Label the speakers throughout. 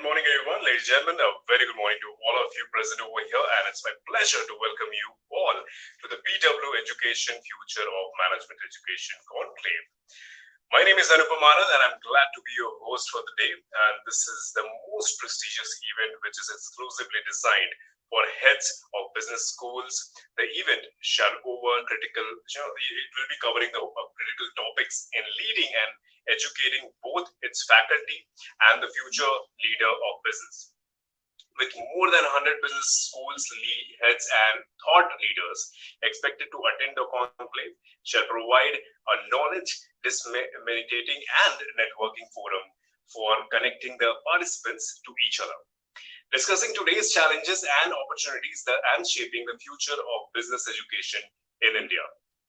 Speaker 1: morning, everyone. Ladies and gentlemen, a very good morning to all of you present over here. And it's my pleasure to welcome you all to the BW Education Future of Management Education Conclave. My name is Anupam Anand, and I'm glad to be your host for the day. And this is the most prestigious event which is exclusively designed for heads of business schools. The event shall it will be covering the critical topics in leading and educating both its faculty and the future leader of business. With more than 100 business schools, heads, and thought leaders expected to attend the conclave, shall provide a knowledge disseminating and networking forum for connecting the participants to each other. Discussing today's challenges and opportunities and shaping the future of business education in India.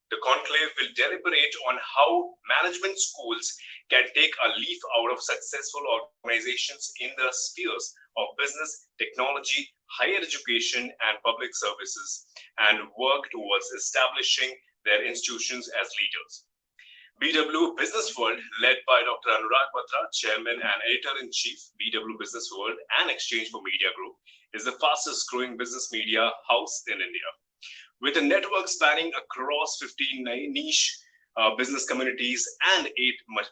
Speaker 1: The conclave will deliberate on how management schools can take a leaf out of successful organizations in the spheres of business, technology, higher education, and public services, and work towards establishing their institutions as leaders. BW Businessworld, led by Dr. Anurag Batra, Chairman and Editor-in-Chief, BW Businessworld and Exchange for Media Group, is the fastest growing business media house in India. With a network spanning across 15 niche business communities and 8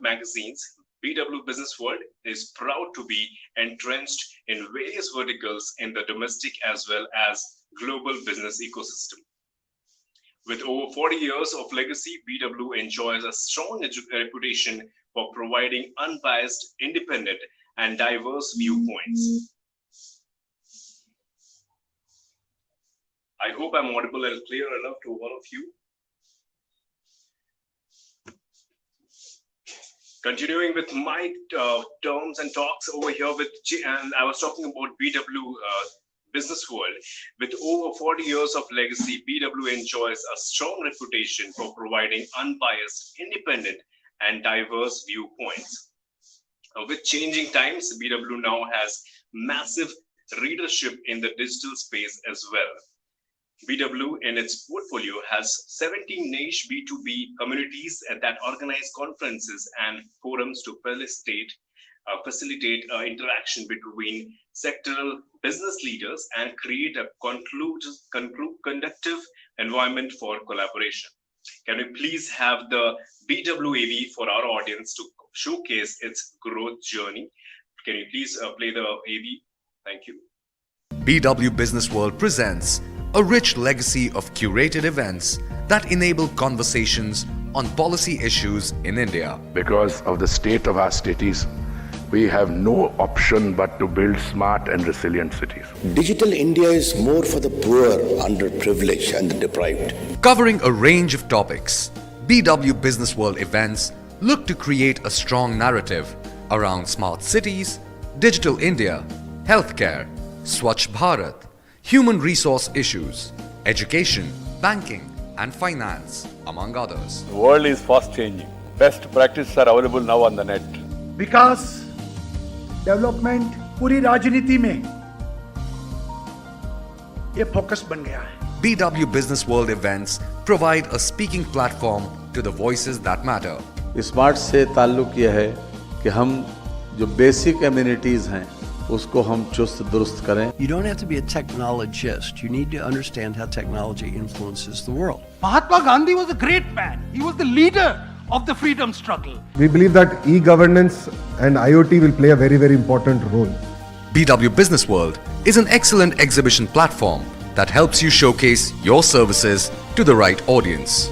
Speaker 1: magazines, BW Businessworld is proud to be entrenched in various verticals in the domestic as well as global business ecosystem. With over 40 years of legacy, BW enjoys a strong reputation for providing unbiased, independent, and diverse viewpoints. I hope I'm audible and clear enough to all of you. Continuing with my terms and talks over here and I was talking about BW Businessworld. With over 40 years of legacy, BW enjoys a strong reputation for providing unbiased, independent, and diverse viewpoints. With changing times, BW now has massive readership in the digital space as well. BW in its portfolio has 17 niche B2B communities that organize conferences and forums to facilitate interaction between sectoral business leaders and create a conductive environment for collaboration. Can we please have the BWAV for our audience to showcase its growth journey? Can you please play the AV? Thank you.
Speaker 2: BW Businessworld presents a rich legacy of curated events that enable conversations on policy issues in India.
Speaker 3: Because of the state of our cities, we have no option but to build smart and resilient cities.
Speaker 4: Digital India is more for the poor, underprivileged, and the deprived.
Speaker 2: Covering a range of topics, BW Businessworld events look to create a strong narrative around smart cities, digital India, healthcare, Swachh Bharat, human resource issues, education, banking, and finance, among others.
Speaker 5: The world is fast changing. Best practices are available now on the net.
Speaker 6: Vikas development पूरी राजनीति में ये focus बन गया है.
Speaker 2: BW Businessworld events provide a speaking platform to the voices that matter.
Speaker 7: Smart से ताल्लुक यह है कि हम जो बेसिक एमिनिटीज हैं उसको हम चुस्त दुरुस्त करें.
Speaker 8: You don't have to be a technologist. You need to understand how technology influences the world.
Speaker 6: Mahatma Gandhi was a great man. He was the leader of the freedom struggle.
Speaker 9: We believe that e-governance and IoT will play a very, very important role.
Speaker 2: BW Businessworld is an excellent exhibition platform that helps you showcase your services to the right audience.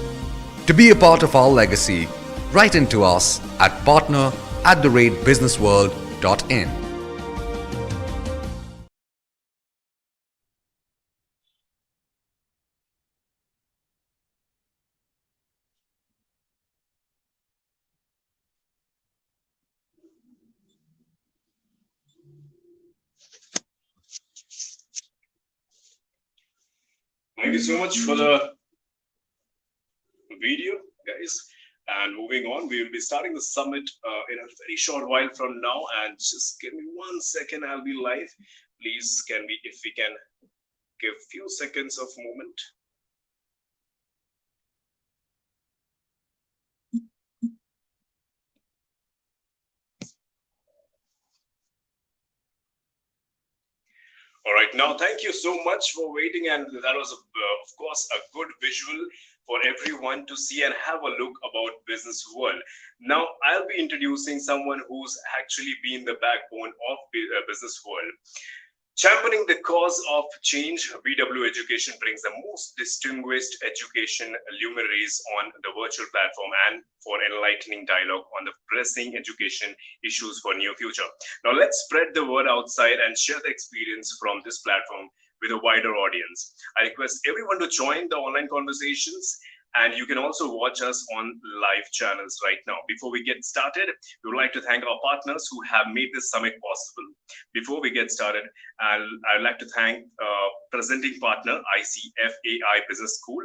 Speaker 2: To be a part of our legacy, write into us at partner@businessworld.in.
Speaker 1: Thank you so much for the video, guys. And moving on, we will be starting the summit in a very short while from now. And just give me 1 second, I'll be live. Please, if we can give few seconds of moment. All right, now thank you so much for waiting, and that was, of course, a good visual for everyone to see and have a look about Business World. Now, I'll be introducing someone who's actually been the backbone of Business World. Championing the cause of change, BW Education brings the most distinguished education luminaries on the virtual platform and for enlightening dialogue on the pressing education issues for near future. Now let's spread the word outside and share the experience from this platform with a wider audience. I request everyone to join the online conversations, and you can also watch us on live channels right now. Before we get started, we would like to thank our partners who have made this summit possible. Before we get started, I'd like to thank presenting partner ICFAI Business School,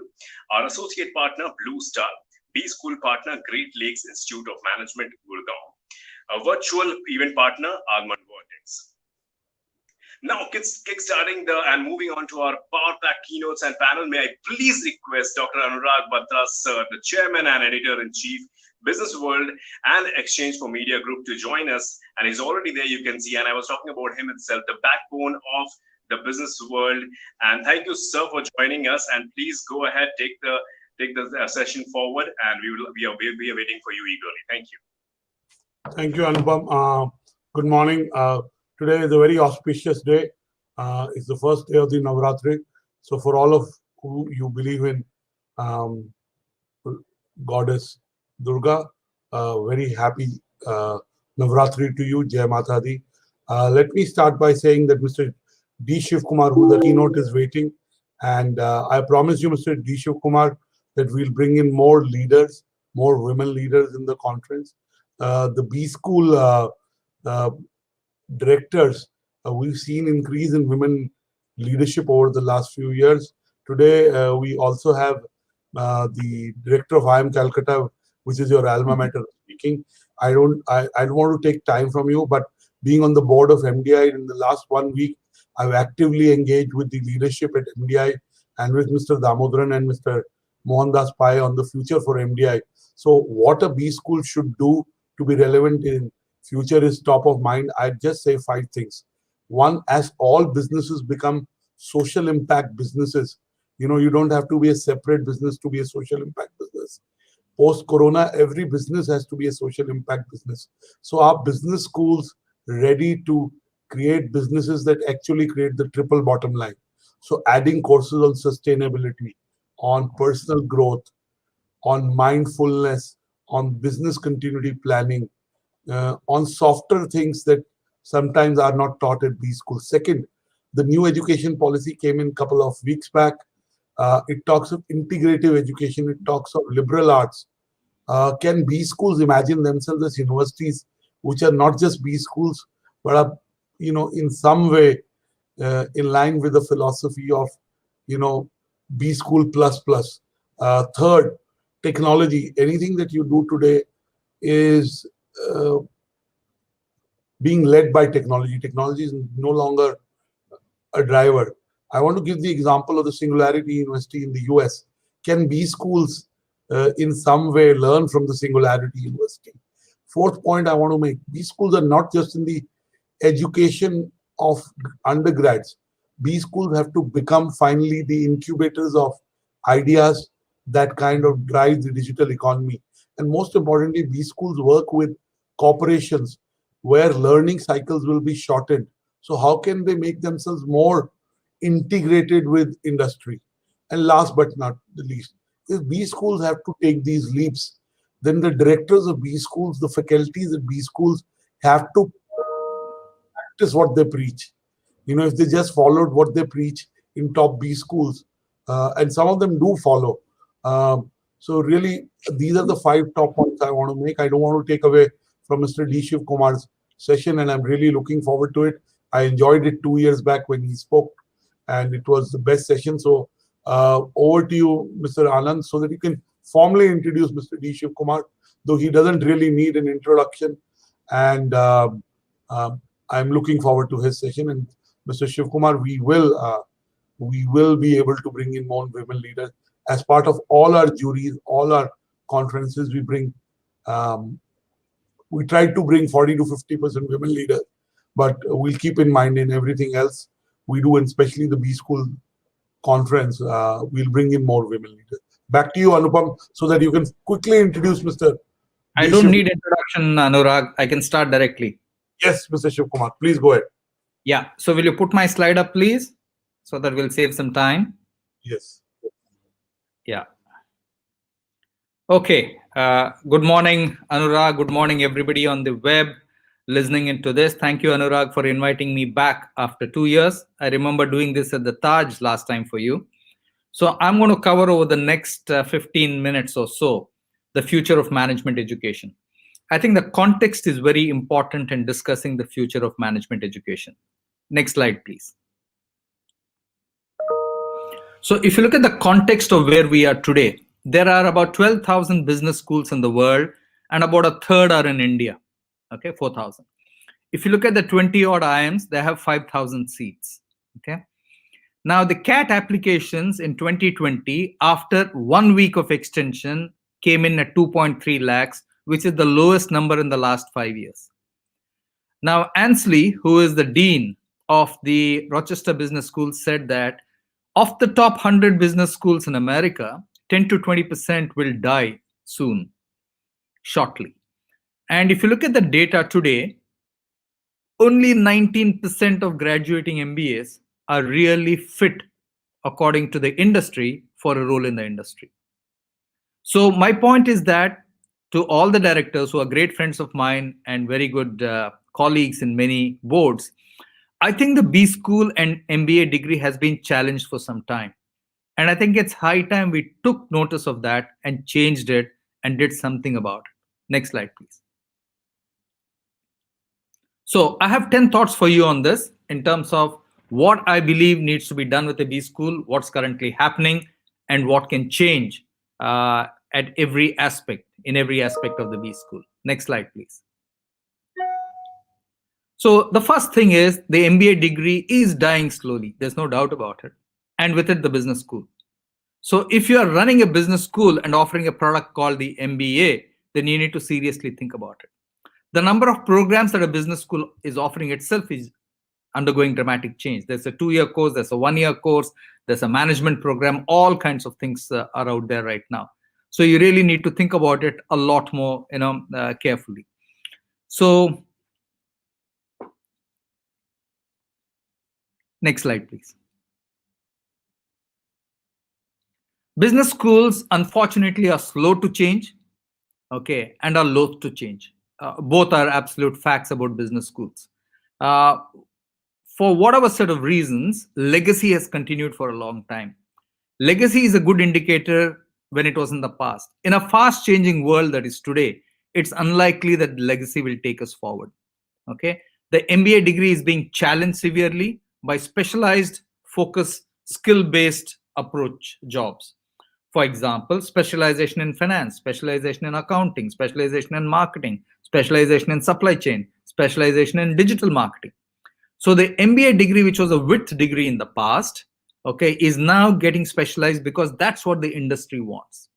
Speaker 1: our associate partner Blue Star, B School partner Great Lakes Institute of Management Gurgaon, a virtual event partner Almond Vortex. Now, kickstarting and moving on to our Power Pack keynotes and panel, may I please request Dr. Anurag Batra, sir, the chairman and editor-in-chief, Business World and Exchange for Media Group, to join us. And he's already there, you can see. And I was talking about him itself, the backbone of the Business World. And thank you, sir, for joining us. And please go ahead, take the session forward, and we are waiting for you eagerly. Thank you.
Speaker 10: Thank you, Anupam. Good morning. Today is a very auspicious day. It's the first day of the Navratri. So for all of who you believe in Goddess Durga, very happy Navratri to you, Jai Mata Di. Let me start by saying that Mr. D. Shiv Kumar, who the keynote is waiting, and I promise you, Mr. D. Shiv Kumar, that we'll bring in more leaders, more women leaders in the conference. The B School directors, we've seen increase in women leadership over the last few years. Today, we also have the director of IIM Calcutta, which is your alma mater, speaking. I don't want to take time from you, but being on the board of MDI in the last 1 week, I've actively engaged with the leadership at MDI and with Mr. Damodaran and Mr. Mohandas Pai on the future for MDI. So what a B school should do to be relevant in future is top of mind. I'd just say 5 things. One, as all businesses become social impact businesses, you don't have to be a separate business to be a social impact business. Post-corona, every business has to be a social impact business. So are business schools ready to create businesses that actually create the triple bottom line? So adding courses on sustainability, on personal growth, on mindfulness, on business continuity planning, on softer things that sometimes are not taught at B schools. Second, the new education policy came in a couple of weeks back. It talks of integrative education. It talks of liberal arts. Can B schools imagine themselves as universities which are not just B schools, but are, in some way in line with the philosophy of, B school plus plus. Third, technology. Anything that you do today is being led by technology. Technology is no longer a driver. I want to give the example of the Singularity University in the US. Can B schools in some way learn from the Singularity University? Fourth point I want to make, B schools are not just in the education of undergrads. B schools have to become finally the incubators of ideas that kind of drive the digital economy. And most importantly, B schools work with corporations where learning cycles will be shortened. So how can they make themselves more integrated with industry? And last but not the least, if B schools have to take these leaps, then the directors of B schools, the faculties at B schools have to practice what they preach. If they just followed what they preach in top B schools, and some of them do follow. So really, these are the 5 top points I want to make. I don't want to take away from Mr. D. Shiv Kumar's session, and I'm really looking forward to it. I enjoyed it 2 years back when he spoke, and it was the best session. So over to you, Mr. Anand, so that you can formally introduce Mr. D. Shiv Kumar, though he doesn't really need an introduction. And I'm looking forward to his session. And Mr. Shiv Kumar, we will be able to bring in more women leaders as part of all our juries, all our conferences. We try to bring 40 to 50% women leaders, but we'll keep in mind in everything else, we do, and especially the B School conference, we'll bring in more women leaders. Back to you, Anupam, so that you can quickly introduce Mr.
Speaker 11: I don't need introduction, Anurag. I can start directly.
Speaker 10: Yes, Mr. Shiv Kumar, please go ahead.
Speaker 11: Yeah. So will you put my slide up, please, so that we'll save some time?
Speaker 10: Yes.
Speaker 11: Yeah. Okay. Good morning, Anurag. Good morning, everybody on the web listening into this. Thank you, Anurag, for inviting me back after 2 years. I remember doing this at the Taj last time for you. So I'm going to cover over the next 15 minutes or so the future of management education. I think the context is very important in discussing the future of management education. Next slide, please. So if you look at the context of where we are today, there are about 12,000 business schools in the world, and about a third are in India. Okay, 4,000. If you look at the 20 odd IIMs, they have 5,000 seats. Okay. Now the CAT applications in 2020, after 1 week of extension, came in at 2.3 lakhs, which is the lowest number in the last 5 years. Now Ansley, who is the dean of the Rochester Business School, said that of the top 100 business schools in America, 10 to 20% will die soon, shortly. And if you look at the data today, only 19% of graduating MBAs are really fit, according to the industry, for a role in the industry. So my point is that to all the directors who are great friends of mine and very good colleagues in many boards, I think the B School and MBA degree has been challenged for some time. And I think it's high time we took notice of that and changed it and did something about it. Next slide, please. So I have 10 thoughts for you on this in terms of what I believe needs to be done with the B School, what's currently happening, and what can change at every aspect, in every aspect of the B School. Next slide, please. So the first thing is the MBA degree is dying slowly. There's no doubt about it. And with it, the business school. So if you are running a business school and offering a product called the MBA, then you need to seriously think about it. The number of programs that a business school is offering itself is undergoing dramatic change. There's a 2-year course, there's a 1-year course, there's a management program, all kinds of things are out there right now. So you really need to think about it a lot more, carefully. So next slide, please. Business schools, unfortunately, are slow to change, okay, and are loath to change. Both are absolute facts about business schools. For whatever set of reasons, legacy has continued for a long time. Legacy is a good indicator when it was in the past. In a fast-changing world that is today, it's unlikely that legacy will take us forward. Okay, the MBA degree is being challenged severely by specialized, focus, skill-based approach jobs. For example, specialization in finance, specialization in accounting, specialization in marketing, specialization in supply chain, specialization in digital marketing. So the MBA degree, which was a width degree in the past, okay, is now getting specialized because that's what the industry wants.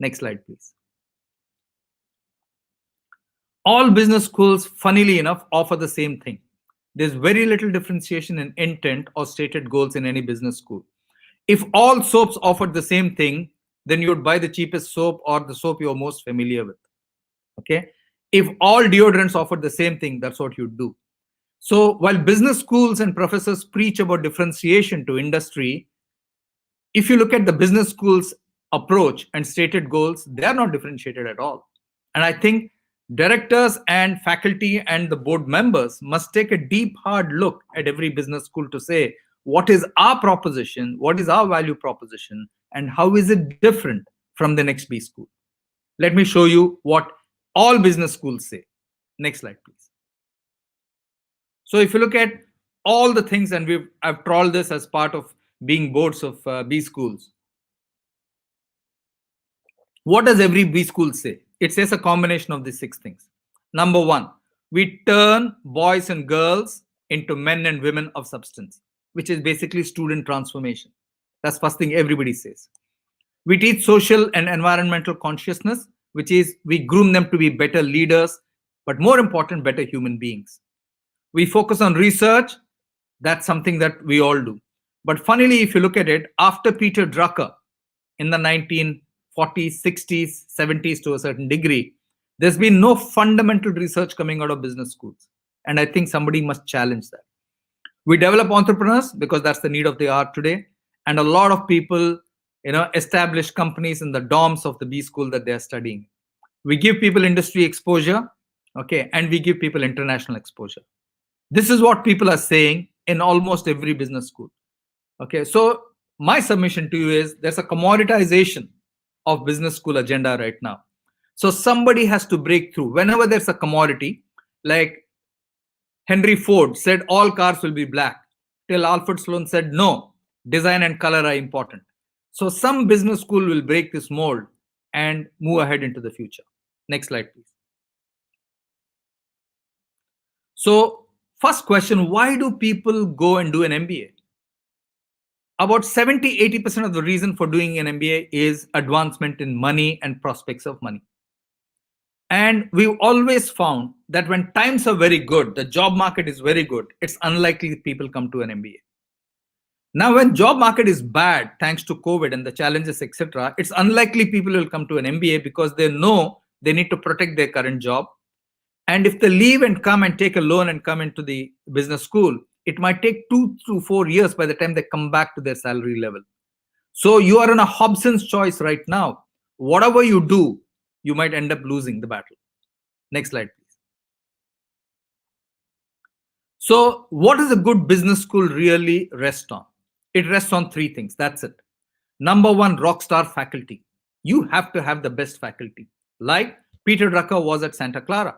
Speaker 11: Next slide, please. All business schools, funnily enough, offer the same thing. There's very little differentiation in intent or stated goals in any business school. If all soaps offered the same thing, then you would buy the cheapest soap or the soap you're most familiar with. Okay. If all deodorants offered the same thing, that's what you'd do. So while business schools and professors preach about differentiation to industry, if you look at the business schools approach and stated goals, they are not differentiated at all. And I think directors and faculty and the board members must take a deep, hard look at every business school to say, what is our proposition? What is our value proposition? And how is it different from the next B school? Let me show you what all business schools say. Next slide, please. So if you look at all the things, and I've trawled this as part of being boards of B schools. What does every B school say? It says a combination of these 6 things. Number 1, we turn boys and girls into men and women of substance, which is basically student transformation. That's first thing everybody says. We teach social and environmental consciousness, which is we groom them to be better leaders, but more important, better human beings. We focus on research, That's something that we all do. But funnily, if you look at it, after Peter Drucker in the 1940s, 60s, 70s to a certain degree, there's been no fundamental research coming out of business schools. And I think somebody must challenge that. We develop entrepreneurs because that's the need of the hour today. And a lot of people, establish companies in the dorms of the B school that they're studying. We give people industry exposure, okay, and we give people international exposure. This is what people are saying in almost every business school. Okay, so my submission to you is there's a commoditization of business school agenda right now. So somebody has to break through. Whenever there's a commodity, like Henry Ford said all cars will be black, till Alfred Sloan said no, design and color are important. So some business school will break this mold and move ahead into the future. Next slide, please. So first question, why do people go and do an MBA? About 70-80% of the reason for doing an MBA is advancement in money and prospects of money. And we've always found that when times are very good, the job market is very good, it's unlikely people come to an MBA. Now, when job market is bad, thanks to COVID and the challenges, etc., it's unlikely people will come to an MBA because they know they need to protect their current job. And if they leave and come and take a loan and come into the business school, it might take 2 to 4 years by the time they come back to their salary level. So you are in a Hobson's choice right now. Whatever you do, you might end up losing the battle. Next slide, please. So what does a good business school really rest on? It rests on 3 things. That's it. Number 1, rockstar faculty. You have to have the best faculty. Like Peter Drucker was at Santa Clara.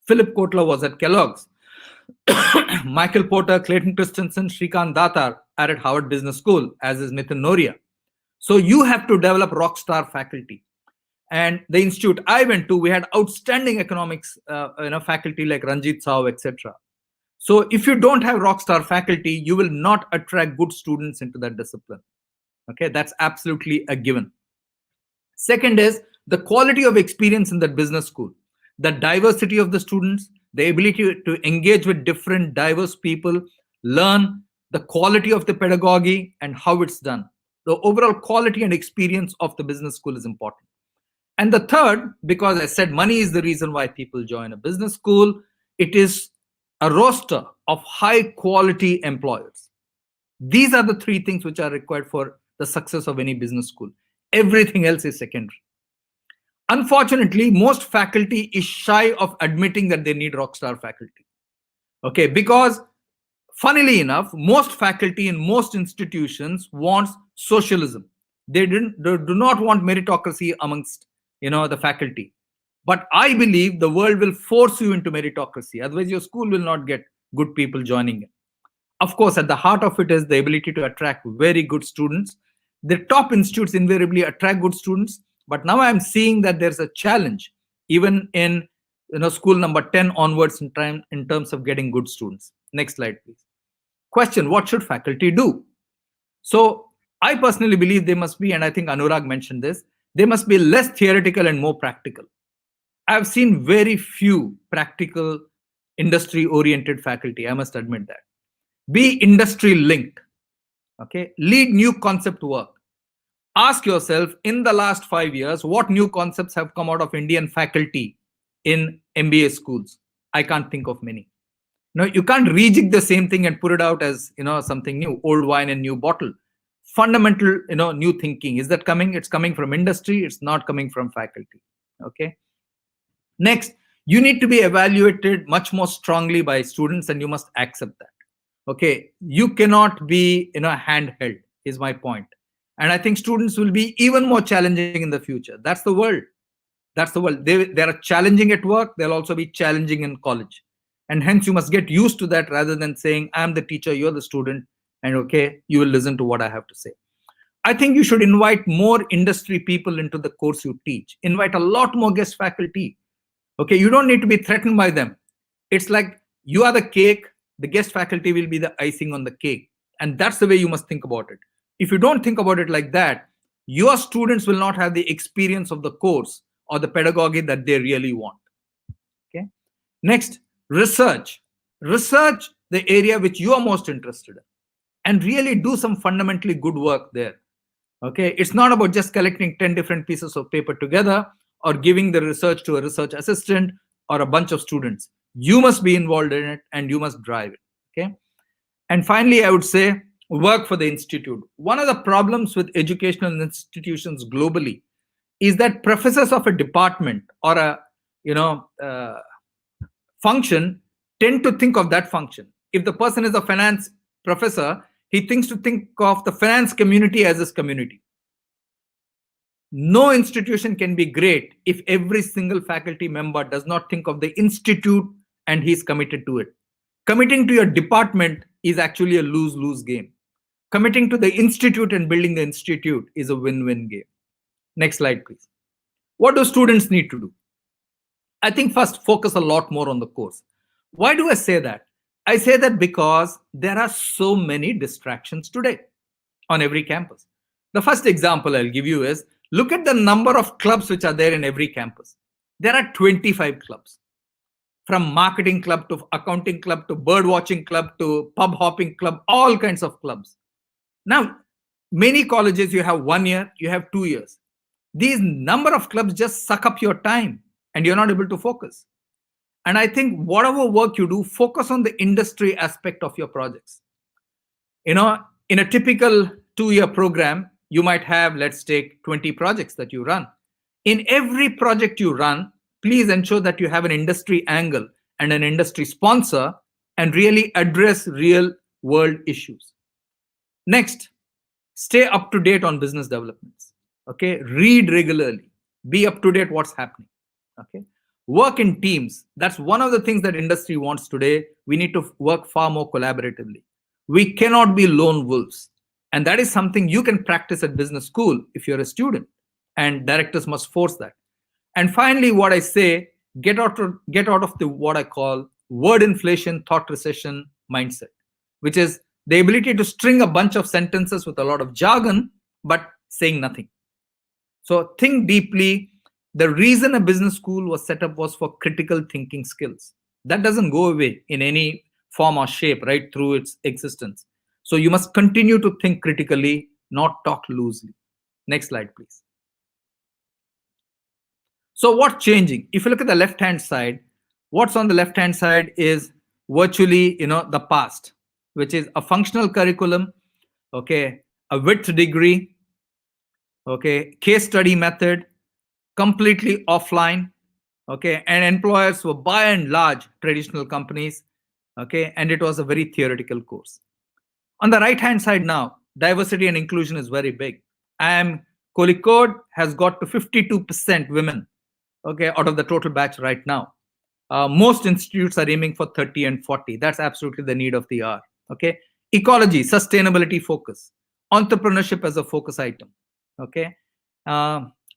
Speaker 11: Philip Kotler was at Kellogg's. Michael Porter, Clayton Christensen, Shrikant Datar are at Harvard Business School, as is Mithun Noria. So you have to develop rockstar faculty. And the institute I went to, we had outstanding economics faculty like Ranjit Sao, etc. So if you don't have rockstar faculty, you will not attract good students into that discipline. Okay, that's absolutely a given. Second is the quality of experience in that business school, the diversity of the students, the ability to engage with different diverse people, learn the quality of the pedagogy and how it's done. The overall quality and experience of the business school is important. And the third, because I said money is the reason why people join a business school, it is a roster of high quality employers. These are the 3 things which are required for the success of any business school. Everything else is secondary. Unfortunately, most faculty is shy of admitting that they need rockstar faculty. Okay, because funnily enough, most faculty in most institutions wants socialism. They do not want meritocracy amongst the faculty. But I believe the world will force you into meritocracy. Otherwise, your school will not get good people joining it. Of course, at the heart of it is the ability to attract very good students. The top institutes invariably attract good students. But now I'm seeing that there's a challenge, even in school number 10 onwards in terms of getting good students. Next slide, please. Question, what should faculty do? So I personally believe they must be, and I think Anurag mentioned this, they must be less theoretical and more practical. I've seen very few practical industry-oriented faculty, I must admit that. Be industry-linked, okay? Lead new concept work. Ask yourself, in the last 5 years, what new concepts have come out of Indian faculty in MBA schools? I can't think of many. No, you can't rejig the same thing and put it out as something new, old wine in new bottle. Fundamental new thinking, is that coming? It's coming from industry, it's not coming from faculty. Okay. Next, you need to be evaluated much more strongly by students, and you must accept that. Okay, you cannot be handheld, is my point. And I think students will be even more challenging in the future. That's the world. That's the world. They are challenging at work. They'll also be challenging in college. And hence you must get used to that rather than saying, I'm the teacher, you're the student, and okay, you will listen to what I have to say. I think you should invite more industry people into the course you teach. Invite a lot more guest faculty. Okay, you don't need to be threatened by them. It's like you are the cake, the guest faculty will be the icing on the cake. And that's the way you must think about it. If you don't think about it like that, your students will not have the experience of the course or the pedagogy that they really want. Okay. Next, research. Research the area which you are most interested in, and really do some fundamentally good work there. Okay, it's not about just collecting 10 different pieces of paper together or giving the research to a research assistant or a bunch of students. You must be involved in it and you must drive it. Okay, and finally, I would say work for the institute. One of the problems with educational institutions globally is that professors of a department or a function tend to think of that function. If the person is a finance professor, he thinks to think of the finance community as his community. No institution can be great if every single faculty member does not think of the institute and he's committed to it. Committing to your department is actually a lose-lose game. Committing to the institute and building the institute is a win-win game. Next slide, please. What do students need to do? I think first, focus a lot more on the course. Why do I say that? I say that because there are so many distractions today on every campus. The first example I'll give you is, look at the number of clubs which are there in every campus. There are 25 clubs. From marketing club to accounting club to bird watching club to pub hopping club, all kinds of clubs. Now, many colleges, you have 1 year, you have 2 years. These number of clubs just suck up your time and you're not able to focus. And I think whatever work you do, focus on the industry aspect of your projects. In a typical 2-year program, you might have, let's take 20 projects that you run. In every project you run, please ensure that you have an industry angle and an industry sponsor and really address real world issues. Next, stay up to date on business developments. Okay, read regularly, be up to date what's happening. Okay, work in teams. That's one of the things that industry wants today. We need to work far more collaboratively. We cannot be lone wolves. And that is something you can practice at business school if you're a student, and directors must force that. And finally, what I say, get out of the what I call word inflation, thought recession mindset, which is the ability to string a bunch of sentences with a lot of jargon, but saying nothing. So think deeply. The reason a business school was set up was for critical thinking skills. That doesn't go away in any form or shape right through its existence. So you must continue to think critically, not talk loosely. Next slide, please. So what's changing? If you look at the left-hand side, what's on the left-hand side is virtually, the past, which is a functional curriculum, okay, a width degree, okay, case study method, completely offline, okay, and employers were by and large traditional companies, okay, and it was a very theoretical course. On the right-hand side now, diversity and inclusion is very big. Colicode has got to 52% women, okay, out of the total batch right now. Most institutes are aiming for 30 and 40. That's absolutely the need of the hour, okay. Ecology, sustainability focus, entrepreneurship as a focus item, okay.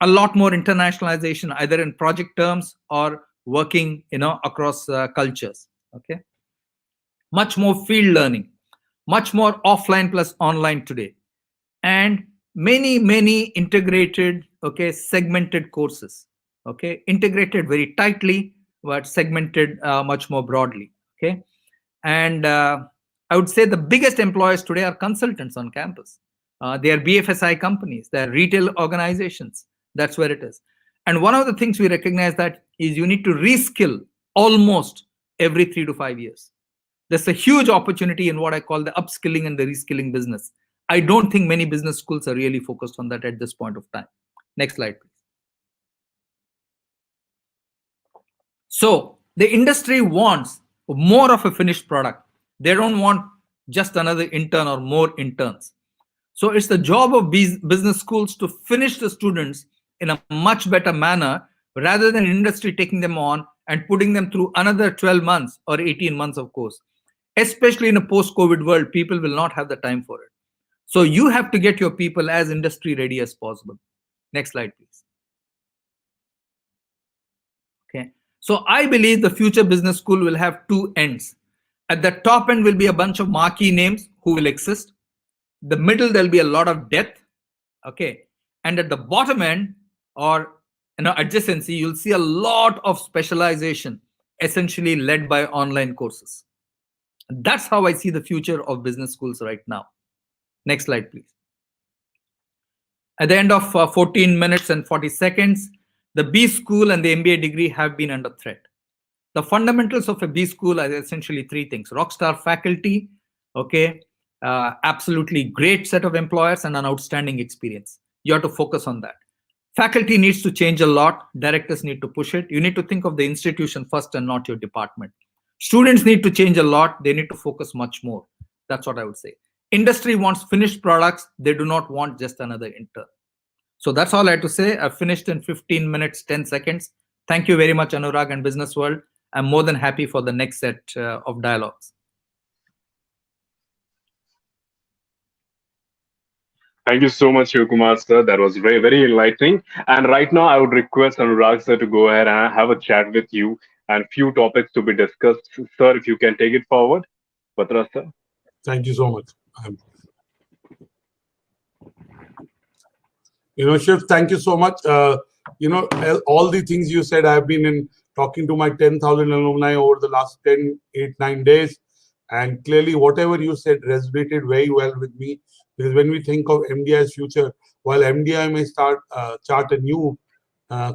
Speaker 11: A lot more internationalization, either in project terms or working, across cultures, okay. Much more field learning, much more offline plus online today, and many integrated, okay, segmented courses, okay, integrated very tightly, but segmented much more broadly, okay. And I would say the biggest employers today are consultants on campus. They are BFSI companies, they are retail organizations. That's where it is. And one of the things we recognize that is you need to reskill almost every 3 to 5 years. There's a huge opportunity in what I call the upskilling and the reskilling business. I don't think many business schools are really focused on that at this point of time. Next slide, please. So the industry wants more of a finished product. They don't want just another intern or more interns. So it's the job of business schools to finish the students in a much better manner rather than industry taking them on and putting them through another 12 months or 18 months of course. Especially in a post-COVID world, people will not have the time for it. So you have to get your people as industry ready as possible. Next slide, please. Okay. So I believe the future business school will have two ends. At the top end will be a bunch of marquee names who will exist. The middle, there'll be a lot of depth. Okay. And at the bottom end or adjacency, you'll see a lot of specialization, essentially led by online courses. That's how I see the future of business schools right now. Next slide, please. At the end of 14 minutes and 40 seconds, the B school and the MBA degree have been under threat. The fundamentals of a B school are essentially three things: rockstar faculty, okay, absolutely great set of employers, and an outstanding experience. You have to focus on that. Faculty needs to change a lot. Directors need to push it. You need to think of the institution first and not your department. Students need to change a lot. They need to focus much more. That's what I would say. Industry wants finished products. They do not want just another intern. So that's all I had to say. I've finished in 15 minutes, 10 seconds. Thank you very much, Anurag and Businessworld. I'm more than happy for the next set of dialogues.
Speaker 1: Thank you so much, Shivakumar sir. That was very, very enlightening. And right now, I would request Anurag sir to go ahead and have a chat with you and few topics to be discussed. Sir, if you can take it forward. Batra sir.
Speaker 10: Thank you so much. Shiv, thank you so much. All the things you said, I've been talking to my 10,000 alumni over the last 9 days. And clearly, whatever you said resonated very well with me. Because when we think of MDI's future, while MDI may chart a new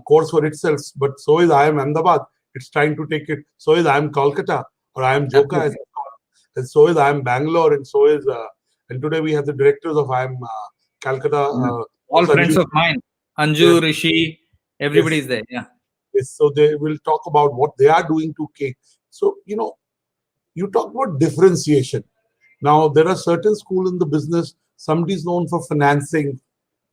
Speaker 10: course for itself, but so is IIM Ahmedabad. It's trying to take it. So is IIM Kolkata, or IIM Joka, as it's called. And so is IIM Bangalore, and so is. And today we have the directors of IIM Calcutta.
Speaker 11: All friends of mine, Anju, Rishi, everybody is there. Yeah.
Speaker 10: Yes, so they will talk about what they are doing to K. So, you talk about differentiation. Now, there are certain schools in the business. Somebody is known for financing,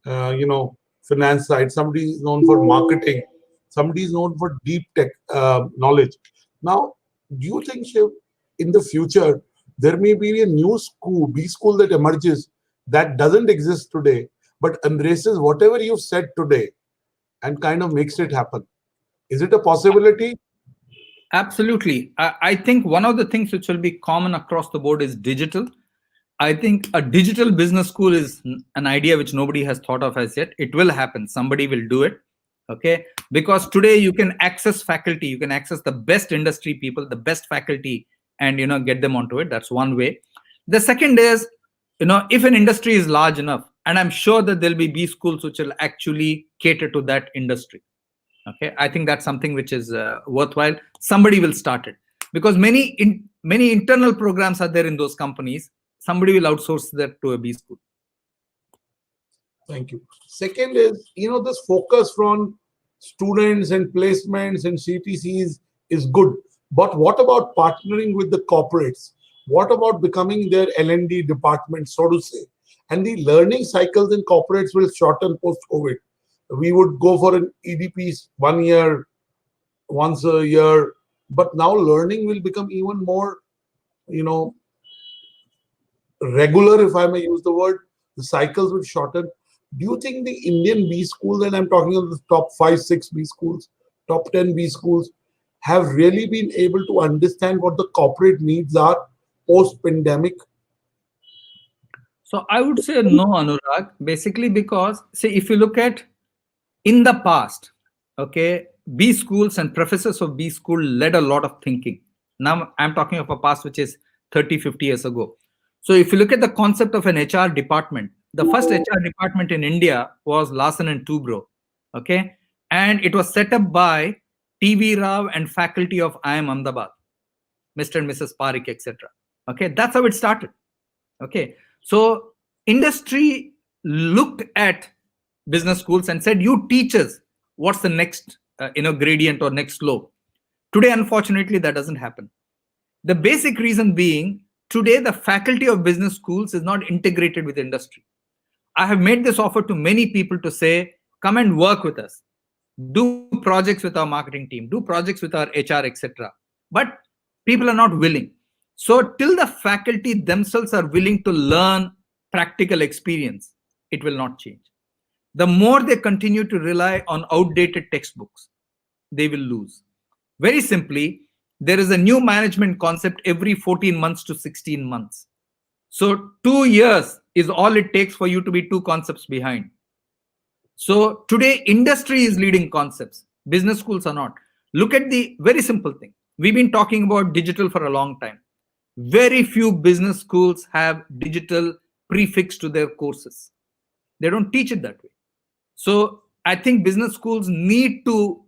Speaker 10: finance side. Somebody is known for marketing. Somebody is known for deep tech knowledge. Now, do you think, Shiv, in the future, there may be a new school, B school that emerges that doesn't exist today, but embraces whatever you've said today and kind of makes it happen? Is it a possibility?
Speaker 11: Absolutely. I think one of the things which will be common across the board is digital. I think a digital business school is an idea which nobody has thought of as yet. It will happen. Somebody will do it. Okay. Because today you can access faculty, you can access the best industry people, the best faculty, and get them onto it. That's one way. The second is, if an industry is large enough, and I'm sure that there'll be B schools which will actually cater to that industry. Okay, I think that's something which is worthwhile. Somebody will start it, because many internal programs are there in those companies. Somebody will outsource that to a B school.
Speaker 10: Thank you. Second is, this focus from students and placements and CTCs is good. But what about partnering with the corporates? What about becoming their L&D department, so to say? And the learning cycles in corporates will shorten post-COVID. We would go for an EDP 1 year, once a year, but now learning will become even more, regular, if I may use the word. The cycles will shorten. Do you think the Indian B schools, and I'm talking of the top 5, 6 B schools, top 10 B schools, have really been able to understand what the corporate needs are post-pandemic?
Speaker 11: So I would say no, Anurag, basically because, say, if you look at in the past, okay, B schools and professors of B school led a lot of thinking. Now I'm talking of a past which is 30, 50 years ago. So if you look at the concept of an HR department, the first HR department in India was Larsen and Toubro, okay? And it was set up by T.V. Rao and faculty of IIM Ahmedabad, Mr. and Mrs. Parikh, etc. Okay, that's how it started. Okay, so industry looked at business schools and said, you teach us what's the next gradient or next slope. Today, unfortunately, that doesn't happen. The basic reason being, today the faculty of business schools is not integrated with industry. I have made this offer to many people to say, come and work with us, do projects with our marketing team, do projects with our HR, etc. But people are not willing. So till the faculty themselves are willing to learn practical experience, it will not change. The more they continue to rely on outdated textbooks, they will lose. Very simply, there is a new management concept every 14 months to 16 months. So 2 years is all it takes for you to be 2 concepts behind. So today, industry is leading concepts. Business schools are not. Look at the very simple thing. We've been talking about digital for a long time. Very few business schools have digital prefix to their courses. They don't teach it that way. So I think business schools need to,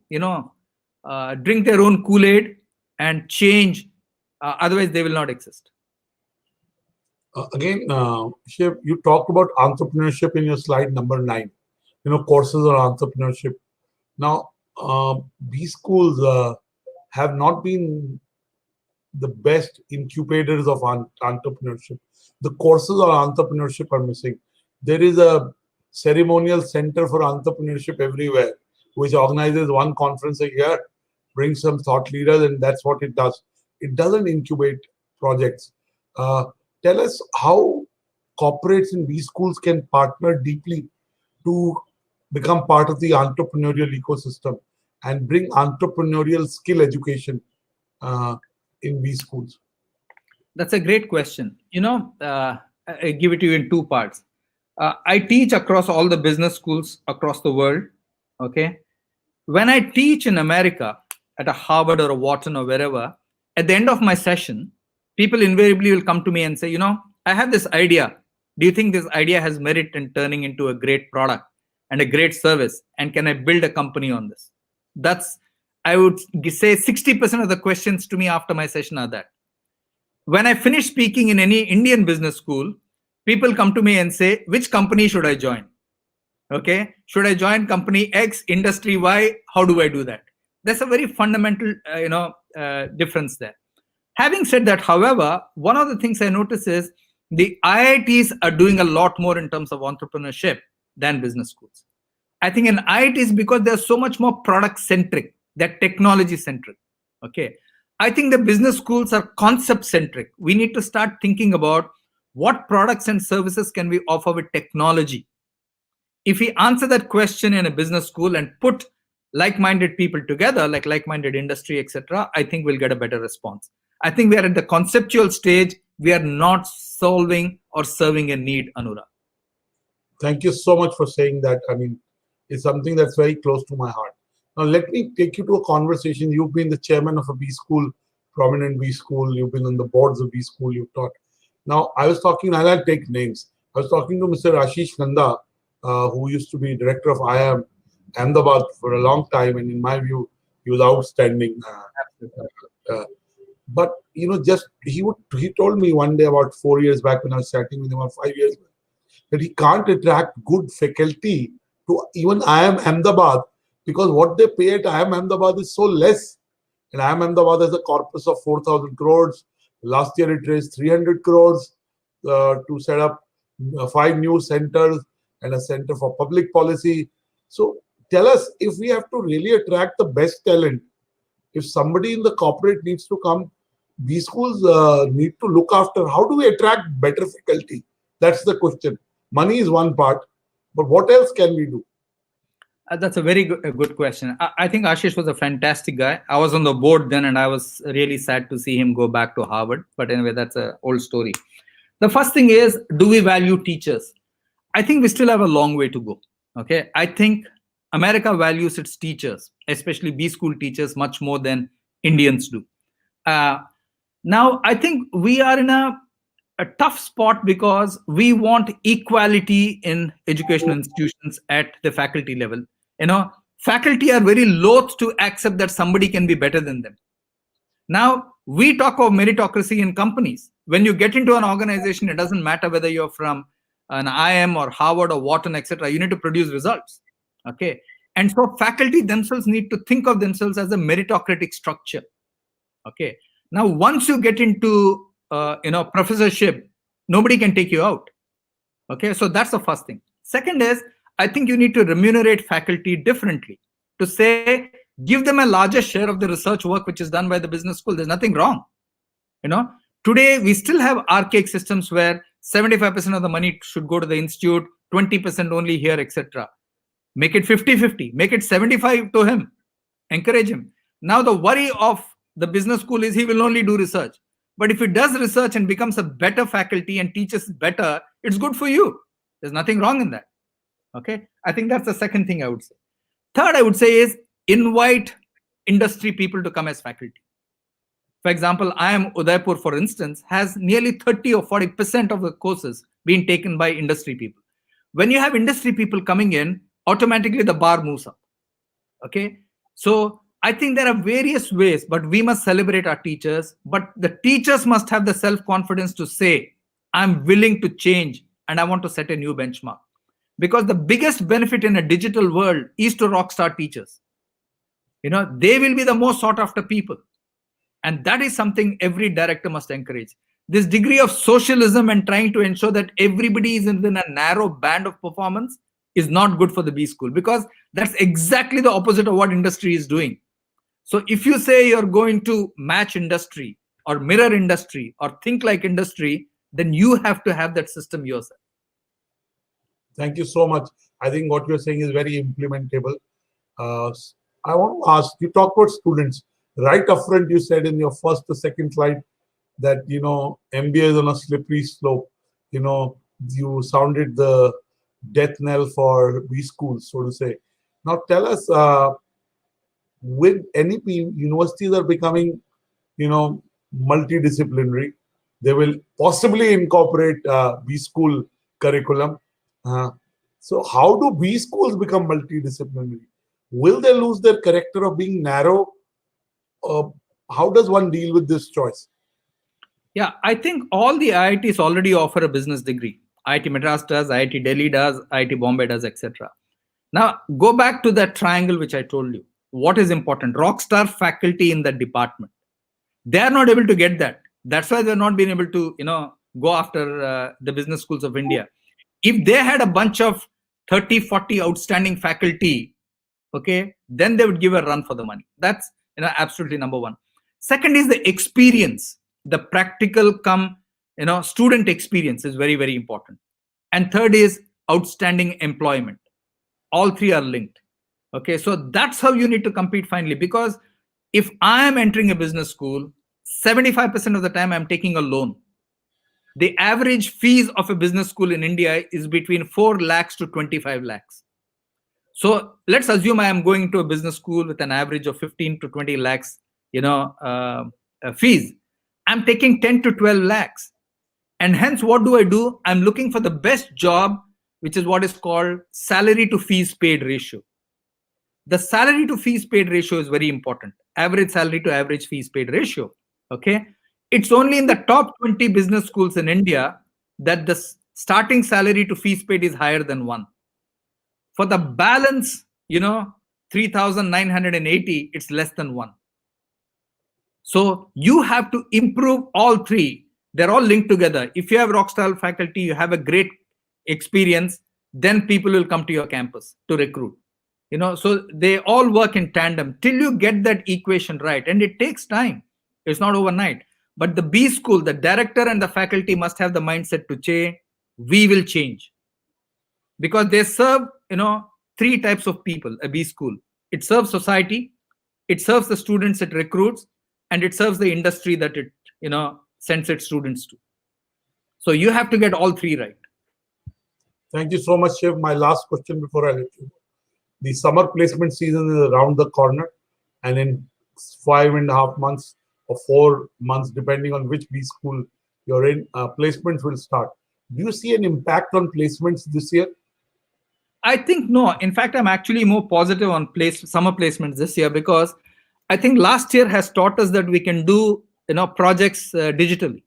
Speaker 11: drink their own Kool-Aid and change. Otherwise, they will not exist.
Speaker 10: Again, Shiv, you talked about entrepreneurship in your slide number 9. Courses on entrepreneurship. Now, B schools have not been the best incubators of entrepreneurship. The courses on entrepreneurship are missing. There is a ceremonial center for entrepreneurship everywhere, which organizes one conference a year, brings some thought leaders, and that's what it does. It doesn't incubate projects. Tell us how corporates in B schools can partner deeply to become part of the entrepreneurial ecosystem and bring entrepreneurial skill education in B schools.
Speaker 11: That's a great question. I give it to you in 2 parts. I teach across all the business schools across the world. Okay. When I teach in America at a Harvard or a Wharton or wherever, at the end of my session, people invariably will come to me and say, I have this idea. Do you think this idea has merit in turning into a great product and a great service? And can I build a company on this? That's, I would say 60% of the questions to me after my session are that. When I finish speaking in any Indian business school, people come to me and say, which company should I join? Okay. Should I join company X, industry Y? How do I do that? There's a very fundamental, difference there. Having said that, however, one of the things I notice is the IITs are doing a lot more in terms of entrepreneurship than business schools. I think in IITs, because they're so much more product centric, they're technology centric. Okay. I think the business schools are concept centric. We need to start thinking about what products and services can we offer with technology. If we answer that question in a business school and put like-minded people together, like like-minded industry, etc., I think we'll get a better response. I think we are at the conceptual stage. We are not solving or serving a need, Anurag.
Speaker 10: Thank you so much for saying that. I mean, it's something that's very close to my heart. Now, let me take you to a conversation. You've been the chairman of a B school, prominent B school. You've been on the boards of B school. You've taught. Now, I was talking, and I'll take names. I was talking to Mr. Ashish Nanda, who used to be director of IIM Ahmedabad for a long time, and in my view, he was outstanding. But just he told me one day about 4 years back when I was chatting with him, or 5 years back, that he can't attract good faculty to even IIM Ahmedabad because what they pay at IIM Ahmedabad is so less. And IIM Ahmedabad has a corpus of 4,000 crores. Last year it raised 300 crores to set up 5 new centers and a center for public policy. So tell us, if we have to really attract the best talent, if somebody in the corporate needs to come, B schools need to look after. How do we attract better faculty? That's the question. Money is one part, but what else can we do?
Speaker 11: That's a very good question. I think Ashish was a fantastic guy. I was on the board then, and I was really sad to see him go back to Harvard. But anyway, that's an old story. The first thing is, do we value teachers? I think we still have a long way to go. Okay, I think America values its teachers, especially B school teachers, much more than Indians do. Now, I think we are in a tough spot because we want equality in educational institutions at the faculty level. Faculty are very loath to accept that somebody can be better than them. Now, we talk of meritocracy in companies. When you get into an organization, it doesn't matter whether you're from an IIM or Harvard or Wharton, etc. You need to produce results. Okay. And so faculty themselves need to think of themselves as a meritocratic structure. Okay. Now, once you get into professorship, nobody can take you out. Okay. So that's the first thing. Second is, I think you need to remunerate faculty differently. To say, give them a larger share of the research work which is done by the business school. There's nothing wrong. Today we still have archaic systems where 75% of the money should go to the institute, 20% only here, etc. Make it 50-50, make it 75 to him, encourage him. Now the worry of the business school is he will only do research. But if he does research and becomes a better faculty and teaches better, it's good for you. There's nothing wrong in that. Okay, I think that's the second thing I would say. Third, I would say is invite industry people to come as faculty. For example, IIM Udaipur, for instance, has nearly 30 or 40% of the courses being taken by industry people. When you have industry people coming in, automatically the bar moves up. Okay, so I think there are various ways, but we must celebrate our teachers. But the teachers must have the self-confidence to say, I'm willing to change and I want to set a new benchmark. Because the biggest benefit in a digital world is to rockstar teachers. They will be the most sought after people. And that is something every director must encourage. This degree of socialism and trying to ensure that everybody is within a narrow band of performance is not good for the B school, because that's exactly the opposite of what industry is doing. So if you say you're going to match industry or mirror industry or think like industry, then you have to have that system yourself.
Speaker 10: Thank you so much. I think what you're saying is very implementable. I want to ask, you talk about students. Right up front, you said in your first or second slide that, MBA is on a slippery slope. You sounded the death knell for B schools, so to say. Now tell us, with NEP, universities are becoming, multidisciplinary. They will possibly incorporate B school curriculum. So how do B schools become multidisciplinary? Will they lose their character of being narrow? How does one deal with this choice?
Speaker 11: Yeah, I think all the IITs already offer a business degree. IIT Madras does, IIT Delhi does, IIT Bombay does, etc. Now, go back to that triangle which I told you. What is important? Rockstar faculty in the department. They are not able to get that. That's why they're not being able to, go after the business schools of India. If they had a bunch of 30, 40 outstanding faculty, okay, then they would give a run for the money. That's absolutely number one. Second is the experience. The practical student experience is very, very important. And third is outstanding employment. All three are linked. Okay, so that's how you need to compete finally. Because if I am entering a business school, 75% of the time I'm taking a loan. The average fees of a business school in India is between 4 lakhs to 25 lakhs. So let's assume I am going to a business school with an average of 15 to 20 lakhs, fees. I'm taking 10 to 12 lakhs. And hence, what do? I'm looking for the best job, which is what is called salary to fees paid ratio. The salary to fees paid ratio is very important. Average salary to average fees paid ratio. Okay. It's only in the top 20 business schools in India that the starting salary to fees paid is higher than 1. For the balance, 3,980, it's less than 1. So you have to improve all three. They're all linked together. If you have rockstar faculty, you have a great experience, then people will come to your campus to recruit. So they all work in tandem till you get that equation right. And it takes time. It's not overnight. But the B school, the director and the faculty must have the mindset to change. We will change. Because they serve, 3 types of people, a B school. It serves society, it serves the students it recruits, and it serves the industry that it, sends its students to. So you have to get all 3 right.
Speaker 10: Thank you so much, Shiv. My last question before I let you go. The summer placement season is around the corner, and in 5.5 months or 4 months, depending on which B school you're in, placements will start. Do you see an impact on placements this year?
Speaker 11: I think no. In fact, I'm actually more positive on summer placements this year, because I think last year has taught us that we can do projects digitally.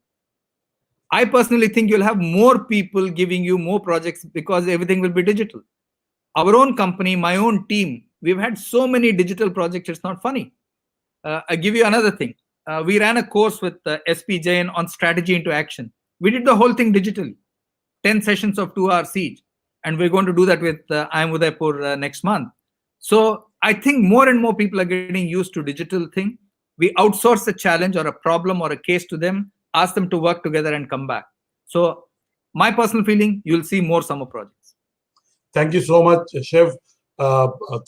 Speaker 11: I personally think you'll have more people giving you more projects because everything will be digital. Our own company, my own team, we've had so many digital projects, it's not funny. I'll give you another thing. We ran a course with SP Jain on strategy into action. We did the whole thing digitally, 10 sessions of 2 hours each. And we're going to do that with IIM Udaipur next month. So I think more and more people are getting used to digital thing. We outsource a challenge or a problem or a case to them, ask them to work together and come back. So my personal feeling, you'll see more summer projects.
Speaker 10: Thank you so much, Shiv.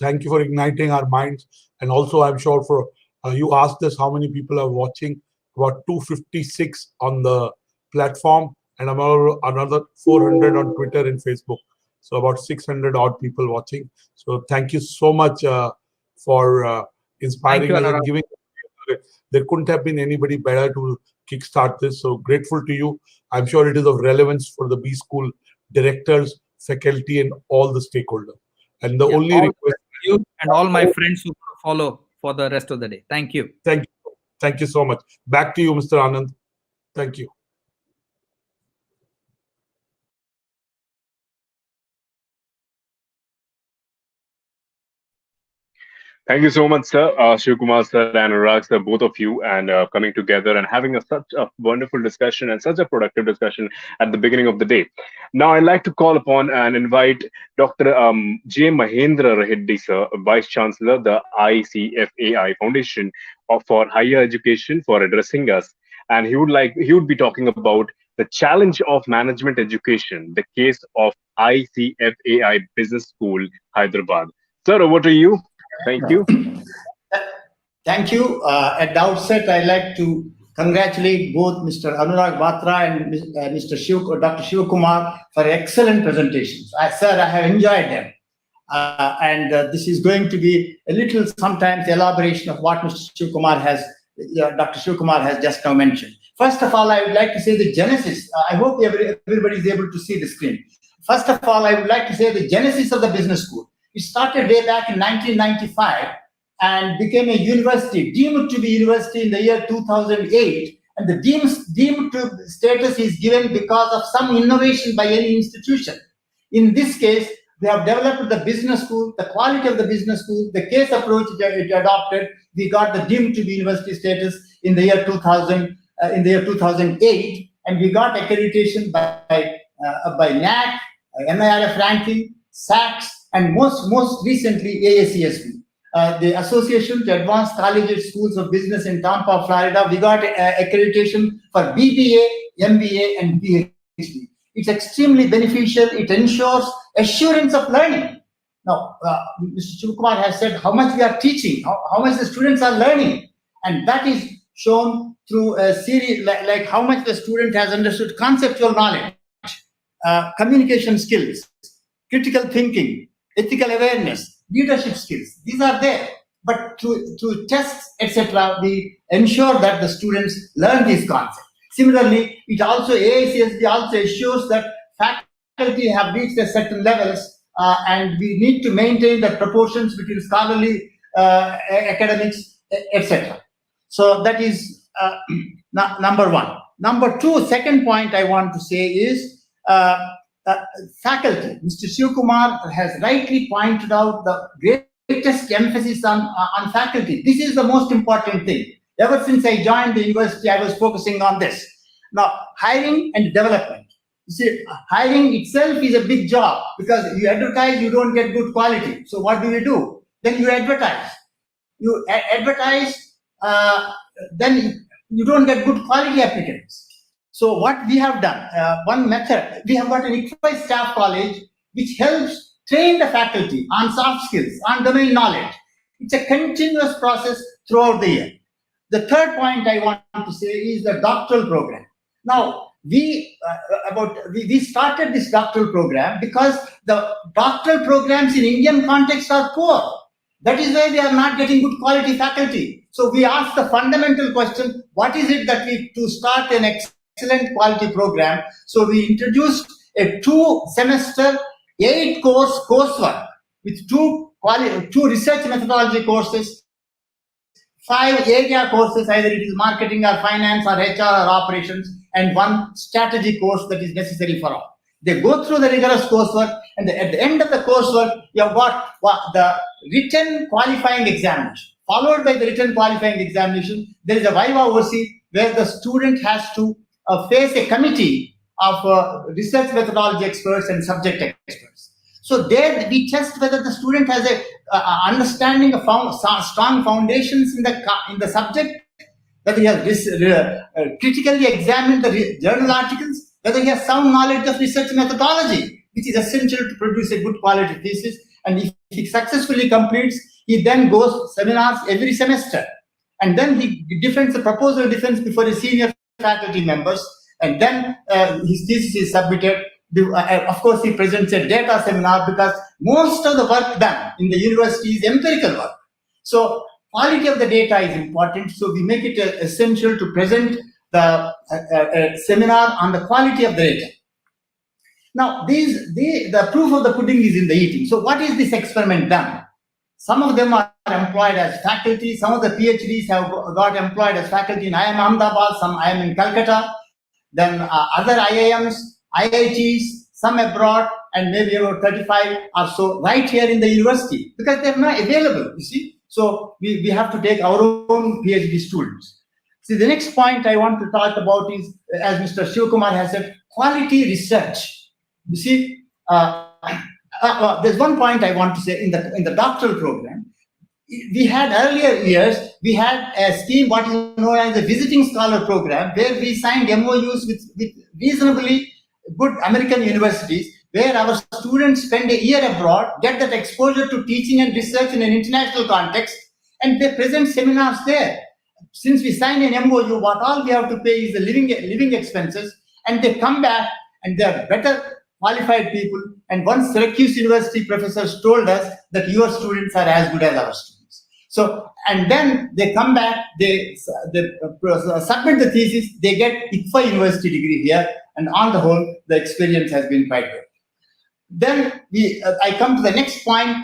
Speaker 10: Thank you for igniting our minds. And also, I'm sure for you asked us how many people are watching. About 256 on the platform and about another 400 on Twitter and Facebook. So about 600 odd people watching. So thank you so much for inspiring us and giving there couldn't have been anybody better to kickstart this. So grateful to you. I'm sure it is of relevance for the B School directors, faculty, and all the stakeholders. And the only request,
Speaker 11: you and all my friends who follow for the rest of the day. Thank you.
Speaker 10: Thank you so much. Back to you, Mr. Anand. Thank you.
Speaker 1: Thank you so much, sir, Shivkumar sir and Anurag sir, both of you, and coming together and having such a wonderful discussion and such a productive discussion at the beginning of the day. Now, I'd like to call upon and invite Dr. J. Mahendra Reddy, sir, Vice Chancellor, the ICFAI Foundation for Higher Education, for addressing us. And he would be talking about the challenge of management education, the case of ICFAI Business School, Hyderabad. Sir, over to you. Thank you.
Speaker 12: Thank you. At the outset, I'd like to congratulate both Mr. Anurag Batra and Dr. Shivkumar for excellent presentations. Sir, I have enjoyed them. And this is going to be a little sometimes elaboration of what Dr. Shivkumar has just now mentioned. First of all, I would like to say the genesis. I hope everybody is able to see the screen. First of all, I would like to say the genesis of the business school. It started way back in 1995 and became a university, deemed to be university in the year 2008. And the deemed to status is given because of some innovation by any institution. In this case, we have developed the business school, the quality of the business school, the case approach it adopted. We got the deemed to be university status in the year 2008, and we got accreditation by NAC, MIRF ranking, SACS, and most recently AACSB, the Association to Advanced Collegiate Schools of Business in Tampa, Florida. We got accreditation for BBA, MBA, and PhD. It's extremely beneficial. It ensures assurance of learning. Now, Mr. Shivkumar has said how much we are teaching, how much the students are learning, and that is shown through a series like how much the student has understood conceptual knowledge, communication skills, critical thinking, ethical awareness, leadership skills. These are there. But through tests, etc., we ensure that the students learn these concepts. Similarly, AACSB also assures that faculty have reached a certain levels, and we need to maintain the proportions between scholarly academics, etc. So that is number one. Number two, second point I want to say is faculty. Mr. Shivkumar has rightly pointed out the greatest emphasis on faculty. This is the most important thing. Ever since I joined the university, I was focusing on this. Now, hiring and development. You see, hiring itself is a big job because you advertise, you don't get good quality. So what do? Then you advertise. You advertise, then you don't get good quality applicants. So what we have done, one method, we have got an equipped staff college which helps train the faculty on soft skills, on domain knowledge. It's a continuous process throughout the year. The third point I want to say is the doctoral program. Now, we started this doctoral program because the doctoral programs in Indian context are poor. That is why we are not getting good quality faculty. So we asked the fundamental question, what is it that to start an excellent quality program? So we introduced a 2-semester, 8-course coursework with two research methodology courses, 5 area courses, either it is marketing or finance or HR or operations, and 1 strategy course that is necessary for all. They go through the rigorous coursework, and at the end of the coursework, you have got the written qualifying examination. Followed by the written qualifying examination, there is a Viva OC where the student has to face a committee of research methodology experts and subject experts. So there we test whether the student has a understanding of strong foundations in the subject, whether he has critically examined the journal articles, whether he has sound knowledge of research methodology, which is essential to produce a good quality thesis. And if he successfully completes, he then goes seminars every semester. And then he defends the proposal defense before his senior faculty members. And then his thesis is submitted. Of course, he presents a data seminar because most of the work done in the university is empirical work. So quality of the data is important, so we make it essential to present the seminar on the quality of the data. Now, the proof of the pudding is in the eating. So what is this experiment done? Some of them are employed as faculty. Some of the PhDs have got employed as faculty in IIM Ahmedabad, some IIM in Calcutta, then other IIMs, IITs, some abroad, and maybe about 35 or so right here in the university, because they're not available, you see. So we have to take our own PhD students. See, the next point I want to talk about is, as Mr. Shivakumar has said, quality research. You see, there's one point I want to say in the doctoral program. We had earlier years, we had a scheme, what is known as the visiting scholar program, where we signed MOUs with reasonably good American universities, where our students spend a year abroad, get that exposure to teaching and research in an international context, and they present seminars there. Since we signed an MOU, what all we have to pay is the living expenses, and they come back and they are better qualified people. And one Syracuse University professors told us that your students are as good as our students. So, and then they come back, they submit the thesis, they get ICFA University degree here, and on the whole, the experience has been quite good. Then I come to the next point,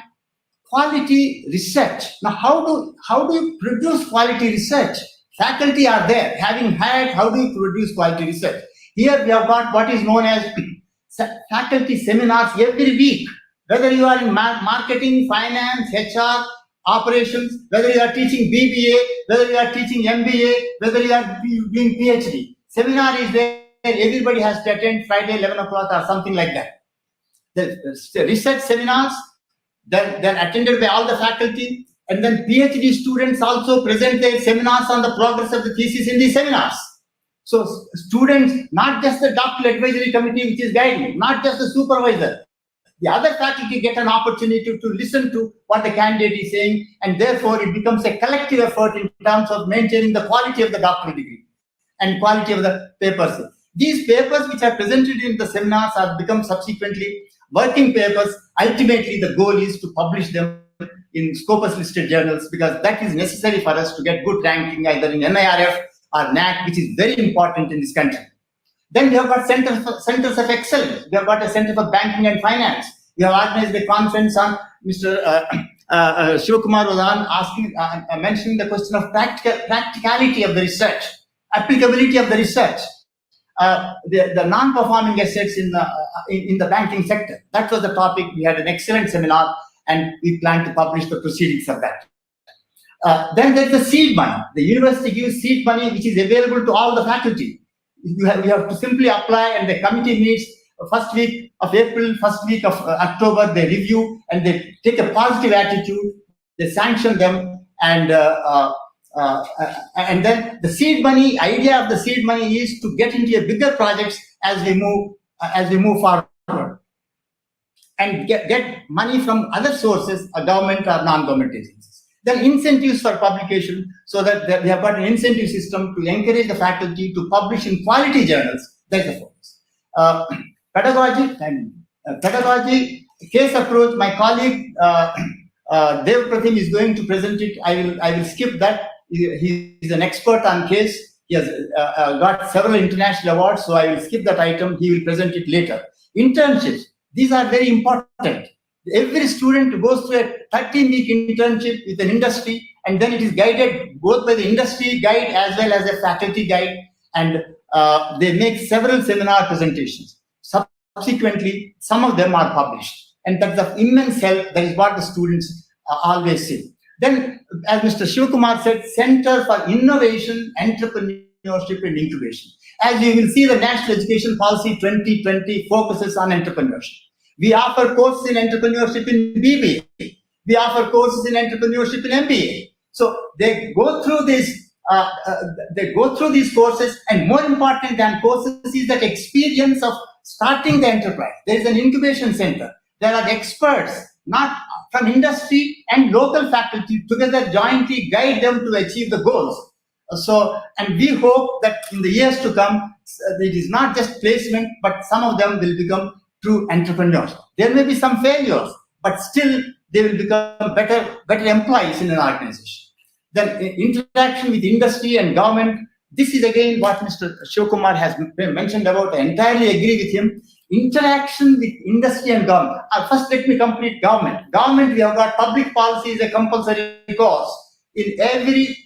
Speaker 12: quality research. Now, how do you produce quality research? Faculty are there, having hired, how do you produce quality research? Here we have got what is known as faculty seminars every week, whether you are in marketing, finance, HR, operations, whether you are teaching BBA, whether you are teaching MBA, whether you are doing PhD. Seminar is there, everybody has to attend Friday 11 o'clock or something like that. The research seminars, they're attended by all the faculty, and then PhD students also present their seminars on the progress of the thesis in these seminars. So students, not just the doctoral advisory committee which is guiding, not just the supervisor, the other faculty get an opportunity to listen to what the candidate is saying, and therefore it becomes a collective effort in terms of maintaining the quality of the doctoral degree and quality of the papers. These papers which are presented in the seminars have become subsequently working papers. Ultimately, the goal is to publish them in Scopus listed journals, because that is necessary for us to get good ranking either in NIRF or NAT, which is very important in this country. Then we have got centers of excellence. We have got a Center for Banking and Finance. We have organized a conference on Mr. Shivakumar was on mentioning the question of practicality of the research, applicability of the research, the non-performing assets in the banking sector. That was the topic. We had an excellent seminar, and we plan to publish the proceedings of that. Then there's the seed money. The university gives seed money, which is available to all the faculty. You have to simply apply, and the committee meets first week of April, first week of October. They review and they take a positive attitude. They sanction them, and then the seed money. Idea of the seed money is to get into a bigger projects as we move forward, and get money from other sources, government or non-government agencies. Then incentives for publication, so that we have got an incentive system to encourage the faculty to publish in quality journals. That's the focus. Pedagogy, case approach. My colleague Dev Pratim is going to present it. I will skip that. He is an expert on case. He has got several international awards, so I will skip that item. He will present it later. Internships. These are very important. Every student goes through a 13-week internship with an industry, and then it is guided both by the industry guide as well as a faculty guide, and they make several seminar presentations. Subsequently, some of them are published, and that's of immense help. That is what the students always say. Then, as Mr. Shivakumar said, Center for Innovation, Entrepreneurship and Incubation. As you will see, the National Education Policy 2020 focuses on entrepreneurship. We offer courses in entrepreneurship in BBA. We offer courses in entrepreneurship in MBA. So they go through this. They go through these courses, and more important than courses is that experience of starting the enterprise. There is an incubation center. There are experts, not from industry and local faculty, together jointly guide them to achieve the goals. And we hope that in the years to come, it is not just placement, but some of them will become true entrepreneurs. There may be some failures, but still they will become better employees in an organization. Then interaction with industry and government. This is again what Mr. Shivkumar has mentioned about. I entirely agree with him. Interaction with industry and government. First, let me complete government. Government, we have got public policy is a compulsory course in every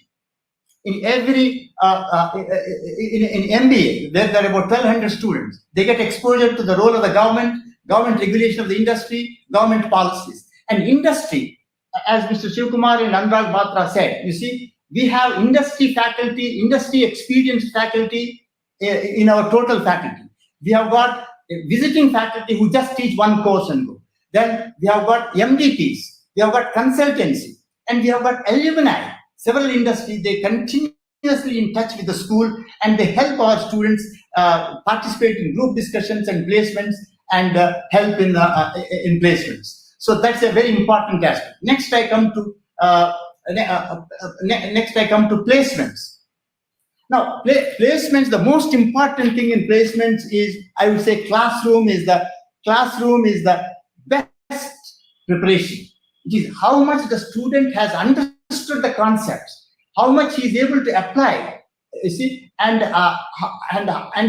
Speaker 12: in MBA. There are about 1,200 students. They get exposure to the role of the government, government regulation of the industry, government policies, and industry. As Mr. Shivkumar and Anurag Batra said, you see, we have industry faculty, industry experienced faculty in our total faculty. We have got visiting faculty who just teach one course and go. Then we have got MDPs, we have got consultancy, and we have got alumni. Several industries, they continuously in touch with the school, and they help our students participate in group discussions and placements, and help in placements. So that's a very important aspect. Next, I come to placements. Now, placements. The most important thing in placements is, I would say, classroom is the best preparation. It is how much the student has understood the concepts, how much he is able to apply. You see, and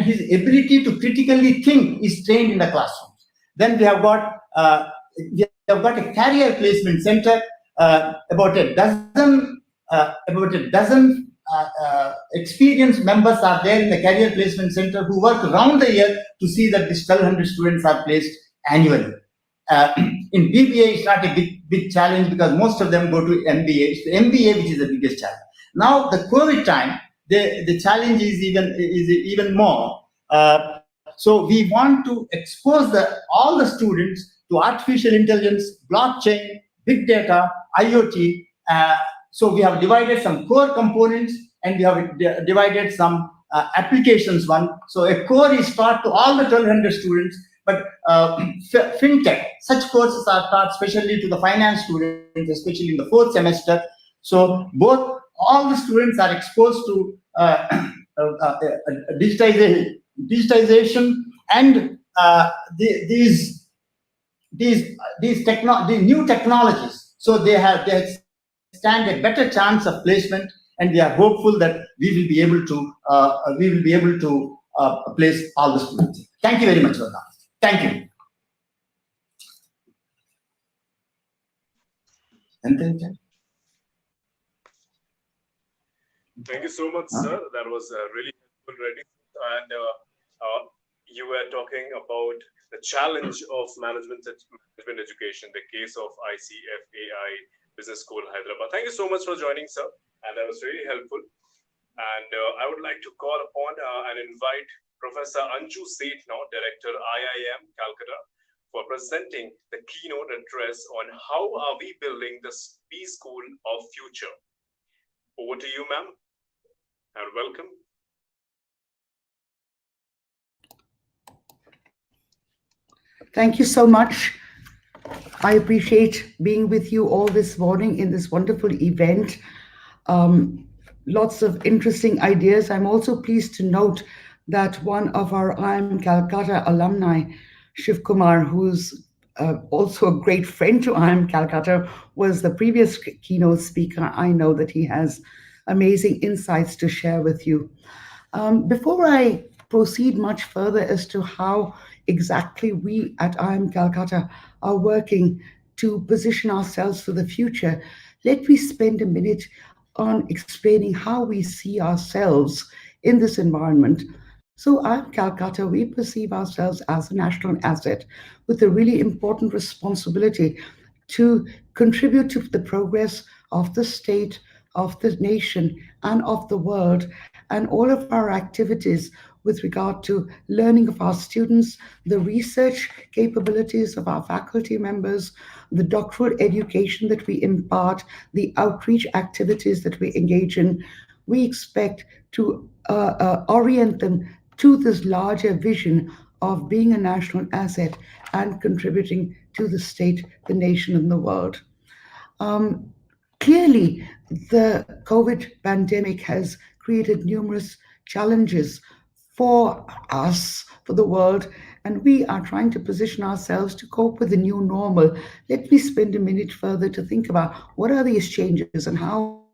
Speaker 12: his ability to critically think is trained in the classroom. Then we have got a career placement center. About a dozen experienced members are there in the career placement center who work around the year to see that these 1,200 students are placed annually. In BBA, it's not a big challenge because most of them go to MBA. It's the MBA which is the biggest challenge. Now, the COVID time, the challenge is even more. So we want to expose all the students to artificial intelligence, blockchain, big data, IoT. So we have divided some core components, and we have divided some applications one. So a core is taught to all the 1,200 students, but fintech, such courses are taught especially to the finance students, especially in the 4th semester. So all the students are exposed to digitization and these new technologies. So they stand a better chance of placement, and we are hopeful that we will be able to place all the students. Thank you very much for that. Thank you.
Speaker 1: Thank you so much, sir. That was really helpful, Reddy. And you were talking about the challenge of management education, the case of ICFAI Business School, Hyderabad. Thank you so much for joining, sir. And that was really helpful. And I would like to call upon and invite Professor Anju Seth now, Director, IIM, Calcutta, for presenting the keynote address on how are we building the B School of Future. Over to you, ma'am, and welcome.
Speaker 13: Thank you so much. I appreciate being with you all this morning in this wonderful event. Lots of interesting ideas. I'm also pleased to note that one of our IIM Calcutta alumni, Shiv Kumar, who's also a great friend to IIM Calcutta, was the previous keynote speaker. I know that he has amazing insights to share with you. Before I proceed much further as to how exactly we at IIM Calcutta are working to position ourselves for the future, let me spend a minute on explaining how we see ourselves in this environment. So IIM Calcutta, we perceive ourselves as a national asset with a really important responsibility to contribute to the progress of the state, of the nation, and of the world, and all of our activities with regard to learning of our students, the research capabilities of our faculty members, the doctoral education that we impart, the outreach activities that we engage in. We expect to orient them to this larger vision of being a national asset and contributing to the state, the nation, and the world. Clearly, the COVID pandemic has created numerous challenges for us, for the world, and we are trying to position ourselves to cope with the new normal. Let me spend a minute further to think about what are these changes and how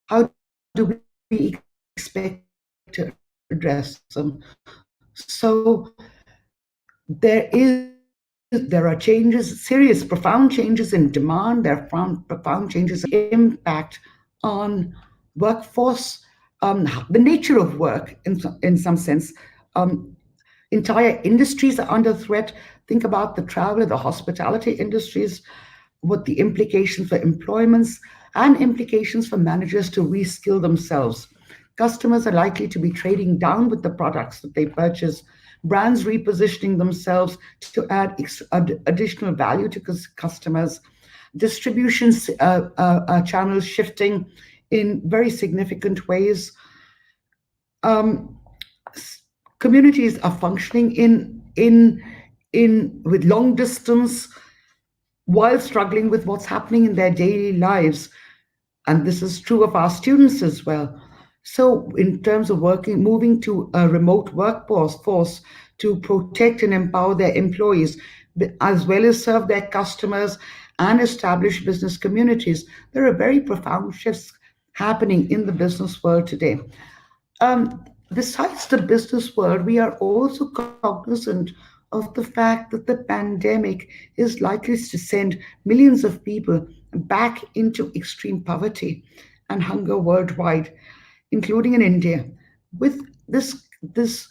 Speaker 13: how do we expect to address them? So there are changes, serious, profound changes in demand. There are profound changes in impact on workforce, the nature of work in some sense. Entire industries are under threat. Think about the travel and the hospitality industries, what the implications for employments and implications for managers to reskill themselves. Customers are likely to be trading down with the products that they purchase, brands repositioning themselves to add additional value to customers, distribution channels shifting in very significant ways. Communities are functioning in with long distance while struggling with what's happening in their daily lives. And this is true of our students as well. So in terms of moving to a remote workforce to protect and empower their employees, as well as serve their customers and establish business communities, there are very profound shifts happening in the business world today. Besides the business world, we are also cognizant of the fact that the pandemic is likely to send millions of people back into extreme poverty and hunger worldwide, including in India. With this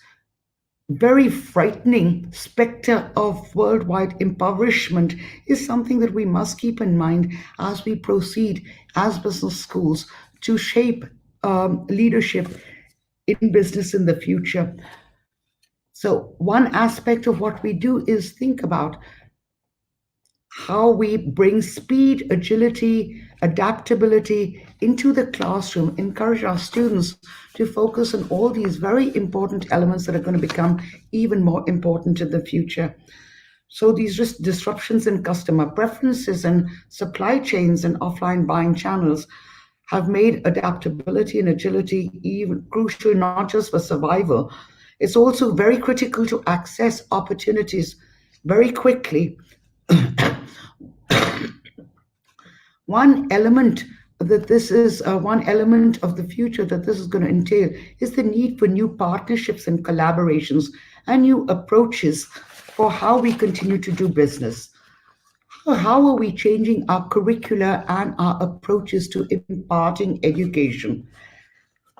Speaker 13: very frightening specter of worldwide impoverishment is something that we must keep in mind as we proceed as business schools to shape leadership in business in the future. So one aspect of what we do is think about how we bring speed, agility, adaptability into the classroom, encourage our students to focus on all these very important elements that are going to become even more important in the future. So these disruptions in customer preferences and supply chains and offline buying channels have made adaptability and agility even crucial, not just for survival. It's also very critical to access opportunities very quickly. One element of the future that this is going to entail is the need for new partnerships and collaborations and new approaches for how we continue to do business. How are we changing our curricula and our approaches to imparting education?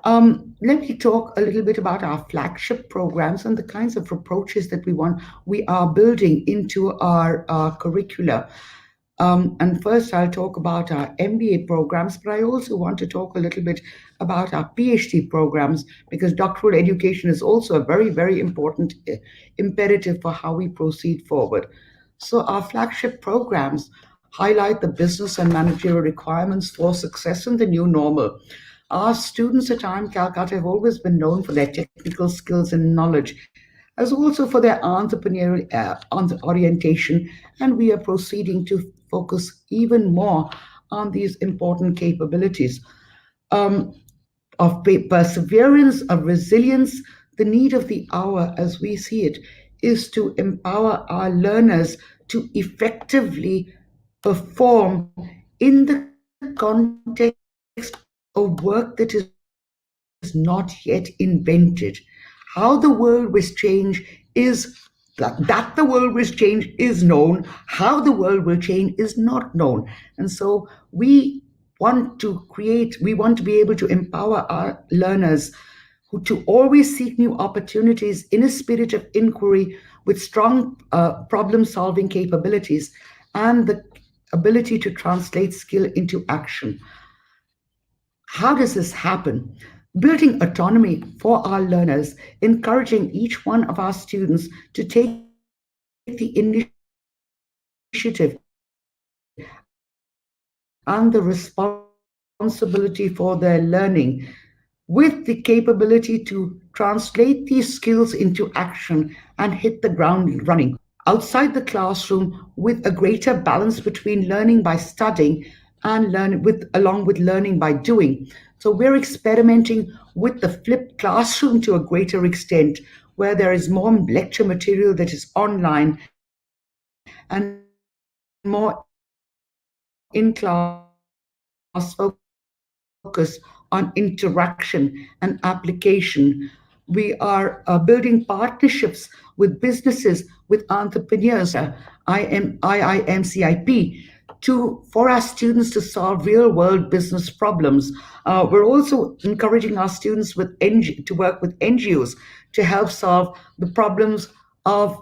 Speaker 13: Let me talk a little bit about our flagship programs and the kinds of approaches that we are building into our curricula. And first, I'll talk about our MBA programs, but I also want to talk a little bit about our PhD programs because doctoral education is also a very, very important imperative for how we proceed forward. So our flagship programs highlight the business and managerial requirements for success in the new normal. Our students at IIM Calcutta have always been known for their technical skills and knowledge, as also for their entrepreneurial orientation, and we are proceeding to focus even more on these important capabilities of perseverance, of resilience. The need of the hour, as we see it, is to empower our learners to effectively perform in the context of work that is not yet invented. How the world will change is that the world will change is known. How the world will change is not known. And so we want to be able to empower our learners to always seek new opportunities in a spirit of inquiry with strong problem-solving capabilities and the ability to translate skill into action. How does this happen? Building autonomy for our learners, encouraging each one of our students to take the initiative and the responsibility for their learning, with the capability to translate these skills into action and hit the ground running outside the classroom with a greater balance between learning by studying and along with learning by doing. So we're experimenting with the flipped classroom to a greater extent, where there is more lecture material that is online and more in-class focus on interaction and application. We are building partnerships with businesses, with entrepreneurs, IIMCIP, for our students to solve real world business problems. We're also encouraging our students to work with NGOs to help solve the problems of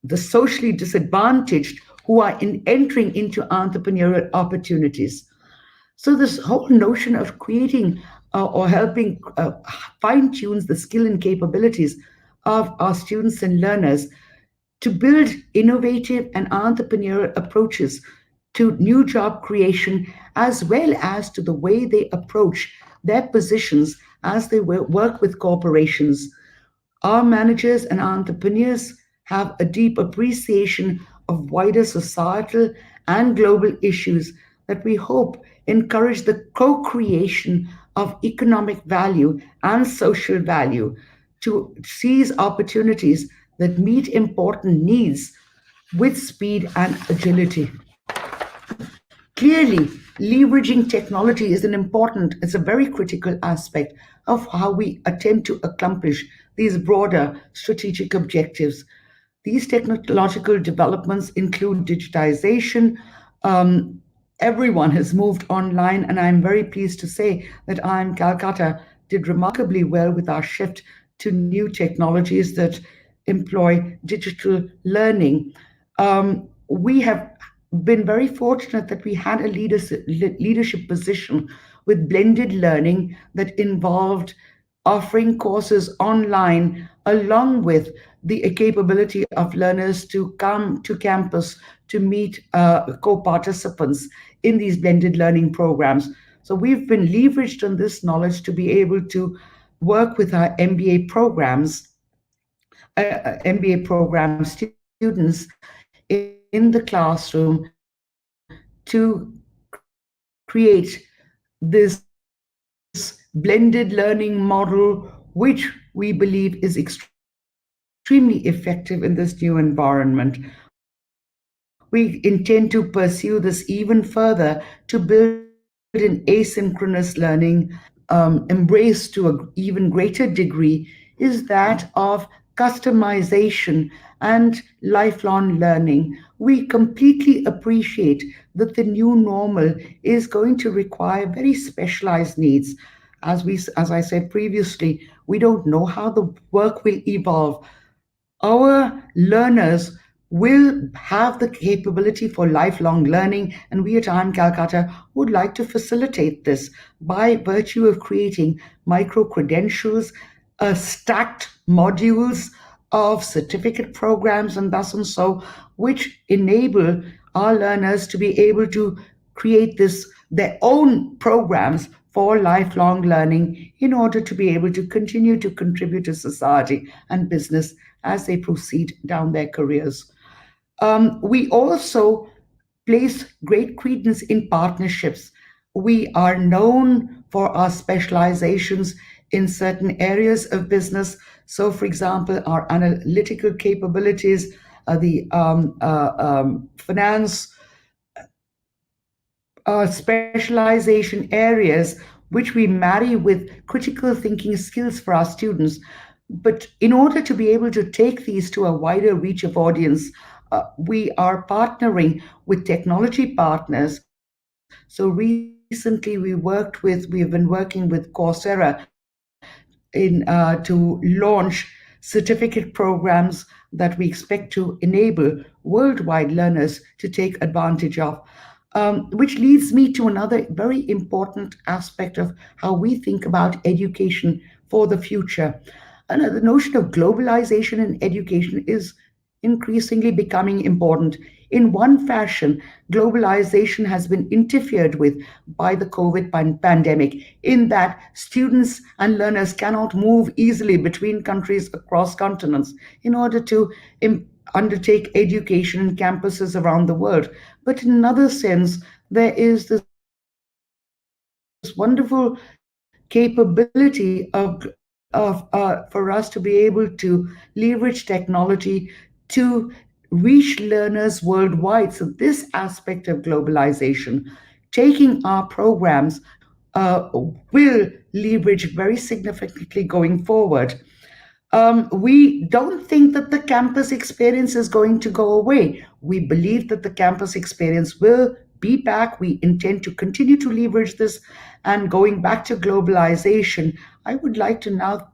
Speaker 13: the socially disadvantaged who are entering into entrepreneurial opportunities. So this whole notion of creating or helping fine tunes the skill and capabilities of our students and learners to build innovative and entrepreneurial approaches to new job creation, as well as to the way they approach their positions as they work with corporations. Our managers and entrepreneurs have a deep appreciation of wider societal and global issues that we hope encourage the co-creation of economic value and social value to seize opportunities that meet important needs with speed and agility. Clearly, leveraging technology it's a very critical aspect of how we attempt to accomplish these broader strategic objectives. These technological developments include digitization. Everyone has moved online, and I'm very pleased to say that IIM Calcutta did remarkably well with our shift to new technologies that employ digital learning. We have been very fortunate that we had a leadership position with blended learning that involved offering courses online along with the capability of learners to come to campus to meet co-participants in these blended learning programs. So we've been leveraged on this knowledge to be able to work with our MBA programs, students in the classroom to create this blended learning model, which we believe is extremely effective in this new environment. We intend to pursue this even further to build an asynchronous learning embrace to an even greater degree is that of customization and lifelong learning. We completely appreciate that the new normal is going to require very specialized needs. As I said previously, we don't know how the work will evolve. Our learners will have the capability for lifelong learning, and we at IIM Calcutta would like to facilitate this by virtue of creating micro credentials, stacked modules of certificate programs, and thus and so, which enable our learners to be able to create their own programs for lifelong learning in order to be able to continue to contribute to society and business as they proceed down their careers. We also place great credence in partnerships. We are known for our specializations in certain areas of business. So, for example, our analytical capabilities, the finance specialization areas, which we marry with critical thinking skills for our students. But in order to be able to take these to a wider reach of audience, we are partnering with technology partners. So recently we have been working with Coursera to launch certificate programs that we expect to enable worldwide learners to take advantage of. Which leads me to another very important aspect of how we think about education for the future. And the notion of globalization in education is increasingly becoming important. In one fashion, globalization has been interfered with by the COVID pandemic, in that students and learners cannot move easily between countries across continents in order to undertake education in campuses around the world. But in another sense, there is this wonderful capability for us to be able to leverage technology to reach learners worldwide. So this aspect of globalization, taking our programs will leverage very significantly going forward. We don't think that the campus experience is going to go away. We believe that the campus experience will be back. We intend to continue to leverage this. And going back to globalization, I would like to now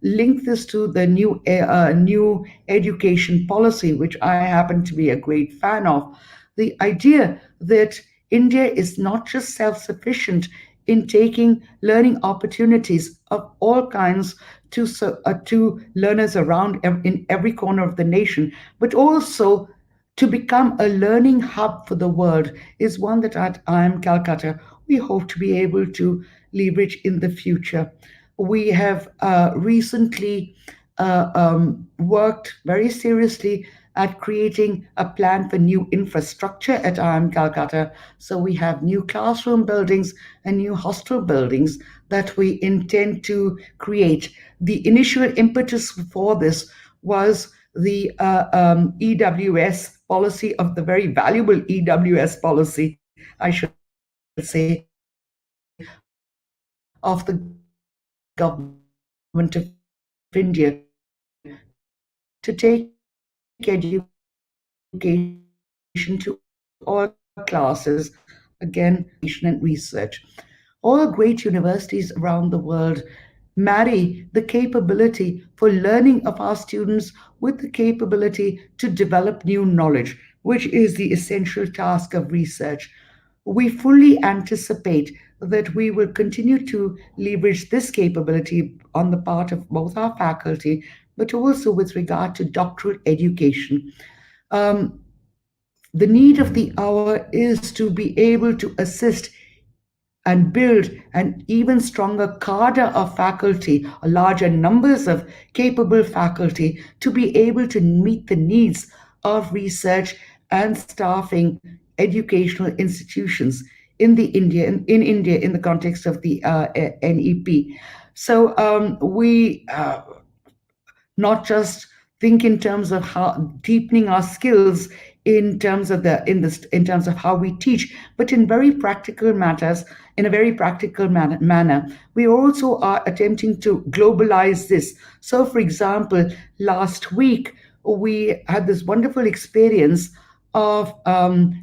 Speaker 13: link this to the new education policy, which I happen to be a great fan of. The idea that India is not just self-sufficient in taking learning opportunities of all kinds to learners around in every corner of the nation, but also to become a learning hub for the world is one that at IIM Calcutta we hope to be able to leverage in the future. We have recently worked very seriously at creating a plan for new infrastructure at IIM Calcutta. So we have new classroom buildings and new hostel buildings that we intend to create. The initial impetus for this was the EWS policy, of the very valuable EWS policy, I should say, of the government of India to take education to all classes, again, and research. All great universities around the world marry the capability for learning of our students with the capability to develop new knowledge, which is the essential task of research. We fully anticipate that we will continue to leverage this capability on the part of both our faculty, but also with regard to doctoral education. The need of the hour is to be able to assist and build an even stronger cadre of faculty, larger numbers of capable faculty, to be able to meet the needs of research and staffing educational institutions in India in the context of the NEP. So we not just think in terms of how deepening our skills in terms of how we teach, but in very practical matters, in a very practical manner. We also are attempting to globalize this. So, for example, last week we had this wonderful experience of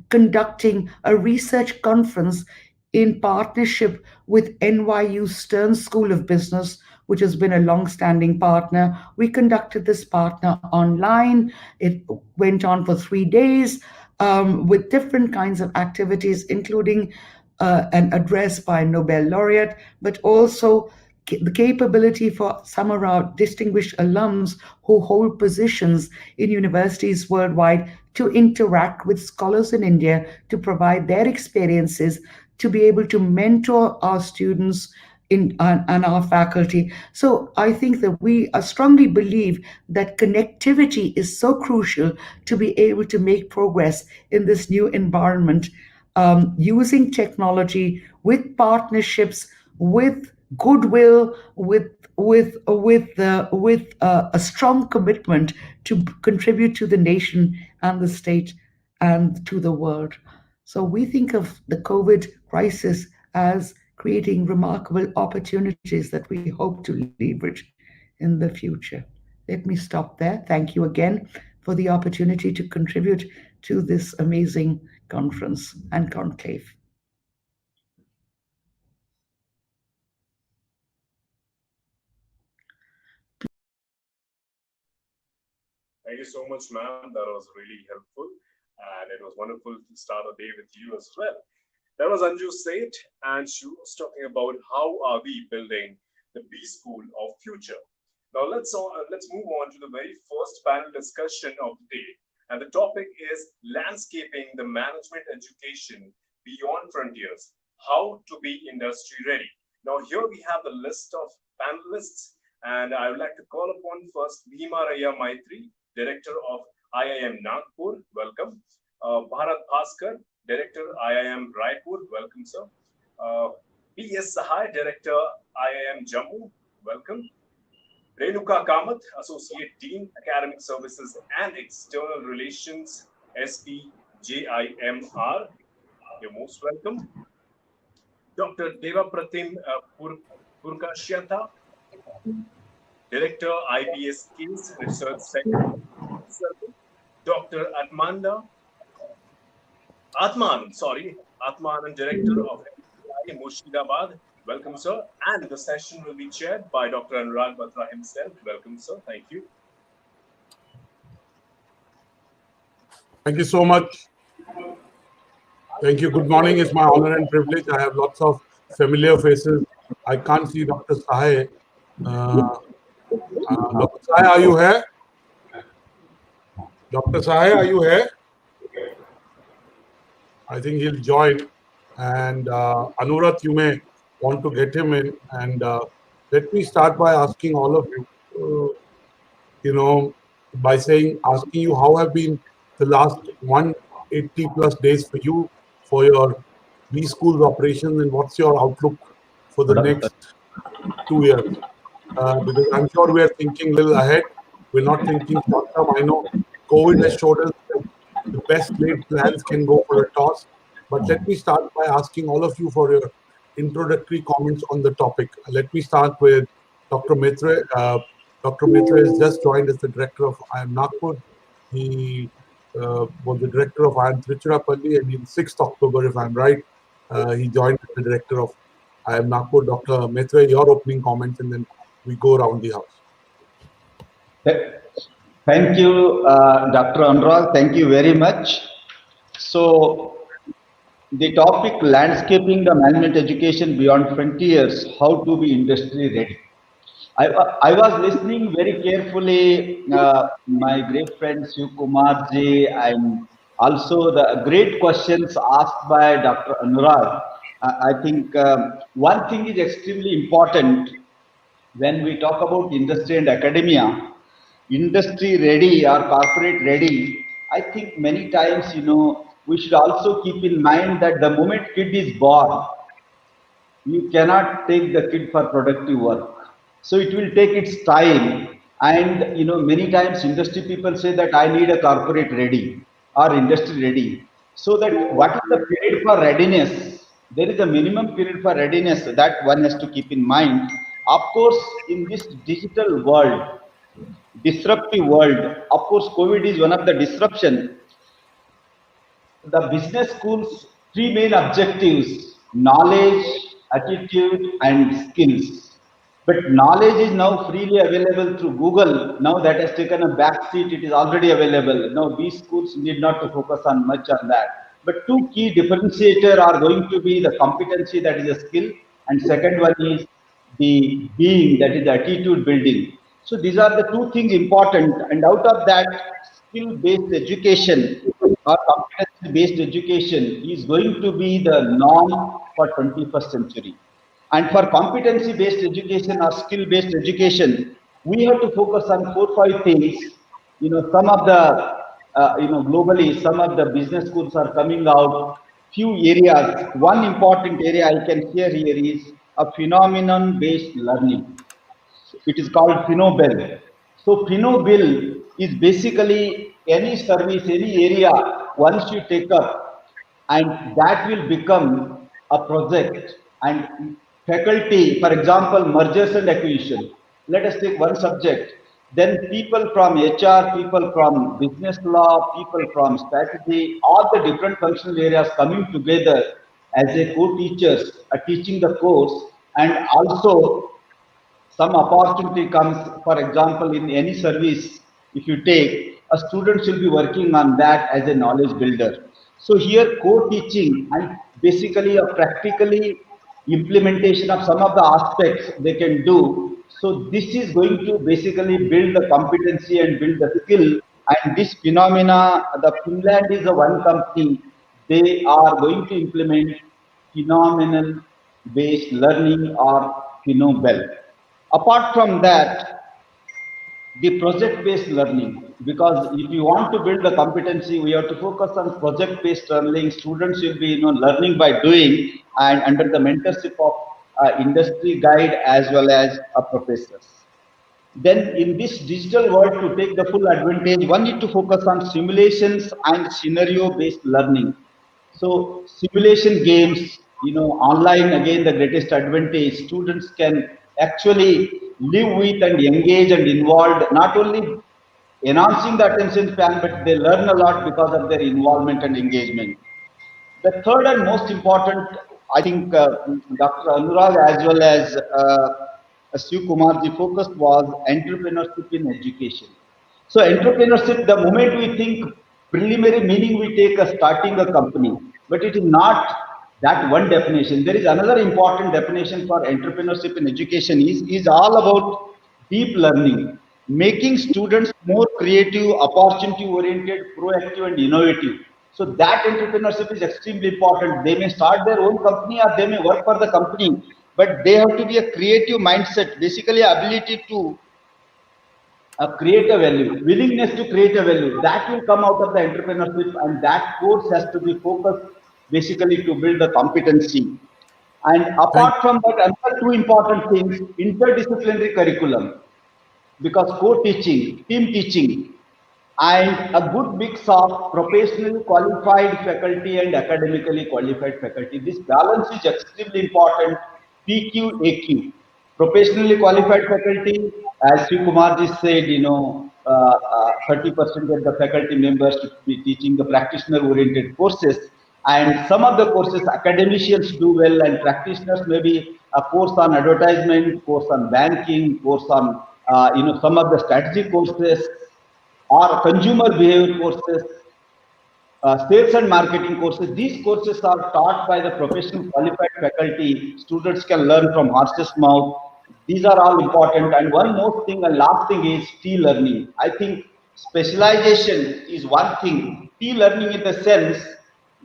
Speaker 13: conducting a research conference in partnership with NYU Stern School of Business, which has been a long-standing partner. We conducted this partner online. It went on for 3 days with different kinds of activities, including an address by a Nobel laureate, but also the capability for some of our distinguished alums who hold positions in universities worldwide to interact with scholars in India, to provide their experiences, to be able to mentor our students and our faculty. So I think that we strongly believe that connectivity is so crucial to be able to make progress in this new environment, using technology with partnerships, with goodwill, with a strong commitment to contribute to the nation and the state and to the world. So we think of the COVID crisis as creating remarkable opportunities that we hope to leverage in the future. Let me stop there. Thank you again for the opportunity to contribute to this amazing conference and conclave.
Speaker 1: Thank you so much, ma'am. That was really helpful. And it was wonderful to start a day with you as well. That was Anju Seth, and she was talking about how are we building the B School of Future. Now let's move on to the very first panel discussion of the day. And the topic is landscaping the management education beyond frontiers, how to be industry ready. Now here we have the list of panelists, and I would like to call upon first Bhima Raya Maitri, Director of IIM Nagpur, welcome. Bharat Bhaskar, Director IIM Raipur, welcome sir. P.S. Sahai, Director IIM Jammu, welcome. Renuka Kamath, Associate Dean, Academic Services and External Relations, SPJIMR, you're most welcome. Dr. Devapratim Purkashyanta, Director, IBS Case Research Center, Dr. Atmanandan, Director of MPI Murshidabad. Welcome, sir. And the session will be chaired by Dr. Anurag Batra himself. Welcome, sir. Thank you.
Speaker 10: Thank you so much. Thank you. Good morning. It's my honor and privilege. I have lots of familiar faces. I can't see Dr. Sahay. Dr. Sahay, are you here? Dr. Sahay, are you here? I think he'll join. And Anurat, you may want to get him in. And let me start by asking all of you, by asking you how have been the last 180 plus days for you, for your B-Schools operations, and what's your outlook for the next 2 years? Because I'm sure we are thinking a little ahead. We're not thinking short term. I know COVID has showed us that the best laid plans can go for a toss. But let me start by asking all of you for your introductory comments on the topic. Let me start with Dr. Maitre. Dr. Maitre has just joined as the director of IIM Nagpur. He was the director of IIM Trichurapalli, and on 6th October, if I'm right, he joined as the director of IIM Nagpur. Dr. Maitre, your opening comments, and then we go around the house.
Speaker 14: Thank you, Dr. Anurag. Thank you very much. So, the topic, landscaping the management education beyond frontiers, how to be industry ready. I was listening very carefully my great friend Shiv Kumar ji, and also the great questions asked by Dr. Anurag. I think one thing is extremely important when we talk about industry and academia. Industry ready or corporate ready, I think many times, we should also keep in mind that the moment kid is born, you cannot take the kid for productive work. So it will take its time. And, many times industry people say that I need a corporate ready or industry ready. So that what is the period for readiness? There is a minimum period for readiness that one has to keep in mind. Of course, in this digital world, disruptive world, of course, COVID is one of the disruption. The business schools, three main objectives: knowledge, attitude, and skills. But knowledge is now freely available through Google. Now that has taken a back seat. It is already available. Now these schools need not to focus on much on that. But two key differentiator are going to be the competency, that is a skill, and second one is the being, that is the attitude building. So these are the two things important. And out of that, skill-based education or competency-based education is going to be the norm for 21st century. And for competency-based education or skill-based education, we have to focus on 4-5 things. Some of the, globally, some of the business schools are coming out. Few areas. One important area I can share here is a phenomenon-based learning. It is called PhenoBell. So PhenoBell is basically any service, any area, once you take up, and that will become a project. And faculty, for example, mergers and acquisition. Let us take one subject. Then people from HR, people from business law, people from strategy, all the different functional areas coming together as a co-teachers, teaching the course, and also some opportunity comes, for example, in any service, if you take, a student should be working on that as a knowledge builder. So here co-teaching and basically a practically implementation of some of the aspects they can do. So this is going to basically build the competency and build the skill. And this phenomena, the Finland is the one company, they are going to implement phenomenal based learning or PhenoBell. Apart from that, the project-based learning, because if you want to build the competency, we have to focus on project-based learning. Students will be learning by doing and under the mentorship of industry guide as well as professors. Then in this digital world, to take the full advantage, one need to focus on simulations and scenario-based learning. So simulation games, online again the greatest advantage. Students can actually live with and engage and involved, not only enhancing the attention span, but they learn a lot because of their involvement and engagement. The third and most important, I think, Dr. Anurag as well as Shiv Kumarji focused was entrepreneurship in education. So entrepreneurship, the moment we think preliminary meaning, we take a starting a company, but it is not that one definition. There is another important definition for entrepreneurship in education is all about deep learning, making students more creative, opportunity oriented, proactive and innovative. So that entrepreneurship is extremely important. They may start their own company or they may work for the company, but they have to be a creative mindset, basically ability to create a value, willingness to create a value. That will come out of the entrepreneurship, and that course has to be focused basically to build the competency. And apart from that, another two important things, interdisciplinary curriculum, because co-teaching, team teaching, and a good mix of professionally qualified faculty and academically qualified faculty. This balance is extremely important. PQ, AQ. Professionally qualified faculty, as Sri Kumar ji said, 30% of the faculty members should be teaching the practitioner-oriented courses. And some of the courses academicians do well, and practitioners maybe a course on advertisement, course on banking, course on some of the strategy courses, or consumer behavior courses, sales and marketing courses. These courses are taught by the professional qualified faculty. Students can learn from horse's mouth. These are all important. And one more thing, and last thing is T-learning. I think specialization is one thing. T-learning in the sense,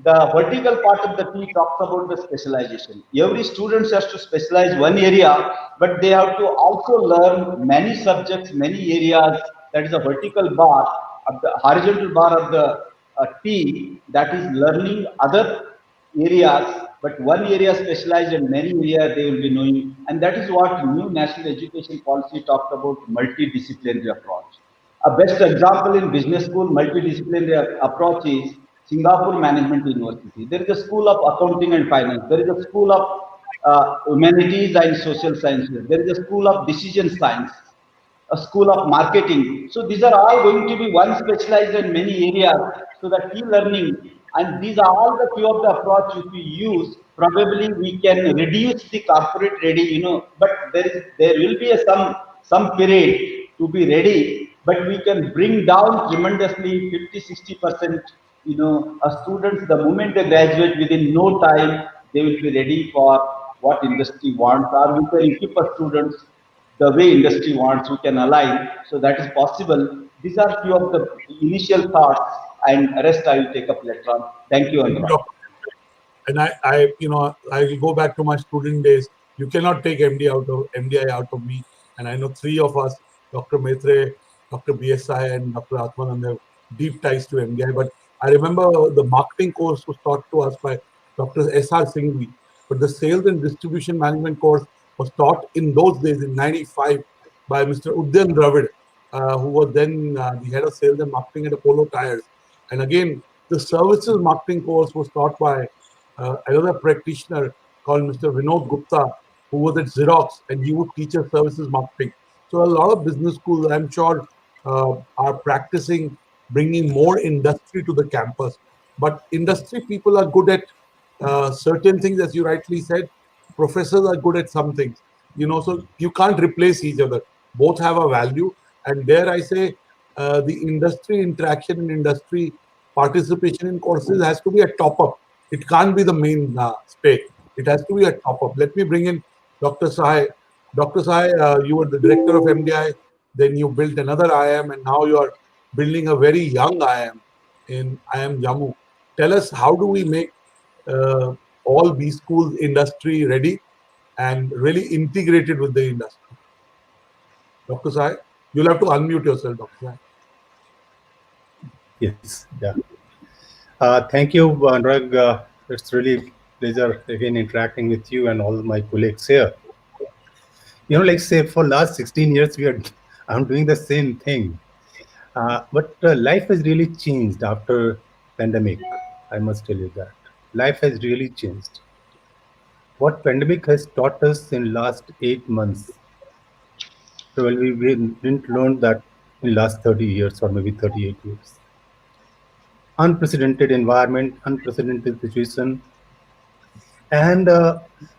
Speaker 14: the vertical part of the T talks about the specialization. Every student has to specialize one area, but they have to also learn many subjects, many areas. That is a vertical bar of the horizontal bar of the T, that is learning other areas, but one area specialized in many areas they will be knowing. And that is what new national education policy talked about, multidisciplinary approach. A best example in business school, multidisciplinary approach is Singapore Management University. There is a school of accounting and finance. There is a school of humanities and social sciences. There is a school of decision science, a school of marketing. So these are all going to be one specialized in many areas. So that e-learning, and these are all the few of the approach if we use, probably we can reduce the corporate ready, but there will be some period to be ready, but we can bring down tremendously 50-60%, students, the moment they graduate, within no time, they will be ready for what industry wants, or we can equip our students the way industry wants, we can align. So that is possible. These are few of the initial thoughts, and rest I will take up later on. Thank you, Anurag.
Speaker 10: And I will go back to my student days. You cannot take MDI out of me. And I know three of us, Dr. Maitre, Dr. BSI, and Dr. Atmanand, have deep ties to MDI. But I remember the marketing course was taught to us by Dr. S.R. Singhvi. But the sales and distribution management course was taught in those days, in '95, by Mr. Udyan Dravid, who was then the head of sales and marketing at Apollo Tires. And again, the services marketing course was taught by another practitioner called Mr. Vinod Gupta, who was at Xerox, and he would teach us services marketing. So a lot of business schools, I'm sure, are practicing bringing more industry to the campus. But industry people are good at certain things, as you rightly said. Professors are good at some things, so you can't replace each other. Both have a value. And there I say the industry interaction and industry participation in courses has to be a top-up. It can't be the main stake. It has to be a top-up. Let me bring in Dr. Sahai. Dr. Sahai, you were the director of MDI, then you built another IIM, and now you are building a very young IIM in IIM Jammu. Tell us, how do we make all these schools industry ready and really integrated with the industry? Dr. Sahai, you'll have to unmute yourself, Dr. Sahai.
Speaker 15: Yes, yeah. Thank you, Anurag. It's really pleasure again interacting with you and all my colleagues here. Like say for last 16 years, I'm doing the same thing. But life has really changed after pandemic. I must tell you that. Life has really changed. what pandemic has taught us in last 8 months, probably we didn't learn that in last 30 years or maybe 38 years. Unprecedented environment, unprecedented situation, and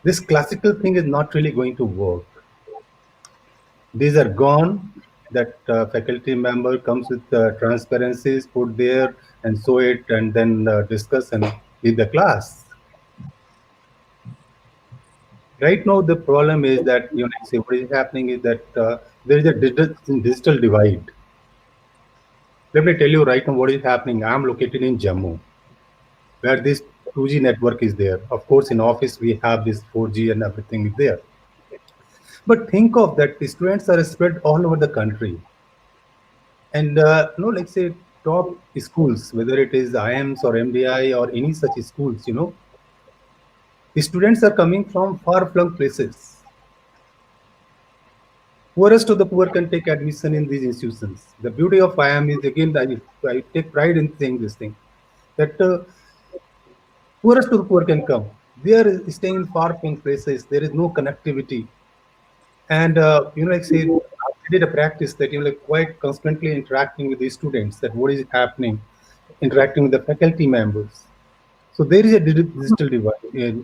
Speaker 15: this classical thing is not really going to work. These are gone. That faculty member comes with transparencies, put there and show it, and then discuss and lead the class. Right now, the problem is that say what is happening is that there is a digital divide. Let me tell you right now what is happening. I am located in Jammu, where this 2G network is there. Of course, in office we have this 4G and everything is there. But think of that, the students are spread all over the country. And like say top schools, whether it is IIMs or MDI or any such schools, the students are coming from far-flung places. Poorest of the poor can take admission in these institutions. The beauty of IIM is, again, I take pride in saying this thing, that poorest of the poor can come. They are staying in far-flung places. There is no connectivity. And, like say, I did a practice that, like quite constantly interacting with the students, that what is happening, interacting with the faculty members. So there is a digital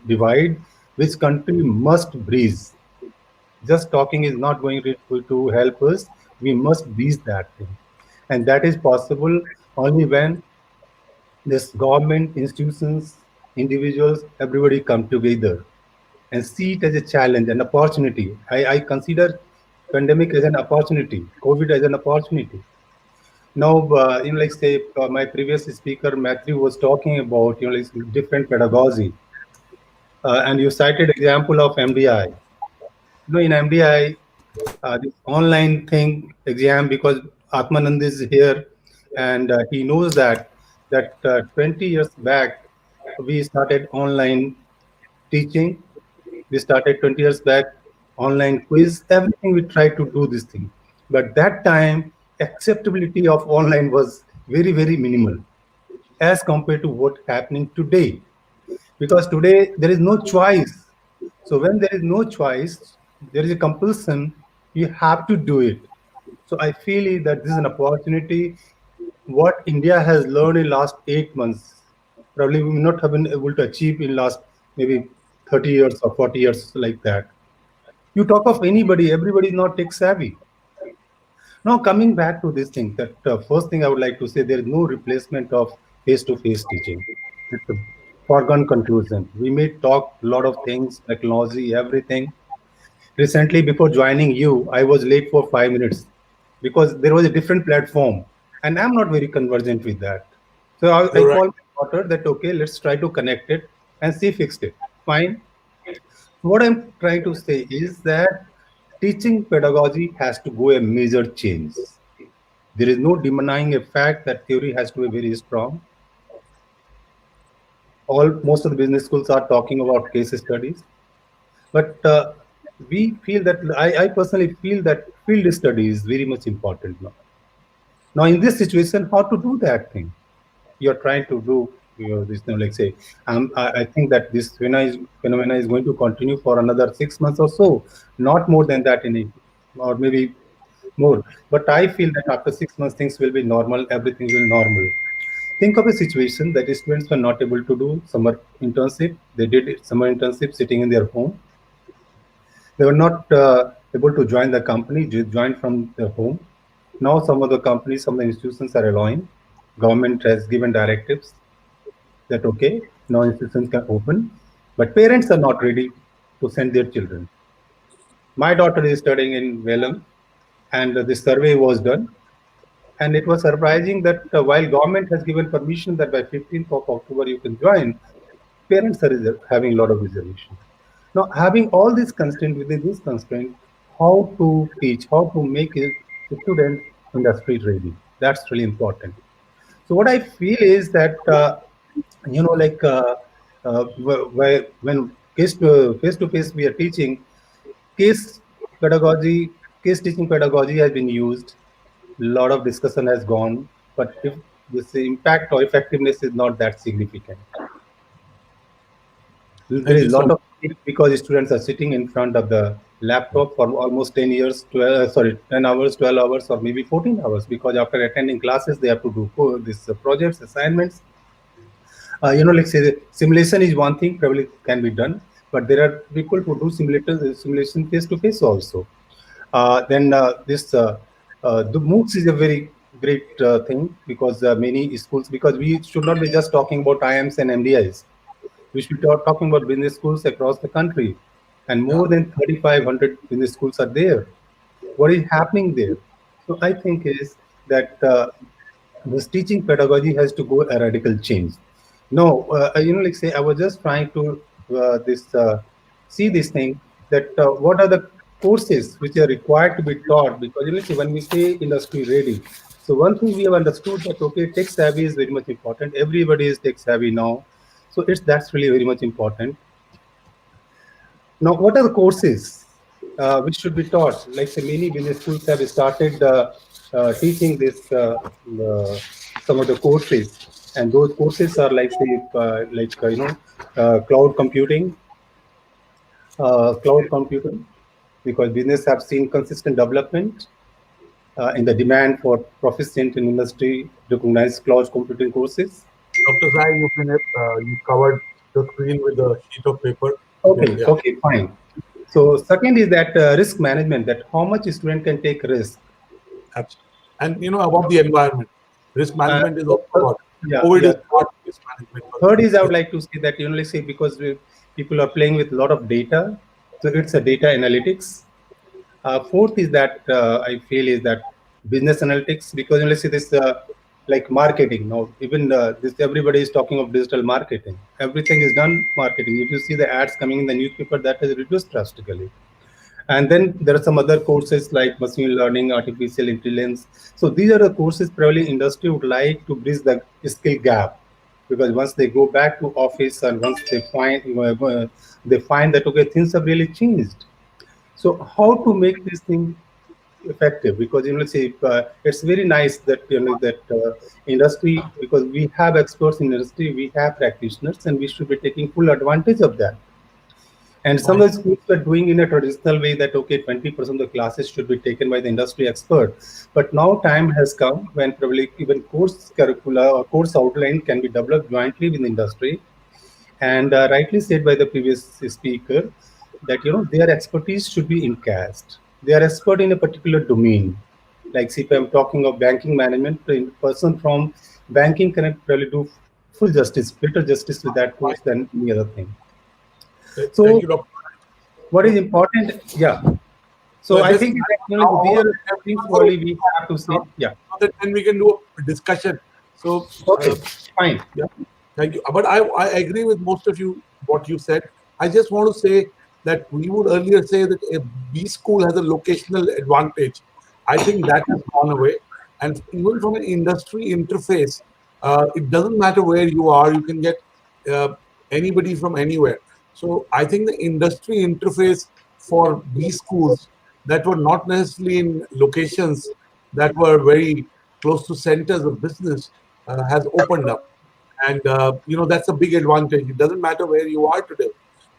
Speaker 15: divide which country must bridge. Just talking is not going to help us. We must bridge that thing. And that is possible only when this government, institutions, individuals, everybody come together and see it as a challenge, an opportunity. I consider pandemic as an opportunity, COVID as an opportunity. Now, like say, my previous speaker, Matthew, was talking about, like different pedagogy. And you cited example of MDI. In MDI, this online thing exam, because Atmanand is here and he knows that 20 years back, we started online teaching. We started 20 years back, online quiz, everything we tried to do this thing. But that time, acceptability of online was very, very minimal as compared to what's happening today. Because today there is no choice. So when there is no choice, there is a compulsion, you have to do it. So I feel that this is an opportunity. What India has learned in last 8 months, probably we may not have been able to achieve in last maybe 30 years or 40 years like that. You talk of anybody, everybody is not tech savvy. Now coming back to this thing, that first thing I would like to say, there is no replacement of face-to-face teaching. It's a foregone conclusion. We may talk a lot of things, technology, everything. Recently, before joining you, I was late for 5 minutes because there was a different platform and I'm not very conversant with that. So I called my daughter that, okay, let's try to connect it, and she fixed it. Fine. What I'm trying to say is that teaching pedagogy has to go a major change. There is no denying a fact that theory has to be very strong. Most of the business schools are talking about case studies, but we feel that I personally feel that field study is very much important now. Now, in this situation, how to do that thing? You're trying to do this thing, like say, I think that this phenomena is going to continue for another 6 months or so, not more than that, or maybe more. But I feel that after 6 months, things will be normal, everything will normal. Think of a situation that students were not able to do summer internship. They did summer internship sitting in their home. They were not able to join the company, join from their home. Now some of the companies, some of the institutions are allowing. Government has given directives that, okay, now institutions can open, but parents are not ready to send their children. My daughter is studying in Vellum, and this survey was done. And it was surprising that while government has given permission that by 15th of October you can join, parents are having a lot of reservation. Now, having all these constraints within this constraint, how to teach, how to make a student industry ready, that's really important. So what I feel is that, like when face-to-face we are teaching, case pedagogy, case teaching pedagogy has been used. A lot of discussion has gone, but if this impact or effectiveness is not that significant. There is a lot of because students are sitting in front of the laptop for almost 10 years, 10 hours, 12 hours, or maybe 14 hours, because after attending classes, they have to do these projects, assignments. Like say the simulation is one thing, probably can be done, but there are people who do simulation face to face also. Then the MOOCs is a very great thing, because many schools, because we should not be just talking about IIMs and MDIs. We should be talking about business schools across the country, and more than 3,500 business schools are there. What is happening there? So I think is that this teaching pedagogy has to go a radical change. No, like say I was just trying to see this thing, that what are the courses which are required to be taught, because see, when we say industry ready, so one thing we have understood that okay, tech savvy is very much important. Everybody is tech savvy now, so that's really very much important. Now, what are the courses which should be taught? Like say many business schools have started teaching this some of the courses, and those courses are like say cloud computing, because business have seen consistent development in the demand for proficient in industry recognized cloud computing courses.
Speaker 10: Dr. Sai, you covered the screen with a sheet of paper.
Speaker 15: Okay,
Speaker 10: Yeah.
Speaker 15: okay, fine. So second is that risk management, that how much a student can take risk.
Speaker 10: Absolutely. And about the environment. Risk management is also about
Speaker 15: COVID
Speaker 10: is part of risk management.
Speaker 15: Third is I would like to say that, let's say, because people are playing with a lot of data, so it's a data analytics. Fourth is that I feel is that business analytics, because let's say this like marketing now, even this everybody is talking of digital marketing. Everything is done marketing. If you see the ads coming in the newspaper, that has reduced drastically. And then there are some other courses like machine learning, artificial intelligence. So these are the courses probably industry would like to bridge the skill gap, because once they go back to office and once they find that okay, things have really changed. So how to make this thing effective? Because say it's very nice that industry, because we have experts in industry, we have practitioners, and we should be taking full advantage of that. And some of the schools are doing in a traditional way that, okay, 20% of the classes should be taken by the industry expert. But now time has come when probably even course curricula or course outline can be developed jointly with industry. And rightly said by the previous speaker, that, their expertise should be encased. They are expert in a particular domain. Like, see, if I'm talking of banking management, a person from banking can probably do full justice, better justice with that course than any other thing. So, thank you, Dr. What is important? Yeah. So I think these are things only we have to say. Yeah.
Speaker 10: So that then we can do a discussion. So
Speaker 15: okay, fine.
Speaker 10: Yeah. Thank you. But I agree with most of you what you said. I just want to say that we would earlier say that a B school has a locational advantage. I think that has gone away. And even from an industry interface, it doesn't matter where you are. You can get anybody from anywhere. So I think the industry interface for B schools that were not necessarily in locations that were very close to centers of business has opened up. And, that's a big advantage. It doesn't matter where you are today.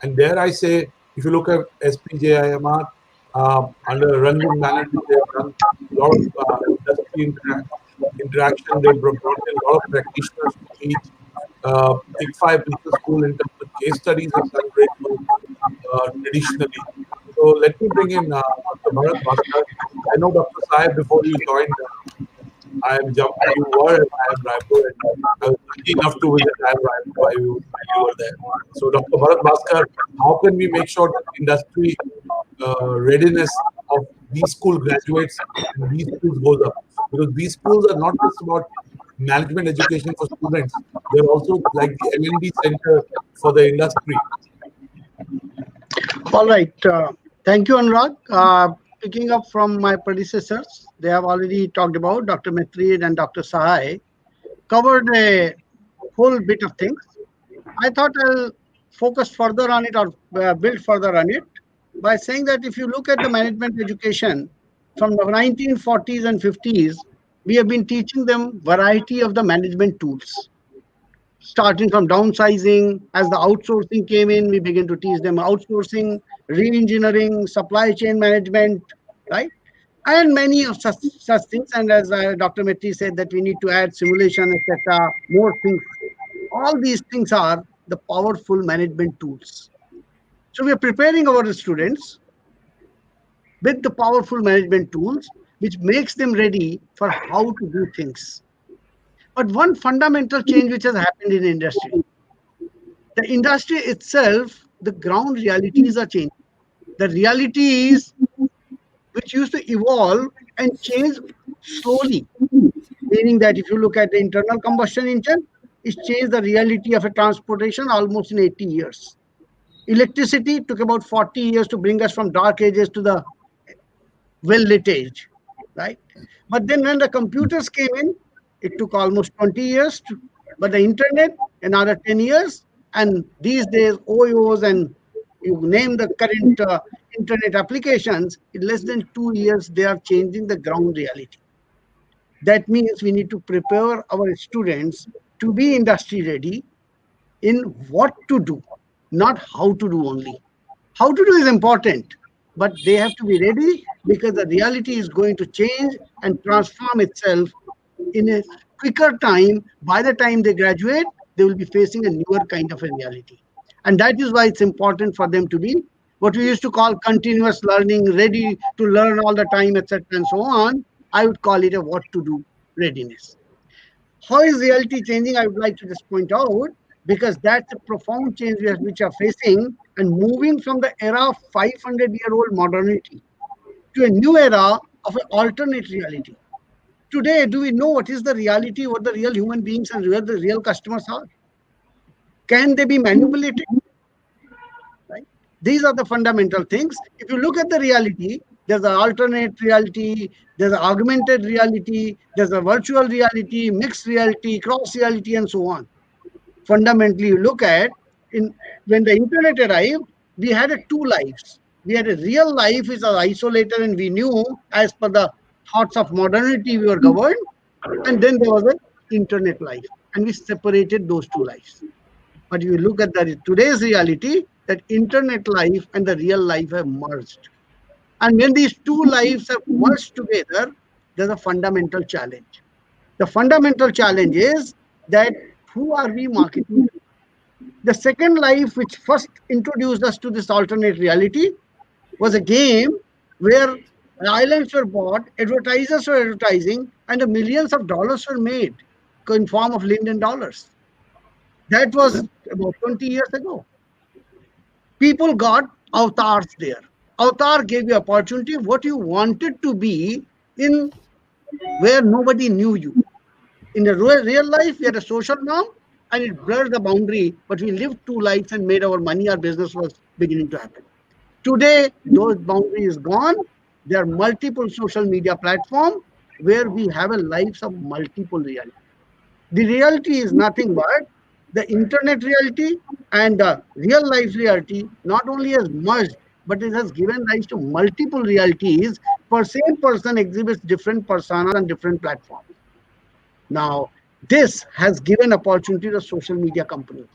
Speaker 10: And there I say, if you look at SPJIMR, under Ranjan Banerjee, they've done a lot of industry interaction. They've brought in a lot of practitioners to teach. Big Five Business School in terms of case studies have done great work traditionally. So let me bring in Dr. Bharat Bhaskar. I know Dr. Sai, before you joined, you were at IIM Raipur, and I was lucky enough to visit IIM Raipur while you were there. So Dr. Bharat Bhaskar, how can we make sure that industry readiness of these school graduates and these schools goes up? Because these schools are not just about management education for students, they're also like the L&D center for the industry.
Speaker 16: All right. Thank you, Anurag. Picking up from my predecessors, they have already talked about, Dr. Maitri and Dr. Sahai covered a whole bit of things. I thought I'll focus further on it, or build further on it, by saying that if you look at the management education from the 1940s and 50s, we have been teaching them variety of the management tools. starting from downsizing. As the outsourcing came in, we began to teach them outsourcing, re-engineering, supply chain management, right? And many of such things. And as Dr. Metri said, that we need to add simulation, etc., more things. All these things are the powerful management tools. So we are preparing our students with the powerful management tools, which makes them ready for how to do things. But one fundamental change which has happened in industry, the industry itself, the ground realities are changing. The realities which used to evolve and change slowly, meaning that if you look at the internal combustion engine, it changed the reality of a transportation almost in 80 years. Electricity took about 40 years to bring us from dark ages to the well-lit age, right? But then when the computers came in, it took almost 20 years, but the internet, another 10 years, and these days, OYOs and you name the current internet applications, in less than 2 years, they are changing the ground reality. That means we need to prepare our students to be industry ready in what to do, not how to do only. How to do is important, but they have to be ready because the reality is going to change and transform itself in a quicker time. By the time they graduate, they will be facing a newer kind of a reality. And that is why it's important for them to be what we used to call continuous learning, ready to learn all the time, etc. and so on. I would call it a what to do readiness. How is reality changing? I would like to just point out, because that's a profound change which are facing, and moving from the era of 500-year-old modernity to a new era of an alternate reality. Today, do we know what is the reality, what the real human beings and where the real customers are? Can they be manipulated? Right? These are the fundamental things. If you look at the reality, there's an alternate reality, there's an augmented reality, there's a virtual reality, mixed reality, cross reality, and so on. Fundamentally, you look at when the internet arrived, we had two lives. We had a real life which was isolated, and we knew as per the thoughts of modernity we were governed, and then there was an internet life, and we separated those two lives. But if you look at today's reality, that internet life and the real life have merged. And when these two lives have merged together, there's a fundamental challenge. The fundamental challenge is that who are we marketing to? The second life, which first introduced us to this alternate reality, was a game where islands were bought, advertisers were advertising, and the millions of dollars were made in form of Linden dollars. That was about 20 years ago. People got avatars there. Avatar gave you opportunity what you wanted to be in where nobody knew you. In the real life, we had a social norm and it blurred the boundary, but we lived two lives and made our money, our business was beginning to happen. Today, those boundaries gone. There are multiple social media platforms where we have a lives of multiple reality. The reality is nothing but the internet reality and the real life reality not only has merged, but it has given rise to multiple realities. For same person exhibits different personas on different platforms. Now, this has given opportunity to social media companies.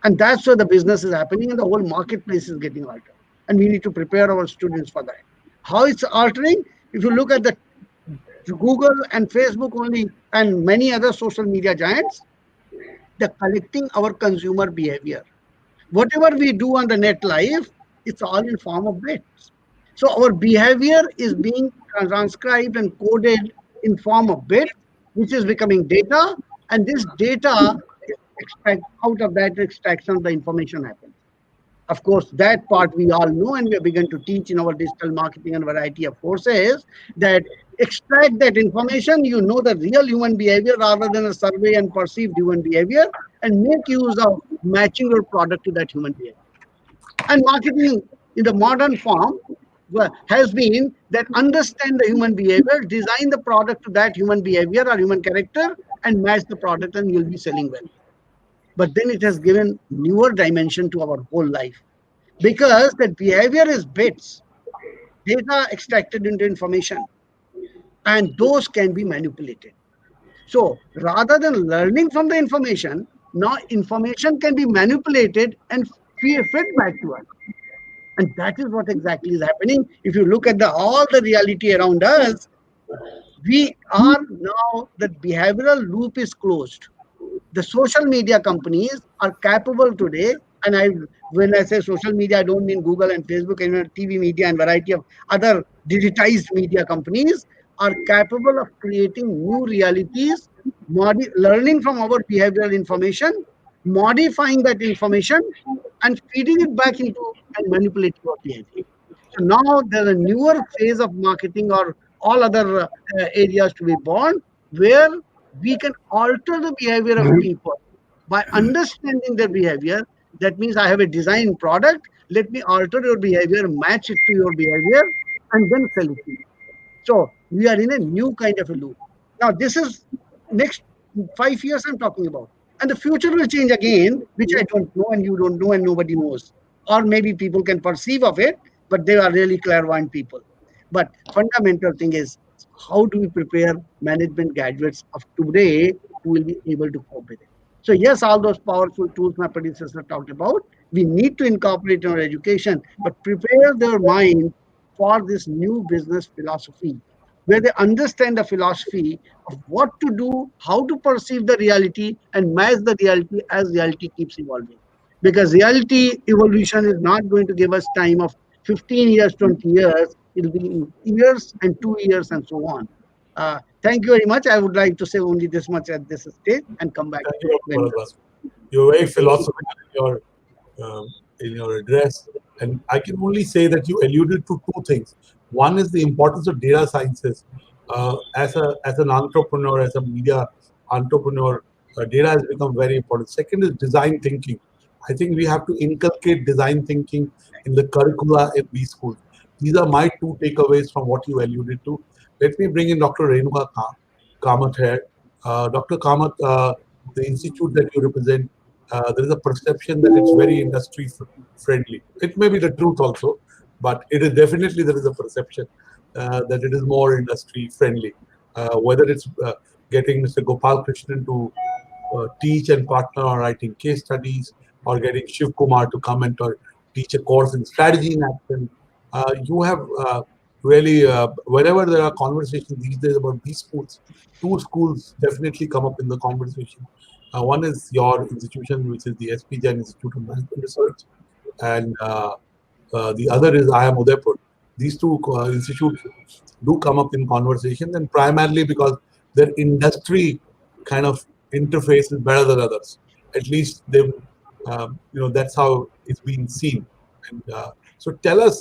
Speaker 16: And that's where the business is happening and the whole marketplace is getting altered. And we need to prepare our students for that. How it's altering? If you look at the Google and Facebook only and many other social media giants, they're collecting our consumer behavior. Whatever we do on the net life, it's all in form of bits. So our behavior is being transcribed and coded in form of bits, which is becoming data, and this data out of that extraction the information happens. Of course, that part we all know, and we have begun to teach in our digital marketing and variety of courses that extract that information, you know the real human behavior rather than a survey and perceived human behavior, and make use of matching your product to that human behavior. And marketing in the modern form has been that understand the human behavior, design the product to that human behavior or human character, and match the product, and you'll be selling well. But then it has given newer dimension to our whole life, because that behavior is bits, data extracted into information, and those can be manipulated. So rather than learning from the information, Now information can be manipulated and fed back to us. And that is what exactly is happening. If you look at all the reality around us, we are now, the behavioral loop is closed. The social media companies are capable today, and when I say social media, I don't mean Google and Facebook and TV media and variety of other digitized media companies, are capable of creating new realities, learning from our behavioral information, modifying that information, and feeding it back into and manipulating our behavior. So now there's a newer phase of marketing or all other areas to be born, where we can alter the behavior of people by understanding their behavior. That means I have a design product, let me alter your behavior, match it to your behavior, and then sell it to you. So we are in a new kind of a loop. Now this is next 5 years I'm talking about. And the future will change again, which I don't know and you don't know and nobody knows. Or maybe people can perceive of it, but they are really clairvoyant people. But fundamental thing is, how do we prepare management graduates of today who will be able to cope with it? So yes, all those powerful tools my predecessor talked about, we need to incorporate in our education, but prepare their mind for this new business philosophy, where they understand the philosophy of what to do, how to perceive the reality, and match the reality as reality keeps evolving. Because reality evolution is not going to give us time of 15 years, 20 years. It'll be in years and 2 years and so on. Thank you very much. I would like to say only this much at this stage and come back.
Speaker 10: Thank you, Bharat. You're very philosophical in your address, and I can only say that you alluded to two things. One is the importance of data sciences. As an entrepreneur, as a media entrepreneur, data has become very important. Second is design thinking. I think we have to inculcate design thinking in the curricula in these schools. These are my two takeaways from what you alluded to. Let me bring in Dr. Renuka Kamath here. Dr. Kamath, the institute that you represent, there is a perception that it's very industry friendly. It may be the truth also, but it is definitely, there is a perception that it is more industry friendly. Whether it's getting Mr. Gopal Krishnan to teach and partner on writing case studies, or getting Shiv Kumar to come and teach a course in strategy in action. You have really, whenever there are conversations these days about these schools, two schools definitely come up in the conversation. One is your institution, which is the SP Jain Institute of Management Research, and the other is IIM Udaipur. These two institutes do come up in conversation, and primarily because their industry kind of interface is better than others. At least they, that's how it's being seen. And so tell us,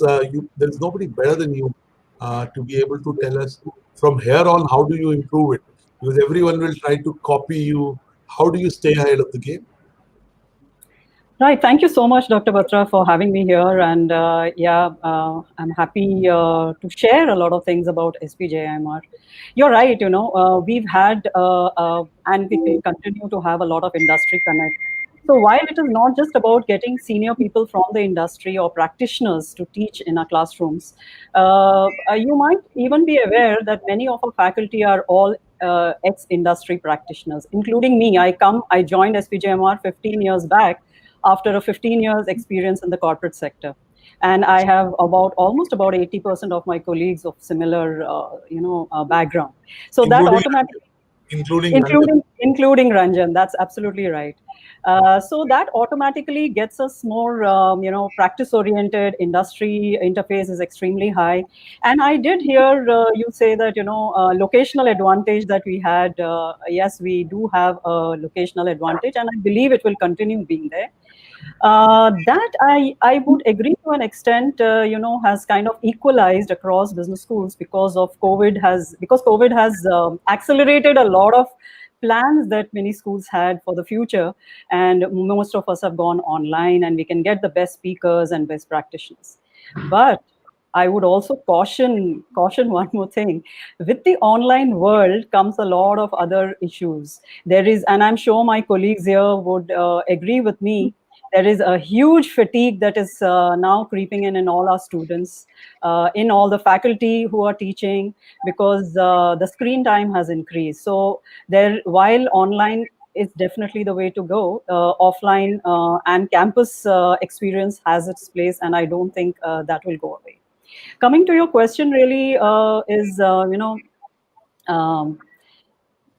Speaker 10: there's nobody better than you to be able to tell us from here on, how do you improve it? Because everyone will try to copy you. How do you stay ahead of the game?
Speaker 17: Right. Thank you so much, Dr. Batra, for having me here. And I'm happy to share a lot of things about SPJIMR. You're right. We've had and we will continue to have a lot of industry connect. So while it is not just about getting senior people from the industry or practitioners to teach in our classrooms, you might even be aware that many of our faculty are all ex-industry practitioners, including me. I joined SPJIMR 15 years back after a 15 years experience in the corporate sector. And I have almost about 80% of my colleagues of similar, background. So that automatically, including Ranjan, that's absolutely right. So that automatically gets us more, practice-oriented. Industry interface is extremely high. And I did hear you say that, locational advantage that we had. Yes, we do have a locational advantage, and I believe it will continue being there. That I would agree to an extent, has kind of equalized across business schools because COVID has accelerated a lot of plans that many schools had for the future, and most of us have gone online, and we can get the best speakers and best practitioners. But I would also caution one more thing. With the online world comes a lot of other issues. There is, and I'm sure my colleagues here would agree with me, there is a huge fatigue that is now creeping in all our students, in all the faculty who are teaching, because the screen time has increased. So while online is definitely the way to go. Offline and campus experience has its place, and I don't think that will go away. Coming to your question, really is um,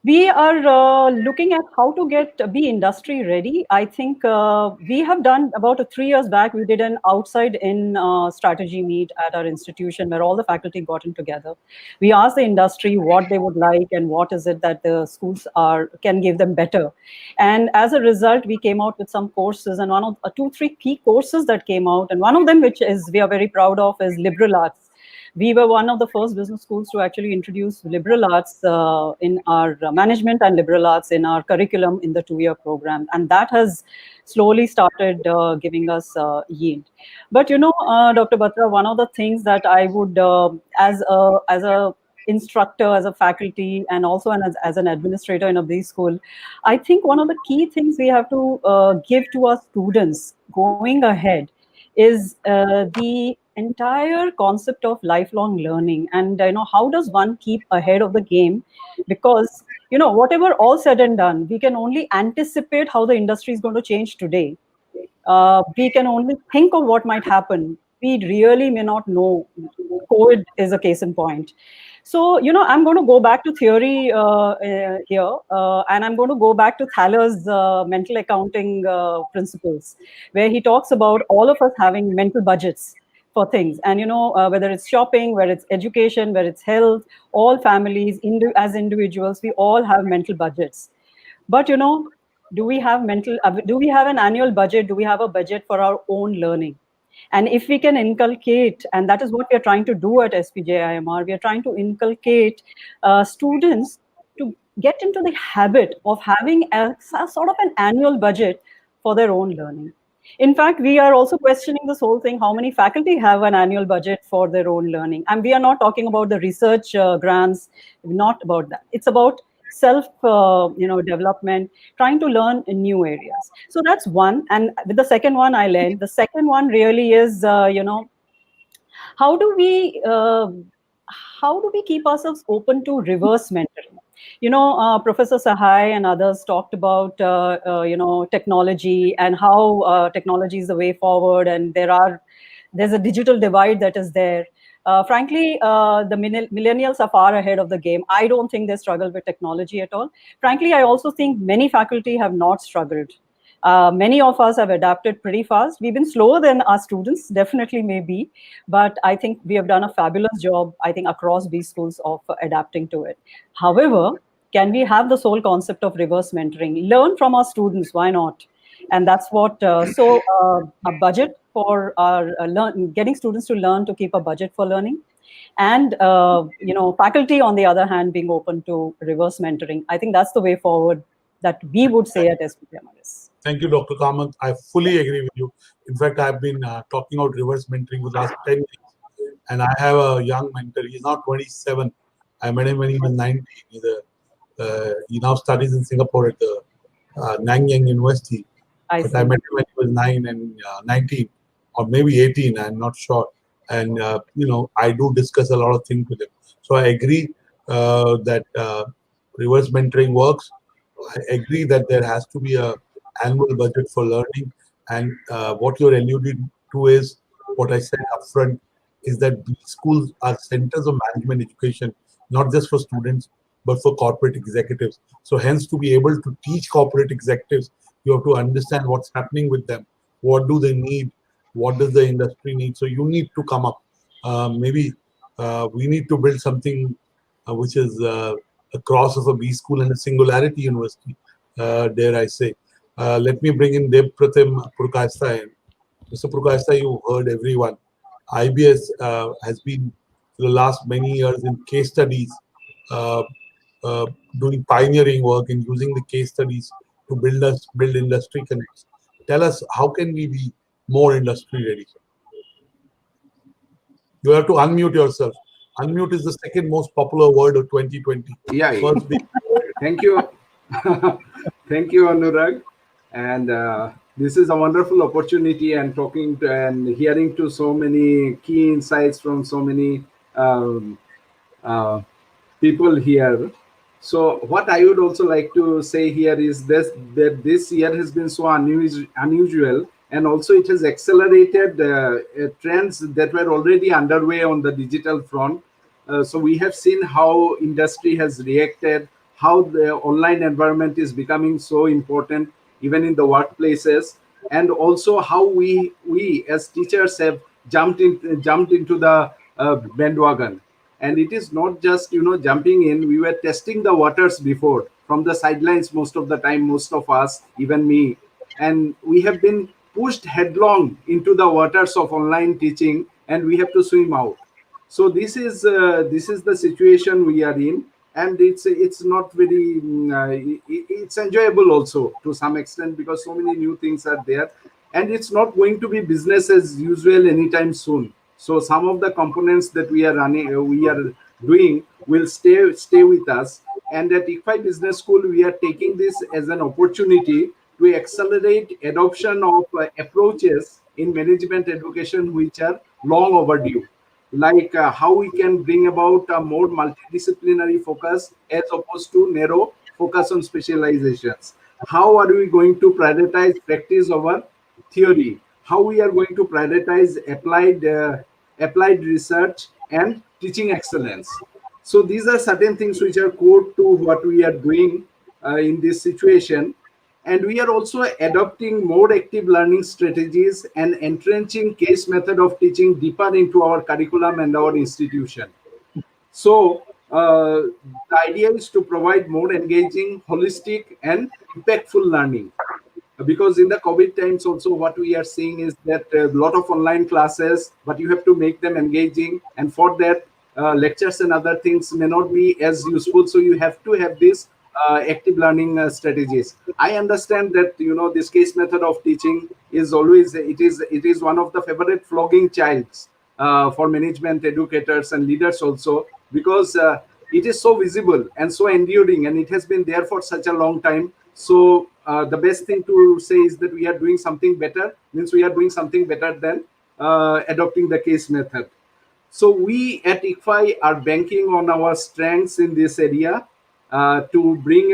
Speaker 17: we are looking at how to be industry ready. I think we have done about 3 years back, we did an outside in strategy meet at our institution where all the faculty gotten together. We asked the industry what they would like and what is it that the schools can give them better. And as a result, we came out with some courses, and one of 2-3 key courses that came out, and one of them which is we are very proud of is liberal arts. We were one of the first business schools to actually introduce liberal arts in our management and liberal arts in our curriculum in the 2-year program. And that has slowly started giving us yield. But, Dr. Batra, one of the things that I would, as a instructor, as a faculty, and also as an administrator in a B school, I think one of the key things we have to give to our students going ahead is the entire concept of lifelong learning. And how does one keep ahead of the game? Because whatever all said and done, we can only anticipate how the industry is going to change today. We can only think of what might happen. We really may not know. COVID is a case in point. So, I'm going to go back to theory here, and I'm going to go back to Thaler's mental accounting principles, where he talks about all of us having mental budgets for things. And, whether it's shopping, whether it's education, whether it's health, all families, as individuals, we all have mental budgets. But, do we have an annual budget? Do we have a budget for our own learning? And if we can inculcate, and that is what we are trying to do at SPJIMR, we are trying to inculcate students to get into the habit of having a sort of an annual budget for their own learning. In fact, we are also questioning this whole thing, how many faculty have an annual budget for their own learning? And we are not talking about the research grants, not about that. It's about self development, trying to learn in new areas. So that's one. And with the second one, I learned. The second one really is, how do we keep ourselves open to reverse mentoring? Professor Sahai and others talked about, technology and how technology is the way forward. And there's a digital divide that is there. Frankly, the millennials are far ahead of the game. I don't think they struggle with technology at all. Frankly, I also think many faculty have not struggled. Many of us have adapted pretty fast. We've been slower than our students, definitely maybe, but I think we have done a fabulous job, I think, across B schools of adapting to it. However, can we have the sole concept of reverse mentoring? Learn from our students, why not? And that's what, a budget for our getting students to learn, to keep a budget for learning. And, faculty, on the other hand, being open to reverse mentoring. I think that's the way forward that we would say at SPJIMR.
Speaker 10: Thank you, Dr. Kamath. I fully agree with you. In fact, I've been talking about reverse mentoring for the last 10 years. And I have a young mentor. He's now 27. I met him when he was 19. He now studies in Singapore at the Nanyang University. I met him when he was 9 and 19, or maybe 18. I'm not sure. And, I do discuss a lot of things with him. So I agree that reverse mentoring works. I agree that there has to be a annual budget for learning, and what you're alluding to is what I said upfront, is that these schools are centers of management education, not just for students but for corporate executives. So hence, to be able to teach corporate executives, you have to understand what's happening with them, what do they need, what does the industry need. So you need to come up, maybe we need to build something which is a cross of a B school and a singularity university, dare I say. Let me bring in Deb Pratim Purkasta. Mr. Purkasta, you heard everyone. IBS has been, for the last many years, in case studies, doing pioneering work and using the case studies to build industry connects. Tell us, how can we be more industry ready? You have to unmute yourself. Unmute is the second most popular word of 2020.
Speaker 18: Yeah. Thank you. Thank you, Anurag. And this is a wonderful opportunity, and talking to and hearing to so many key insights from so many people here. So what I would also like to say here is this, that this year has been so unusual, and also it has accelerated trends that were already underway on the digital front. So we have seen how industry has reacted, how the online environment is becoming so important even in the workplaces, and also how we as teachers have jumped into the bandwagon. And it is not just jumping in. We were testing the waters before from the sidelines most of the time, most of us, even me, and we have been pushed headlong into the waters of online teaching, and we have to swim out. So this is the situation we are in, and it's not very it's enjoyable also to some extent, because so many new things are there, and it's not going to be business as usual anytime soon. So some of the components that we are running we are doing will stay with us. And at ICFI Business School, we are taking this as an opportunity to accelerate adoption of approaches in management education which are long overdue, like how we can bring about a more multidisciplinary focus as opposed to narrow focus on specializations. How are we going to prioritize practice over theory? How we are going to prioritize applied research and teaching excellence? So these are certain things which are core to what we are doing in this situation. And we are also adopting more active learning strategies and entrenching case method of teaching deeper into our curriculum and our institution. So the idea is to provide more engaging, holistic, and impactful learning. Because in the COVID times also, what we are seeing is that a lot of online classes, but you have to make them engaging, and for that lectures and other things may not be as useful. So you have to have these active learning strategies. I understand that this case method of teaching is always it is one of the favorite flogging childs for management educators and leaders also, because it is so visible and so enduring, and it has been there for such a long time. So the best thing to say is that we are doing something better, means we are doing something better than adopting the case method. So we at ICFI are banking on our strengths in this area to bring,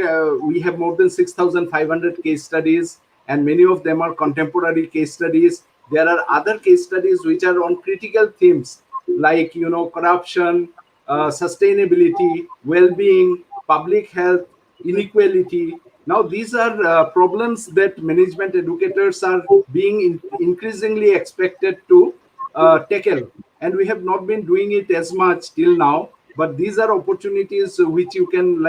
Speaker 18: we have more than 6,500 case studies, and many of them are contemporary case studies. There are other case studies which are on critical themes like, corruption, sustainability, well-being, public health, inequality. Now, these are problems that management educators are being increasingly expected to tackle, and we have not been doing it as much till now. But these are opportunities which you can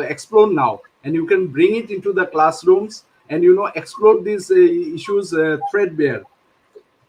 Speaker 18: explore now, and you can bring it into the classrooms and explore these issues threadbare.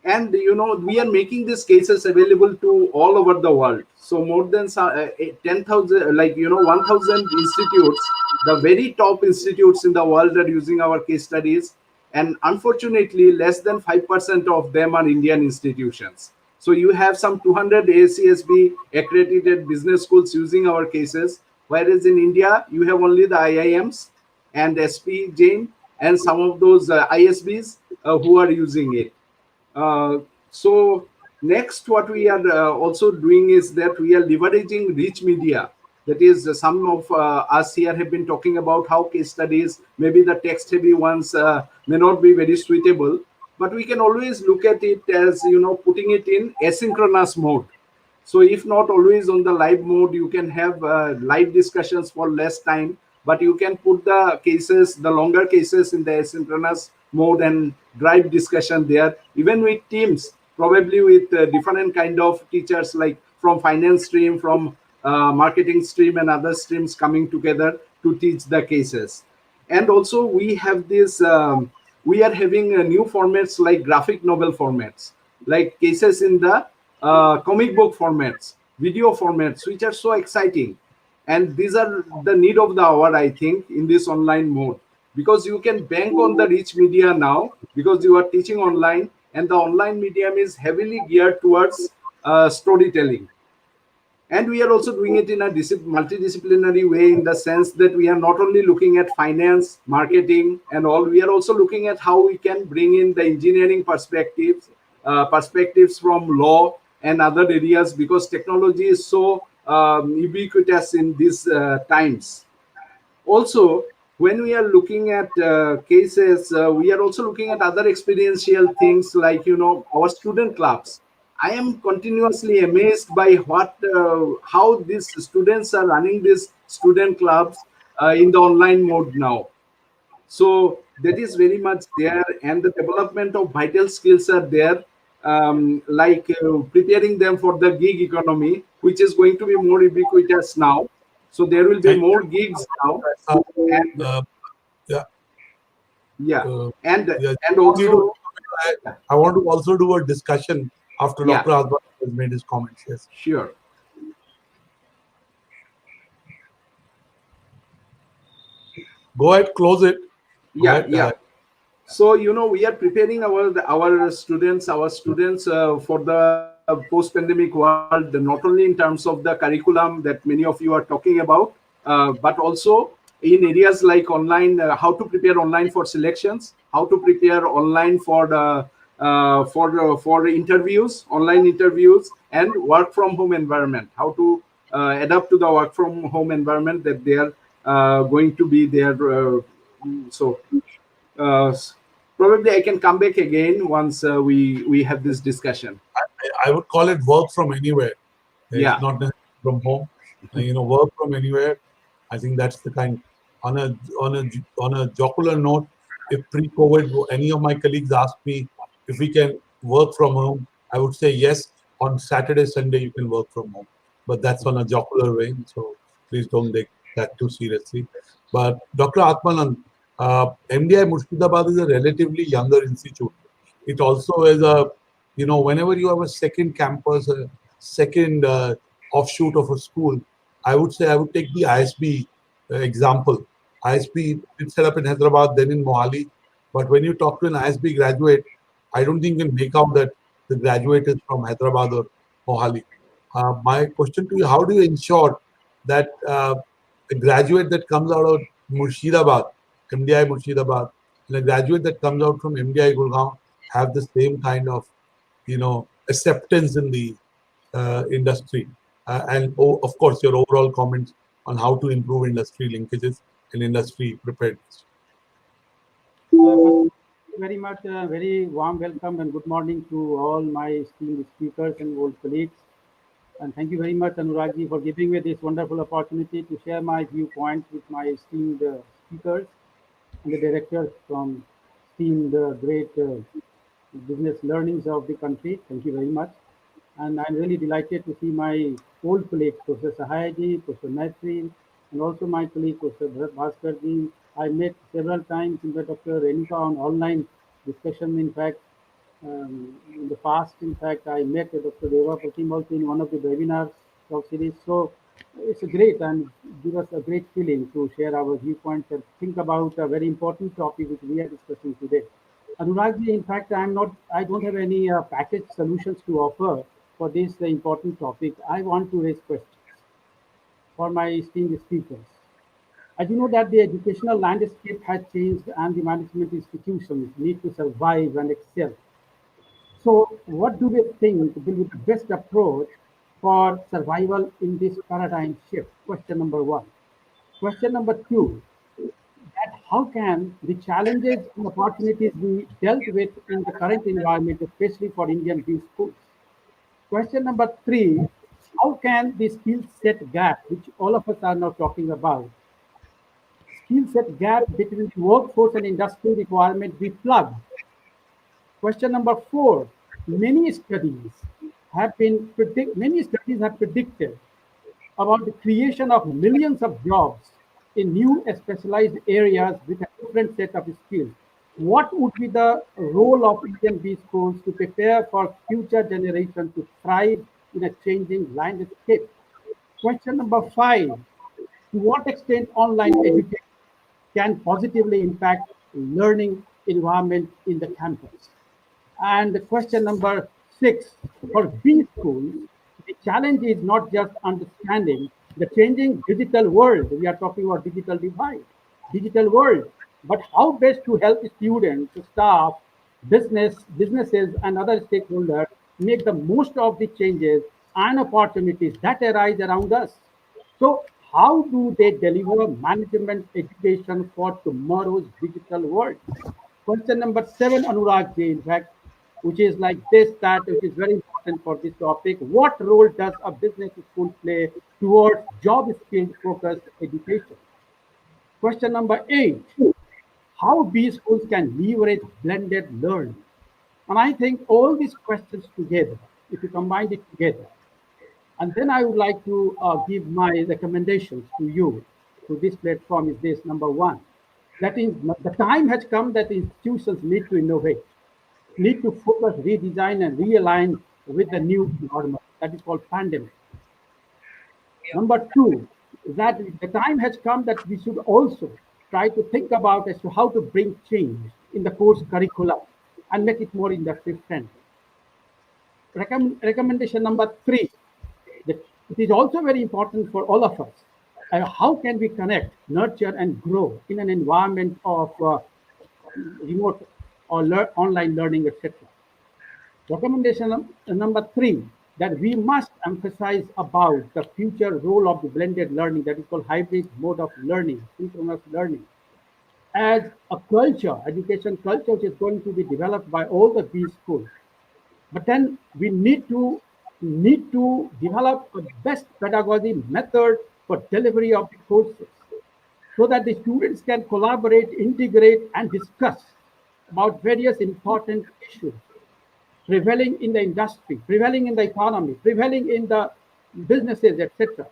Speaker 18: And we are making these cases available to all over the world. So more than 10,000, 1,000 institutes, the very top institutes in the world, are using our case studies, and unfortunately less than 5% of them are Indian institutions. So you have some 200 ACSB accredited business schools using our cases, whereas in India you have only the IIMs and SP Jain and some of those ISBs who are using it. So next, what we are also doing is that we are leveraging rich media. That is, some of us here have been talking about how case studies, maybe the text-heavy ones, may not be very suitable, but we can always look at it as putting it in asynchronous mode. So if not always on the live mode, you can have live discussions for less time, but you can put the cases, the longer cases, in the asynchronous mode and drive discussion there, even with teams, probably with different kind of teachers, like from finance stream, from marketing stream, and other streams coming together to teach the cases. And also we have this, we are having new formats like graphic novel formats, like cases in the comic book formats, video formats, which are so exciting. And these are the need of the hour, I think, in this online mode, because you can bank on the rich media now, because you are teaching online, and the online medium is heavily geared towards storytelling. And we are also doing it in a multidisciplinary way, in the sense that we are not only looking at finance, marketing, and all, we are also looking at how we can bring in the engineering perspectives, perspectives from law and other areas, because technology is so ubiquitous in these times. Also, when we are looking at cases, we are also looking at other experiential things like, our student clubs. I am continuously amazed by how these students are running these student clubs in the online mode now. So that is very much there, and the development of vital skills are there, like preparing them for the gig economy, which is going to be more ubiquitous now. So there will be more gigs now, and
Speaker 10: Yeah.
Speaker 18: yeah, and
Speaker 10: Yeah,
Speaker 18: and also
Speaker 10: I want to also do a discussion after
Speaker 18: yeah,
Speaker 10: Dr. Asban has made his comments. Yes.
Speaker 18: sure.
Speaker 10: Go ahead, close it. Go
Speaker 18: Yeah,
Speaker 10: ahead.
Speaker 18: yeah. So we are preparing our students for the post-pandemic world, not only in terms of the curriculum that many of you are talking about, but also in areas like online, how to prepare online for selections, how to prepare online for the for interviews, online interviews, and work from home environment, how to adapt to the work from home environment that they are going to be there. So uh, probably I can come back again once we have this discussion.
Speaker 10: I would call it work from anywhere. It's
Speaker 18: Yeah,
Speaker 10: not necessarily from home. Work from anywhere. I think that's the kind. On a jocular note, if pre-COVID any of my colleagues asked me if we can work from home, I would say yes. On Saturday, Sunday, you can work from home, but that's on a jocular way. So please don't take that too seriously. But Dr. Atmanand, MDI Murshidabad is a relatively younger institute. It also is a, whenever you have a second campus, a second offshoot of a school, I would say I would take the ISB example. ISB did set up in Hyderabad, then in Mohali. But when you talk to an ISB graduate, I don't think you can make out that the graduate is from Hyderabad or Mohali. My question to you: how do you ensure that a graduate that comes out of Murshidabad, MDI Murshidabad, and a graduate that comes out from MDI Gurgaon have the same kind of, acceptance in the industry? Of course, your overall comments on how to improve industry linkages and industry preparedness.
Speaker 19: Very much, very warm welcome and good morning to all my esteemed speakers and old colleagues. And thank you very much, Anuragji, for giving me this wonderful opportunity to share my viewpoints with my esteemed speakers and the directors from esteemed great business learnings of the country. Thank you very much. And I'm really delighted to see my old colleagues, Professor Sahayaji, Professor Maitri, and also my colleague, Professor Bharat Bhaskarji. I met several times in the Dr. Renuka on online discussion. In fact, in the past, in fact, I met Dr. Deva Pratim also in one of the webinars talk series. So it's a great and give us a great feeling to share our viewpoints and think about a very important topic which we are discussing today. Anuragji, in fact, I don't have any package solutions to offer for this important topic. I want to raise questions for my esteemed speakers. As you know that the educational landscape has changed and the management institutions need to survive and excel. So what do we think will be the best approach for survival in this paradigm shift? Question number one. Question number two, that how can the challenges and opportunities be dealt with in the current environment, especially for Indian B schools? Question number three, how can the skill set gap, which all of us are now talking about, skill set gap between the workforce and industry requirement be plugged? Question number four, many studies have predicted about the creation of millions of jobs in new specialized areas with a different set of skills. What would be the role of Indian B schools to prepare for future generations to thrive in a changing landscape? Question number five, to what extent online education can positively impact learning environment in the campus? And the question number six, for B schools, the challenge is not just understanding the changing digital world. We are talking about digital divide, digital world, but how best to help students, staff, businesses, and other stakeholders make the most of the changes and opportunities that arise around us. So, how do they deliver management education for tomorrow's digital world? Question number 7, Anurag ji, in fact, which is like this, that which is very important for this topic. What role does a business school play towards job skill focused education? Question number 8, how B schools can leverage blended learning. And I think all these questions together, if you combine it together, and then I would like to give my recommendations to you to this platform is this: number 1, that is the time has come that institutions need to innovate, need to focus, redesign, and realign with the new normal that is called pandemic. Number 2, that the time has come that we should also try to think about as to how to bring change in the course curriculum and make it more industry friendly. Recommendation number 3, that it is also very important for all of us. How can we connect, nurture, and grow in an environment of remote or online learning, etc. Recommendation number 3, that we must emphasize about the future role of the blended learning, that is called hybrid mode of learning, synchronous learning, as a culture, education culture, which is going to be developed by all the B schools. But then we need to develop a best pedagogy method for delivery of the courses so that the students can collaborate, integrate, and discuss about various important issues prevailing in the industry, prevailing in the economy, prevailing in the businesses, etc.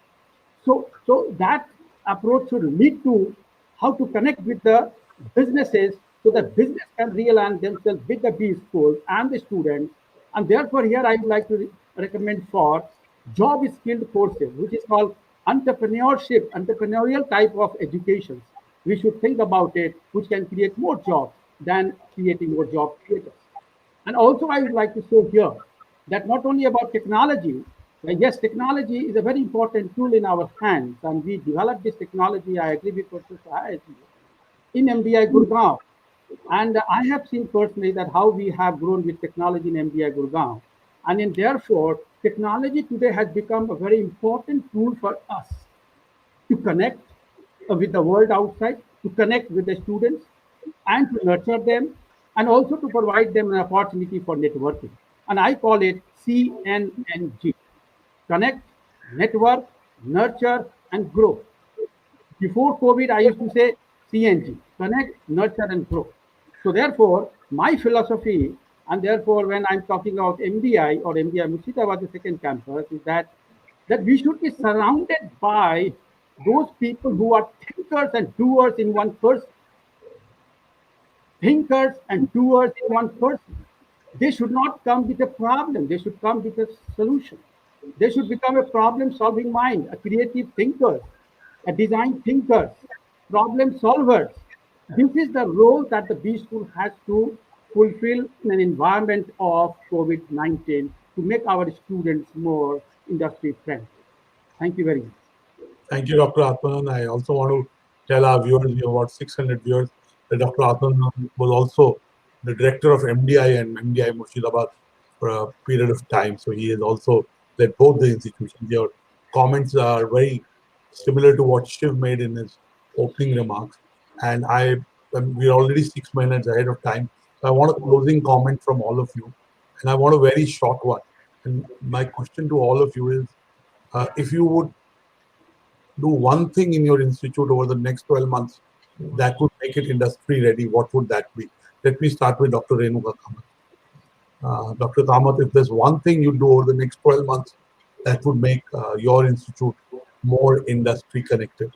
Speaker 19: So that approach should lead to how to connect with the businesses so that business can realign themselves with the B schools and the students. And therefore, here I would like to recommend for job skilled courses, which is called entrepreneurial type of education. We should think about it, which can create more jobs than creating more job creators. And also, I would like to say here that not only about technology, yes, technology is a very important tool in our hands, and we developed this technology, I agree with Professor Sahai, in MDI Gurgaon. And I have seen personally that how we have grown with technology in MDI Gurgaon. And therefore, technology today has become a very important tool for us to connect with the world outside, to connect with the students, and to nurture them, and also to provide them an opportunity for networking. And I call it CNNG: connect, network, nurture, and grow. Before COVID, I used to say CNG: connect, nurture, and grow. So therefore, my philosophy, and therefore when I'm talking about MDI or MDI Murshidabad, the second campus, is that we should be surrounded by those people who are thinkers and doers in one person. Thinkers and doers in one person. They should not come with a problem. They should come with a solution. They should become a problem-solving mind, a creative thinker, a design thinker, problem solvers. This is the role that the B School has to fulfill in an environment of COVID-19 to make our students more industry friendly. Thank you very much.
Speaker 10: Thank you, Dr. Atmanan. I also want to tell our viewers, we have about 600 viewers, that Dr. Atmanan was also the director of MDI and MDI Murshidabad for a period of time. So he has also led both the institutions. Your comments are very similar to what Shiv made in his opening remarks. And we're already 6 minutes ahead of time. So I want a closing comment from all of you. And I want a very short one. And my question to all of you is, if you would do one thing in your institute over the next 12 months that would make it industry ready, what would that be? Let me start with Dr. Renuka Kamath. Dr. Kamath, if there's one thing you do over the next 12 months that would make your institute more industry connected.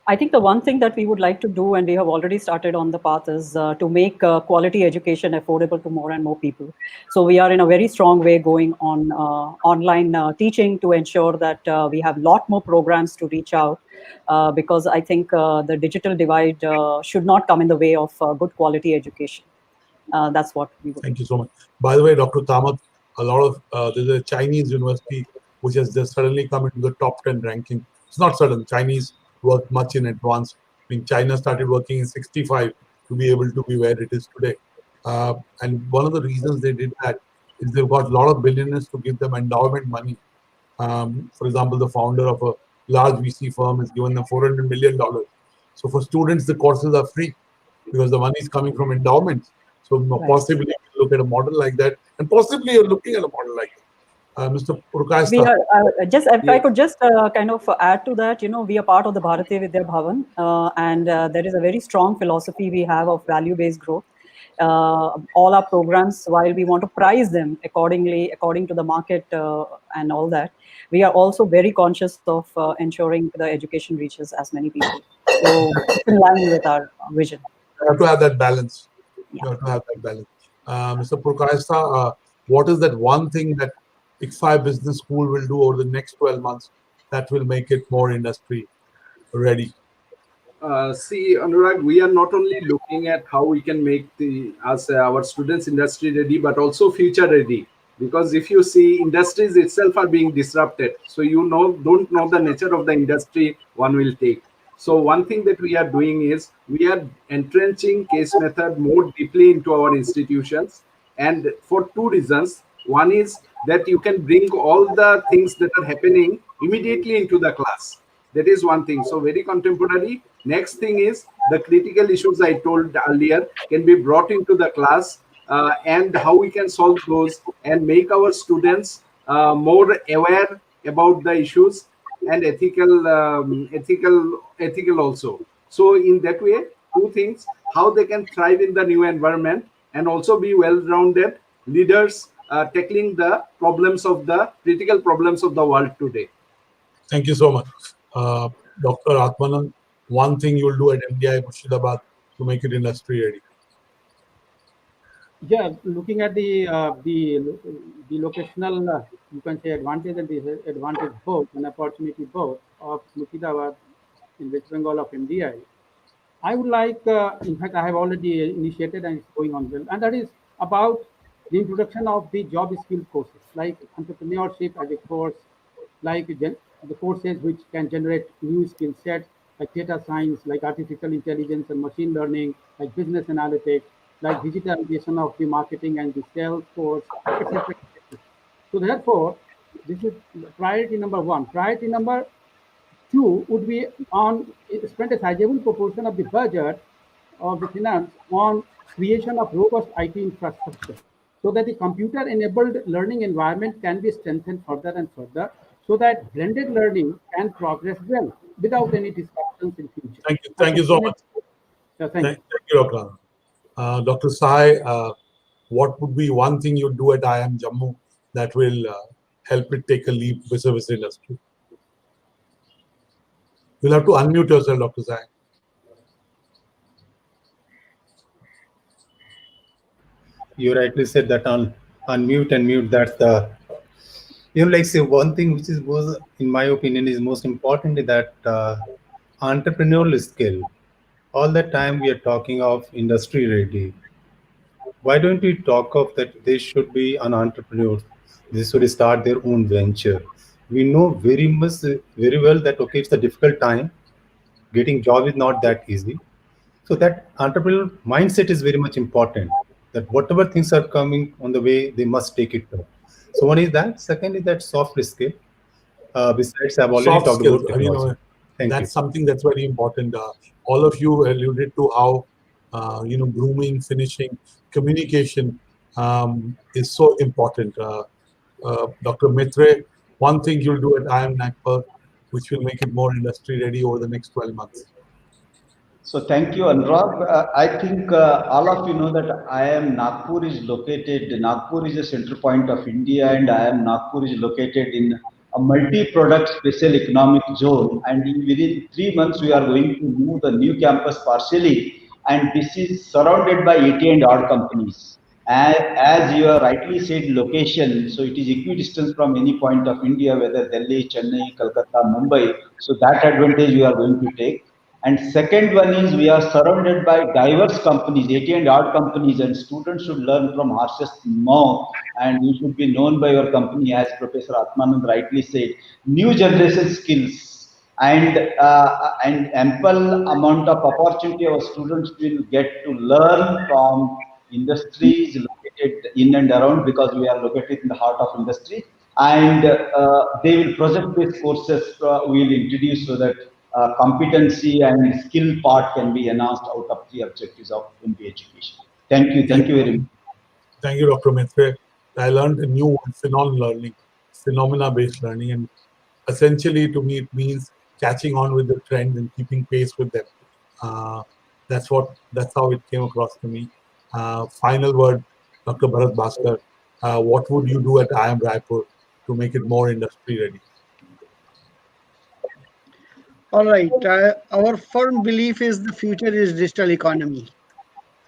Speaker 17: I think the one thing that we would like to do, and we have already started on the path, is to make quality education affordable to more and more people. So we are in a very strong way going on online teaching to ensure that we have a lot more programs to reach out, because I think the digital divide should not come in the way of good quality education. That's what we would.
Speaker 10: Thank you so much. By the way, Dr. Kamath, a lot of there's a Chinese university which has just suddenly come into the top 10 ranking. It's not sudden. Chinese worked much in advance. I mean, China started working in 65 to be able to be where it is today. And one of the reasons they did that is they've got a lot of billionaires to give them endowment money. For example, the founder of a large VC firm has given them $400 million. So for students, the courses are free because the money is coming from endowments. So possibly you look at a model like that, and possibly you're looking at a model like that. Mr. Purkayastha.
Speaker 17: We are just, if I could just kind of add to that, we are part of the Bharatiya Vidya Bhavan, and there is a very strong philosophy we have of value-based growth. All our programs, while we want to price them accordingly, according to the market and all that, we are also very conscious of ensuring the education reaches as many people. So it's in line with our vision.
Speaker 10: You have to have that balance. You have to have that balance. Mr. Purkayastha, what is that one thing that ICFI Business School will do over the next 12 months that will make it more industry ready?
Speaker 18: See, Anurag, we are not only looking at how we can make our students industry ready, but also future ready. Because if you see, industries itself are being disrupted. So don't know the nature of the industry one will take. So one thing that we are doing is we are entrenching case method more deeply into our institutions, and for two reasons. One is that you can bring all the things that are happening immediately into the class. That is one thing. So very contemporary. Next thing is the critical issues I told earlier can be brought into the class, and how we can solve those and make our students more aware about the issues and ethical also. So in that way, two things: how they can thrive in the new environment and also be well-rounded leaders tackling the critical problems of the world today.
Speaker 10: Thank you so much. Dr. Atmanand, one thing you'll do at MDI Murshidabad to make it industry ready?
Speaker 19: Yeah, looking at the locational, you can say advantage and disadvantage both, and opportunity both of Murshidabad in West Bengal of MDI. I would like, in fact, I have already initiated and it's going on well, and that is about the introduction of the job skill courses, like entrepreneurship as a course, like the courses which can generate new skill sets, like data science, like artificial intelligence and machine learning, like business analytics, like digitalization of the marketing and the sales force, etc. So therefore, this is priority number one. Priority number two would be on spend a sizable proportion of the budget of the finance on creation of robust IT infrastructure so that the computer-enabled learning environment can be strengthened further and further so that blended learning can progress well without any disruptions in future.
Speaker 10: Thank you so much.
Speaker 19: Yeah, thank you.
Speaker 10: Thank you, Dr. Dr. Sai, what would be one thing you do at IIM Jammu that will help it take a leap vis-a-vis industry? You'll have to unmute yourself, Dr. Sai.
Speaker 15: You rightly said that on unmute and mute, that's the, like say one thing which is was, in my opinion, is most important is that entrepreneurial skill. All the time we are talking of industry ready. Why don't we talk of that they should be an entrepreneur? They should start their own venture. We know very well that okay, it's a difficult time. Getting job is not that easy. So that entrepreneurial mindset is very much important. That whatever things are coming on the way, they must take it up. So one is that. Second is that soft skill. Besides, I've already
Speaker 10: Soft
Speaker 15: talked
Speaker 10: skills,
Speaker 15: about technology.
Speaker 10: that's something that's very important. All of you alluded to how grooming, finishing, communication is so important. Dr. Mitre, one thing you'll do at IIM Nagpur, which will make it more industry ready over the next 12 months.
Speaker 14: So thank you, Anurag. I think all of you know that IIM Nagpur is located. Nagpur is a central point of India, and IIM Nagpur is located in a multi-product special economic zone. And within 3 months, we are going to move the new campus partially, and this is surrounded by 80 and odd companies. As you have rightly said, location, so it is equidistant from any point of India, whether Delhi, Chennai, Calcutta, Mumbai. So that advantage we are going to take. And second one is we are surrounded by diverse companies, 80 and odd companies, and students should learn from horse's mouth, and you should be known by your company, as Professor Atmanand rightly said, new generation skills and ample amount of opportunity our students will get to learn from industry is located in and around, because we are located in the heart of industry, and they will project these courses we will introduce, so that competency and skill part can be enhanced out of the objectives of MBA education. Thank you very much.
Speaker 10: Thank you, Dr. Maitre. I learned a new word, learning, phenomena-based learning, and essentially to me it means catching on with the trend and keeping pace with them. That's how it came across to me. Final word, Dr. Bharat Bhaskar. What would you do at IIM Raipur to make it more industry ready?
Speaker 16: All right. Our firm belief is the future is digital economy,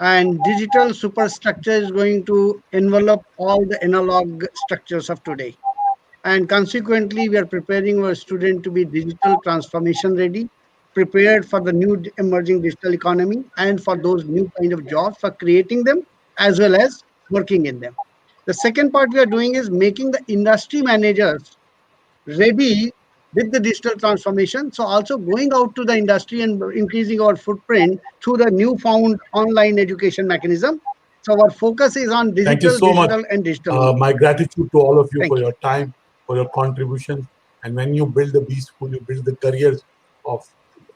Speaker 16: and digital superstructure is going to envelop all the analog structures of today. And consequently, we are preparing our student to be digital transformation ready, prepared for the new emerging digital economy, and for those new kind of jobs, for creating them as well as working in them. The second part we are doing is making the industry managers ready with the digital transformation. So also going out to the industry and increasing our footprint through the newfound online education mechanism. So our focus is on digital,
Speaker 10: Thank you so
Speaker 16: digital
Speaker 10: much.
Speaker 16: and digital.
Speaker 10: My gratitude to all of you
Speaker 16: Thank
Speaker 10: for
Speaker 16: you.
Speaker 10: your time, for your contributions. And when you build the B School, you build the careers of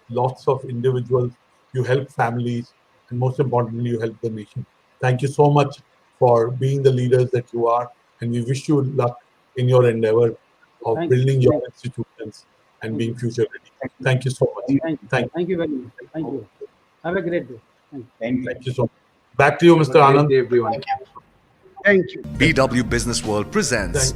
Speaker 10: lots of individuals, you help families, and most importantly, you help the nation. Thank you so much for being the leaders that you are, and we wish you luck in your endeavor of building your institutions and being future ready. Thank you so much.
Speaker 19: Thank you very much. Thank you. Have a great day.
Speaker 10: Thank you so much. Back to you, Mr. Anand.
Speaker 18: Everyone.
Speaker 16: Thank you.
Speaker 2: BW Businessworld presents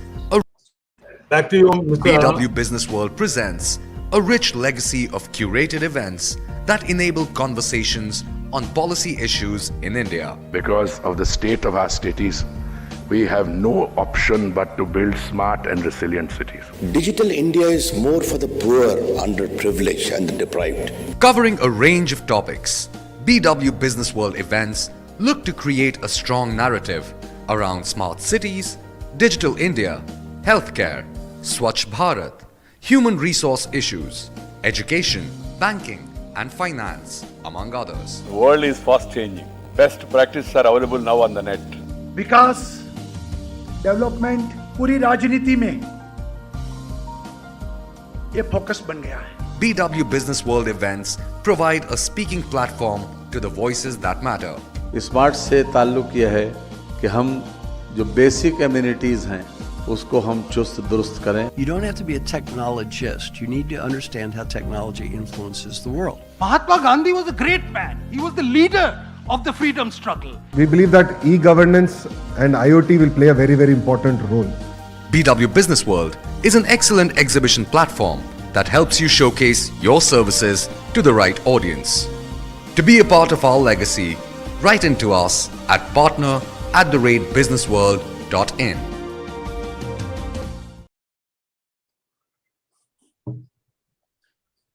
Speaker 10: Back to you, Mr.
Speaker 2: BW Businessworld presents a rich legacy of curated events that enable conversations on policy issues in India.
Speaker 3: Because of the state of our cities, we have no option but to build smart and resilient cities.
Speaker 4: Digital India is more for the poor, underprivileged, and the deprived.
Speaker 2: Covering a range of topics, BW Businessworld events look to create a strong narrative around smart cities, digital India, healthcare, Swachh Bharat, human resource issues, education, banking, and finance, among others.
Speaker 5: The world is fast changing. Best practices are available now on the net.
Speaker 6: Vikas development पूरी राजनीति में ये focus बन गया है.
Speaker 2: BW Businessworld events provide a speaking platform to the voices that matter.
Speaker 7: Smart से ताल्लुक यह है कि हम जो बेसिक एम्यूनिटीज हैं उसको हम चुस्त दुरुस्त करें.
Speaker 8: You don't have to be a technologist. You need to understand how technology influences the world.
Speaker 6: Mahatma Gandhi was a great man. He was the leader of the freedom struggle.
Speaker 9: We believe that e-governance and IoT will play a very, very important role.
Speaker 2: BW Businessworld is an excellent exhibition platform that helps you showcase your services to the right audience. To be a part of our legacy, write into us at partner@businessworld.in.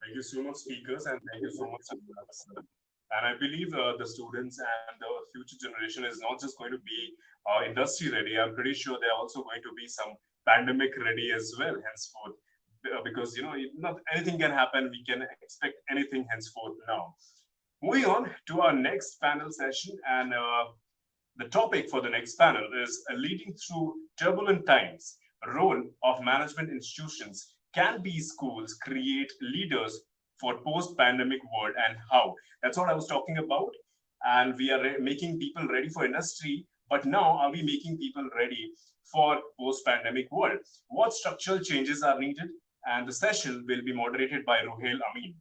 Speaker 1: Thank you so much, speakers, and thank you so much. And I believe the students and the future generation is not just going to be industry ready. I'm pretty sure they're also going to be some pandemic ready as well, henceforth, because not anything can happen. We can expect anything henceforth now. Moving on to our next panel session, and the topic for the next panel is leading through turbulent times. Role of management institutions. Can these schools create leaders for post-pandemic world, and how? That's what I was talking about. And we are making people ready for industry, but now are we making people ready for post-pandemic world? What structural changes are needed? And the session will be moderated by Ruhail Amin,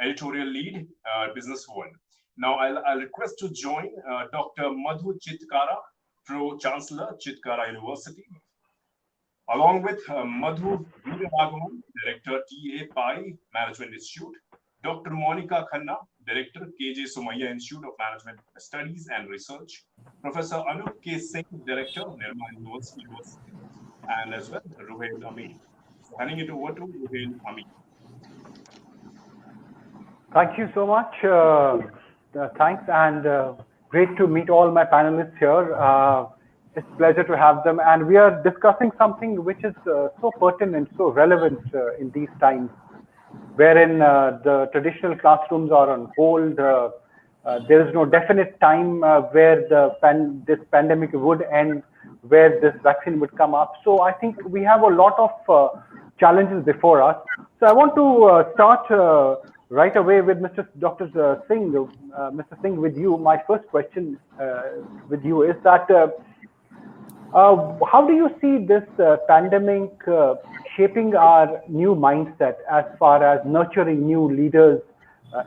Speaker 1: editorial lead, Businessworld. Now I'll request to join Dr. Madhu Chitkara, Pro-Chancellor, Chitkara University, along with Madhu Veeraraghavan, Director, TA Pai Management Institute, Dr. Monica Khanna, Director, KJ Somaiya Institute of Management Studies and Research, Professor Anup K. Singh, Director, Nirma University, and as well Ruhail Amin. So handing it over to Ruhail Amin.
Speaker 20: Thank you so much. Thanks, and great to meet all my panelists here. It's a pleasure to have them, and we are discussing something which is so pertinent, so relevant in these times, wherein the traditional classrooms are on hold, there is no definite time where this pandemic would end, where this vaccine would come up. So I think we have a lot of challenges before us. So I want to start right away with Dr. Singh. Mr. Singh, with you, my first question with you is that how do you see this pandemic shaping our new mindset as far as nurturing new leaders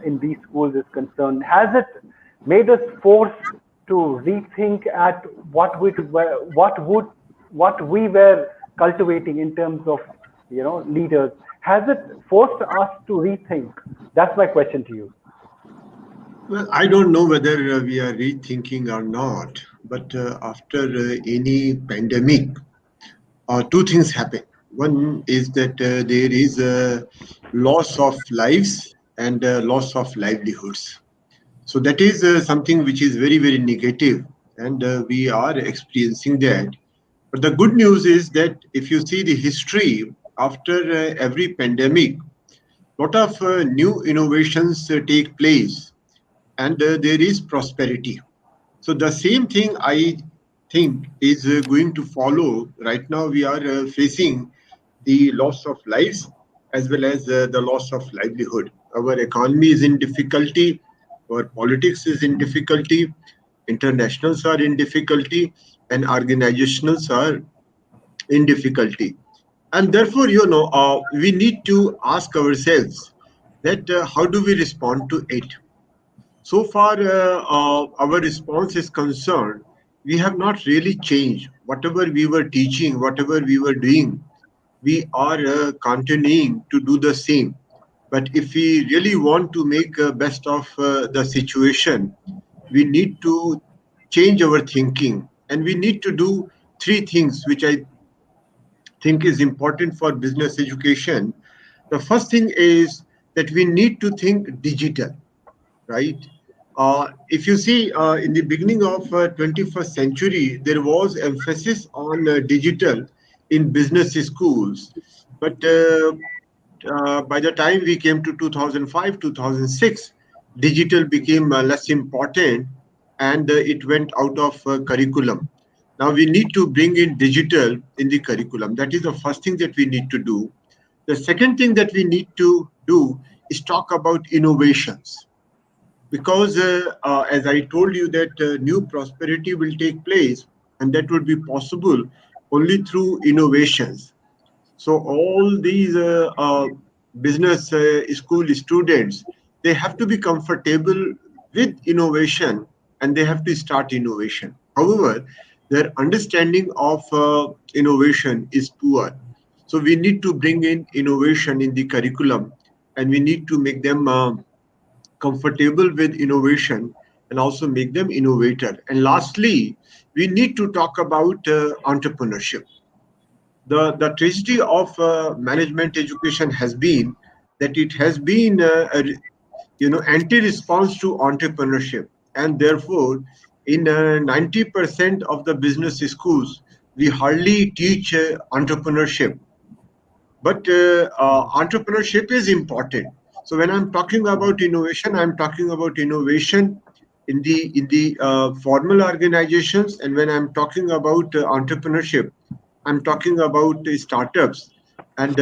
Speaker 20: in these schools is concerned? Has it made us forced to rethink at what we were cultivating in terms of leaders? Has it forced us to rethink? That's my question to you.
Speaker 21: Well, I don't know whether we are rethinking or not, but after any pandemic, two things happen. One is that there is a loss of lives and loss of livelihoods. So that is something which is very, very negative, and we are experiencing that. But the good news is that if you see the history, after every pandemic, lot of new innovations take place, and there is prosperity. So the same thing I think is going to follow. Right now we are facing the loss of lives as well as the loss of livelihood. Our economy is in difficulty, our politics is in difficulty, internationals are in difficulty, and organizationals are in difficulty. And therefore, we need to ask ourselves that how do we respond to it? So far, our response is concerned, we have not really changed. Whatever we were teaching, whatever we were doing, we are continuing to do the same. But if we really want to make best of the situation, we need to change our thinking. And we need to do three things, which I think is important for business education. The first thing is that we need to think digital, right? If you see, in the beginning of 21st century, there was emphasis on digital in business schools. But by the time we came to 2005, 2006, digital became less important, and it went out of curriculum. Now we need to bring in digital in the curriculum. That is the first thing that we need to do. The second thing that we need to do is talk about innovations. Because as I told you that new prosperity will take place, and that would be possible only through innovations. So all these business school students, they have to be comfortable with innovation, and they have to start innovation. However, their understanding of innovation is poor. So we need to bring in innovation in the curriculum, and we need to make them comfortable with innovation and also make them innovator. And lastly, we need to talk about entrepreneurship. The tragedy of management education has been that it has been anti-response to entrepreneurship, and therefore in 90% of the business schools we hardly teach entrepreneurship. But entrepreneurship is important. So when I'm talking about innovation, I'm talking about innovation in the formal organizations, and when I'm talking about entrepreneurship, I'm talking about startups and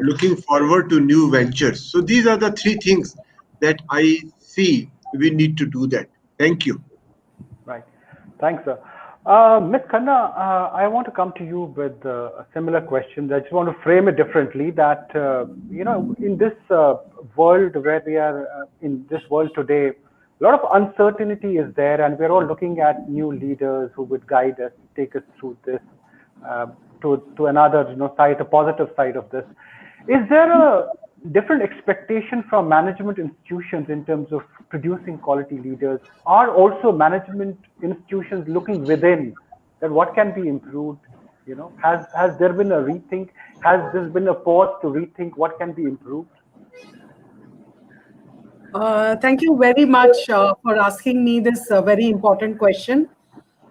Speaker 21: looking forward to new ventures. So these are the three things that I see we need to do that. Thank you.
Speaker 20: Right. Thanks, sir. Ms. Khanna, I want to come to you with a similar question. I just want to frame it differently that, in this world where we are, in this world today, a lot of uncertainty is there, and we're all looking at new leaders who would guide us, take us through this to another side, a positive side of this. Is there a different expectation from management institutions in terms of producing quality leaders? Are also management institutions looking within that what can be improved? Has there been a rethink? Has there been a pause to rethink what can be improved?
Speaker 22: Thank you very much for asking me this very important question.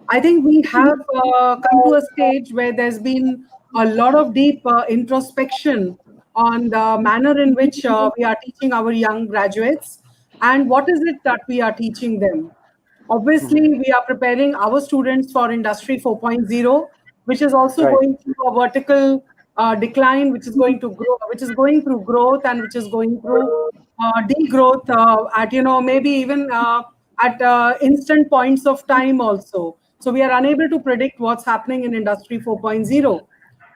Speaker 22: I think we have come to a stage where there's been a lot of deep introspection on the manner in which we are teaching our young graduates. and what is it that we are teaching them. Obviously, we are preparing our students for Industry 4.0, which is also
Speaker 20: Right.
Speaker 22: going through a vertical decline, which is going to grow, which is going through growth, and which is going through degrowth at maybe even at instant points of time also. So we are unable to predict what's happening in Industry 4.0.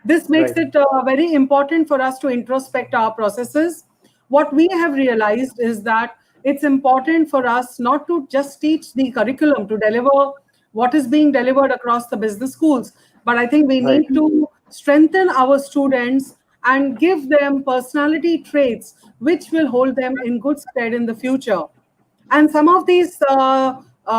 Speaker 22: This makes
Speaker 20: Right.
Speaker 22: it very important for us to introspect our processes. What we have realized is that it's important for us not to just teach the curriculum to deliver what is being delivered across the business schools, but I think we
Speaker 20: Right.
Speaker 22: need to strengthen our students and give them personality traits which will hold them in good stead in the future. And some of these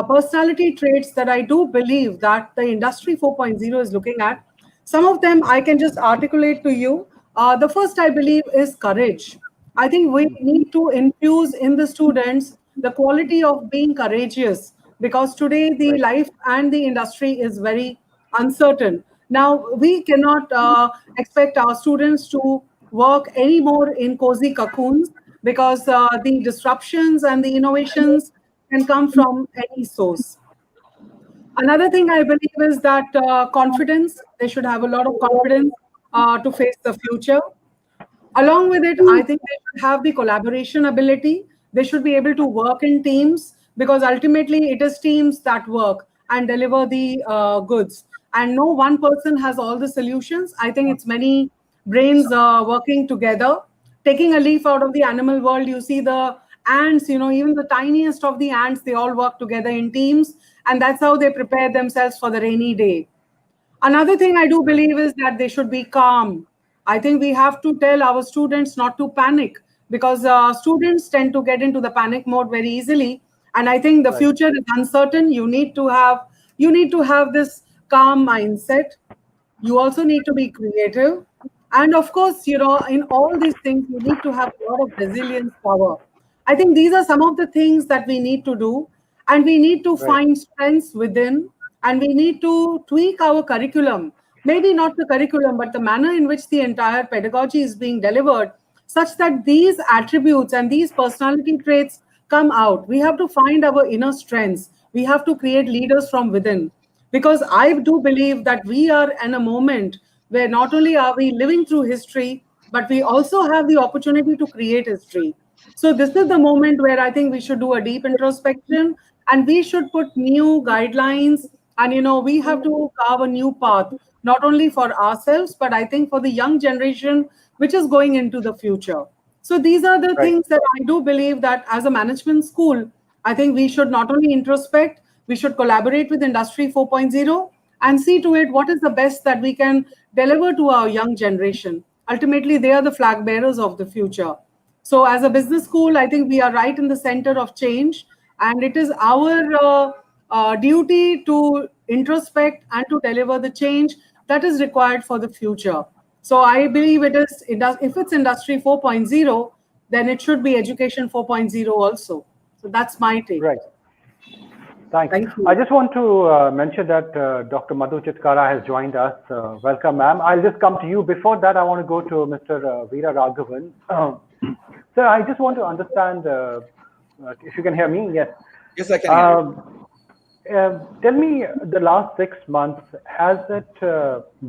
Speaker 22: personality traits that I do believe that the Industry 4.0 is looking at, some of them I can just articulate to you. The first, I believe, is courage. I think we need to infuse in the students the quality of being courageous, because today the life and the industry is very uncertain. Now, we cannot expect our students to work anymore in cozy cocoons, because the disruptions and the innovations can come from any source. Another thing I believe is that confidence, they should have a lot of confidence to face the future. Along with it, I think they should have the collaboration ability. They should be able to work in teams, because ultimately it is teams that work and deliver the goods. And no one person has all the solutions. I think it's many brains working together. Taking a leaf out of the animal world, you see the ants, even the tiniest of the ants, they all work together in teams. And that's how they prepare themselves for the rainy day. Another thing I do believe is that they should be calm. I think we have to tell our students not to panic, because students tend to get into the panic mode very easily. And I think the future is uncertain. You need to have this calm mindset. You also need to be creative. And of course, in all these things, you need to have a lot of resilience power. I think these are some of the things that we need to do. And we need to find strengths within, and we need to tweak our curriculum. Maybe not the curriculum, but the manner in which the entire pedagogy is being delivered, such that these attributes and these personality traits come out. We have to find our inner strengths. We have to create leaders from within, because I do believe that we are in a moment where not only are we living through history, but we also have the opportunity to create history. So this is the moment where I think we should do a deep introspection, and we should put new guidelines, and we have to carve a new path, not only for ourselves, but I think for the young generation which is going into the future. So these are the things that I do believe that as a management school, I think we should not only introspect, we should collaborate with Industry 4.0 and see to it what is the best that we can deliver to our young generation. Ultimately, they are the flag bearers of the future. So as a business school, I think we are right in the center of change, and it is our duty to introspect and to deliver the change that is required for the future. So I believe if it's Industry 4.0, then it should be Education 4.0 also. So that's my take.
Speaker 20: Right. Thanks.
Speaker 22: Thank you.
Speaker 20: I just want to mention that Dr. Madhu Chitkara has joined us. Welcome, ma'am. I'll just come to you. Before that, I want to go to Mr. Veera Raghavan. Sir, I just want to understand, if you can hear me. Yes.
Speaker 11: Yes, I can hear you.
Speaker 20: Tell me, the last 6 months, has it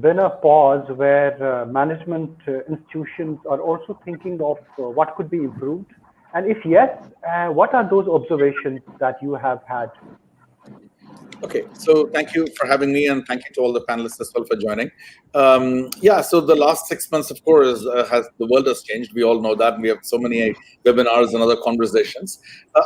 Speaker 20: been a pause where management institutions are also thinking of what could be improved? And if yes, what are those observations that you have had?
Speaker 11: Okay, so thank you for having me, and thank you to all the panelists as well for joining. Yeah, so the last 6 months, of course, the world has changed. We all know that, and we have so many webinars and other conversations.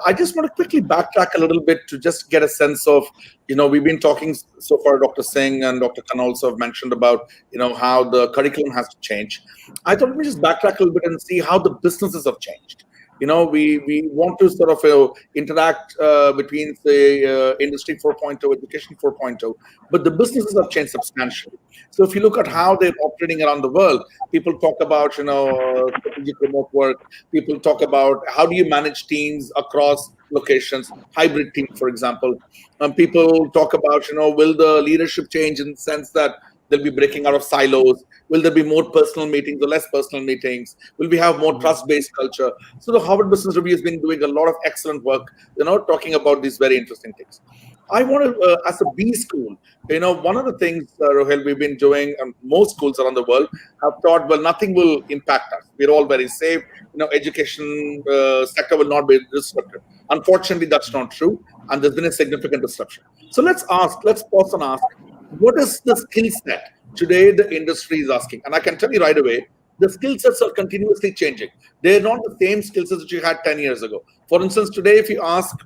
Speaker 11: I just want to quickly backtrack a little bit to just get a sense of, we've been talking so far, Dr. Singh and Dr. Khan also have mentioned about, how the curriculum has to change. I thought let me just backtrack a little bit and see how the businesses have changed. We want to sort of interact between, say, Industry 4.0, Education 4.0, but the businesses have changed substantially. So if you look at how they're operating around the world, people talk about, strategic remote work. People talk about how do you manage teams across locations, hybrid teams, for example. People talk about, will the leadership change in the sense that They'll be breaking out of silos. Will there be more personal meetings or less personal meetings? Will we have more trust-based culture? So the Harvard Business Review has been doing a lot of excellent work, talking about these very interesting things. I want to, as a B school, one of the things, Rohel, we've been doing, most schools around the world have thought, well, nothing will impact us. We're all very safe. Education sector will not be disrupted. Unfortunately, that's not true. And there's been a significant disruption. So let's pause and ask, what is the skill set today the industry is asking? And I can tell you right away, the skill sets are continuously changing. They're not the same skill sets that you had 10 years ago. For instance, today, if you ask,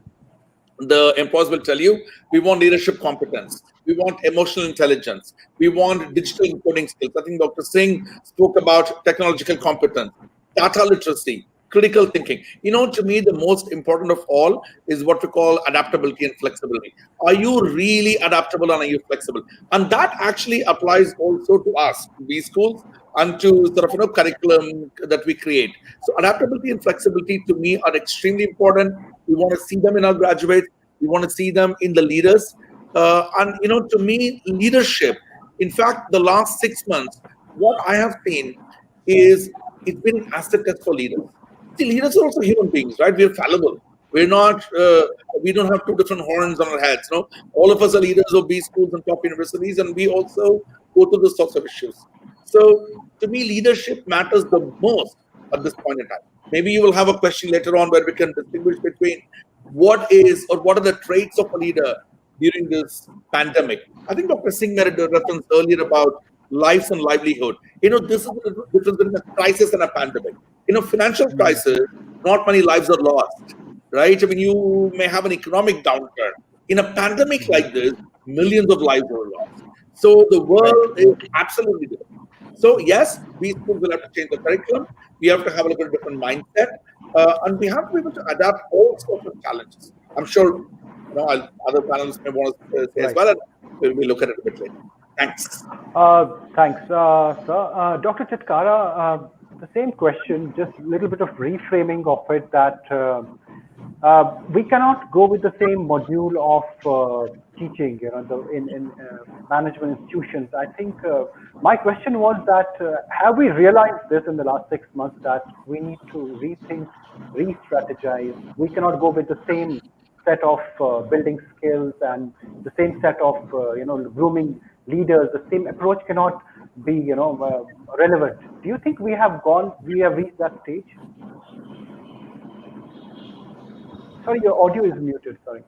Speaker 11: the employers will tell you, we want leadership competence, we want emotional intelligence, we want digital encoding skills. I think Dr. Singh spoke about technological competence, data literacy, critical thinking. To me, the most important of all is what we call adaptability and flexibility. Are you really adaptable and are you flexible? And that actually applies also to us, B schools, and to sort of curriculum that we create. So adaptability and flexibility to me are extremely important. We want to see them in our graduates. We want to see them in the leaders. And to me, leadership, in fact, the last 6 months, what I have seen is it's been an asset test for leaders. See, leaders are also human beings, right? We're fallible. We're not, we don't have two different horns on our heads. All of us are leaders of B schools and top universities, and we also go through those sorts of issues. So to me, leadership matters the most at this point in time. Maybe you will have a question later on where we can distinguish between what are the traits of a leader during this pandemic. I think Dr. Singh made a reference earlier about lives and livelihood. This is the difference between a crisis and a pandemic. Financial crisis, not many lives are lost, right? I mean, you may have an economic downturn. In a pandemic like this, millions of lives are lost. So the world is absolutely different. So yes, we schools will have to change the curriculum. We have to have a little different mindset, and we have to be able to adapt all sorts of challenges. I'm sure other panelists may want to say as well, and we'll look at it a bit later. Thanks.
Speaker 20: Thanks, sir. Dr. Chitkara, the same question, just a little bit of reframing of it, that we cannot go with the same module of teaching, in management institutions. I think my question was that have we realized this in the last 6 months that we need to rethink, re-strategize? We cannot go with the same set of building skills and the same set of grooming leaders. The same approach cannot be relevant. Do you think we have reached that stage? Sorry, your audio is muted. Sorry.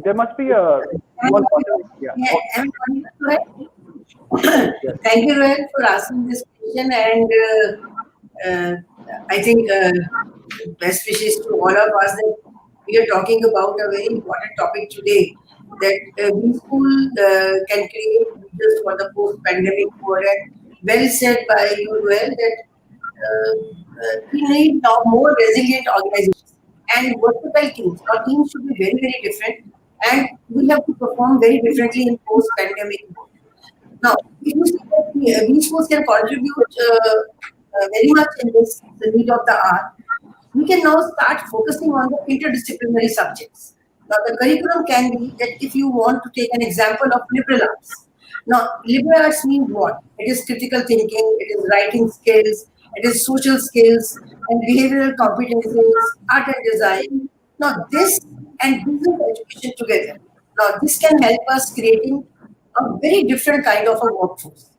Speaker 20: There must be a one.
Speaker 12: Thank you, Rohit, for asking this question, and I think best wishes to all of us that we are talking about a very important topic today, that B school can create leaders for the post-pandemic world. And well said by you, Rohit, that we need now more resilient organizations and versatile teams. Our teams should be very, very different, and we have to perform very differently in post-pandemic world. Now, if you see that B schools can contribute very much in this, the need of the hour, we can now start focusing on the interdisciplinary subjects. Now, the curriculum can be that if you want to take an example of liberal arts. Now, liberal arts means what? It is critical thinking, it is writing skills, it is social skills and behavioral competencies, art and design. Now, this and business education together. Now, this can help us creating a very different kind of a workforce.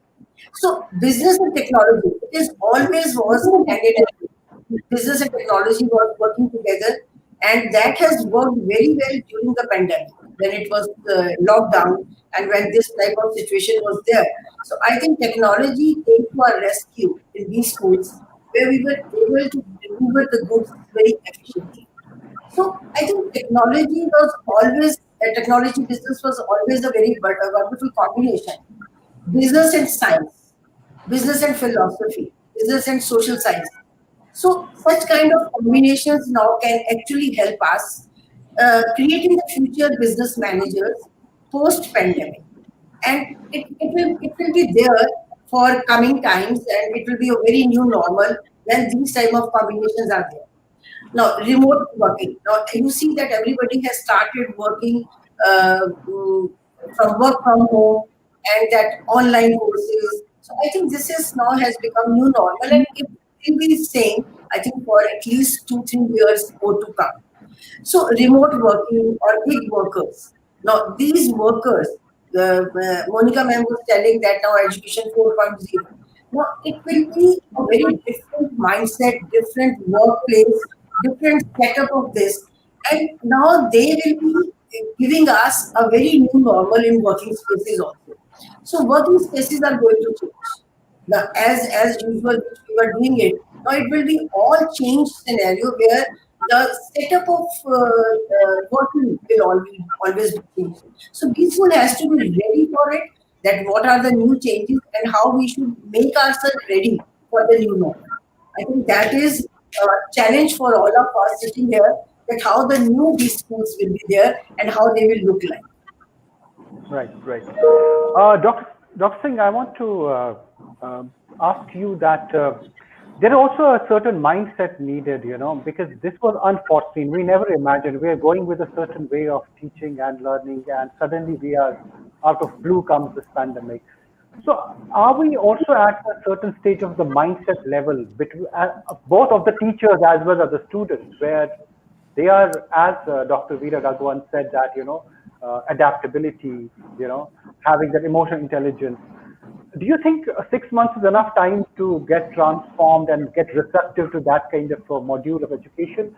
Speaker 12: So, business and technology, it is always was hand in hand. Business and technology was working together, and that has worked very well during the pandemic when it was lockdown and when this type of situation was there. So I think technology came to our rescue in these schools where we were able to deliver the goods very efficiently. So I think technology business was always a very wonderful combination. Business and science, business and philosophy, business and social science. So such kind of combinations now can actually help us creating the future business managers post-pandemic. And it will be there for coming times, and it will be a very new normal when these type of combinations are there. Now, remote working. Now, you see that everybody has started working from work from home and that online courses. So I think this is now has become new normal, and it will be same, I think, for at least 2-3 years more to come. So remote working or gig workers. Now these workers, Monica ma'am was telling that now education 4.0. Now it will be a very different mindset, different workplace, different setup of this. And now they will be giving us a very new normal in working spaces also. So working spaces are going to change. Now, as usual, which we were doing it, now it will be all change scenario where the setup of working will always be changed. So this one has to be ready for it. That what are the new changes and how we should make ourselves ready for the new normal. I think that is a challenge for all of us sitting here. That how the new these schools will be there and how they will look like.
Speaker 20: Right, right. Dr. Singh, I want to ask you that there is also a certain mindset needed, because this was unforeseen. We never imagined. We are going with a certain way of teaching and learning, and suddenly we are out of blue comes this pandemic. So are we also at a certain stage of the mindset level between both of the teachers as well as the students, where they are, as Dr. Veera Raghavan said, that, adaptability, having that emotional intelligence. Do you think 6 months is enough time to get transformed and get receptive to that kind of module of education?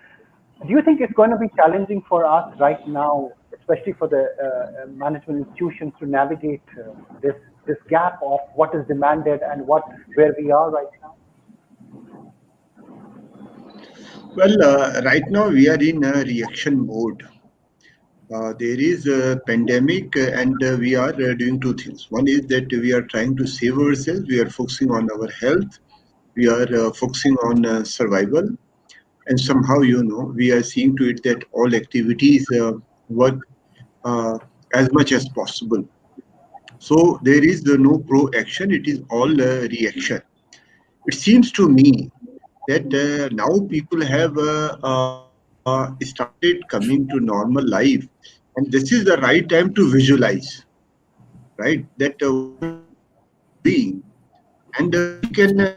Speaker 20: Do you think it's going to be challenging for us right now, especially for the management institutions, to navigate this gap of what is demanded and where we are right now?
Speaker 21: Well, right now we are in a reaction mode. There is a pandemic and we are doing two things. One is that we are trying to save ourselves. We are focusing on our health. We are focusing on survival. And somehow, we are seeing to it that all activities work as much as possible. So there is no pro-action. It is all reaction. It seems to me that now people have started coming to normal life, and this is the right time to visualize, right? That what we are doing, and we can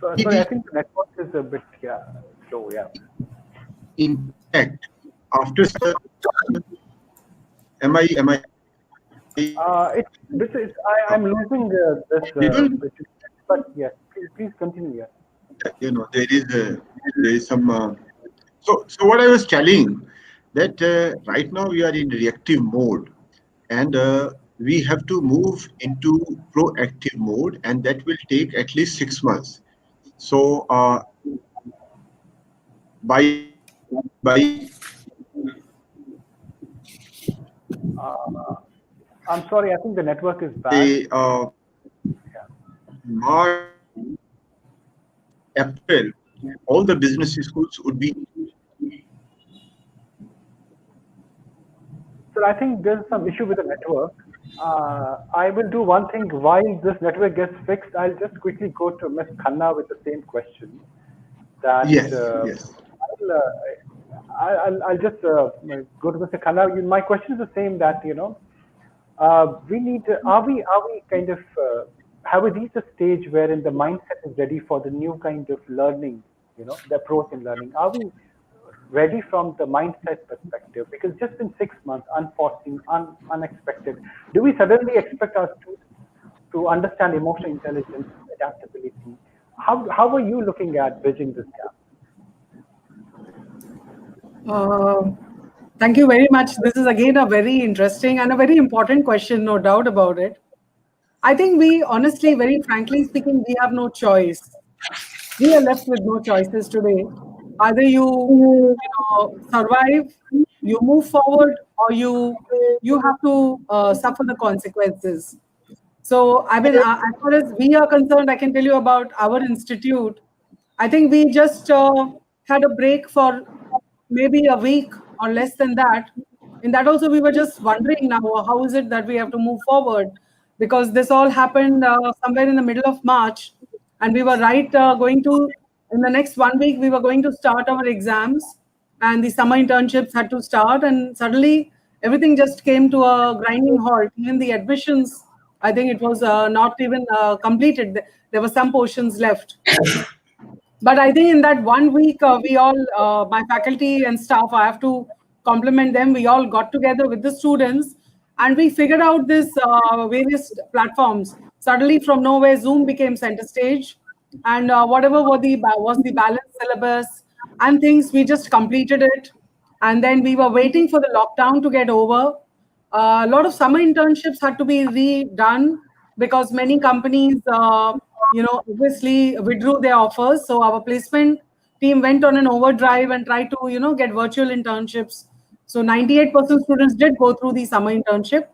Speaker 20: Sorry, I think the network is a bit slow. Yeah.
Speaker 21: impact after. Am I?
Speaker 20: I'm losing this. But yes, please continue. Yeah.
Speaker 21: There is some. So what I was telling that right now we are in reactive mode, and we have to move into proactive mode, and that will take at least 6 months. So by
Speaker 20: I'm sorry, I think the network is bad.
Speaker 21: March, April, all the business schools would be.
Speaker 20: So I think there's some issue with the network. I will do one thing while this network gets fixed. I'll just quickly go to Ms. Khanna with the same question.
Speaker 21: Yes.
Speaker 20: I'll just go to Mr. Khanna. My question is the same. That we need. Are we kind of have we reached a stage wherein the mindset is ready for the new kind of learning? The approach in learning. Are we ready from the mindset perspective? Because just in 6 months, unforeseen, unexpected, do we suddenly expect our students to understand emotional intelligence, adaptability? How are you looking at bridging this gap?
Speaker 22: Thank you very much. This is again a very interesting and a very important question, no doubt about it. I think we honestly, very frankly speaking, we have no choice. We are left with no choices today. Either you survive, you move forward, or you have to suffer the consequences. So, I mean, as far as we are concerned, I can tell you about our institute. I think we just had a break for maybe a week or less than that. In that also, we were just wondering now, how is it that we have to move forward? Because this all happened somewhere in the middle of March, and we were right going to, in the next 1 week, we were going to start our exams, and the summer internships had to start, and suddenly everything just came to a grinding halt. Even the admissions, I think it was not even completed. There were some portions left. But I think in that 1 week, we all, my faculty and staff, I have to compliment them. We all got together with the students and we figured out this various platforms. Suddenly, from nowhere, Zoom became center stage, and whatever was the balanced syllabus and things, we just completed it. And then we were waiting for the lockdown to get over. A lot of summer internships had to be redone because many companies, obviously withdrew their offers. So our placement team went on an overdrive and tried to, get virtual internships. So 98% students did go through the summer internship.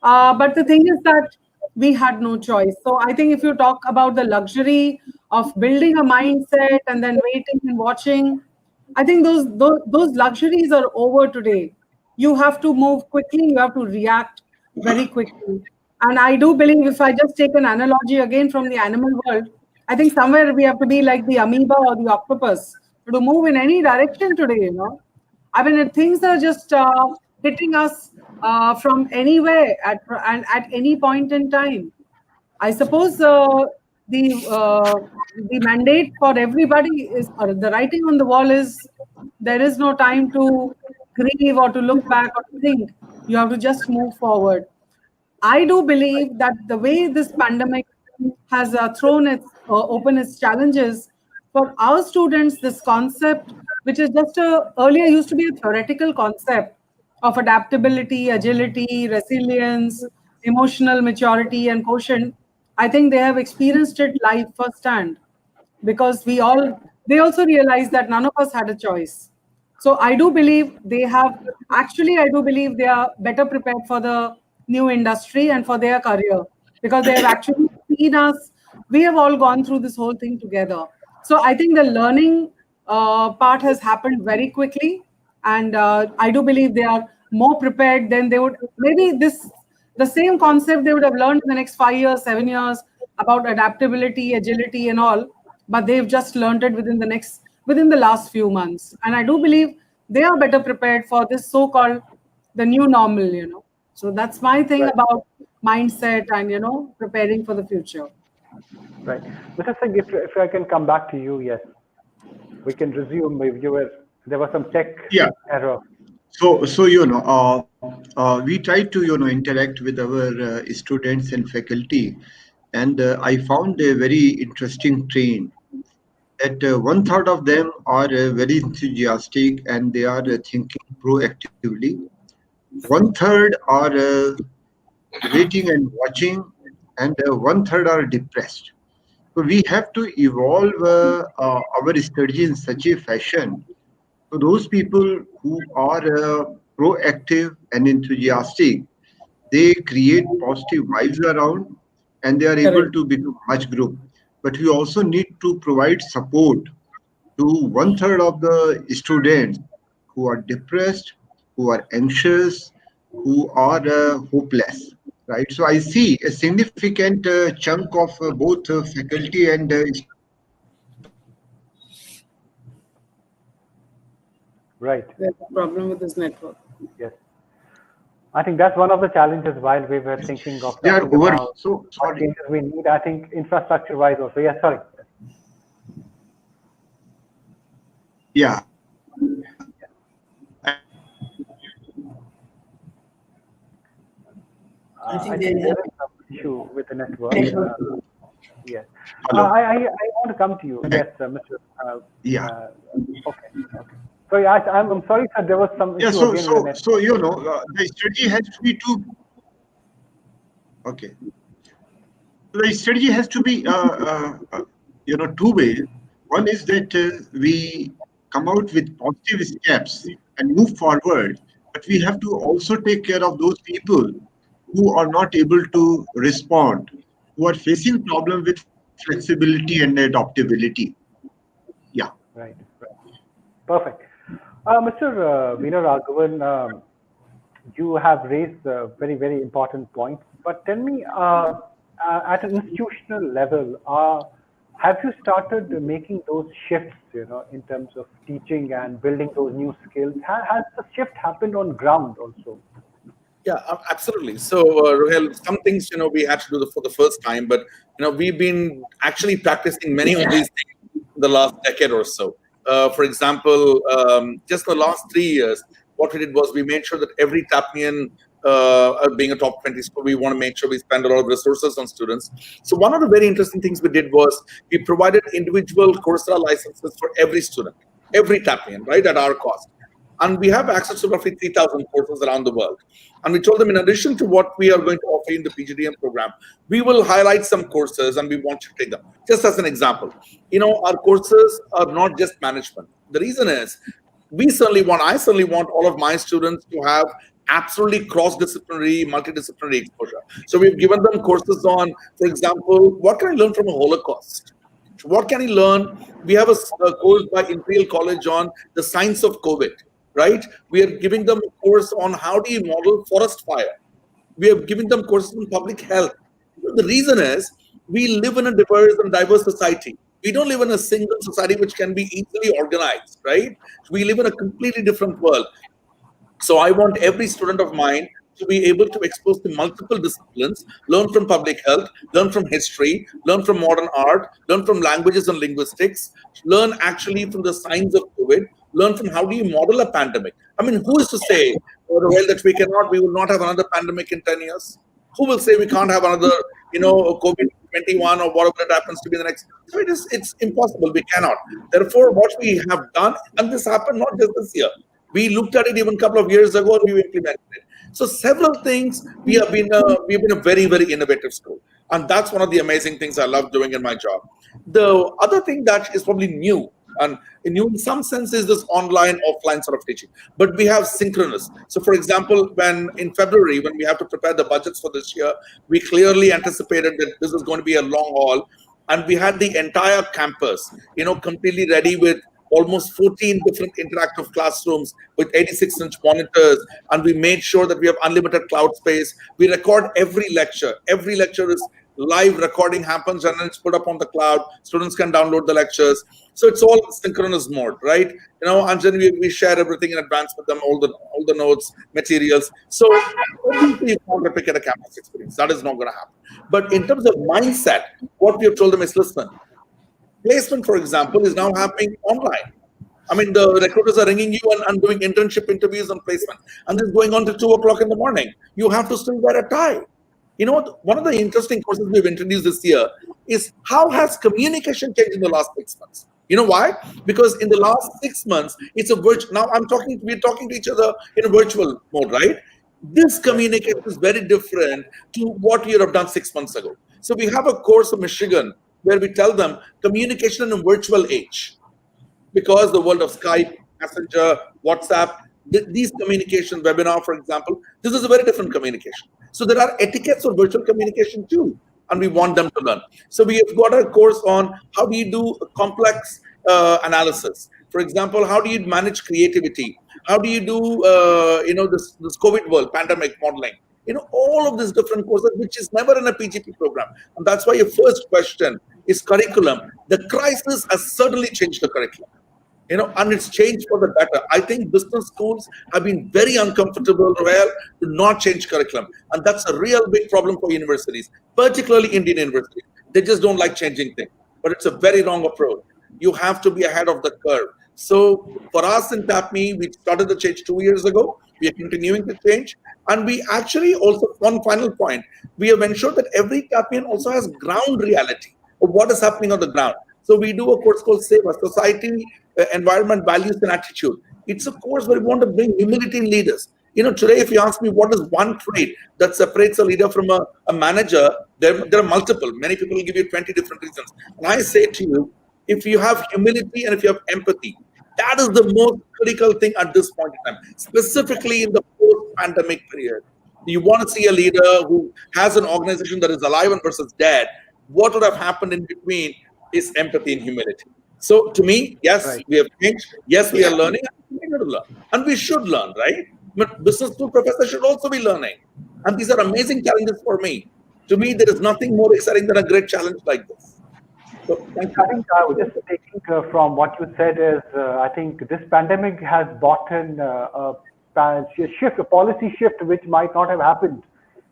Speaker 22: But the thing is that we had no choice. So I think if you talk about the luxury of building a mindset and then waiting and watching, I think those luxuries are over today. You have to move quickly, you have to react very quickly. And I do believe, if I just take an analogy again from the animal world, I think somewhere we have to be like the amoeba or the octopus to move in any direction today. I mean, things are just hitting us from anywhere and at any point in time. I suppose the mandate for everybody is, or the writing on the wall is, there is no time to grieve or to look back or to think. You have to just move forward. I do believe that the way this pandemic has thrown its open its challenges for our students, this concept, which is just earlier used to be a theoretical concept of adaptability, agility, resilience, emotional maturity, and quotient. I think they have experienced it live firsthand, because they also realized that none of us had a choice. So I do believe I do believe they are better prepared for the new industry and for their career, because they have actually seen us. We have all gone through this whole thing together. So I think the learning part has happened very quickly, and I do believe they are more prepared than they would. Maybe the same concept they would have learned in the next 5 years, 7 years, about adaptability, agility, and all, but they've just learned it within the last few months. And I do believe they are better prepared for this so-called the new normal. So that's my thing about mindset and preparing for the future.
Speaker 20: Right. Mr. Singh, if I can come back to you, yes. We can resume. There was some tech error.
Speaker 21: So we try to interact with our students and faculty, and I found a very interesting trend that 1/3 of them are very enthusiastic and they are thinking proactively. 1/3 are waiting and watching, and 1/3 are depressed. So we have to evolve our strategy in such a fashion. So those people who are proactive and enthusiastic, they create positive vibes around, and they are able to become much group. But we also need to provide support to 1/3 of the students who are depressed, who are anxious, who are hopeless. Right. So I see a significant chunk of both faculty and
Speaker 20: Right.
Speaker 22: There's a problem with this network.
Speaker 20: Yes. I think that's one of the challenges while we were thinking of about what changes we need. I think infrastructure-wise also. Yeah, sorry.
Speaker 21: Yeah.
Speaker 20: I think there is some issue with the network. Yes. I want to come to you. Yes, Mr. Okay. Sorry, I'm sorry, sir. There was some issue again with the network.
Speaker 21: So the strategy has to be two. Okay. So the strategy has to be two ways. One is that we come out with positive steps and move forward, but we have to also take care of those people who are not able to respond, who are facing problem with flexibility and adaptability. Yeah.
Speaker 20: Right. Perfect. Mr. Veena Raghavan, you have raised very, very important points. But tell me, at an institutional level, have you started making those shifts, in terms of teaching and building those new skills? Has the shift happened on ground also?
Speaker 11: Yeah, absolutely. So, Rohel, some things, we had to do for the first time, but, we've been actually practicing many of these things in the last decade or so. For example, just the last 3 years, what we did was we made sure that every Tapian, being a top 20 school, we want to make sure we spend a lot of resources on students. So one of the very interesting things we did was we provided individual Coursera licenses for every student, every Tapian, right, at our cost. And we have access to roughly 3,000 courses around the world. And we told them, in addition to what we are going to offer in the PGDM program, we will highlight some courses and we want you to take them. Just as an example, our courses are not just management. The reason is, I certainly want all of my students to have absolutely cross-disciplinary, multidisciplinary exposure. So we've given them courses on, for example, what can I learn from a Holocaust? What can I learn? We have a course by Imperial College on the science of COVID. Right? We are giving them a course on how do you model forest fire. We are giving them courses on public health. The reason is we live in a diverse society. We don't live in a single society which can be easily organized, right? We live in a completely different world. So I want every student of mine to be able to expose to multiple disciplines, learn from public health, learn from history, learn from modern art, learn from languages and linguistics, learn actually from the science of COVID, learn from how do you model a pandemic. I mean, who is to say, that we will not have another pandemic in 10 years? Who will say we can't have another, COVID-21 or whatever that happens to be the next? So it's impossible. We cannot. Therefore, what we have done, and this happened not just this year, we looked at it even a couple of years ago and we implemented it. So several things, we have been a very, very innovative school. And that's one of the amazing things I love doing in my job. The other thing that is probably new, and new in some sense, is this online, offline sort of teaching. But we have synchronous. So for example, in February, when we have to prepare the budgets for this year, we clearly anticipated that this is going to be a long haul. And we had the entire campus, completely ready with almost 14 different interactive classrooms with 86-inch monitors, and we made sure that we have unlimited cloud space. We record every lecture. Every lecture is live recording happens and then it's put up on the cloud. Students can download the lectures. So it's all synchronous mode, right? And then we share everything in advance with them, all the notes, materials. So obviously you can't replicate a campus experience. That is not going to happen. But in terms of mindset, what we have told them is, listen, placement, for example, is now happening online. I mean, the recruiters are ringing you and doing internship interviews on placement. And this is going on to 2 o'clock in the morning. You have to still wear a tie. One of the interesting courses we've introduced this year is how has communication changed in the last 6 months? You know why? Because in the last 6 months, it's a virtual. Now we're talking to each other in a virtual mode, right? This communication is very different to what you have done 6 months ago. So we have a course in Michigan where we tell them communication in a virtual age, because the world of Skype, Messenger, WhatsApp, these communication, webinar, for example, this is a very different communication. So there are etiquettes for virtual communication too, and we want them to learn. So we have got a course on how do you do complex analysis. For example, how do you manage creativity? How do you do, this COVID world, pandemic modeling? All of these different courses, which is never in a PGP program. And that's why your first question is curriculum. The crisis has certainly changed the curriculum, and it's changed for the better. I think business schools have been very uncomfortable, to not change curriculum. And that's a real big problem for universities, particularly Indian universities. They just don't like changing things. But it's a very wrong approach. You have to be ahead of the curve. So for us in TAPME, we started the change 2 years ago. We are continuing to change. And we actually also, one final point, we have ensured that every TAPian also has ground reality of what is happening on the ground. So we do a course called SAVA, Society, Environment, Values and Attitude. It's a course where we want to bring humility in leaders. Today, if you ask me what is one trait that separates a leader from a manager, there are multiple. Many people will give you 20 different reasons. And I say to you, if you have humility and if you have empathy, that is the most critical thing at this point in time, specifically in the post-pandemic period. You want to see a leader who has an organization that is alive and versus dead. What would have happened in between is empathy and humility. So to me, yes, we have changed. Yes, we are learning. And we should learn, right? But business school professors should also be learning. And these are amazing challenges for me. To me, there is nothing more exciting than a great challenge like this. So thank you.
Speaker 20: I think I was just taking from what you said is I think this pandemic has brought in a policy shift, which might not have happened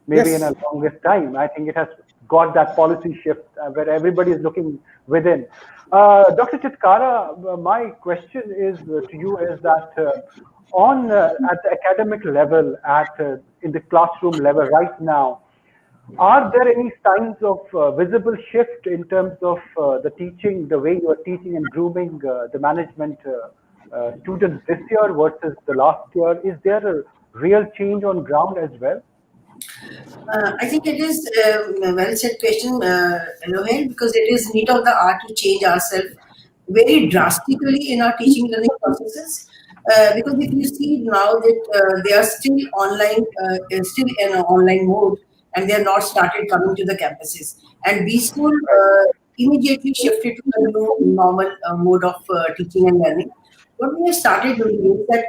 Speaker 20: maybe in a longest time. I think it has got that policy shift where everybody is looking within. Dr. Chitkara, my question is to you is that on at the academic level, in the classroom level right now, are there any signs of visible shift in terms of the teaching, the way you are teaching and grooming the management students this year versus the last year? Is there a real change on ground as well?
Speaker 12: I think it is a well said question, Lohel, because it is need of the art to change ourselves very drastically in our teaching learning processes. Because if you see now that they are still online, still in an online mode, and they are not started coming to the campuses. And B School immediately shifted to the new normal mode of teaching and learning. What we have started doing is that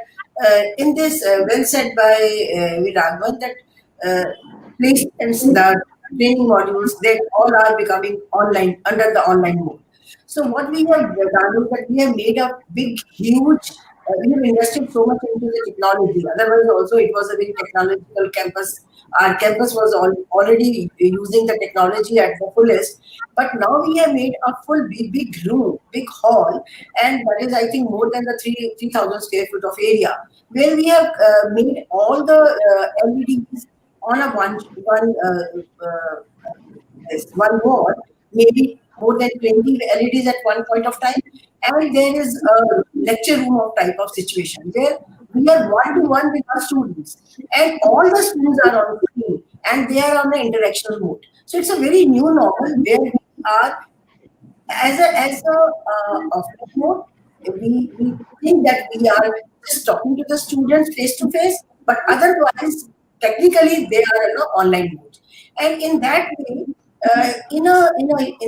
Speaker 12: in this, well said by Viragwan, that placements, the training modules, they all are becoming online under the online mode. So what we have done is that we have made a big, huge, we have invested so much into the technology. Otherwise, also it was a very technological campus. Our campus was already using the technology at the fullest. But now we have made a full big room, big hall, and that is, I think, more than the 3,000 square foot of area, where we have made all the LEDs on a one wall, maybe more than 20 LEDs at one point of time, and there is a lecture room of type of situation where we are one-to-one with our students, and all the students are on screen and they are on the interactional mode. So it's a very new normal where we are as a offline mode. We think that we are just talking to the students face to face, but otherwise, technically, they are in an online mode. And in that way, in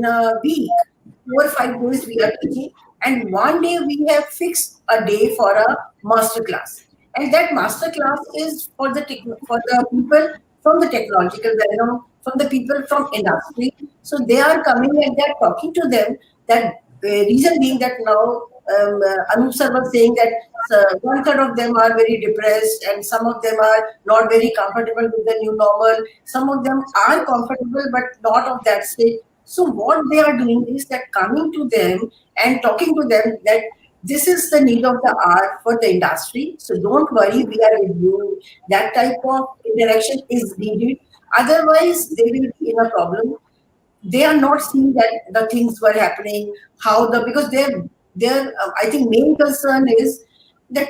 Speaker 12: a week, 4 or 5 days we are teaching, and one day we have fixed a day for a master class. And that master class is for the people from the technological background, from the people from industry. So they are coming and they are talking to them. That reason being that now Anup sir was saying that one third of them are very depressed and some of them are not very comfortable with the new normal. Some of them are comfortable but not of that state. So what they are doing is that coming to them and talking to them that this is the need of the hour for the industry. So don't worry, we are with you. That type of interaction is needed. Otherwise, they will be in a problem. They are not seeing that the things were happening, how the because their I think main concern is that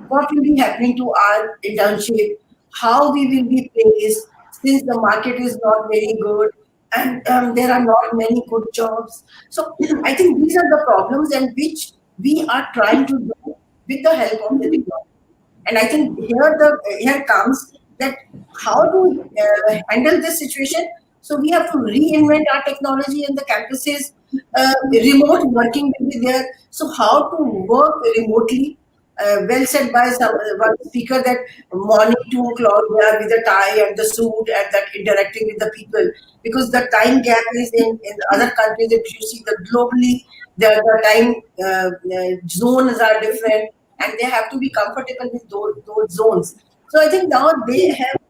Speaker 12: what will be happening to our internship, how we will be placed since the market is not very good and there are not many good jobs. So I think these are the problems and which we are trying to do with the help of the technology. And I think here comes that how to handle this situation. So we have to reinvent our technology in the campuses. Remote working will be there. So how to work remotely? Well said by one speaker that morning 2 o'clock they are with the tie and the suit and that interacting with the people because the time gap is in other countries. If you see the globally, the time zones are different and they have to be comfortable with those zones. So I think now they have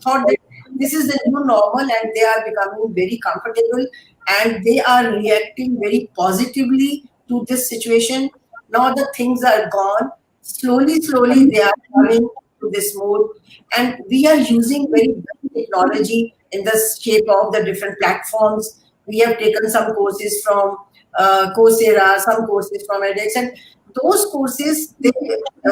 Speaker 12: thought that this is the new normal and they are becoming very comfortable and they are reacting very positively to this situation. Now the things are gone. Slowly they are coming to this mode and we are using very good technology in the shape of the different platforms. We have taken some courses from Coursera, some courses from edX, and those courses,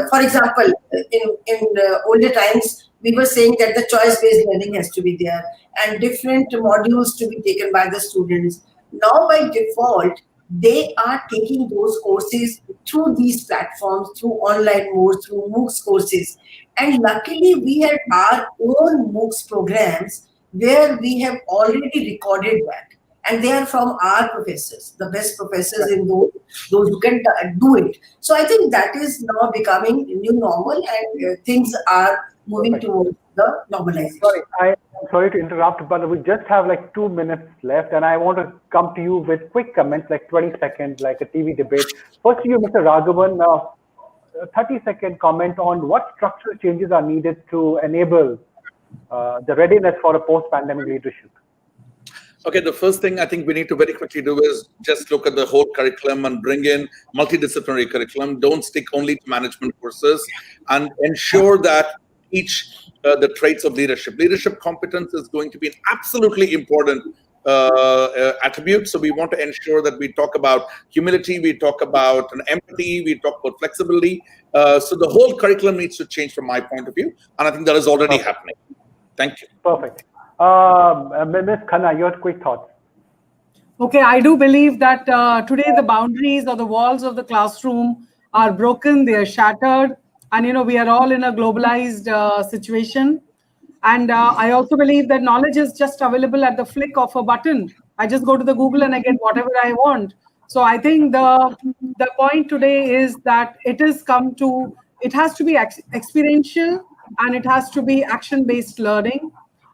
Speaker 12: for example, in older times, we were saying that the choice-based learning has to be there and different modules to be taken by the students. Now, by default, they are taking those courses through these platforms, through online mode, through MOOCs courses. And luckily, we have our own MOOCs programs where we have already recorded that. and they are from our professors, the best professors in those who can do it. So I think that is now becoming new normal, and things are moving towards the normalization.
Speaker 20: I'm sorry to interrupt, but we just have like 2 minutes left, and I want to come to you with quick comments, like 20 seconds, like a TV debate. First to you, Mr. Raghavan, a 30-second comment on what structural changes are needed to enable the readiness for a post-pandemic leadership.
Speaker 11: Okay, the first thing I think we need to very quickly do is just look at the whole curriculum and bring in multidisciplinary curriculum. Don't stick only to management courses, and ensure that teach the traits of leadership. Leadership competence is going to be an absolutely important attribute. So we want to ensure that we talk about humility, we talk about empathy, we talk about flexibility. So the whole curriculum needs to change from my point of view, and I think that is already happening. Thank you.
Speaker 20: Perfect. Ms. Khanna, your quick thoughts.
Speaker 22: Okay, I do believe that today the boundaries or the walls of the classroom are broken, they are shattered, and we are all in a globalized situation. And I also believe that knowledge is just available at the flick of a button. I just go to the Google and I get whatever I want. So I think the point today is that it has to be experiential, and it has to be action-based learning.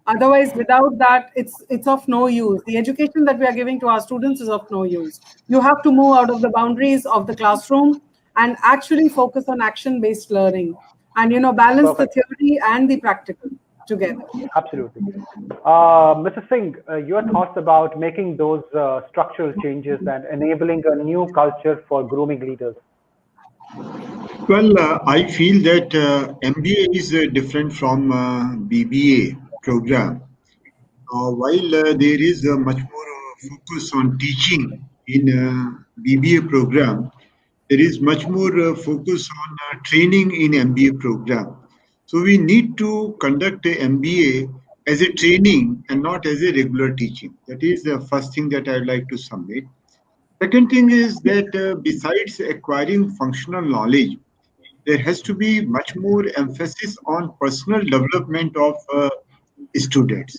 Speaker 22: Otherwise, without that, it's of no use. The education that we are giving to our students is of no use. You have to move out of the boundaries of the classroom and actually focus on action-based learning, and balance the theory and the practical together.
Speaker 20: Absolutely. Mr. Singh, your thoughts about making those structural changes and enabling a new culture for grooming leaders?
Speaker 21: Well, I feel that MBA is different from BBA program. While there is much more focus on teaching in BBA program, there is much more focus on training in MBA program. So we need to conduct a MBA as a training and not as a regular teaching. That is the first thing that I'd like to submit. Second thing is that besides acquiring functional knowledge, there has to be much more emphasis on personal development of students.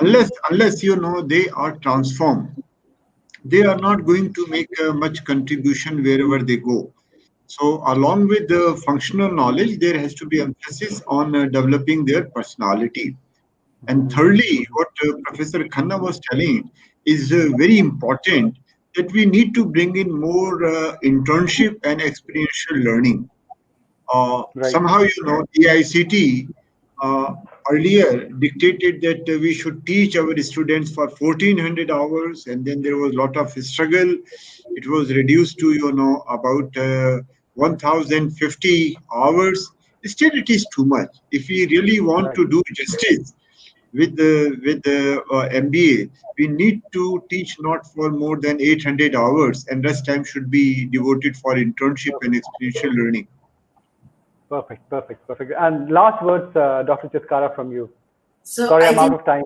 Speaker 21: Unless they are transformed, they are not going to make much contribution wherever they go. So along with the functional knowledge, there has to be emphasis on developing their personality. And thirdly, what Professor Khanna was telling is very important, that we need to bring in more internship and experiential learning. Somehow, AICT earlier dictated that we should teach our students for 1400 hours, and then there was a lot of struggle. It was reduced to about 1050 hours. Still, it is too much. If we really want to do justice with the MBA, we need to teach not for more than 800 hours, and rest time should be devoted for internship and experiential learning.
Speaker 20: Perfect. And last words, Dr. Chitkara, from you.
Speaker 12: So
Speaker 20: sorry, I'm out of time.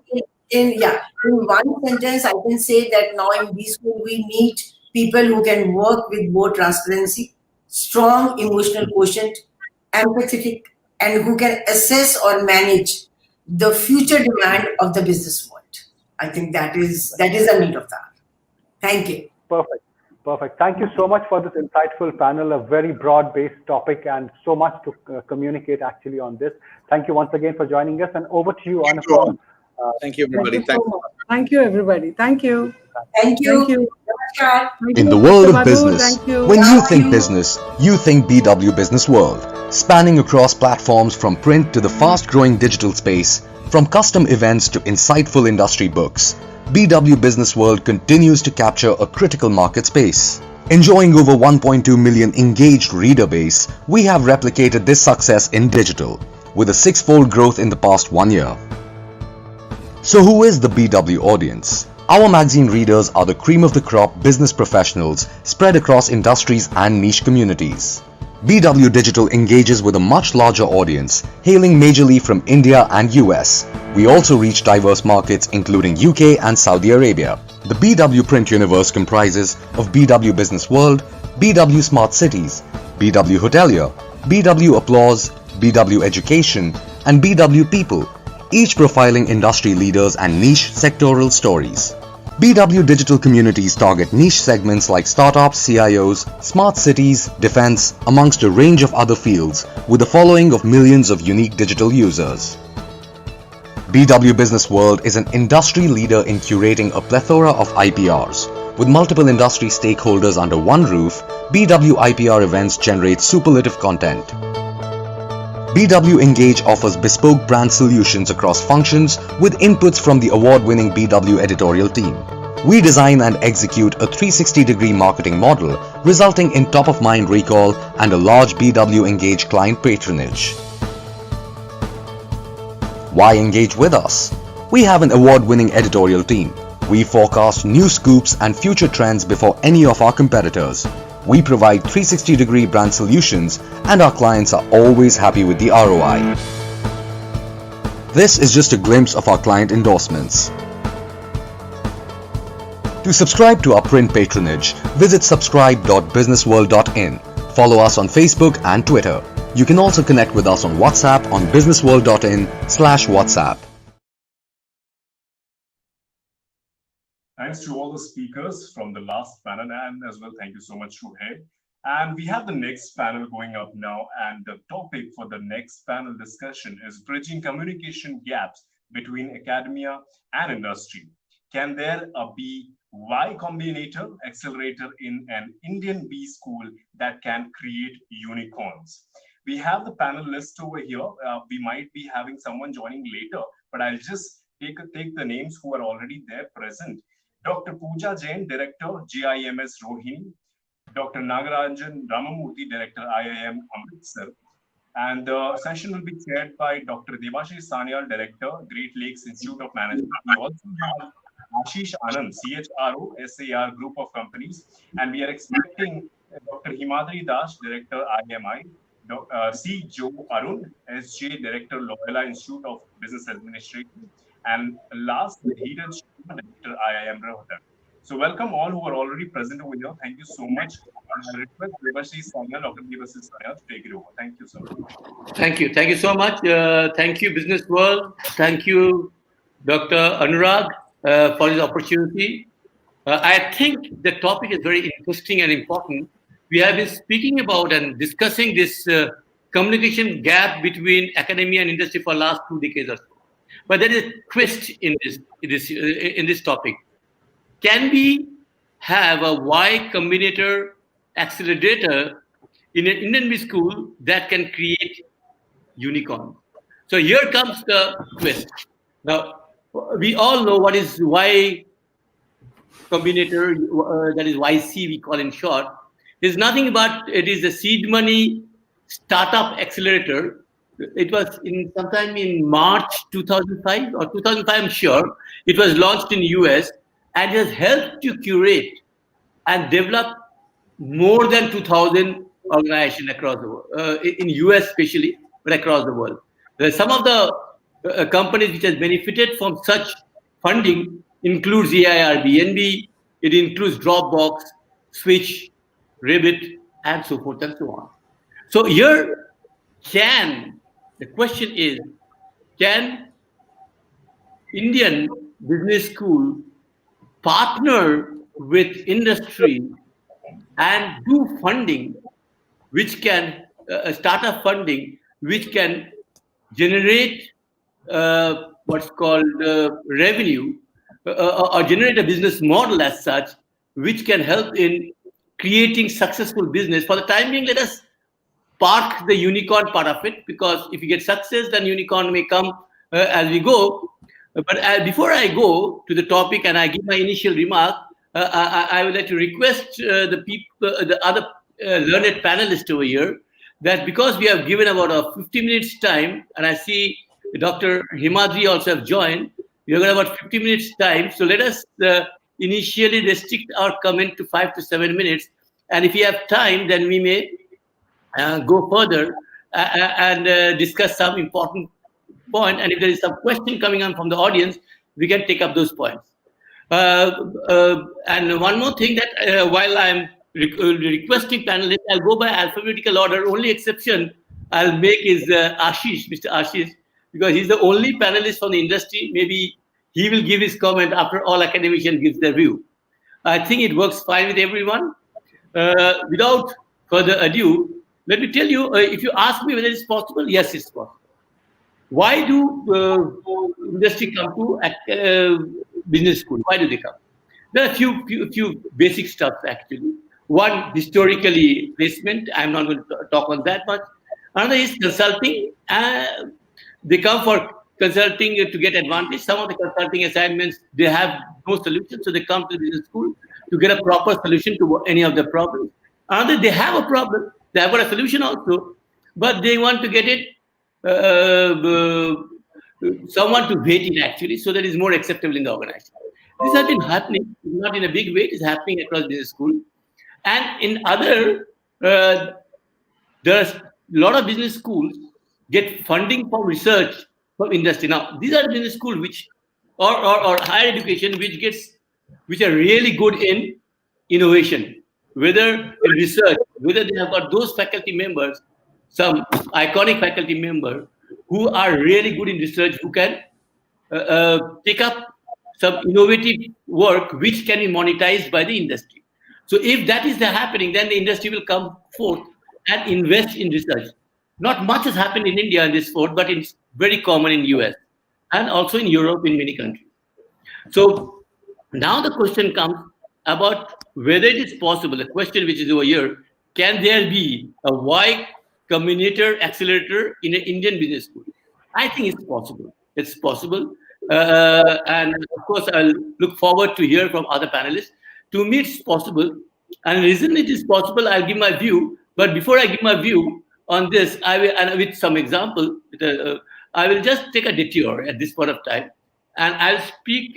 Speaker 12: In one sentence, I can say that now in B school we need people who can work with more transparency, strong emotional quotient, empathetic, and who can assess or manage the future demand of the business world. I think that is a need of that. Thank you.
Speaker 20: Perfect. Thank you so much for this insightful panel, a very broad-based topic, and so much to communicate actually on this. Thank you once again for joining us, and over to you, Anupam.
Speaker 11: Thank you, everybody.
Speaker 22: Thank you, everybody. Thank you.
Speaker 12: Thank you.
Speaker 2: In the world of business, when you think business, you think BW Businessworld, spanning across platforms from print to the fast-growing digital space, from custom events to insightful industry books. BW Businessworld continues to capture a critical market space. Enjoying over 1.2 million engaged reader base, we have replicated this success in digital, with a 6-fold growth in the past 1 year. So who is the BW audience? Our magazine readers are the cream of the crop business professionals spread across industries and niche communities. BW Digital engages with a much larger audience, hailing majorly from India and US. We also reach diverse markets including UK and Saudi Arabia. The BW Print universe comprises of BW Businessworld, BW Smart Cities, BW Hotelier, BW Applause, BW Education, and BW People, each profiling industry leaders and niche sectoral stories. BW Digital Communities target niche segments like startups, CIOs, smart cities, defense, amongst a range of other fields, with a following of millions of unique digital users. BW Businessworld is an industry leader in curating a plethora of IPRs. With multiple industry stakeholders under one roof, BW IPR events generate superlative content. BW Engage offers bespoke brand solutions across functions with inputs from the award-winning BW editorial team. We design and execute a 360-degree marketing model, resulting in top-of-mind recall and a large BW Engage client patronage. Why engage with us? We have an award-winning editorial team. We forecast new scoops and future trends before any of our competitors. We provide 360-degree brand solutions and our clients are always happy with the ROI. This is just a glimpse of our client endorsements. To subscribe to our print patronage, visit subscribe.businessworld.in. Follow us on Facebook and Twitter. You can also connect with us on WhatsApp on businessworld.in/WhatsApp.
Speaker 1: Thanks to all the speakers from the last panel, and as well, thank you so much, Shuhei. And we have the next panel going up now, and the topic for the next panel discussion is bridging communication gaps between academia and industry. Can there be Y Combinator accelerator in an Indian B school that can create unicorns? We have the panel list over here. We might be having someone joining later, but I'll just take the names who are already there present. Dr. Pooja Jain, Director, GIMS Rohini. Dr. Nagarajan Ramamurthy, Director, IIM Amritsar. And the session will be chaired by Dr. Debashish Sanyal, Director, Great Lakes Institute of Management. We also have Ashish Anand, CHRO, SAR Group of Companies. And we are expecting Dr. Himadri Das, Director, IMI. C. Joe Arun, SJ, Director, Loyola Institute of Business Administration. And last, Dheeraj Sharma, Director, IIM Rohtak. So welcome all who are already present over here. Thank you so much. I request Debashish Sanyal, Dr. Debashish Sanyal to take it over. Thank you so much.
Speaker 13: Thank you. Thank you so much. Thank you, Business World. Thank you, Dr. Anurag, for this opportunity. I think the topic is very interesting and important. We have been speaking about and discussing this communication gap between academia and industry for the last 2 decades or so. But there is a twist in this topic. Can we have a Y Combinator accelerator in an Indian B school that can create unicorn? So here comes the twist. Now, we all know what is Y Combinator, that is YC we call in short. It's nothing but it is a seed money startup accelerator. It was sometime in March 2005 or 2005, I'm sure. It was launched in US and has helped to curate and develop more than 2,000 organizations across the world, in US especially, but across the world. Some of the companies which has benefited from such funding includes AIRBNB, it includes Dropbox, Switch, Ribbit, and so forth and so on. So here, the question is, can Indian business school partner with industry and do funding, which can, startup funding, which can generate what's called revenue, or generate a business model as such, which can help in creating successful business. For the time being, let us park the unicorn part of it, because if you get success, then unicorn may come as we go. But before I go to the topic and I give my initial remark, I would like to request the other learned panelists over here, that because we have given about a 50 minutes time, and I see Dr. Himadri also have joined, we have got about 50 minutes time. So let us initially restrict our comment to 5 to 7 minutes. And if we have time, then we may go further and discuss some important point. And if there is some question coming on from the audience, we can take up those points. And one more thing, that while I'm requesting panelists, I'll go by alphabetical order. Only exception I'll make is Ashish, Mr. Ashish, because he's the only panelist from the industry. Maybe he will give his comment after all academicians gives their view. I think it works fine with everyone. Without further ado, let me tell you, if you ask me whether it's possible, yes, it's possible. Why do industry come to business school? Why do they come? There are a few basic stuff actually. One, historically placement. I'm not going to talk on that much. Another is consulting. They come for consulting to get advantage. Some of the consulting assignments, they have no solution, so they come to business school to get a proper solution to any of the problems. Another, they have a problem. They have got a solution also, but they want to get it someone to wait it actually, so that it's more acceptable in the organization. This has been happening, not in a big way. It is happening across business school, and in other, there's a lot of business schools get funding for research from industry. Now, these are business schools which, or higher education, which are really good in innovation, whether in research, whether they have got those faculty members, some iconic faculty members who are really good in research, who can take up some innovative work which can be monetized by the industry. So if that is happening, then the industry will come forth and invest in research. Not much has happened in India in this field, but it's very common in US and also in Europe in many countries. So now the question comes about whether it is possible, the question which is over here, can there be a Y Combinator accelerator in an Indian business school? I think it's possible. It's possible. And of course, I'll look forward to hear from other panelists. To me, it's possible. And the reason it is possible, I'll give my view. But before I give my view on this, I will, and with some example, I will just take a detour at this point of time. And I'll speak,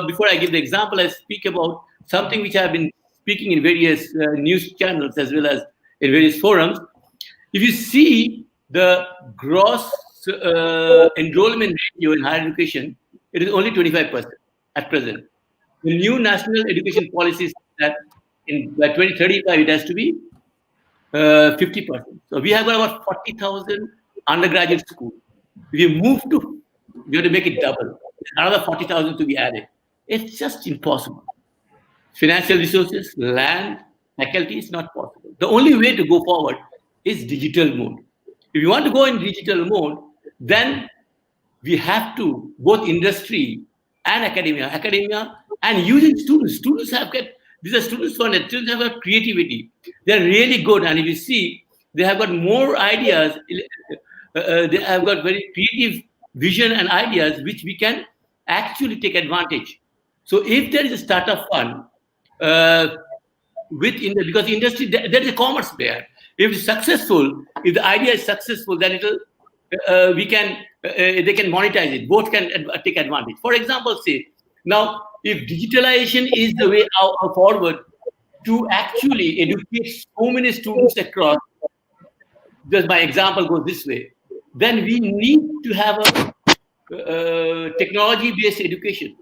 Speaker 13: before I give the example, I'll speak about something which I've been speaking in various news channels as well as in various forums. If you see the gross enrollment ratio in higher education, it is only 25% at present. The new national education policy says that by 2035 it has to be 50%. So we have got about 40,000 undergraduate schools. If you move to, we have to make it double. Another 40,000 to be added. It's just impossible. Financial resources, land, faculty is not possible. The only way to go forward is digital mode. If you want to go in digital mode, then we have to, both industry and academia and using students. Students have got, these are students funded, students have got creativity. They're really good. And if you see, they have got more ideas. They have got very creative vision and ideas, which we can actually take advantage. So if there is a startup fund, because industry, there is a commerce there. If it's successful, if the idea is successful, then it'll they can monetize it. Both can take advantage. For example, say now if digitalization is the way forward to actually educate so many students across, just my example goes this way, then we need to have a technology-based education,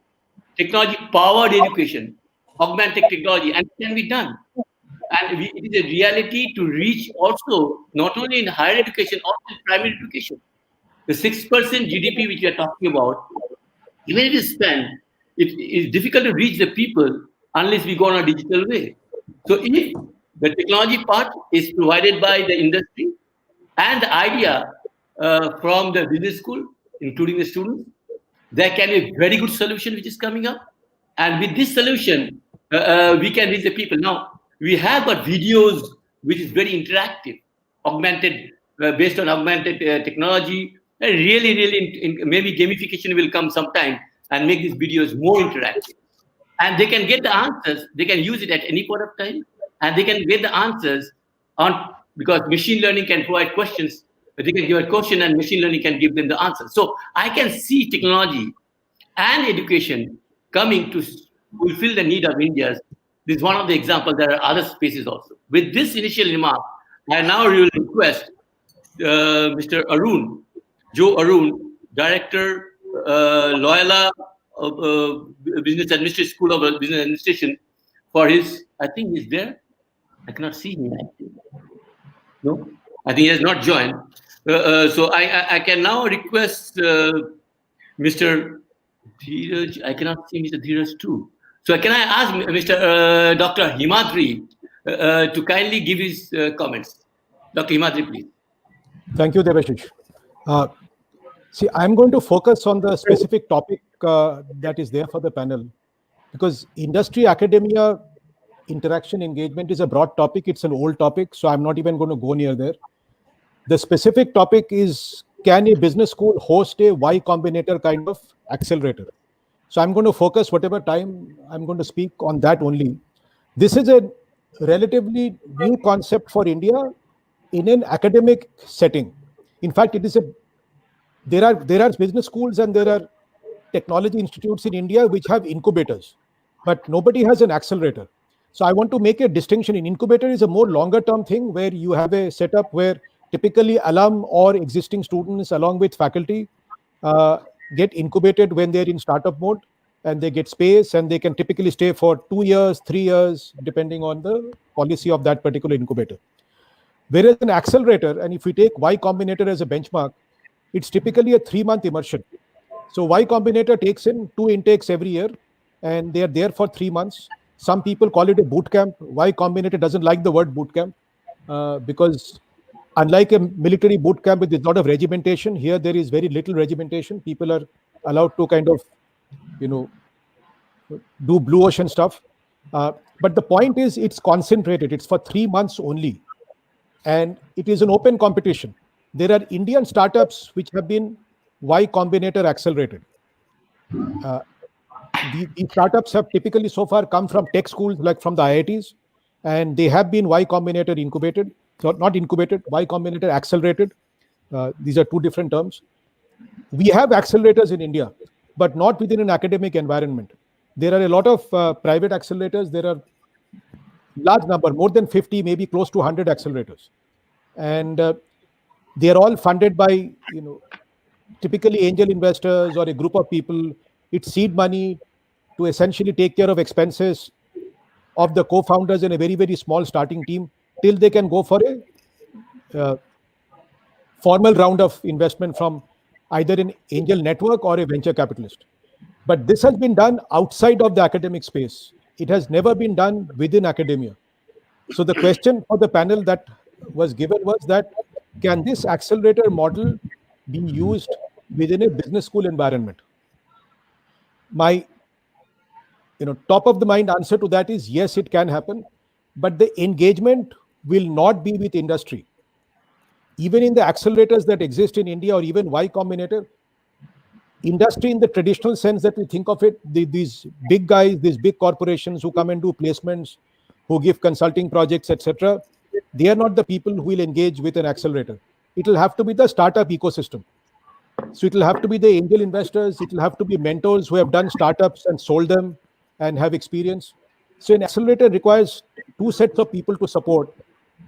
Speaker 13: technology-powered education, augmented technology, and it can be done. And it is a reality to reach also, not only in higher education, also in primary education. The 6% GDP which we are talking about, even if it's spent, it is difficult to reach the people unless we go on a digital way. So if the technology part is provided by the industry and the idea from the business school, including the students, there can be a very good solution which is coming up. And with this solution, we can reach the people. Now, we have got videos which is very interactive, augmented, based on augmented technology. And really, maybe gamification will come sometime and make these videos more interactive. And they can get the answers. They can use it at any point of time, and they can get the answers on, because machine learning can provide questions. But they can give a question, and machine learning can give them the answer. So I can see technology and education coming to fulfill the need of India. This is one of the examples. There are other spaces also. With this initial remark, I now will request Mr. Arun, Joe Arun, Director, Loyola Business Administration, School of Business Administration, for his, I think he's there. I cannot see him. No, I think he has not joined. So I can now request Mr. Dheeraj, I cannot see Mr. Dheeraj too. So can I ask Mr. Dr. Himadri to kindly give his comments? Dr. Himadri, please.
Speaker 15: Thank you, Devashish. See, I'm going to focus on the specific topic that is there for the panel, because industry academia interaction engagement is a broad topic. It's an old topic, so I'm not even going to go near there. The specific topic is, can a business school host a Y Combinator kind of accelerator? So I'm going to focus whatever time I'm going to speak on that only. This is a relatively new concept for India in an academic setting. In fact, there are business schools and there are technology institutes in India which have incubators, but nobody has an accelerator. So I want to make a distinction. In incubator is a more longer term thing where you have a setup where typically alum or existing students along with faculty get incubated when they're in startup mode, and they get space and they can typically stay for 2 years, 3 years, depending on the policy of that particular incubator. Whereas an accelerator, and if we take Y Combinator as a benchmark, it's typically a 3-month immersion. So Y Combinator takes in 2 intakes every year, and they are there for 3 months. Some people call it a boot camp. Y Combinator doesn't like the word boot camp because unlike a military boot camp with a lot of regimentation, here there is very little regimentation. People are allowed to kind of, do blue ocean stuff. But the point is, it's concentrated. It's for 3 months only. And it is an open competition. There are Indian startups which have been Y Combinator accelerated. The startups have typically so far come from tech schools, like from the IITs, and they have been Y Combinator incubated. So not incubated, Y Combinator accelerated. These are two different terms. We have accelerators in India, but not within an academic environment. There are a lot of private accelerators. There are large number, more than 50, maybe close to 100 accelerators. And they are all funded by, typically angel investors or a group of people. It's seed money to essentially take care of expenses of the co-founders and a very, very small starting team till they can go for a formal round of investment from either an angel network or a venture capitalist. But this has been done outside of the academic space. It has never been done within academia. So the question for the panel that was given was that, can this accelerator model be used within a business school environment? My top of the mind answer to that is yes, it can happen, but the engagement will not be with industry. Even in the accelerators that exist in India or even Y Combinator, industry in the traditional sense that we think of it, these big guys, these big corporations who come and do placements, who give consulting projects, etc., they are not the people who will engage with an accelerator. It will have to be the startup ecosystem. So it will have to be the angel investors. It will have to be mentors who have done startups and sold them and have experience. So an accelerator requires 2 sets of people to support.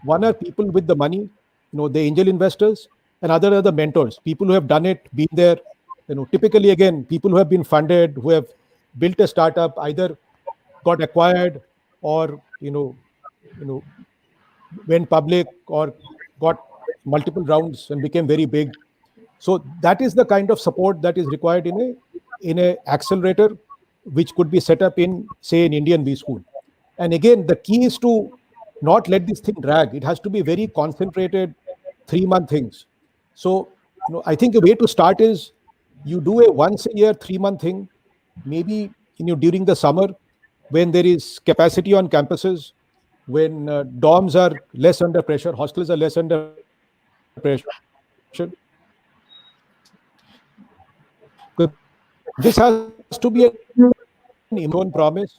Speaker 15: One are people with the money, the angel investors, and other are the mentors, people who have done it, been there. Typically, again, people who have been funded, who have built a startup, either got acquired or went public or got multiple rounds and became very big. So that is the kind of support that is required in a accelerator, which could be set up in, say, an Indian B school. And again, the key is to not let this thing drag. It has to be very concentrated 3-month things. So I think a way to start is you do a once a year 3-month thing, maybe during the summer when there is capacity on campuses, when dorms are less under pressure, hostels are less under pressure. This has to be an own promise,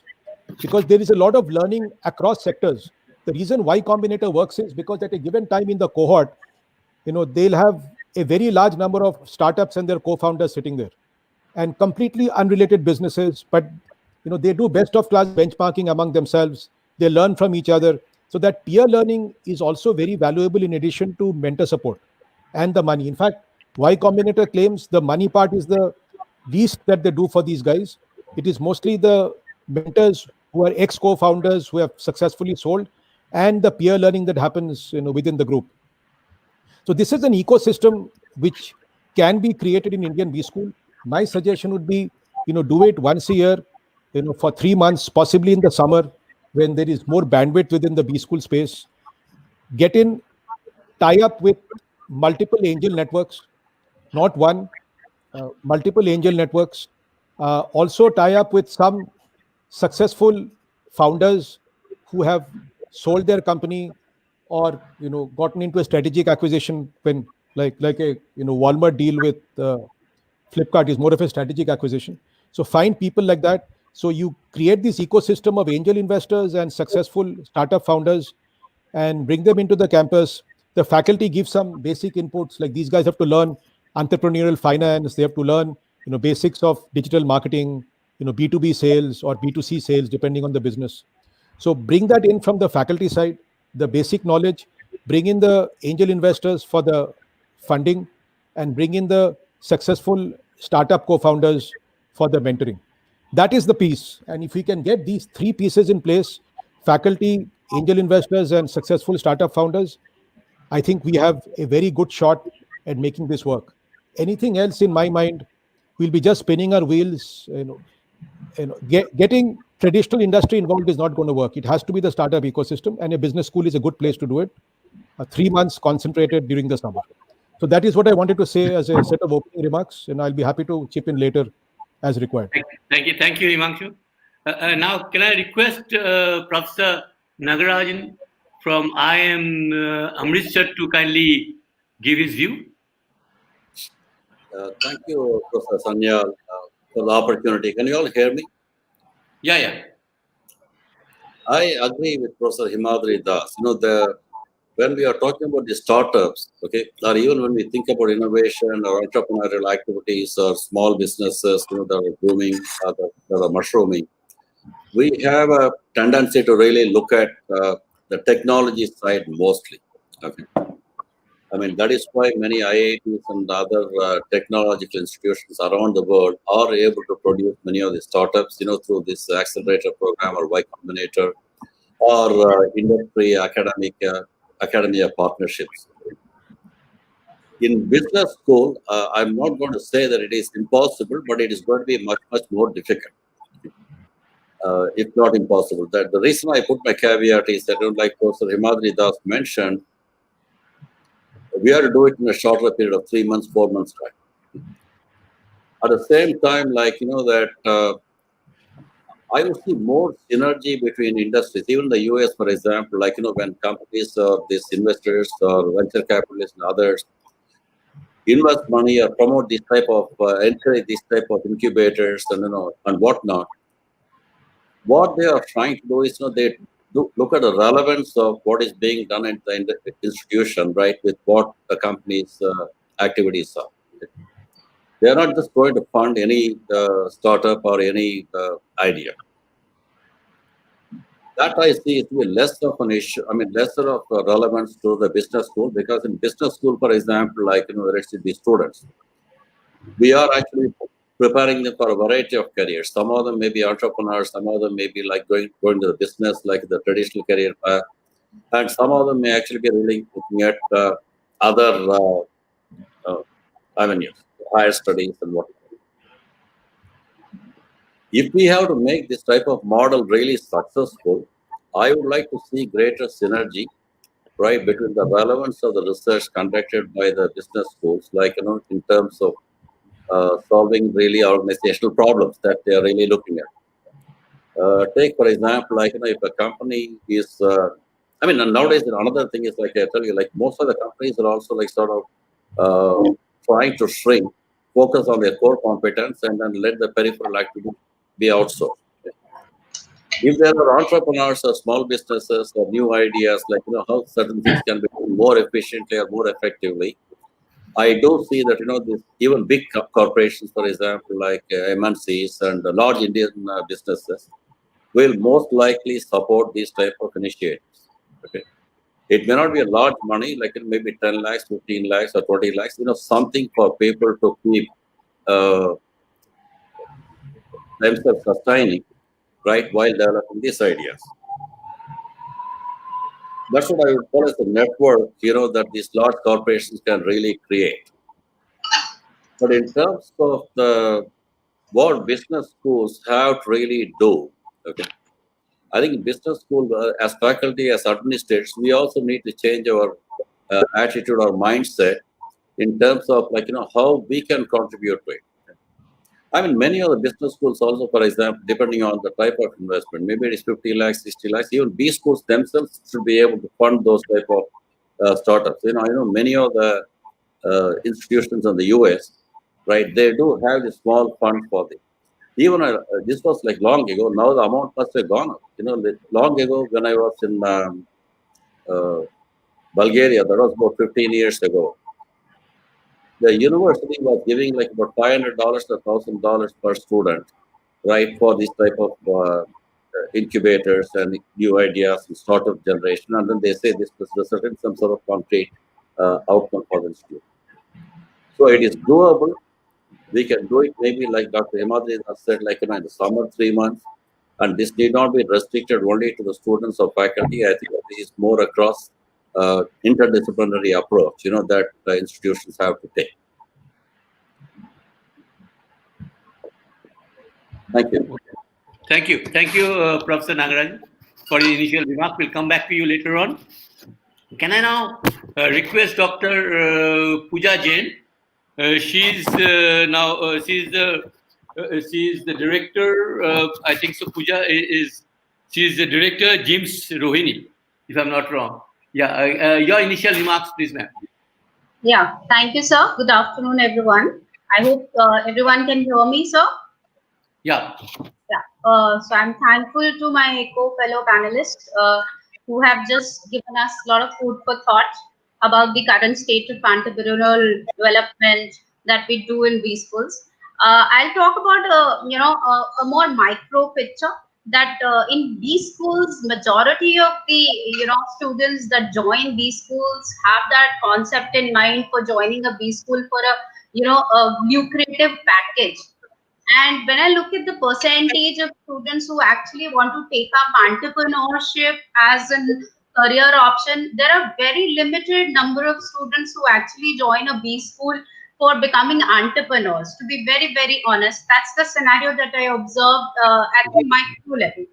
Speaker 15: because there is a lot of learning across sectors. The reason Y Combinator works is because at a given time in the cohort, they'll have a very large number of startups and their co-founders sitting there, and completely unrelated businesses, but they do best of class benchmarking among themselves. They learn from each other. So that peer learning is also very valuable in addition to mentor support and the money. In fact, Y Combinator claims the money part is the least that they do for these guys. It is mostly the mentors who are ex-co-founders who have successfully sold, and the peer learning that happens within the group. So this is an ecosystem which can be created in Indian B school. My suggestion would be do it once a year, for 3 months, possibly in the summer when there is more bandwidth within the B school space. Get in, tie up with multiple angel networks, not one, multiple angel networks. Also tie up with some successful founders who have sold their company or gotten into a strategic acquisition when like a Walmart deal with Flipkart is more of a strategic acquisition. So find people like that. So you create this ecosystem of angel investors and successful startup founders and bring them into the campus. The faculty gives some basic inputs, like these guys have to learn entrepreneurial finance. They have to learn basics of digital marketing, B2B sales or B2C sales, depending on the business. So bring that in from the faculty side, the basic knowledge, bring in the angel investors for the funding, and bring in the successful startup co-founders for the mentoring. That is the piece. And if we can get these three pieces in place, faculty, angel investors, and successful startup founders, I think we have a very good shot at making this work. Anything else, in my mind, we'll be just spinning our wheels. Getting traditional industry involved is not going to work. It has to be the startup ecosystem, and a business school is a good place to do it. 3 months concentrated during the summer. So that is what I wanted to say as a set of opening remarks, and I'll be happy to chip in later as required.
Speaker 13: Thank you, Himanshu. Now, can I request Professor Nagarajan from IIM Amritsar to kindly give his view?
Speaker 14: Thank you, Professor Sanyal, for the opportunity. Can you all hear me?
Speaker 13: Yeah.
Speaker 14: I agree with Professor Himadri Das. When we are talking about the startups, okay, or even when we think about innovation or entrepreneurial activities or small businesses, that are booming, that are mushrooming, we have a tendency to really look at the technology side mostly. Okay. I mean, that is why many IITs and other technological institutions around the world are able to produce many of the startups, through this accelerator program or Y Combinator or industry academia partnerships. In business school, I'm not going to say that it is impossible, but it is going to be much, much more difficult, if not impossible. The reason I put my caveat is that, like Professor Himadri Das mentioned, we have to do it in a shorter period of 3 months, 4 months time. At the same time, I would see more synergy between industries. Even the US, for example, when companies or these investors or venture capitalists and others invest money or promote this type of, encourage this type of incubators and whatnot, what they are trying to do is, they look at the relevance of what is being done at the institution, right, with what the company's activities are. They are not just going to fund any startup or any idea. That I see is less of an issue. I mean, lesser of relevance to the business school, because in business school, for example, let's say the students, we are actually preparing them for a variety of careers. Some of them may be entrepreneurs, some of them may be going to the business, like the traditional career path, and some of them may actually be really looking at other avenues, higher studies and whatnot. If we have to make this type of model really successful, I would like to see greater synergy, right, between the relevance of the research conducted by the business schools, in terms of solving really organizational problems that they are really looking at. Take, for example, if a company is, and nowadays another thing is, I tell you, most of the companies are also trying to shrink, focus on their core competence, and then let the peripheral activity be outsourced. If there are entrepreneurs or small businesses or new ideas, how certain things can be done more efficiently or more effectively, I do see that, even big corporations, for example, like MNCs and large Indian businesses, will most likely support these type of initiatives. Okay. It may not be a large money, maybe 10 lakhs, 15 lakhs, or 20 lakhs, something for people to keep themselves sustaining, right, while developing these ideas. That's what I would call as a network, that these large corporations can really create. But in terms of the what business schools have to really do. Okay, I think in business school, as faculty, as administrators, we also need to change our attitude or mindset in terms of how we can contribute to it. I mean, many of the business schools also, for example, depending on the type of investment, maybe it is 50 lakhs, 60 lakhs, even B schools themselves should be able to fund those type of startups. I know many of the institutions in the US, right, they do have the small fund for this. Even this was like long ago. Now the amount must have gone up. Long ago when I was in Bulgaria, that was about 15 years ago. The university was giving like about $500 to $1,000 per student, right, for this type of incubators and new ideas and startup generation. And then they say this was resulted in some sort of concrete outcome for the institute. So it is doable. We can do it maybe like Dr. Himadri has said, like in the summer, 3 months. And this need not be restricted only to the students or faculty. I think this is more across interdisciplinary approach, that institutions have to take. Thank you.
Speaker 13: Thank you. Thank you, Professor Nagaraj, for your initial remark. We'll come back to you later on. Can I now request Dr. Pooja Jain? She's the director. I think so. Pooja she's the director, James Rohini, if I'm not wrong. Yeah, your initial remarks, please, ma'am.
Speaker 17: Yeah, thank you, sir. Good afternoon, everyone. I hope everyone can hear me, sir.
Speaker 13: Yeah.
Speaker 17: Yeah. So I'm thankful to my co-fellow panelists who have just given us a lot of food for thought about the current state of entrepreneurial development that we do in B schools. I'll talk about a more micro picture that in B schools, majority of the students that join B schools have that concept in mind for joining a B school for a lucrative package. And when I look at the percentage of students who actually want to take up entrepreneurship as a career option, there are very limited number of students who actually join a B school for becoming entrepreneurs. To be very, very honest, that's the scenario that I observed at the micro level.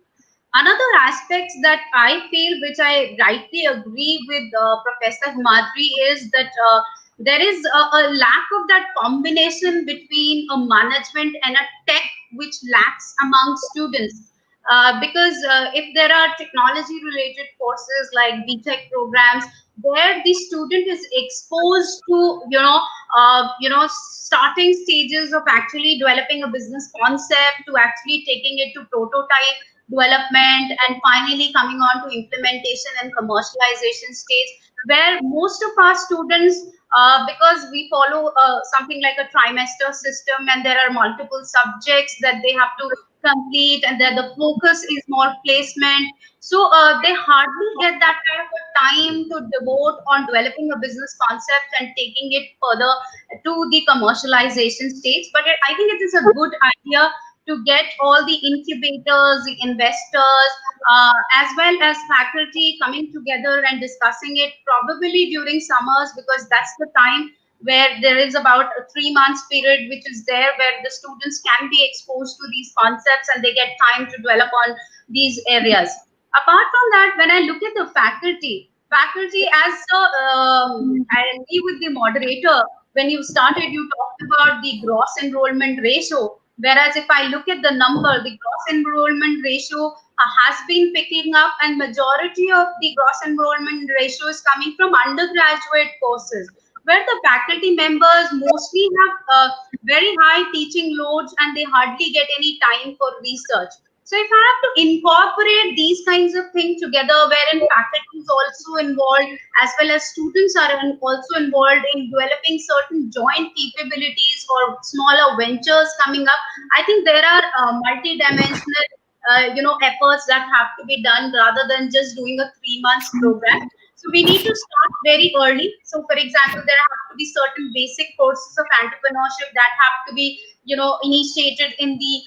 Speaker 17: Another aspect that I feel, which I rightly agree with Professor Himadri, is that there is a lack of that combination between a management and a tech, which lacks among students. Because if there are technology related courses like BTech programs, where the student is exposed to starting stages of actually developing a business concept, to actually taking it to prototype development, and finally coming on to implementation and commercialization stage, where most of our students, because we follow something like a trimester system, and there are multiple subjects that they have to complete, and that the focus is more placement, so they hardly get that kind of a time to devote on developing a business concept and taking it further to the commercialization stage. But I think it is a good idea to get all the incubators, the investors, as well as faculty coming together and discussing it probably during summers, because that's the time where there is about a 3 months period which is there, where the students can be exposed to these concepts and they get time to develop on these areas. Apart from that, when I look at the faculty, as I agree with the moderator, when you started, you talked about the gross enrollment ratio. Whereas if I look at the number, the gross enrollment ratio has been picking up, and majority of the gross enrollment ratio is coming from undergraduate courses, where the faculty members mostly have very high teaching loads and they hardly get any time for research. So if I have to incorporate these kinds of things together, wherein faculty is also involved, as well as students are also involved in developing certain joint capabilities or smaller ventures coming up, I think there are multi-dimensional efforts that have to be done, rather than just doing a 3 months program. So we need to start very early. So for example, there have to be certain basic courses of entrepreneurship that have to be, initiated in the,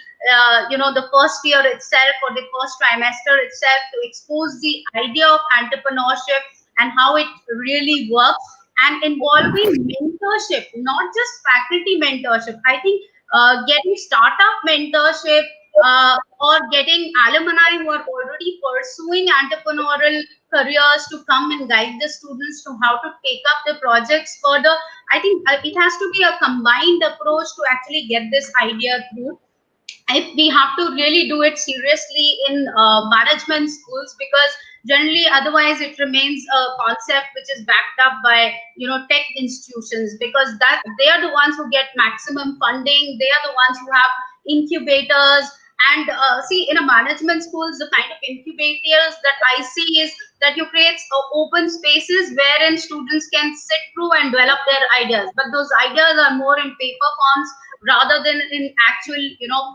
Speaker 17: the first year itself, or the first trimester itself, to expose the idea of entrepreneurship and how it really works, and involving mentorship, not just faculty mentorship. I think getting startup mentorship, or getting alumni who are already pursuing entrepreneurial careers to come and guide the students to how to take up the projects further. I think it has to be a combined approach to actually get this idea through. If we have to really do it seriously in management schools, because generally otherwise it remains a concept which is backed up by tech institutions, because that they are the ones who get maximum funding, they are the ones who have incubators. And see, in a management schools, the kind of incubators that I see is that you create open spaces wherein students can sit through and develop their ideas, but those ideas are more in paper forms rather than in actual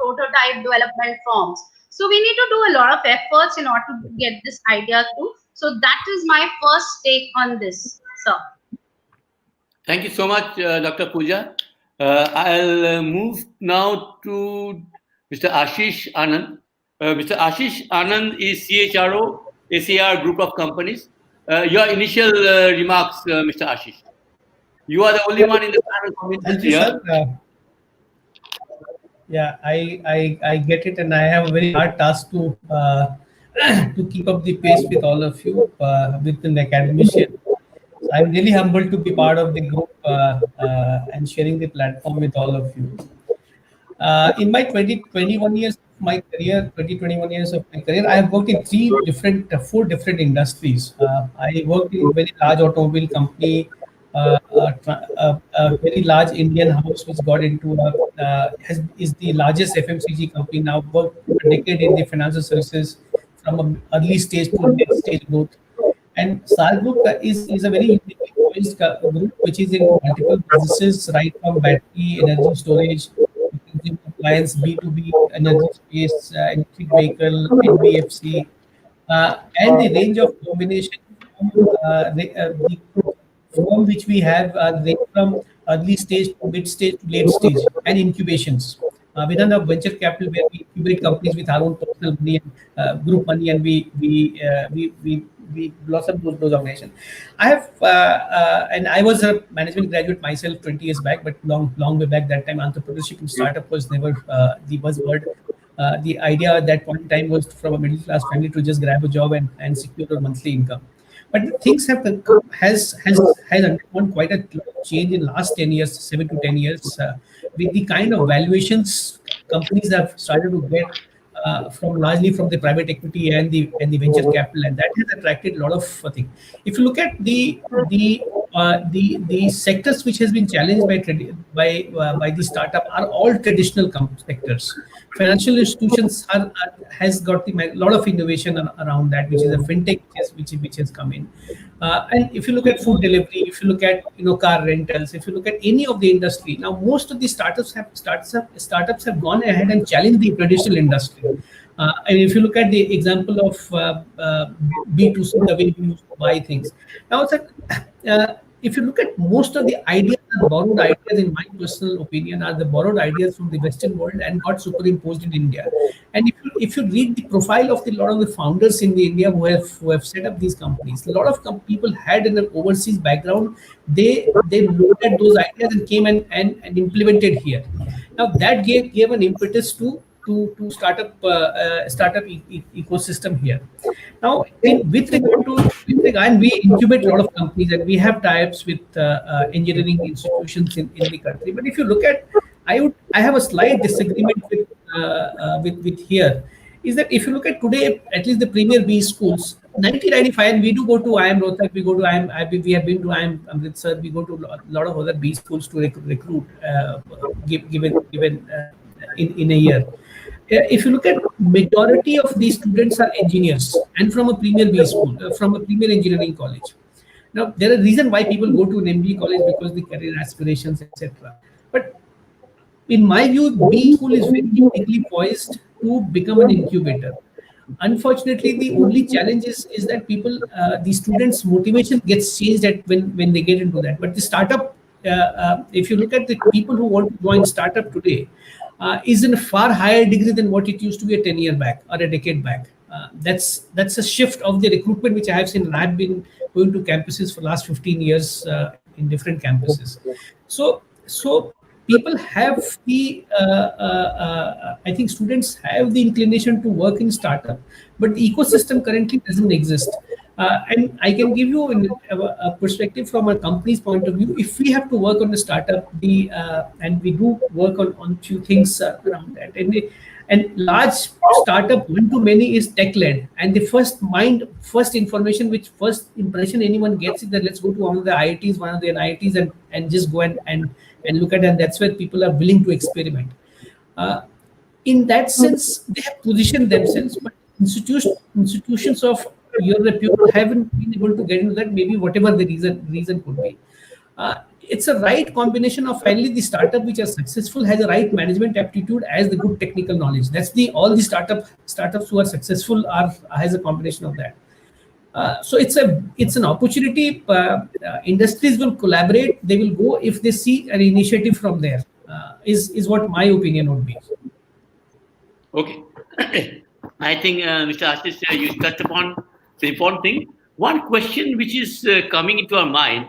Speaker 17: prototype development forms. So we need to do a lot of efforts in order to get this idea through. So that is my first take on this, sir.
Speaker 13: Thank you so much, Dr. Pooja. I'll move now to Mr. Ashish Anand. Mr. Ashish Anand is CHRO, ACR Group of Companies. Your initial remarks, Mr. Ashish. You are the only one in the panel community here.
Speaker 18: Yeah, I get it, and I have a very hard task to to keep up the pace with all of you with an academician. So I'm really humbled to be part of the group and sharing the platform with all of you. In my 21 years of my career, 21 years of my career, I have worked in four different industries. I worked in a very large automobile company, a very large Indian house which got into is the largest FMCG company now. Worked a decade in the financial services from an early stage to mid stage growth. And SAR Group is a very uniquely poised group which is in multiple businesses, right from battery, energy storage, consumer appliance, B2B, energy space, electric vehicle, NBFC, and the range of combination from which we have range from early stage to mid stage to late stage, and incubations. Within a venture capital where we incubate companies with our own personal money and group money, and we blossom those organizations. I have and I was a management graduate myself 20 years back, but long way back that time, entrepreneurship and startup was never the buzzword. The idea at that point in time was from a middle class family to just grab a job and secure a monthly income. But things has undergone quite a change in last 10 years, 7 to 10 years, with the kind of valuations companies have started to get largely from the private equity and the venture capital, and that has attracted a lot of things. If you look at the sectors which has been challenged by the startup are all traditional sectors. Financial institutions has got a lot of innovation around that, which is a fintech which has come in. And if you look at food delivery, if you look at car rentals, if you look at any of the industry, now most of the startups have gone ahead and challenged the traditional industry. And if you look at the example of B2C, the way we used to buy things, now it's if you look at most of the ideas, borrowed ideas, in my personal opinion, are the borrowed ideas from the Western world and got superimposed in India. And if you read the profile of a lot of the founders in India who have set up these companies, a lot of people had an overseas background. They looked at those ideas and came and implemented here. Now that gave an impetus to startup ecosystem here. Now, with regard, we incubate a lot of companies, and we have tie-ups with engineering institutions in the country. But if you look at, I have a slight disagreement with here, is that if you look at today, at least the premier B schools, 1995, and we do go to IIM Rohtak, we go to IIM, we have been to IIM Amritsar, we go to a lot of other B schools to recruit, given in a year. If you look at majority of these students are engineers and from a premier B school, from a premier engineering college. Now there are reasons why people go to an MBA college, because the career aspirations, etc. But in my view, B school is very uniquely poised to become an incubator. Unfortunately, the only challenge is that the students' motivation gets changed when they get into that. But the startup, if you look at the people who want to join startup today, is in a far higher degree than what it used to be a 10-year back or a decade back. That's a shift of the recruitment which I have seen. I've been going to campuses for the last 15 years in different campuses. So people have the I think students have the inclination to work in startup, but the ecosystem currently doesn't exist. And I can give you a perspective from a company's point of view. If we have to work on a startup, and we do work on few things around that, and large startup one-to-many is tech-led, and the first information, first impression anyone gets is that let's go to one of the NIITs, and just go and look at it, and that's where people are willing to experiment. In that sense, they have positioned themselves, but institutions of your repute haven't been able to get into that, maybe whatever the reason could be. It's a right combination of finally the startup which are successful has a right management aptitude as the good technical knowledge. That's all the startups who are successful has a combination of that. So it's an opportunity. Industries will collaborate. They will go if they see an initiative from there. Is what my opinion would be.
Speaker 13: Okay. I think, Mr. Ashish, you touched upon the important thing. One question which is coming into our mind,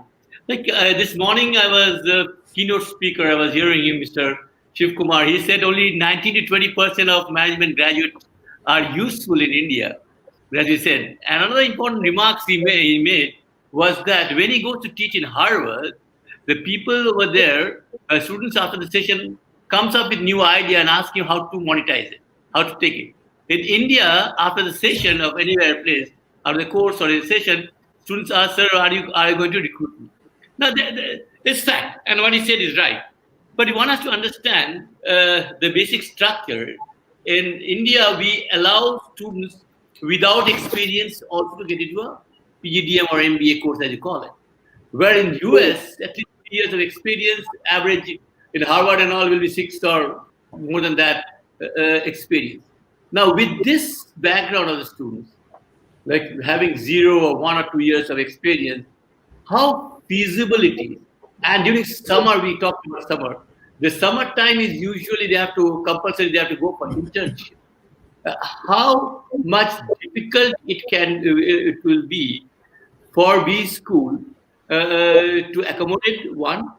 Speaker 13: like this morning I was the keynote speaker, I was hearing him, Mr. Shiv Kumar. He said only 19 to 20% of management graduates are useful in India, as he said. And another important remarks he made was that when he goes to teach in Harvard, the people over there, students after the session, comes up with new idea and ask him how to monetize it, how to take it. In India, after the session of anywhere place, or the course or the session, students ask, sir, are you going to recruit me? Now, it's fact, and what he said is right. But you want us to understand the basic structure. In India, we allow students without experience also to get into a PGDM or MBA course, as you call it. Where in US, at least 3 years of experience, average in Harvard and all will be 6 or more than that experience. Now, with this background of the students, like having 0 or 1 or 2 years of experience, how feasible it is. And during summer, we talked about summer. The summertime is usually they have to go for internship. How much difficult it will be for B school to accommodate one,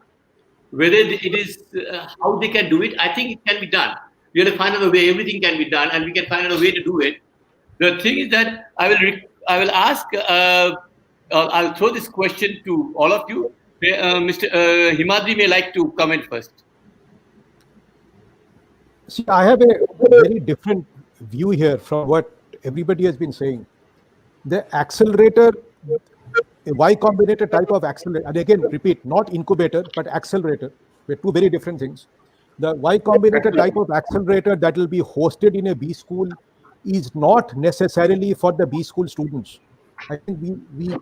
Speaker 13: whether it is how they can do it. I think it can be done. We have to find out a way. Everything can be done, and we can find out a way to do it. The thing is that I will ask. I'll throw this question to all of you. Mr. Himadri may like to comment first.
Speaker 15: See, I have a very different view here from what everybody has been saying. The accelerator, a Y Combinator type of accelerator, and again, repeat, not incubator, but accelerator. We're two very different things. The Y Combinator type of accelerator that will be hosted in a B school is not necessarily for the B school students. I think we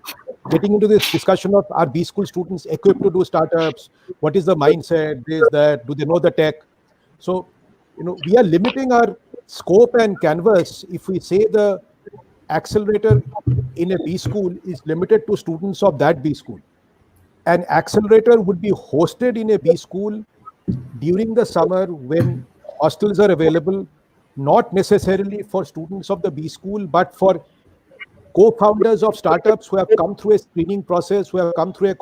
Speaker 15: getting into this discussion of are B school students equipped to do startups? What is the mindset? This, that, do they know the tech? So, we are limiting our scope and canvas if we say the accelerator in a B school is limited to students of that B school. An accelerator would be hosted in a B school during the summer when hostels are available, not necessarily for students of the B school, but for co-founders of startups who have come through a screening process, who have come through a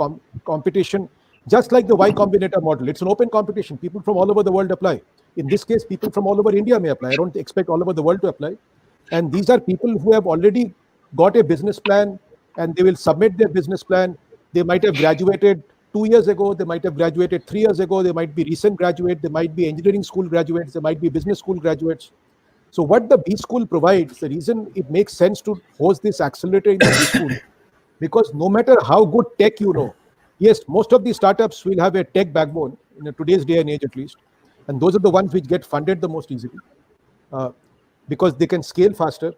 Speaker 15: competition, just like the Y Combinator model. It's an open competition. People from all over the world apply. In this case, people from all over India may apply. I don't expect all over the world to apply. And these are people who have already got a business plan, and they will submit their business plan. They might have graduated 2 years ago. They might have graduated 3 years ago. They might be recent graduates. They might be engineering school graduates. They might be business school graduates. So what the B school provides, the reason it makes sense to host this accelerator in the B school, because no matter how good tech you know, yes, most of these startups will have a tech backbone in today's day and age at least. And those are the ones which get funded the most easily because they can scale faster.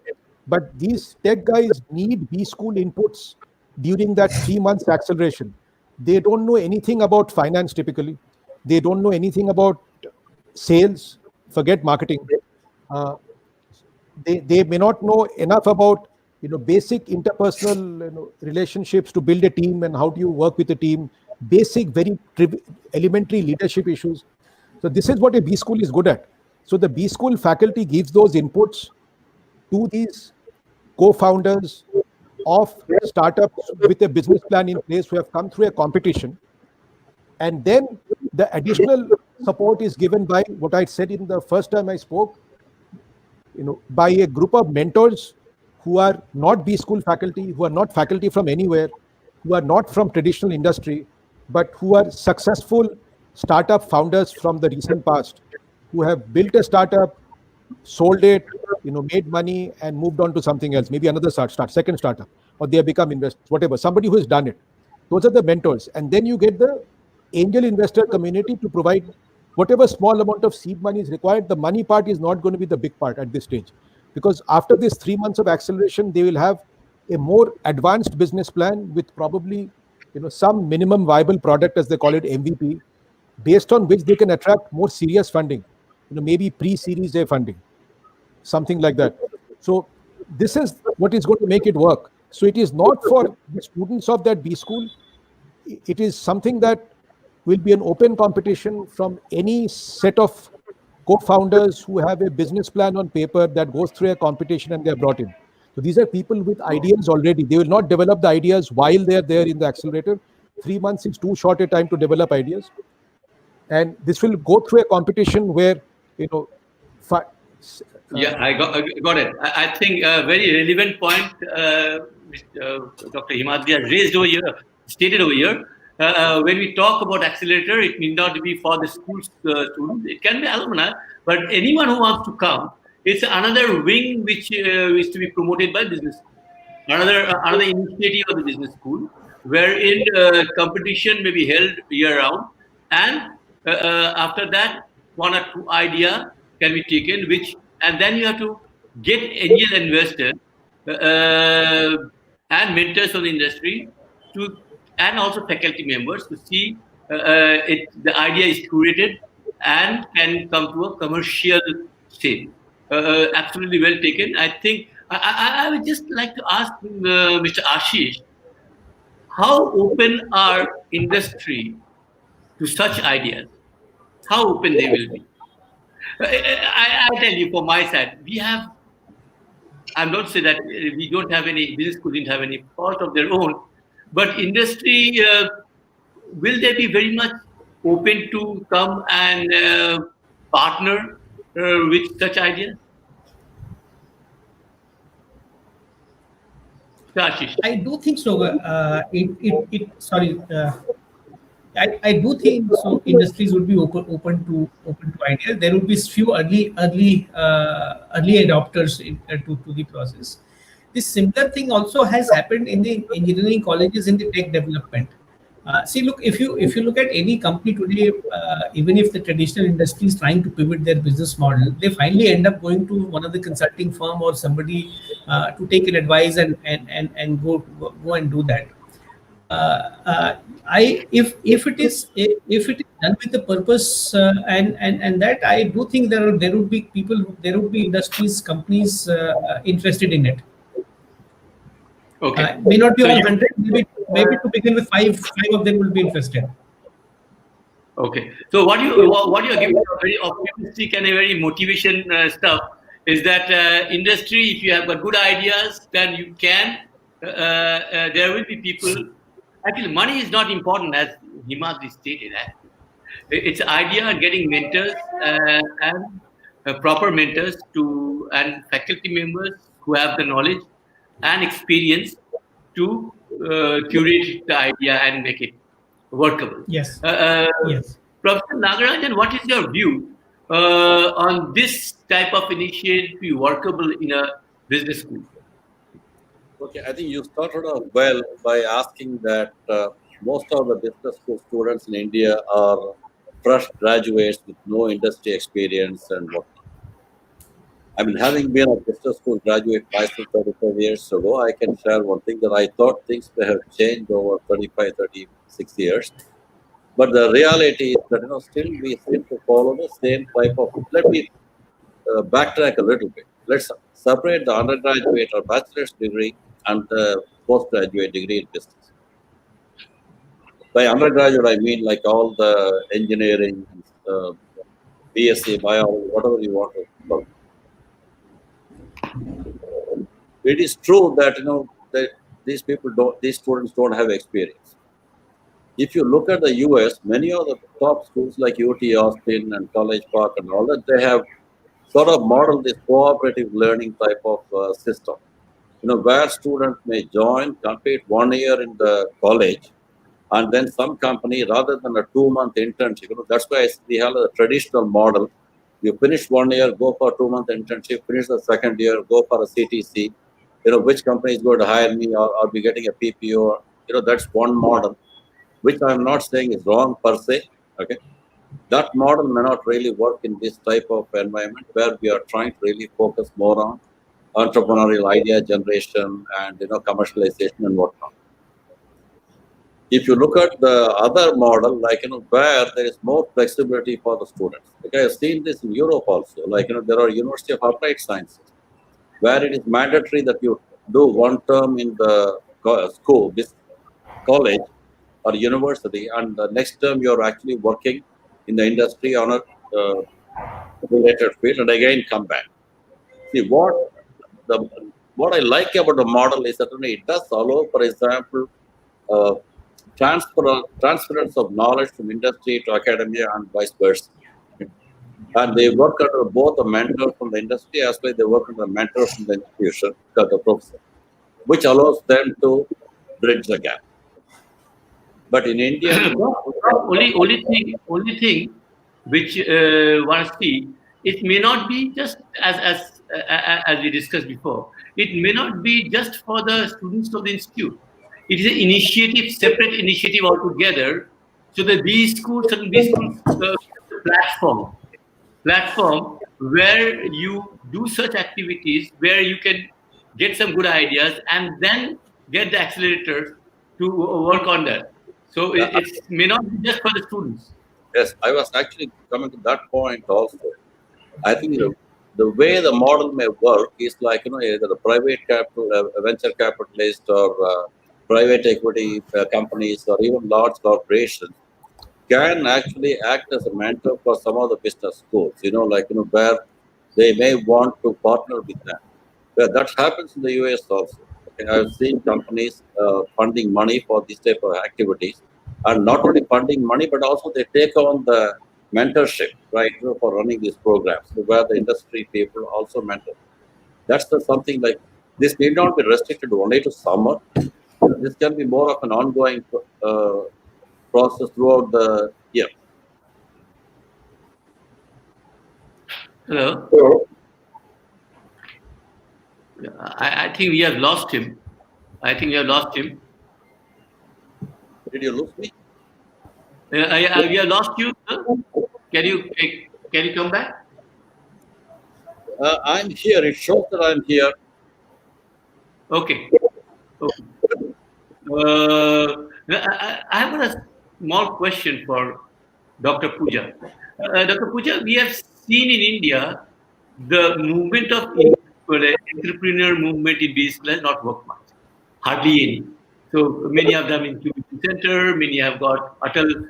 Speaker 15: But these tech guys need B school inputs during that 3 months acceleration. They don't know anything about finance typically. They don't know anything about sales, forget marketing. They may not know enough about basic interpersonal relationships to build a team and how do you work with a team, basic very elementary leadership issues. So this is what a B school is good at. So the B school faculty gives those inputs to these co-founders of startups with a business plan in place who have come through a competition. And then the additional support is given by what I said in the first time I spoke, by a group of mentors who are not B school faculty, who are not faculty from anywhere, who are not from traditional industry, but who are successful startup founders from the recent past, who have built a startup, sold it, made money and moved on to something else, maybe another second startup, or they have become investors, whatever, somebody who has done it. Those are the mentors. And then you get the angel investor community to provide whatever small amount of seed money is required. The money part is not going to be the big part at this stage, because after this 3 months of acceleration, they will have a more advanced business plan with probably some minimum viable product, as they call it, MVP, based on which they can attract more serious funding, maybe pre-series A funding, something like that. So this is what is going to make it work. So it is not for the students of that B school. It is something that will be an open competition from any set of co-founders who have a business plan on paper that goes through a competition and they are brought in. So these are people with ideas already. They will not develop the ideas while they are there in the accelerator. 3 months is too short a time to develop ideas. And this will go through a competition where,
Speaker 13: yeah, I got it. I think a very relevant point which Dr. Himadri has raised over here, stated over here. When we talk about accelerator, it need not be for the school students. It can be alumni, but anyone who wants to come, it's another wing which is to be promoted by business. Another initiative of the business school, wherein competition may be held year round, and after that, 1 or 2 ideas can be taken, and then you have to get angel investors and mentors from the industry and also faculty members to see the idea is curated and can come to a commercial state. Absolutely well taken. I think I would just like to ask Mr. Ashish, how open are industry to such ideas? How open they will be? I tell you, for my side, I'm not saying that we don't have any, business school didn't have any fault of their own, but industry, will they be very much open to come and partner with such ideas? Ashish.
Speaker 18: I do think so. I do think so. Industries would be open to ideas. There would be few early adopters to the process. This similar thing also has happened in the engineering colleges in the tech development. See, look, if you look at any company today, even if the traditional industry is trying to pivot their business model, they finally end up going to one of the consulting firm or somebody to take an advice and go and do that. If it is done with the purpose and that, I do think there would be industries, companies interested in it.
Speaker 13: Okay.
Speaker 18: May not be all 100, maybe to begin with, five of them will be interested.
Speaker 13: Okay. So what you are giving a very optimistic and a very motivation stuff is that industry, if you have got good ideas, then you can. There will be people. Actually, money is not important, as Himadri stated. It's idea and getting mentors and proper mentors and faculty members who have the knowledge and experience to curate the idea and make it workable.
Speaker 18: Yes.
Speaker 13: Yes. Professor Nagarajan, what is your view on this type of initiative to be workable in a business school?
Speaker 14: Okay, I think you started off well by asking that most of the business school students in India are fresh graduates with no industry experience and whatnot. I mean, having been a business school graduate myself 35 years ago, I can share one thing that I thought things may have changed over 35, 36 years. But the reality is that, still we seem to follow the same type of. Let me backtrack a little bit. Let's separate the undergraduate or bachelor's degree and the postgraduate degree in business. By undergraduate, I mean like all the engineering, BSc, biology, whatever you want to call it. It is true that these students don't have experience. if you look at the US, many of the top schools like UT Austin and College Park and all that, they have sort of modeled this cooperative learning type of system. Where students may join, complete 1 year in the college, and then some company, rather than a 2-month internship, that's why we have a traditional model. You finish 1 year, go for a 2-month internship, finish the second year, go for a CTC. Which company is going to hire me, or I'll be getting a PPO. That's one model, which I'm not saying is wrong per se. Okay, that model may not really work in this type of environment where we are trying to really focus more on entrepreneurial idea generation and commercialization and whatnot. If you look at the other model, like where there is more flexibility for the students. Okay, I've seen this in Europe also. Like there are University of Applied Sciences, where it is mandatory that you do 1 term in the school, this college or university, and the next term you're actually working in the industry on a related field, and again come back. See, what I like about the model is that it does allow, for example, transference of knowledge from industry to academia and vice versa. And they work under both a mentor from the industry as well as they work under a mentor from the institution, the professor, which allows them to bridge the gap. But in India,
Speaker 13: only thing which one see, it may not be just as we discussed before. It may not be just for the students of the institute. It is an initiative, separate initiative altogether. So that these schools platform where you do such activities, where you can get some good ideas and then get the accelerators to work on that. So it may not be just for the students.
Speaker 14: Yes, I was actually coming to that point also. I think the way the model may work is like, either a private capital, a venture capitalist, or private equity companies, or even large corporations can actually act as a mentor for some of the business schools, where they may want to partner with them. Well, that happens in the US also. Okay, I've seen companies funding money for this type of activities, and not only funding money, but also they take on the mentorship, right, for running these programs, where the industry people also mentor. That's something like this need not be restricted only to summer. This can be more of an ongoing process throughout the year.
Speaker 13: Hello. I think we have lost him.
Speaker 14: Did you lose me?
Speaker 13: We have lost you. Sir. Can you come back?
Speaker 14: I'm here. It shows that I'm here.
Speaker 13: Okay. I have a small question for Dr. Pooja. Dr. Pooja, we have seen in India the movement of entrepreneur movement in business has not worked much, hardly any. So many of them incubation center, many have got Untitled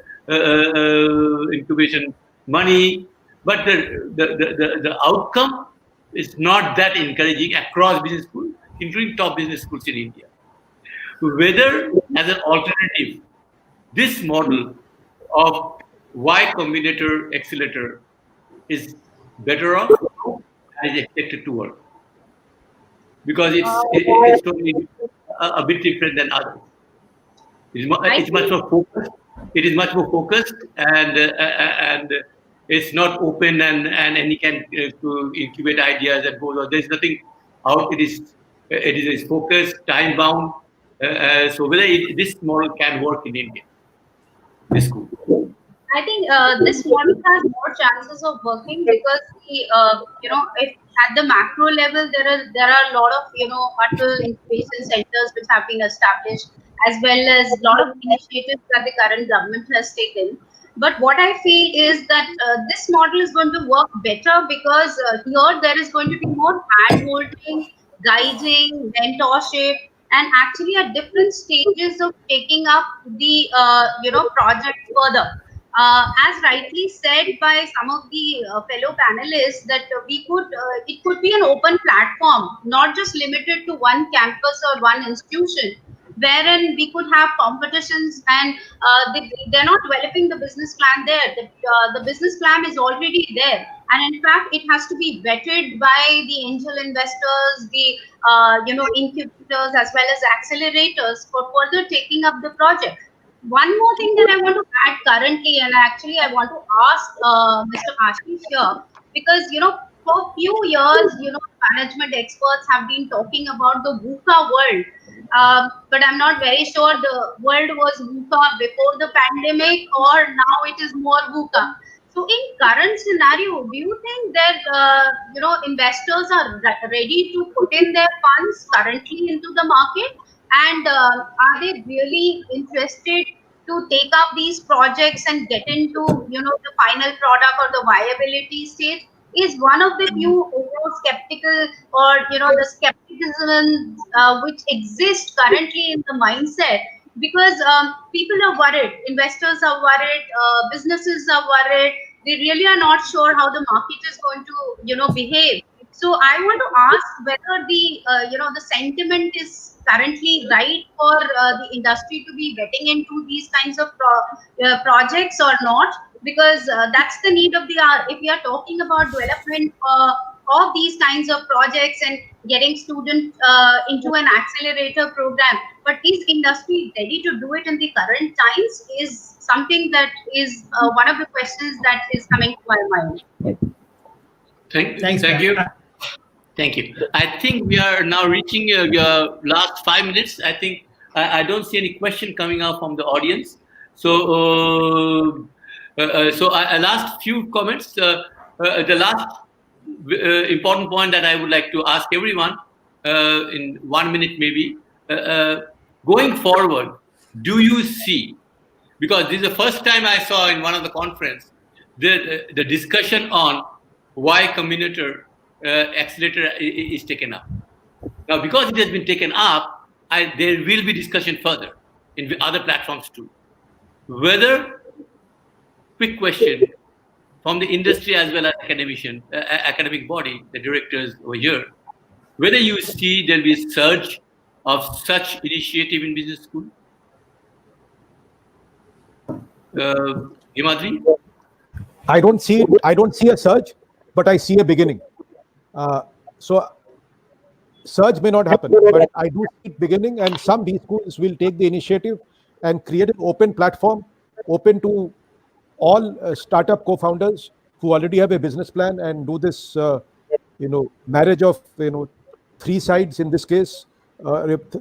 Speaker 13: incubation money, but the outcome is not that encouraging across business schools, including top business schools in India. Whether as an alternative, this model of Y Combinator Accelerator is better off and is expected to work, because it's totally a bit different than others. It's much more focused. It is much more focused, and it's not open, and any can to incubate ideas and go. There's nothing out. It is focused, time bound. So whether this model can work in India, this school.
Speaker 17: I think this model has more chances of working because if at the macro level there are a lot of Untitled incubation centers which have been established, as well as a lot of initiatives that the current government has taken. But what I feel is that this model is going to work better because here there is going to be more hand-holding, guiding, mentorship, and actually at different stages of taking up the project further. As rightly said by some of the fellow panelists, that it could be an open platform, not just limited to one campus or one institution, wherein we could have competitions, and they're not developing the business plan there. The business plan is already there, and in fact, it has to be vetted by the angel investors, the incubators, as well as accelerators for further taking up the project. One more thing that I want to add currently, and actually I want to ask Mr. Ashish here, because for few years, management experts have been talking about the VUCA world, but I'm not very sure the world was VUCA before the pandemic or now it is more VUCA. So in current scenario, do you think that investors are ready to put in their funds currently into the market, and are they really interested to take up these projects and get into the final product or the viability stage? Is one of the few skeptical, or the skepticism which exists currently in the mindset, because people are worried, investors are worried, businesses are worried, they really are not sure how the market is going to behave. So I want to ask whether the sentiment is currently right for the industry to be getting into these kinds of projects or not, because that's the need of the hour. If we are talking about development of these kinds of projects and getting students into an accelerator program, but is industry ready to do it in the current times, is something that is one of the questions that is coming to my mind.
Speaker 13: Thank you. Thank you. I think we are now reaching your last 5 minutes. I think I don't see any question coming out from the audience. So, last few comments. The last important point that I would like to ask everyone in 1 minute maybe. Going forward, do you see, because this is the first time I saw in one of the conference, the discussion on Y Combinator accelerator is taken up. Now, because it has been taken up, there will be discussion further in other platforms too. Whether, quick question from the industry as well as academic body, the directors over here, whether you see there will be a surge of such initiative in business school? Himadri?
Speaker 15: I don't see a surge, but I see a beginning. So surge may not happen, but I do see it beginning, and some B schools will take the initiative and create an open platform, open to all startup co-founders who already have a business plan, and do this, marriage of, three sides in this case,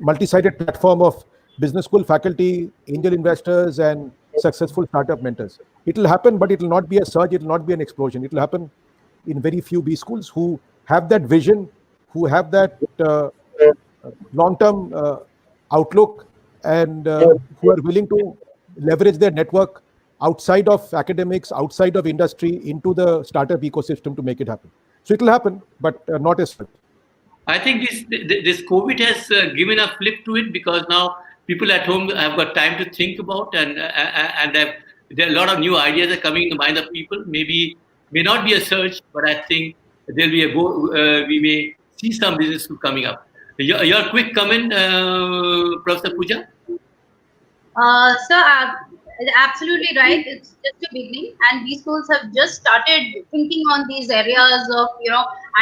Speaker 15: multi-sided platform of business school faculty, angel investors, and successful startup mentors. It will happen, but it will not be a surge. It will not be an explosion. It will happen in very few B schools who have that vision, who have that long-term outlook, and who are willing to leverage their network outside of academics, outside of industry, into the startup ecosystem to make it happen. So it will happen, but not as such.
Speaker 13: I think this COVID has given a flip to it, because now people at home have got time to think about, and there are a lot of new ideas are coming in the mind of people. Maybe may not be a surge, but I think there'll be we may see some business coming up. Your quick comment, Professor Pooja?
Speaker 17: Sir, absolutely right. It's just a beginning, and these schools have just started thinking on these areas of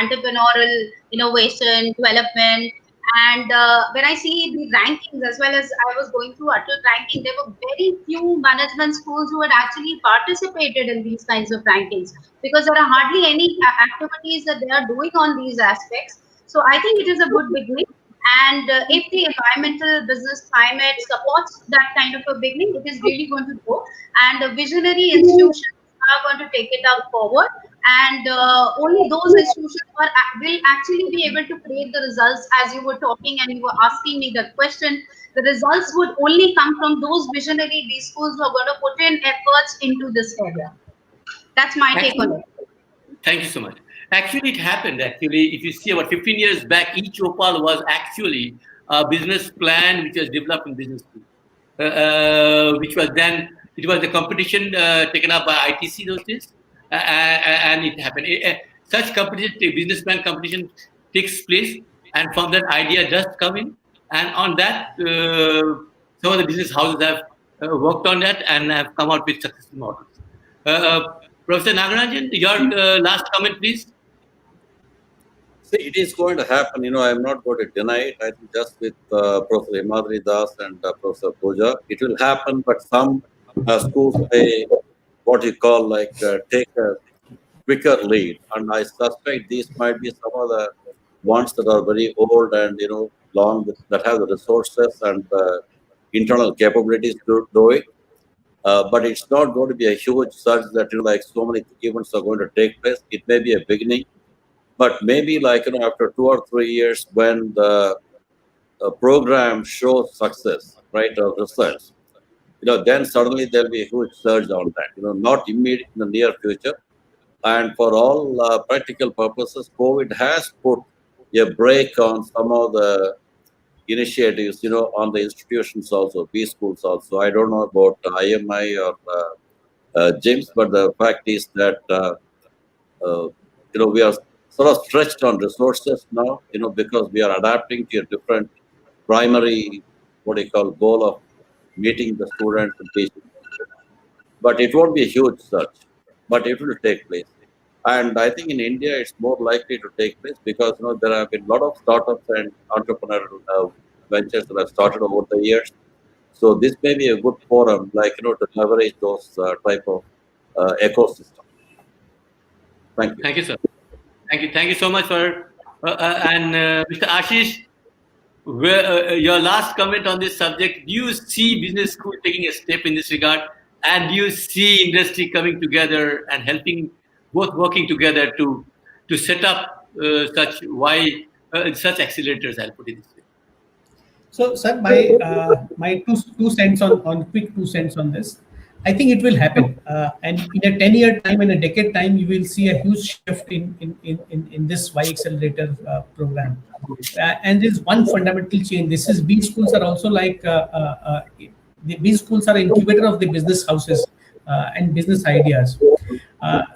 Speaker 17: entrepreneurial innovation, development. And when I see the rankings, as well as I was going through Untitled ranking, there were very few management schools who had actually participated in these kinds of rankings, because there are hardly any activities that they are doing on these aspects. So I think it is a good beginning. And if the environmental business climate supports that kind of a beginning, it is really going to go. And the visionary institutions are going to take it out forward. And only those institutions will actually be able to create the results. As you were talking and you were asking me that question, the results would only come from those visionary B schools who are going to put in efforts into this area. That's my take on it.
Speaker 13: Thank you so much. Actually, it happened. Actually, if you see about 15 years back, each Opal was actually a business plan which was developed in business school, which was then, it was the competition taken up by ITC those days, and it happened. Such competition, business plan competition takes place, and from that idea does come in. And on that, some of the business houses have worked on that and have come out with successful models. Professor Nagarajan, your last comment, please.
Speaker 14: See, it is going to happen. I'm not going to deny it. I think just with Professor Himadri Das and Professor Pooja, it will happen. But some schools may, what you call, take a quicker lead. And I suspect these might be some of the ones that are very old and, long, that have the resources and the internal capabilities to do it. But it's not going to be a huge surge that, so many events are going to take place. It may be a beginning. But maybe after 2 or 3 years, when the program shows success, right, or results, then suddenly there'll be a huge surge on that. Not immediate in the near future. And for all practical purposes, COVID has put a break on some of the initiatives, on the institutions also, B schools also. I don't know about IMI or gyms, but the fact is that we are sort of stretched on resources now, because we are adapting to a different primary, goal of meeting the students and teaching. But it won't be a huge search, but it will take place. And I think in India, it's more likely to take place because, there have been a lot of startups and entrepreneurial ventures that have started over the years. So this may be a good forum, to leverage those type of ecosystem. Thank you.
Speaker 13: Thank you, sir. Thank you so much for and Mr. Ashish, your last comment on this subject. Do you see business school taking a step in this regard, and do you see industry coming together and helping, both working together to set up such accelerators? I'll put it this way.
Speaker 18: So, sir, my two cents on quick 2 cents on this. I think it will happen, and in a 10-year time, in a decade time, you will see a huge shift in this Y Accelerator program. And there's one fundamental change. This is B schools are also like the B schools are incubator of the business houses and business ideas.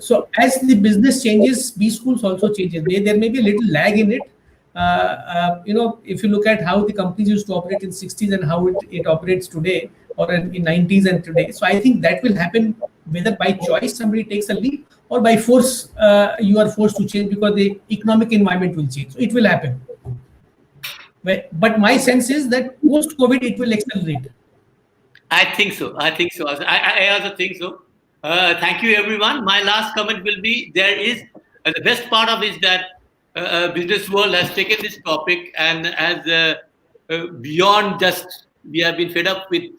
Speaker 18: So as the business changes, B schools also changes. There may be a little lag in it. If you look at how the companies used to operate in 60s and how it operates today, or in 90s and today. So I think that will happen whether by choice somebody takes a leap or by force you are forced to change because the economic environment will change. So it will happen. But my sense is that post-COVID it will accelerate.
Speaker 13: I think so. I also think so. Thank you, everyone. My last comment will be: there is the best part of it is that Businessworld has taken this topic and as beyond just. We have been fed up with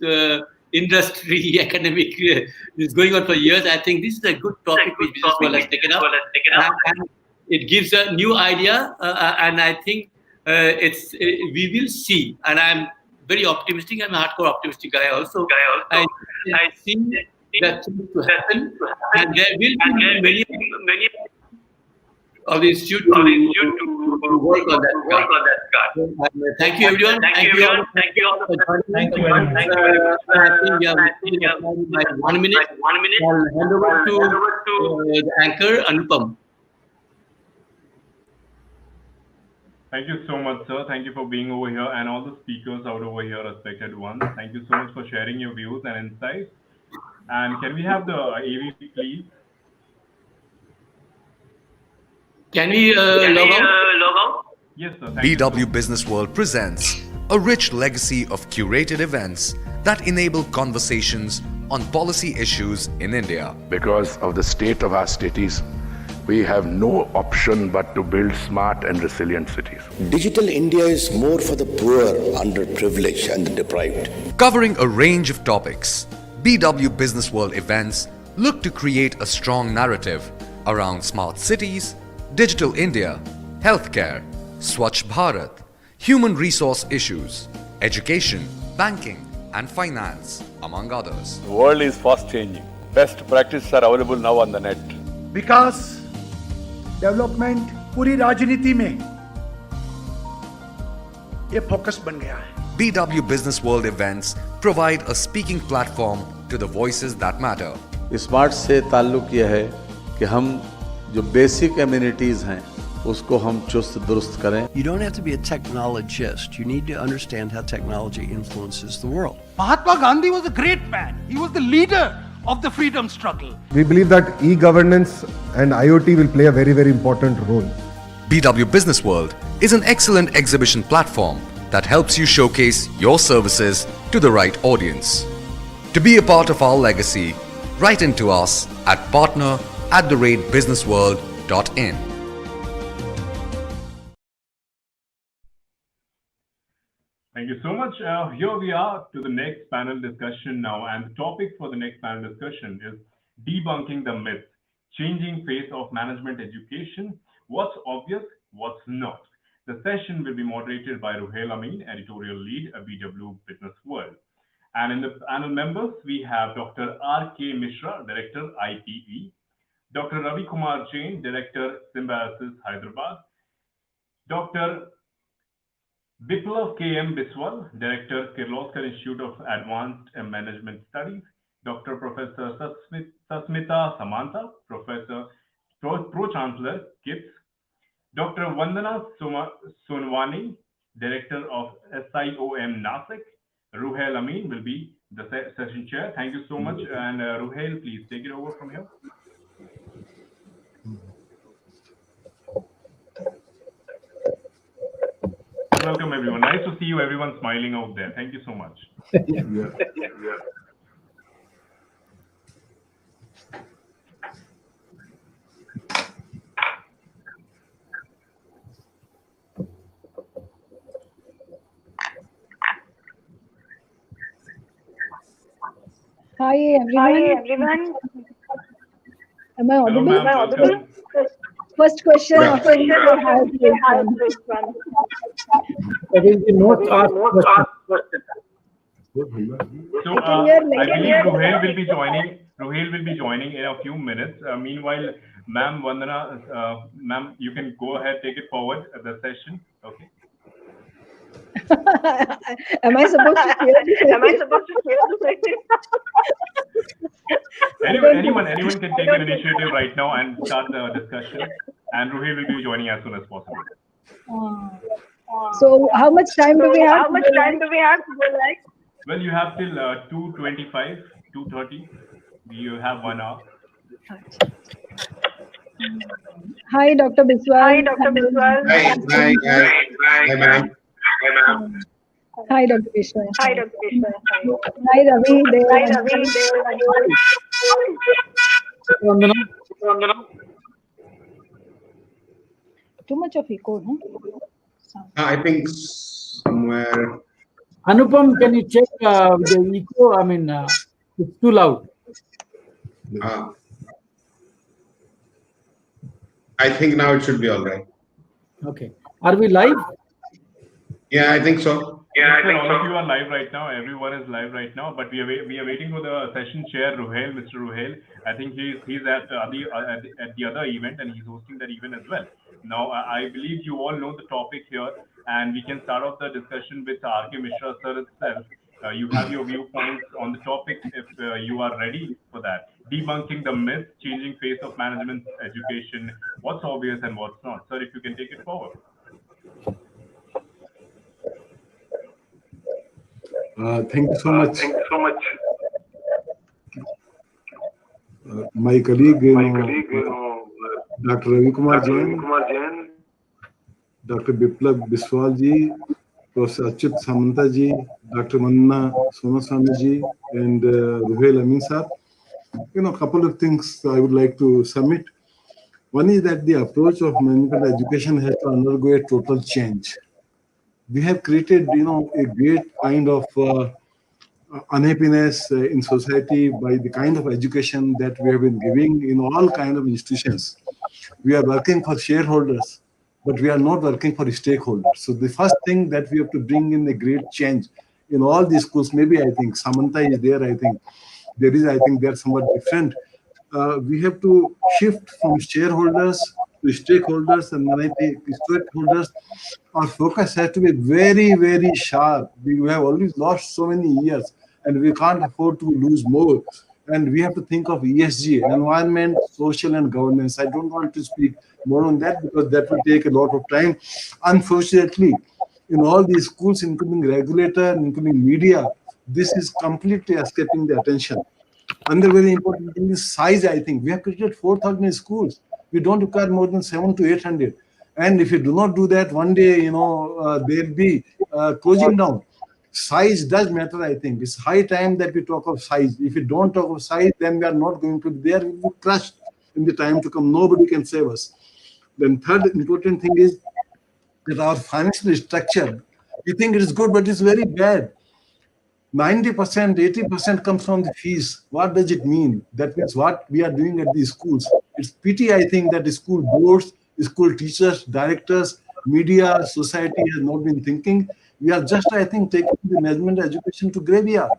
Speaker 13: industry, academic, it's going on for years. I think this is a good topic which Businessworld has taken up. And it gives a new idea, and I think we will see. And I'm very optimistic. I'm a hardcore optimistic guy also. I see that to happen, and there will be many of the institute to work on that. Thank you, everyone. Thank you all.
Speaker 18: Thank you very much.
Speaker 13: I think we have 1 minute. I'll hand over to the anchor, Anupam.
Speaker 16: Thank you so much, sir. Thank you for being over here, and all the speakers out over here, respected ones. Thank you so much for sharing your views and insights. And can we have the AV, please?
Speaker 13: Can we log out?
Speaker 16: Yes, sir.
Speaker 2: BW Businessworld presents a rich legacy of curated events that enable conversations on policy issues in India.
Speaker 3: Because of the state of our cities, we have no option but to build smart and resilient cities.
Speaker 4: Digital India is more for the poor, underprivileged, and the deprived.
Speaker 2: Covering a range of topics, BW Businessworld events look to create a strong narrative around smart cities, Digital India, healthcare, Swachh Bharat, human resource issues, education, banking and finance, among others.
Speaker 5: The world is fast changing. Best practices are available now on the net.
Speaker 6: Vikas development पूरी राजनीति में ये focus बन गया है.
Speaker 2: BW Businessworld events provide a speaking platform to the voices that matter.
Speaker 7: Smart से ताल्लुक यह है कि हम जो बेसिक एमिनिटीज़ हैं उसको हम चुस्त दुरुस्त करें.
Speaker 8: You don't have to be a technologist. You need to understand how technology influences the world.
Speaker 6: Mahatma Gandhi was a great man. He was the leader of the freedom struggle.
Speaker 9: We believe that e-governance and IoT will play a very, very important role.
Speaker 2: BW Businessworld is an excellent exhibition platform that helps you showcase your services to the right audience. To be a part of our legacy, write into us at partner@businessworld.in.
Speaker 16: Thank you so much. Here we are to the next panel discussion now, and the topic for the next panel discussion is debunking the myth, changing face of management education, what's obvious, what's not. The session will be moderated by Ruhail Amin, editorial lead at BW Businessworld. And in the panel members, we have Dr. R.K. Mishra, Director, IPE, Dr. Ravi Kumar Jain, Director, Symbiosis, Hyderabad, Dr. Biplav K.M. Biswal, Director, Kirloskar Institute of Advanced Management Studies, Dr. Professor Sasmita Samanta, Professor Pro-Chancellor, KIPS, Dr. Vandana Sonwani, Director of SIOM Nasik. Ruhail Amin will be the session chair. Thank you so much. And Ruhail, please take it over from here. Welcome, everyone. Nice to see you, everyone smiling out there. Thank you so much.
Speaker 10: Hi everyone. Am I audible? First question.
Speaker 19: There will be no asked question.
Speaker 16: So I believe Ruhail will be joining in a few minutes. Meanwhile, Ma'am Vandana, Ma'am, you can go ahead, take it forward the session. Okay.
Speaker 10: Am I supposed to hear this?
Speaker 16: Anyone can take an initiative right now and start the discussion. And Ruhail will be joining as soon as possible.
Speaker 10: So how much time do we have?
Speaker 16: Well, you have till 2:25, 2:30. You have 1 hour.
Speaker 10: Hi, Dr. Biswal.
Speaker 19: Hi, ma'am.
Speaker 10: Hi, Dr. Biswal. Hi, Ravi. Too much of echo, no?
Speaker 21: I think somewhere.
Speaker 19: Anupam, can you check the echo? I mean, it's too loud.
Speaker 21: I think now it should be all right.
Speaker 19: Okay. Are we live?
Speaker 21: Yeah, I think so.
Speaker 16: All of you are live right now. Everyone is live right now. But we are waiting for the session chair, Ruhail, Mr. Ruhail. I think he's at the other event and he's hosting that event as well. Now, I believe you all know the topic here, and we can start off the discussion with R.K. Mishra sir itself. You have your viewpoints on the topic if you are ready for that. Debunking the myth, changing face of management education, what's obvious and what's not. Sir, if you can take it forward.
Speaker 23: Thank you so much. My colleague, Dr. Ravi Kumar Jain, Dr. Biplav Biswal ji, Professor Achyut Samanta ji, Dr. Vandana Sonaswamy ji, and Ruhail Amin sir. A couple of things I would like to submit. One is that the approach of management education has to undergo a total change. We have created, a great kind of unhappiness in society by the kind of education that we have been giving in all kind of institutions. We are working for shareholders, but we are not working for stakeholders. So the first thing that we have to bring in a great change in all these schools, maybe I think Samanta is there, I think they're somewhat different. We have to shift from shareholders to stakeholders, and when I say stakeholders, our focus has to be very, very sharp. We have always lost so many years, and we can't afford to lose more. and we have to think of ESG, environment, social, and governance. I don't want to speak more on that because that will take a lot of time. Unfortunately, in all these schools, including regulator, including media, this is completely escaping the attention. Another very important thing is size, I think. We have created 4,000 schools. We don't require more than 7 to 800. And if you do not do that, one day, they'll be closing down. Size does matter, I think. It's high time that we talk of size. If we don't talk of size, then we are not going to be there. We will be crushed in the time to come. Nobody can save us. Then third important thing is that our financial structure, we think it is good, but it's very bad. 90%, 80% comes from the fees. What does it mean? That means what we are doing at the schools. It's pity, I think, that the school boards, the school teachers, directors, media, society has not been thinking. We are just, I think, taking the management education to graveyard.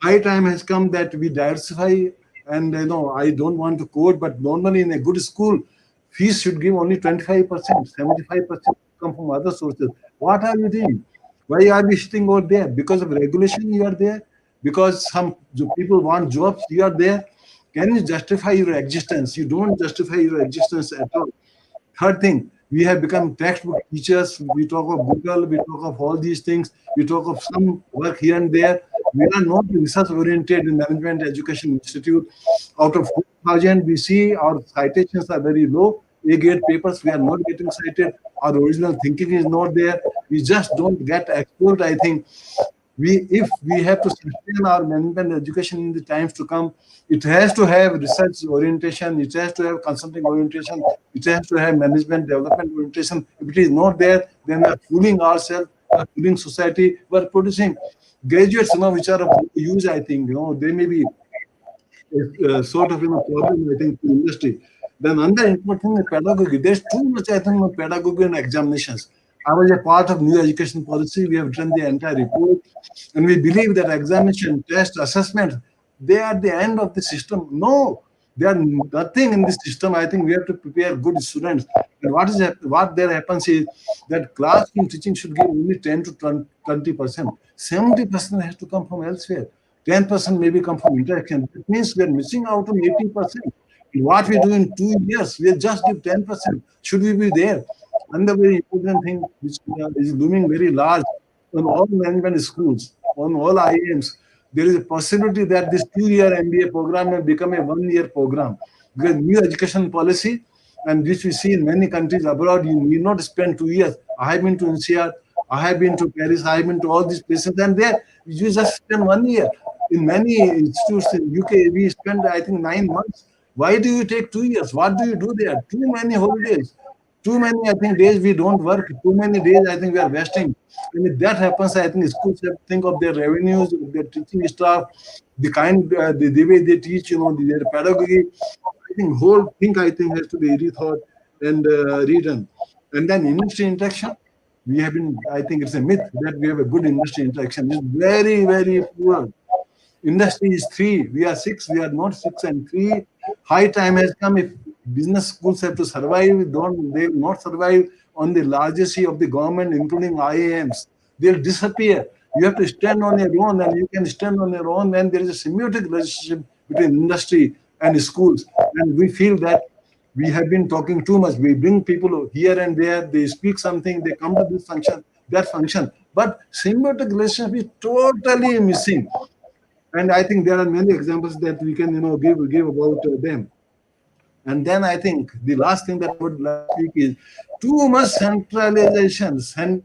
Speaker 23: High time has come that we diversify, and I don't want to quote, but normally in a good school, fees should give only 25%, 75% come from other sources. What are you doing? Why are we sitting over there? Because of regulation, you are there. Because some people want jobs, you are there. Can you justify your existence? You don't justify your existence at all. Third thing, we have become textbook teachers. We talk of Google, we talk of all these things. We talk of some work here and there. We are not research oriented in Management Education Institute. Out of 4,000, we see our citations are very low. A-grade papers, we are not getting cited. Our original thinking is not there. We just don't get exposed, I think. If we have to sustain our management education in the times to come, it has to have research orientation, it has to have consulting orientation, it has to have management development orientation. If it is not there, then we are fooling ourselves, we are fooling society. We are producing graduates, which are of use, I think. They may be sort of problem, I think, to industry. Then another important thing is pedagogy. There's too much, I think, of pedagogy and examinations. I was a part of new education policy. We have written the entire report, and we believe that examination, test, assessment, they are the end of the system. No, they are nothing in this system. I think we have to prepare good students. And what there happens is that classroom teaching should give only 10 to 20%. 70% has to come from elsewhere. 10% maybe come from interaction. It means we are missing out on 80%. What we do in 2 years, we just give 10%. Should we be there? Another very important thing which is looming very large on all management schools, on all IIMs, there is a possibility that this 2-year MBA program will become a 1-year program. Because new education policy, and which we see in many countries abroad, you need not spend 2 years. I have been to NCR, I have been to Paris, I have been to all these places, and there you just spend 1 year. In many institutes in UK, we spend, I think, 9 months. Why do you take 2 years? What do you do there? Too many holidays. Too many, I think, days we don't work. Too many days, I think, we are wasting. And if that happens, I think schools have to think of their revenues, their teaching staff, the way they teach, their pedagogy. I think whole thing, I think, has to be rethought and redone. And then industry interaction. We have been, I think it's a myth that we have a good industry interaction. It's very, very poor. Industry is 3. We are 6. We are not 6 and 3. High time has come. If business schools have to survive, they will not survive on the largesse of the government, including IIMs. They'll disappear. You have to stand on your own, and you can stand on your own when there is a symbiotic relationship between industry and schools. And we feel that we have been talking too much. We bring people here and there, they speak something, they come to this function, that function. But symbiotic relationship is totally missing. And I think there are many examples that we can, give about them. And then I think the last thing that I would like to speak is too much centralization and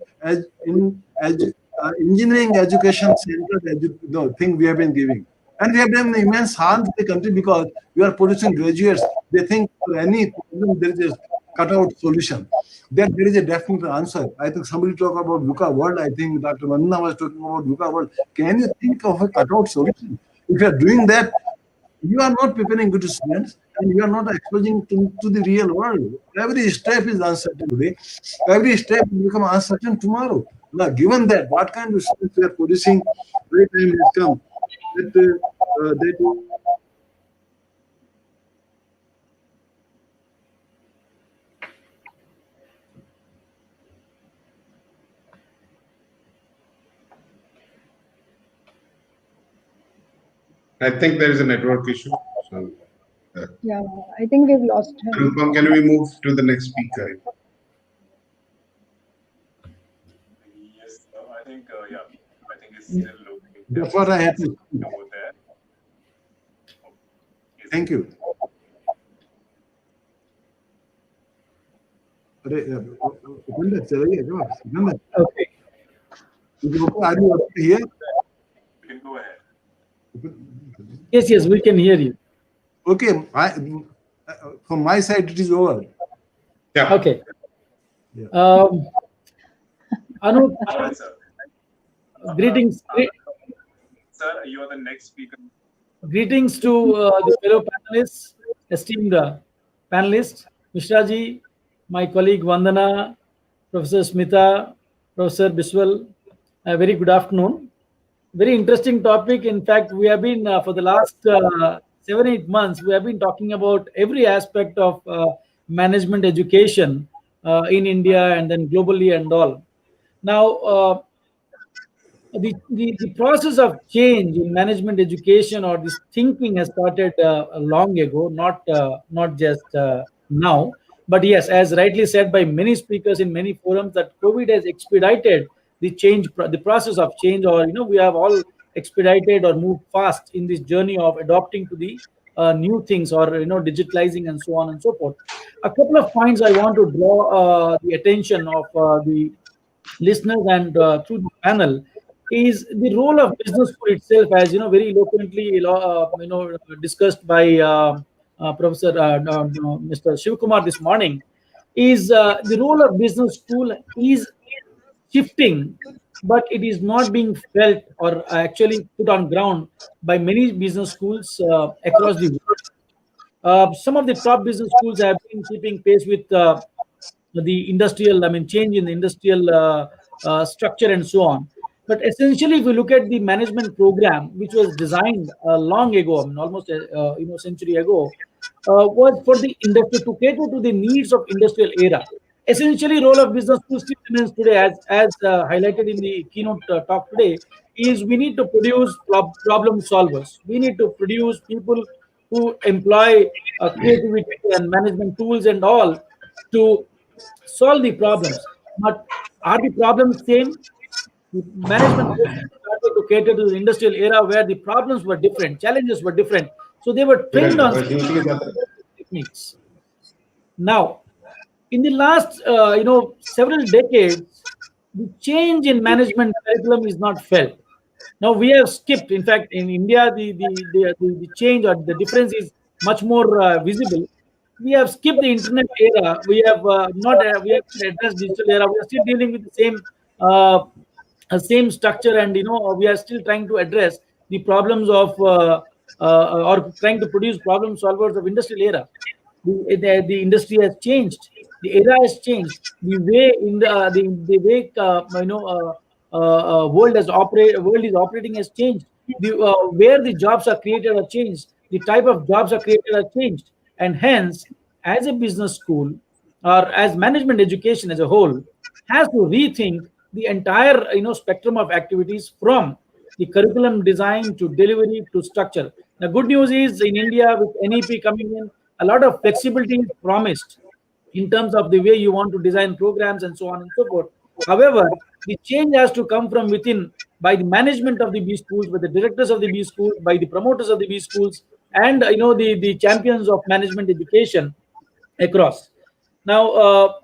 Speaker 23: engineering education centered thing we have been giving. And we have done immense harm to the country because we are producing graduates. They think for any problem there is a cutout solution. Then there is a definite answer. I think somebody talked about VUCA world. I think Dr. Vandana was talking about VUCA world. Can you think of a cutout solution? If you are doing that, you are not preparing good students and you are not exposing to the real world. Every step is uncertain today. Every step will become uncertain tomorrow. Now, given that, what kind of students we are producing, great time has come that
Speaker 21: I think there is a network issue. So,
Speaker 10: Yeah, I think we've lost him.
Speaker 21: Anupam, can we move to the next speaker?
Speaker 1: Yes, I think, I think it's still looking.
Speaker 23: That's what I have to.
Speaker 1: Over there.
Speaker 23: Thank you. Okay. Are you able to hear?
Speaker 1: You can go ahead.
Speaker 19: Yes, we can hear you.
Speaker 23: Okay, from my side it is over.
Speaker 21: Yeah.
Speaker 19: Okay.
Speaker 23: Yeah.
Speaker 19: Anu,
Speaker 1: Sir.
Speaker 19: greetings.
Speaker 1: Sir, you are the next speaker.
Speaker 19: Greetings to the fellow panelists, esteemed panelists, Mishraji, my colleague Vandana, Professor Smita, Professor Biswal. A very good afternoon. Very interesting topic. In fact, we have been for the last 7-8 months, we have been talking about every aspect of management education in India and then globally and all. Now, the process of change in management education or this thinking has started long ago, not just now. But yes, as rightly said by many speakers in many forums, that COVID has expedited the change, the process of change, or we have all expedited or moved fast in this journey of adopting to the new things, or digitalizing and so on and so forth. A couple of points I want to draw the attention of the listeners and through the panel is the role of business school itself, as very eloquently discussed by Professor Mr. Shivkumar this morning. Is the role of business school is shifting, but it is not being felt or actually put on ground by many business schools across the world. Some of the top business schools have been keeping pace with the industrial, change in the industrial structure and so on. But essentially, if you look at the management program, which was designed long ago, almost a century ago, was for the industry to cater to the needs of industrial era. Essentially, role of business school still remains today, as highlighted in the keynote talk today, is we need to produce problem solvers. We need to produce people who employ creativity and management tools and all to solve the problems. But are the problems same? The management started to cater to the industrial era where the problems were different, challenges were different. So they were trained on techniques. Now, in the last several decades, the change in management curriculum is not felt. Now we have skipped. In fact, in India, the change or the difference is much more visible. We have skipped the internet era. We have not we have addressed digital era. We are still dealing with the same structure, and we are still trying to address the problems of or trying to produce problem solvers of industrial era. The industry has changed. The era has changed. The way in the way world is operating has changed. The where the jobs are created are changed. The type of jobs are created are changed, and hence, as a business school or as management education as a whole, has to rethink the entire spectrum of activities, from the curriculum design to delivery to structure. The good news is, in India, with NEP coming in, a lot of flexibility is promised in terms of the way you want to design programs and so on and so forth. However, the change has to come from within, by the management of the B schools, by the directors of the B schools, by the promoters of the B schools, and the champions of management education across. Now,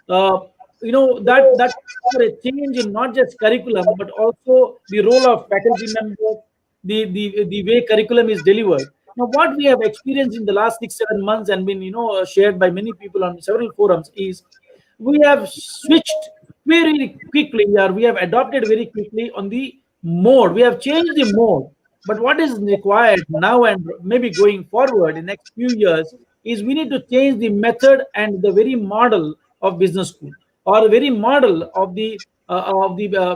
Speaker 19: that for a change in not just curriculum but also the role of faculty members, the way curriculum is delivered. Now, what we have experienced in the last 6-7 months and been shared by many people on several forums is we have switched very quickly, or we have adopted very quickly on the mode. We have changed the mode. But what is required now and maybe going forward in next few years is we need to change the method and the very model of business school, or the very model of the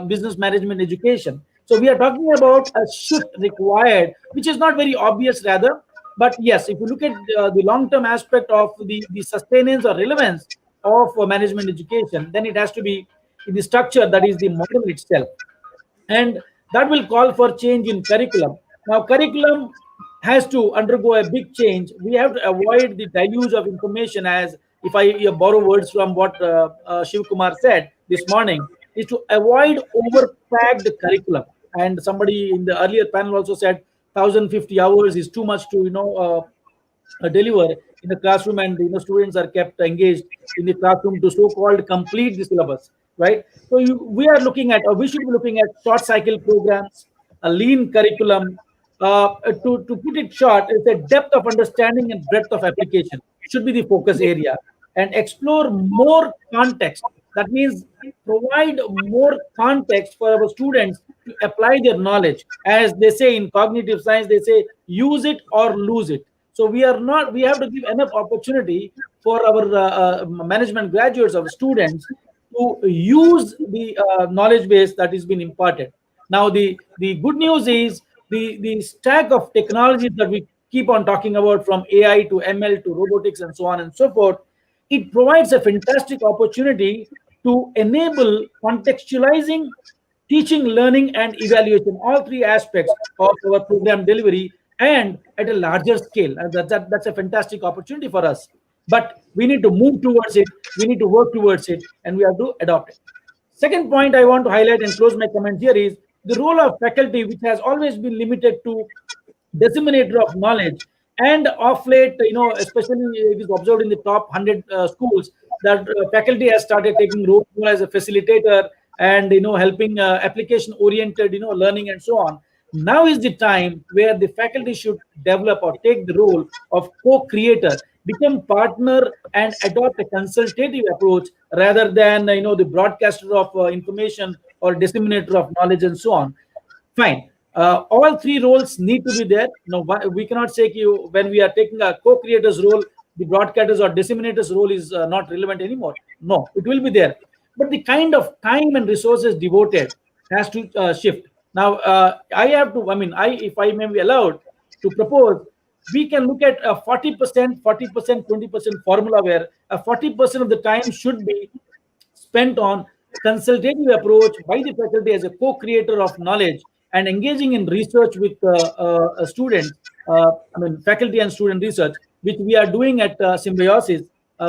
Speaker 19: business management education. So we are talking about a shift required, which is not very obvious rather. But yes, if you look at the long-term aspect of the sustenance or relevance of management education, then it has to be in the structure, that is the model itself. And that will call for change in curriculum. Now, curriculum has to undergo a big change. We have to avoid the deluge of information, as if I borrow words from what Shiv Kumar said this morning, is to avoid overpacked curriculum. And somebody in the earlier panel also said 1050 hours is too much to deliver in the classroom, and students are kept engaged in the classroom to so-called complete the syllabus, right? So we are looking at, or we should be looking at, short cycle programs, a lean curriculum. To put it short, it's a depth of understanding and breadth of application should be the focus area, and explore more context. That means provide more context for our students to apply their knowledge. As they say in cognitive science, they say use it or lose it. So we have to give enough opportunity for our management graduates, our students, to use the knowledge base that is being imparted. Now, the good news is the stack of technologies that we keep on talking about, from AI to ML to robotics and so on and so forth, it provides a fantastic opportunity to enable contextualizing teaching, learning, and evaluation, all three aspects of our program delivery, and at a larger scale. And that's a fantastic opportunity for us. But we need to move towards it, we need to work towards it, and we have to adopt it. Second point I want to highlight and close my comment here is the role of faculty, which has always been limited to disseminator of knowledge. And of late, especially it is observed in the top 100 schools, that faculty has started taking role more as a facilitator, and helping application oriented learning and so on. Now is the time where the faculty should develop or take the role of co-creator, become partner, and adopt a consultative approach rather than the broadcaster of information or disseminator of knowledge and so on. Fine. All three roles need to be there. We cannot say when we are taking a co-creator's role, the broadcaster's or disseminator's role is not relevant anymore. No, it will be there. But the kind of time and resources devoted has to shift. Now, if I may be allowed to propose, we can look at a 40%, 40%, 20% formula, where a 40% of the time should be spent on consultative approach by the faculty as a co-creator of knowledge, and engaging in research with students, faculty and student research, which we are doing at Symbiosis.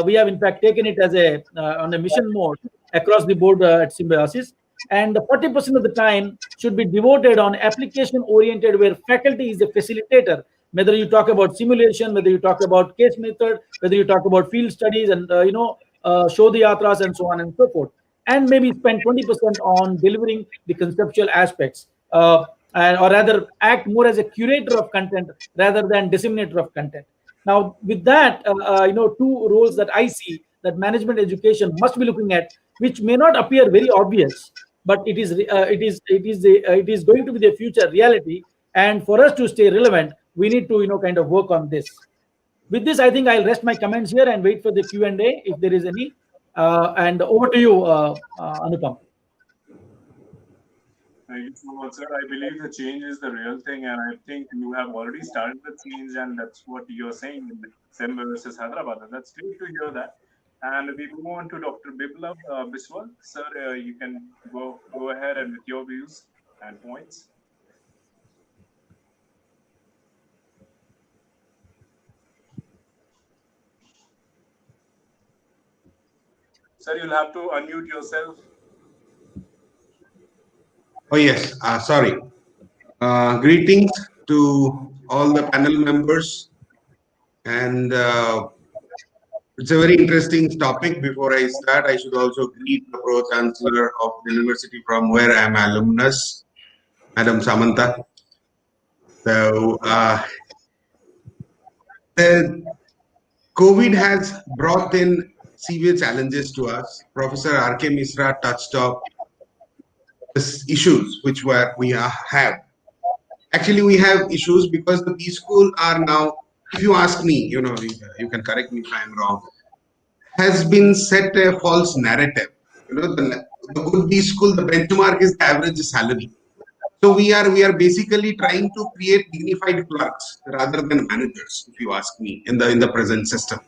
Speaker 19: We have in fact taken it as on a mission mode across the board at Symbiosis. And 40% of the time should be devoted on application oriented, where faculty is a facilitator. Whether you talk about simulation, whether you talk about case method, whether you talk about field studies, and show the yatras and so on and so forth, and maybe spend 20% on delivering the conceptual aspects, or rather act more as a curator of content rather than disseminator of content. Now, with that, two roles that I see that management education must be looking at, which may not appear very obvious, but it is going to be the future reality. And for us to stay relevant, we need to kind of work on this. With this, I think I'll rest my comments here and wait for the Q&A if there is any. And over to you, Anupam.
Speaker 16: Thank you so much, sir. I believe the change is the real thing, and I think you have already started the change, and that's what you're saying in Semba versus Hyderabad. And that's great to hear that. And we move on to Dr. Biplav Biswal. Sir, you can go ahead and with your views and points. Sir, you'll have to unmute yourself.
Speaker 11: Oh, yes. Sorry. Greetings to all the panel members. And it's a very interesting topic. Before I start, I should also greet the Pro-Chancellor of the university from where I am alumnus, Madam Samantha. So, the COVID has brought in severe challenges to us. Professor R.K. Misra touched up issues which we have. Actually, we have issues because the B school are now, if you ask me, you can correct me if I'm wrong, has been set a false narrative. The good B school, the benchmark is the average salary. So we are basically trying to create dignified clerks rather than managers, if you ask me, in the present system.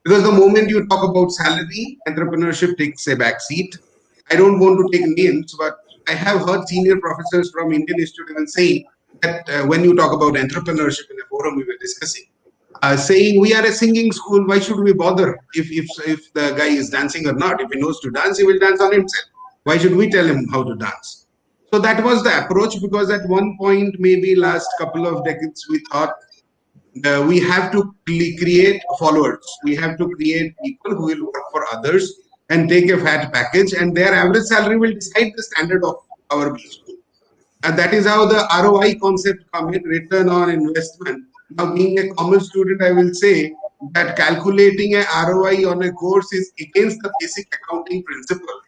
Speaker 11: Because the moment you talk about salary, entrepreneurship takes a back seat. I don't want to take names, but I have heard senior professors from Indian Institute even saying that when you talk about entrepreneurship in a forum we were discussing, saying we are a singing school, why should we bother if the guy is dancing or not? If he knows to dance, he will dance on himself. Why should we tell him how to dance? So that was the approach, because at one point, maybe last couple of decades, we thought we have to create followers. We have to create people who will work for others and take a fat package, and their average salary will decide the standard of our B school. And that is how the ROI concept come in, return on investment. Now, being a common student, I will say that calculating a ROI on a course is against the basic accounting principle,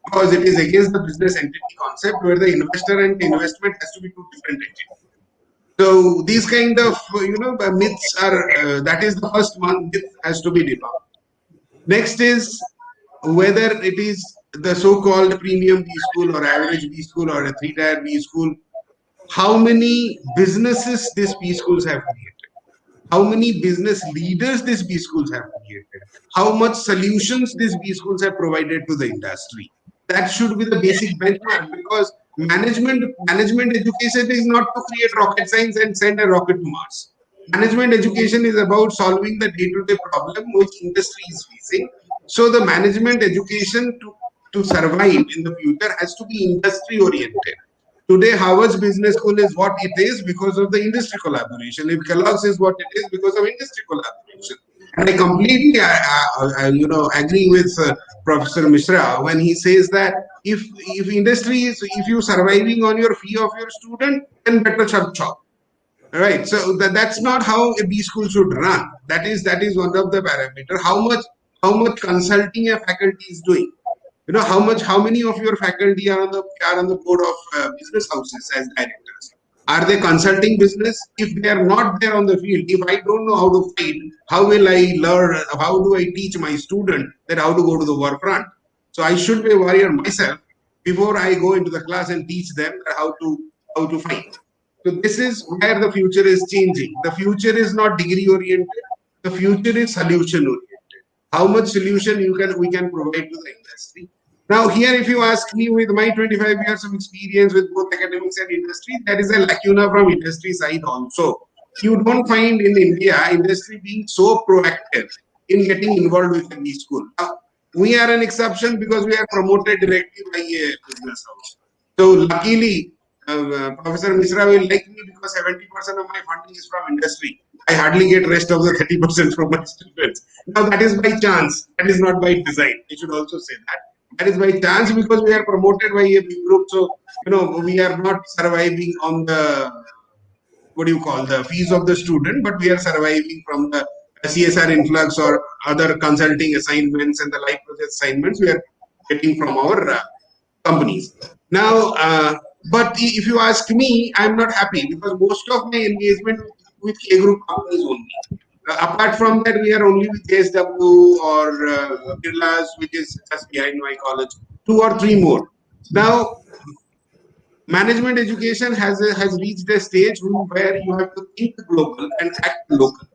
Speaker 11: because it is against the business entity concept, where the investor and the investment has to be two different entities. So these kind of myths are that is the first one, myth has to be debunked. Next is whether it is the so-called premium B school or average B school or a 3-tier B school, how many businesses these B schools have created, how many business leaders these B schools have created, how much solutions these B schools have provided to the industry. That should be the basic benchmark, because management education is not to create rocket science and send a rocket to Mars. Management education is about solving the day-to-day problem which industry is facing. So the management education to survive in the future has to be industry oriented. Today, Harvard's Business School is what it is because of the industry collaboration. If Kellogg's is what it is because of industry collaboration. And I completely, agree with Professor Mishra when he says that if industry is, if you're surviving on your fee of your student, then better chop. All right. So that's not how a B school should run. That is one of the parameters. How much consulting a faculty is doing. How many of your faculty are on the board of business houses as directors? Are they consulting business? If they are not there on the field, if I don't know how to fight, how will I learn? How do I teach my student that how to go to the war front? So I should be a warrior myself before I go into the class and teach them how to fight. So this is where the future is changing. The future is not degree oriented. The future is solution oriented. How much solution we can provide to the industry. Now, here, if you ask me, with my 25 years of experience with both academics and industry, there is a lacuna from industry side also. You don't find in India industry being so proactive in getting involved with a B school. Now, we are an exception because we are promoted directly by a business house. So, luckily, Professor Misra will like me because 70% of my funding is from industry. I hardly get rest of the 30% from my students. Now, that is by chance. That is not by design. I should also say that. That is by chance because we are promoted by a big group. So, we are not surviving on the, the fees of the student, but we are surviving from the CSR influx or other consulting assignments and the life project assignments we are getting from our companies. Now, but if you ask me, I'm not happy because most of my engagement with K group companies only. Apart from that, we are only with JSW or Birla's, which is just behind my college, 2 or 3 more. Now, management education has reached a stage where you have to think global and act local.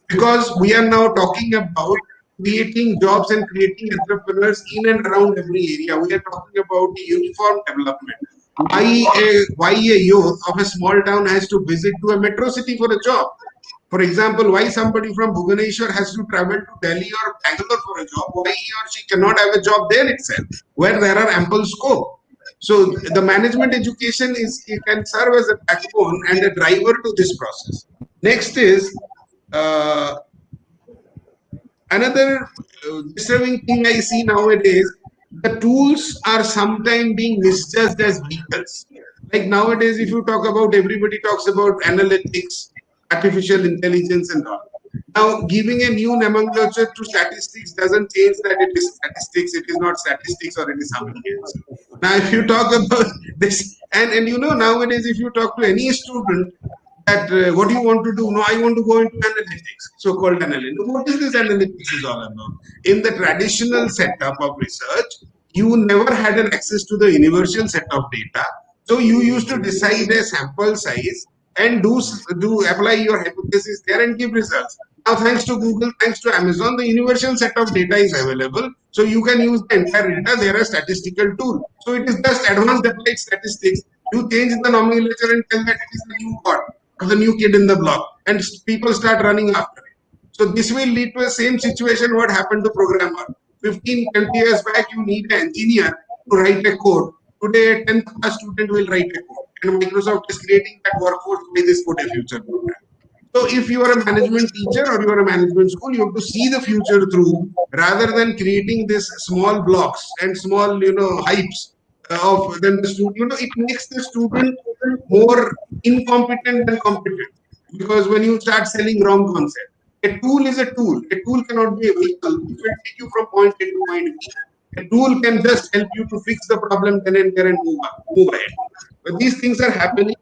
Speaker 11: Because we are now talking about creating jobs and creating entrepreneurs in and around every area. We are talking about uniform development. Why a youth of a small town has to visit to a metro city for a job? For example, why somebody from Bhubaneswar has to travel to Delhi or Bangalore for a job? Why he or she cannot have a job there itself, where there are ample scope? So the management education can serve as a backbone and a driver to this process. Next is another disturbing thing I see nowadays. The tools are sometimes being misjudged as vehicles. Like nowadays, if you talk about, everybody talks about analytics, artificial intelligence and all. Now, giving a new nomenclature to statistics doesn't change that it is statistics, it is not statistics, or it is something else. Now, if you talk about this, and nowadays, if you talk to any student, that what do you want to do? No, I want to go into analytics, so-called analytics. What is this analytics is all about? In the traditional setup of research, you never had an access to the universal set of data. So you used to decide a sample size and do apply your hypothesis there and give results. Now, thanks to Google, thanks to Amazon, the universal set of data is available. So you can use the entire data. They are a statistical tool. So it is just advanced applied statistics. You change the nomenclature and tell that it is the new god or the new kid in the block, and people start running after it. So this will lead to the same situation what happened to programmer. 15, 20 years back, you need an engineer to write a code. Today, a 10th class student will write a code. And Microsoft is creating that workforce by this Code a Future program. So if you are a management teacher or you are a management school, you have to see the future through rather than creating these small blocks and small, hypes of then the student. It makes the student more incompetent than competent, because when you start selling wrong concept, a tool is a tool. A tool cannot be a vehicle. It will take you from point A to point B. A tool can just help you to fix the problem then and there and move ahead. But these things are happening.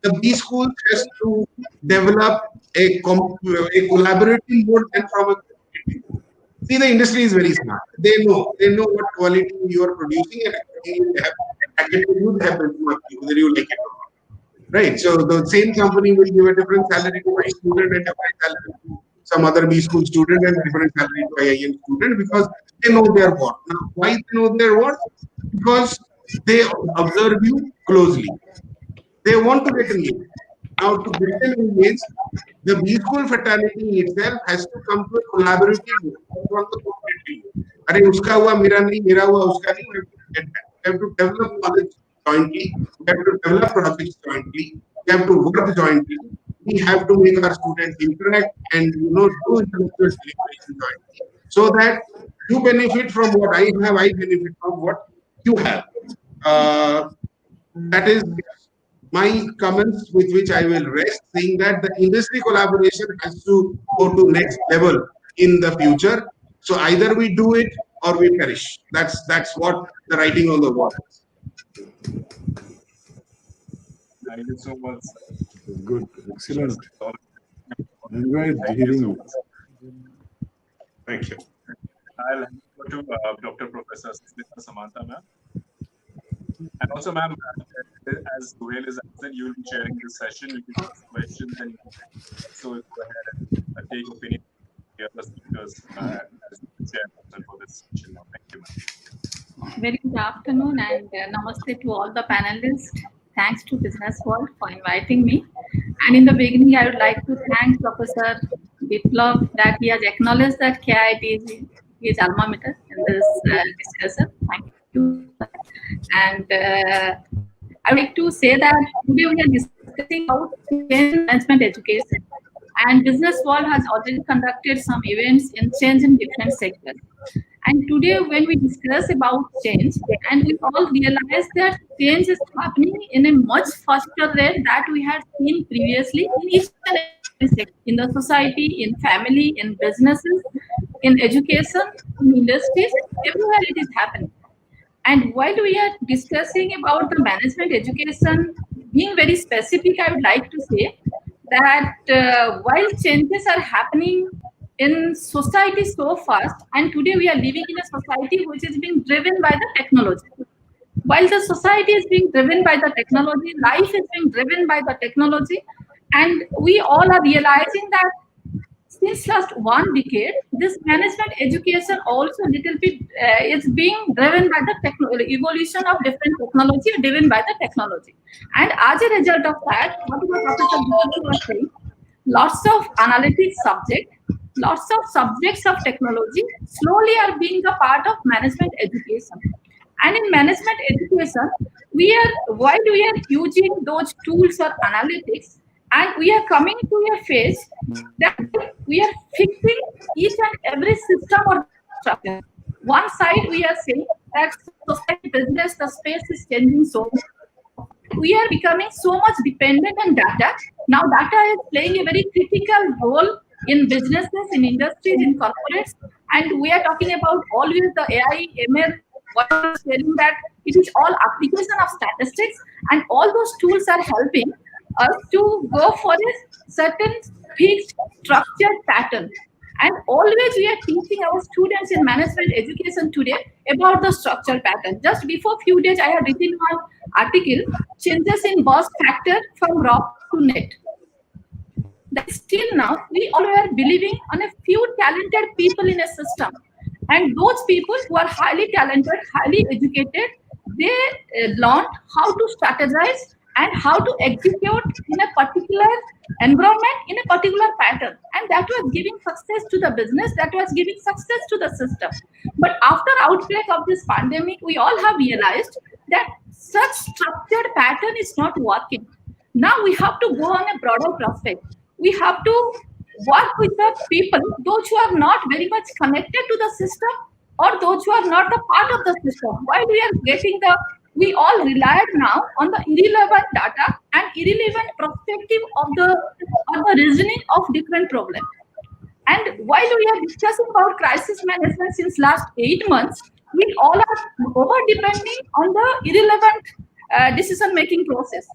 Speaker 11: The B school has to develop a collaborative mode and from a competitive mode. See, the industry is very smart. They know what quality you are producing, and they have packaged you, they have benchmarked you, whether you like it or not. Right. So the same company will give a different salary to a student and different salary to some other B school student and different salary to IIM student, because they know their worth. Now, why they know their worth? Because they observe you closely. They want to get engaged. Now, to get them engaged, the B school fraternity itself has to come to a collaborative mode, not the competitive mode. अरे उसका हुआ मेरा नहीं, मेरा हुआ उसका नहीं. We have to develop knowledge jointly. We have to develop projects jointly. We have to work jointly. We have to make our students interact and do intellectual deliberation jointly, so that you benefit from what I have, I benefit from what you have. That is my comments with which I will rest, saying that the industry collaboration has to go to next level in the future. So either we do it or we perish. That's what the writing on the wall is.
Speaker 16: Thank you so much.
Speaker 23: Good, excellent. Enjoyed hearing you.
Speaker 11: Thank you.
Speaker 16: I'll hand over to Dr. Professor Samantha, ma'am. And also, ma'am, as Suhail is absent, you will be chairing this session. You can ask questions and so go ahead and take opinion of the other speakers as the chairperson for this session. Now, thank you, ma'am.
Speaker 12: Very good afternoon and namaste to all the panelists. Thanks to Businessworld for inviting me. And in the beginning, I would like to thank Professor Biplav that he has acknowledged that KIT is his alma mater in this discussion. Thank you. And I would like to say that today we are discussing about change in management education. And Businessworld has already conducted some events in change in different sectors. And today, when we discuss about change, and we all realize that change is happening in a much faster rate that we had seen previously in each and every sector, in the society, in family, in businesses, in education, in industries, everywhere it is happening. And while we are discussing about the management education, being very specific, I would like to say that while changes are happening in society so fast, and today we are living in a society which is being driven by the technology. While the society is being driven by the technology, life is being driven by the technology, and we all are realizing that since last 1 decade, this management education also a little bit is being driven by the evolution of different technology, driven by the technology. And as a result of that, what Professor Biplav was saying, lots of analytic subjects, lots of subjects of technology slowly are being a part of management education. And in management education, while we are using those tools or analytics, and we are coming to a phase that we are fixing each and every system or structure. One side, we are saying that society, business, the space is changing so much. We are becoming so much dependent on data. Now, data is playing a very critical role in businesses, in industries, in corporates, and we are talking about always the AI, ML, what I was telling that it is all application of statistics, and all those tools are helping us to go for a certain fixed structured pattern. And always we are teaching our students in management education today about the structural pattern. Just before few days, I had written one article, changes in burst factor from raw to net. That still now, we all are believing on a few talented people in a system. And those people who are highly talented, highly educated, they learn how to strategize and how to execute in a particular environment, in a particular pattern. And that was giving success to the business, that was giving success to the system. But after outbreak of this pandemic, we all have realized that such structured pattern is not working. Now we have to go on a broader prospect. We have to work with the people, those who are not very much connected to the system, or those who are not a part of the system. While we all relied now on the irrelevant data and irrelevant perspective of the reasoning of different problems. And while we are discussing about crisis management since last 8 months, we all are over depending on the irrelevant decision-making process.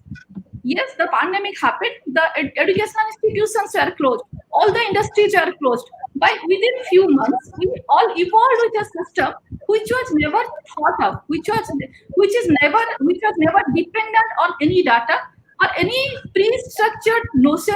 Speaker 12: Yes, the pandemic happened, the educational institutions were closed, all the industries were closed. But within few months, we all evolved with a system which was never thought of, which was never dependent on any data or any pre-structured notion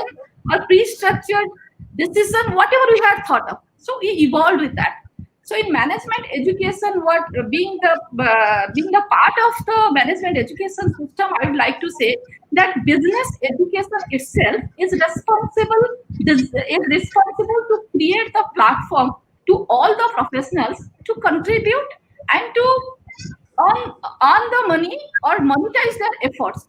Speaker 12: or pre-structured decision, whatever we had thought of. So we evolved with that. So in management education, being the part of the management education system, I would like to say that business education itself is responsible to create the platform to all the professionals to contribute and to earn the money or monetize their efforts.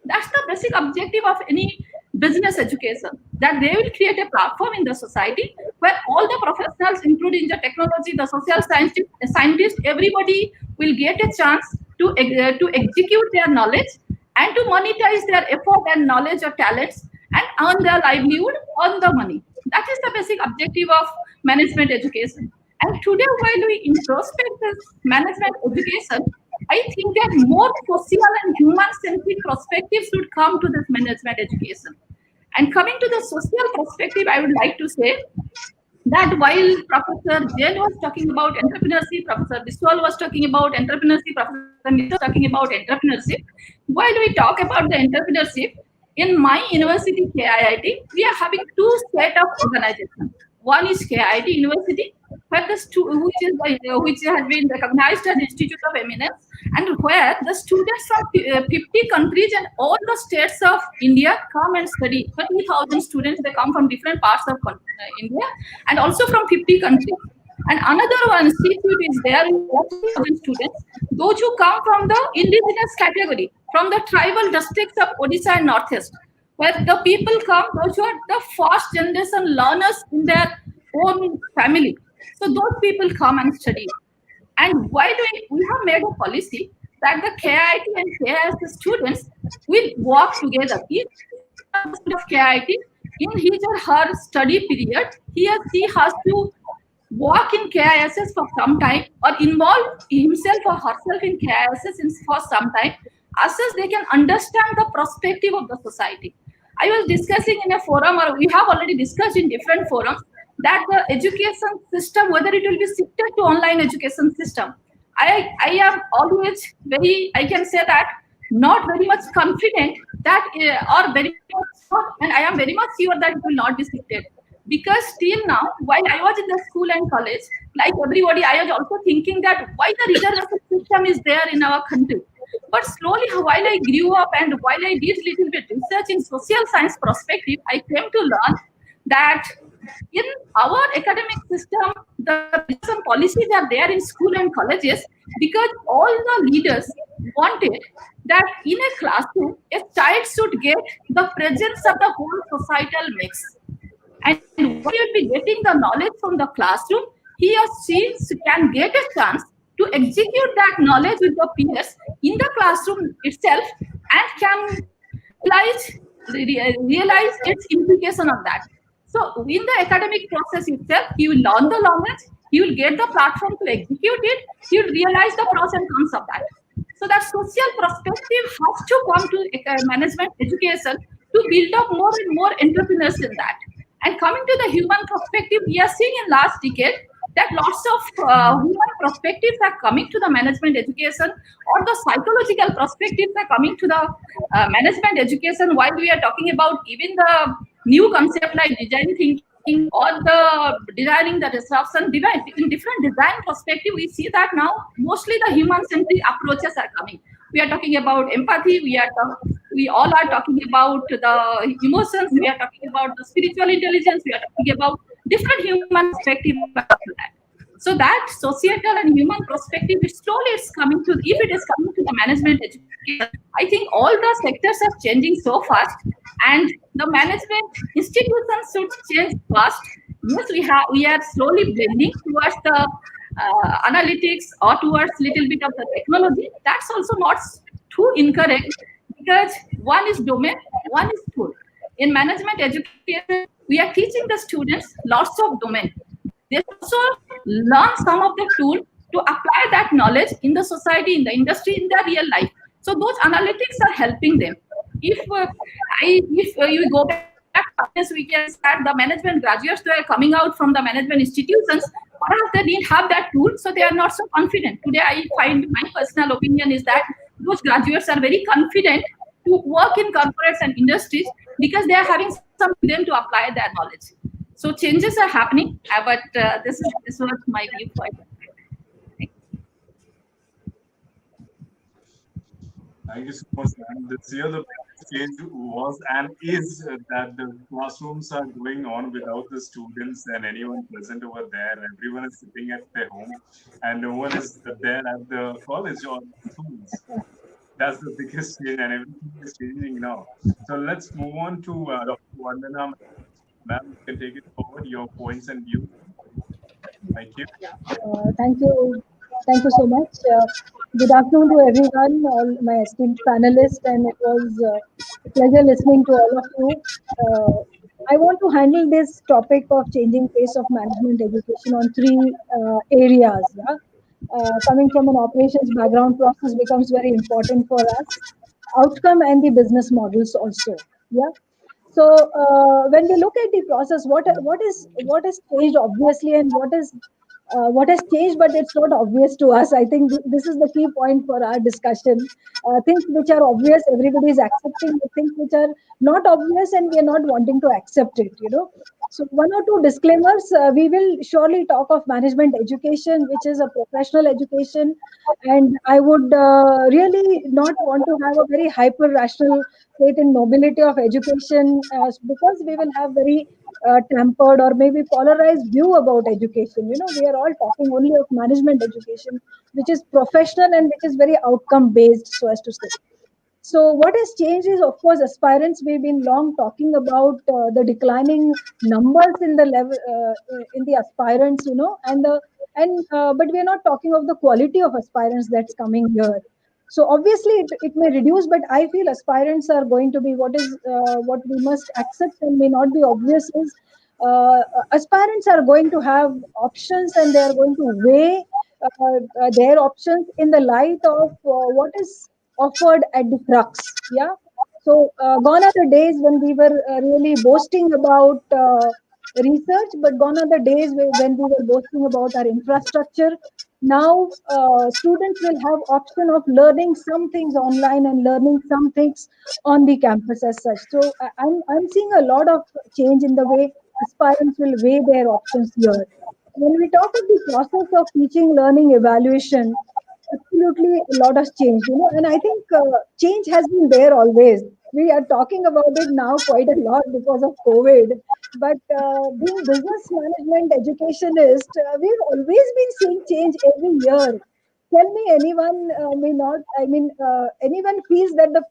Speaker 12: That's the basic objective of any business education, that they will create a platform in the society where all the professionals, including the technology, the social scientists, everybody will get a chance to execute their knowledge and to monetize their effort and knowledge or talents and earn their livelihood, earn the money. That is the basic objective of management education. And today, while we introspect this management education, I think that more social and human-centric perspectives should come to this management education. And coming to the social perspective, I would like to say that while Professor Jain was talking about entrepreneurship, Professor Biswal was talking about entrepreneurship, Professor Mitra was talking about entrepreneurship, while we talk about the entrepreneurship, in my university, KIIT, we are having two set of organizations. One is KIIT University, where which has been recognized as Institute of Eminence, and where the students from 50 countries and all the states of India come and study. 30,000 students, they come from different parts of India and also from 50 countries. And another one institute is there with 40,000 students, those who come from the indigenous category, from the tribal districts of Odisha and Northeast, where the people come, those who are the first generation learners in their own family. So those people come and study. And why do we have made a policy that the KIIT and KIS students will work together. Each student of KIIT, in his or her study period, he or she has to work in KISS for some time or involve himself or herself in KISS for some time, as they can understand the perspective of the society. I was discussing in a forum, or we have already discussed in different forums, that the education system, whether it will be shifted to online education system, I am always I can say that not very much confident that, or very much, and I am very much sure that it will not be shifted. Because till now, while I was in the school and college, like everybody, I was also thinking that why the reservation system is there in our country. But slowly, while I grew up and while I did little bit research in social science perspective, I came to learn that in our academic system, some policies are there in school and colleges because all the leaders wanted that in a classroom, a child should get the presence of the whole societal mix. And when you will be getting the knowledge from the classroom, he or she can get a chance to execute that knowledge with the peers in the classroom itself and can realize its implication of that. So in the academic process itself, he will learn the knowledge, he will get the platform to execute it, he will realize the pros and cons of that. So that social perspective has to come to management education to build up more and more entrepreneurs in that. And coming to the human perspective, we are seeing in last decade that lots of human perspectives are coming to the management education, or the psychological perspectives are coming to the management education, while we are talking about even the new concept like design thinking or the designing the disruption. In different design perspective, we see that now mostly the human-centric approaches are coming. We are talking about empathy, we are We all are talking about the emotions, we are talking about the spiritual intelligence, we are talking about different human perspective to that. So that societal and human perspective is slowly it's coming to, if it is coming to the management education, I think all the sectors are changing so fast, and the management institutions should change fast. Yes, we are slowly blending towards the analytics or towards little bit of the technology. That's also not too incorrect, because one is domain, one is tool. In management education, we are teaching the students lots of domain. They also learn some of the tool to apply that knowledge in the society, in the industry, in their real life. So those analytics are helping them. If you go back, yes, we can start the management graduates that are coming out from the management institutions. Perhaps they didn't have that tool, so they are not so confident. Today, I find my personal opinion is that those graduates are very confident to work in corporates and industries because they are having some of them to apply their knowledge. So changes are happening, but this was my viewpoint.
Speaker 16: Thank you so much, ma'am. This year, the biggest change was and is that the classrooms are going on without the students and anyone present over there. Everyone is sitting at their home, and no one is there at the college or schools. That's the biggest change, and everything is changing now. So let's move on to Dr. Vandana. Ma'am, you can take it forward, your points and views. Thank you.
Speaker 10: Thank you. Thank you so much. Good afternoon to everyone, all my esteemed panelists, and it was a pleasure listening to all of you. I want to handle this topic of changing face of management education on three areas. Yeah? Coming from an operations background, process becomes very important for us. Outcome and the business models also. Yeah. So when we look at the process, what is changed obviously, and what has changed, but it's not obvious to us. I think this is the key point for our discussion. Things which are obvious, everybody is accepting. The things which are not obvious, and we are not wanting to accept it. So one or two disclaimers. We will surely talk of management education, which is a professional education, and I would really not want to have a very hyper rational faith in nobility of education, because we will have very tempered or maybe polarized view about education. We are all talking only of management education, which is professional and which is very outcome based, so as to say. So what has changed is, of course, aspirants. We've been long talking about the declining numbers in the level in the aspirants, but we are not talking of the quality of aspirants that's coming here. So obviously it may reduce, but I feel aspirants are going to be what we must accept and may not be obvious is aspirants are going to have options, and they are going to weigh their options in the light of what is offered at the crux. Yeah. So gone are the days when we were really boasting about research, but gone are the days when we were boasting about our infrastructure. Now students will have option of learning some things online and learning some things on the campus as such. So I'm seeing a lot of change in the way aspirants will weigh their options here. When we talk of the process of teaching, learning, evaluation, absolutely a lot has changed, and I think change has been there always. We are talking about it now quite a lot because of COVID, but being business management educationist, we've always been seeing change every year. Tell me anyone may not, anyone feels that the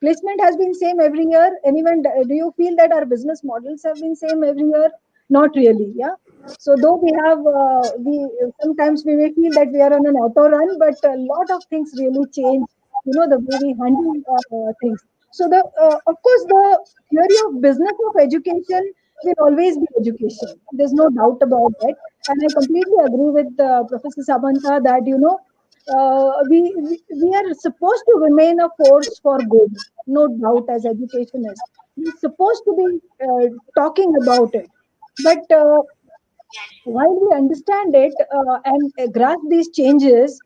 Speaker 10: placement has been same every year? Anyone, do you feel that our business models have been same every year? Not really, yeah. So though we have, we sometimes we may feel that we are on an auto run, but a lot of things really change. The way we handle things. So of course, the theory of business of education will always be education. There's no doubt about that, and I completely agree with Professor Samanta that we are supposed to remain a force for good, no doubt. As educationists, we're supposed to be talking about it, but while we understand it and grasp these changes,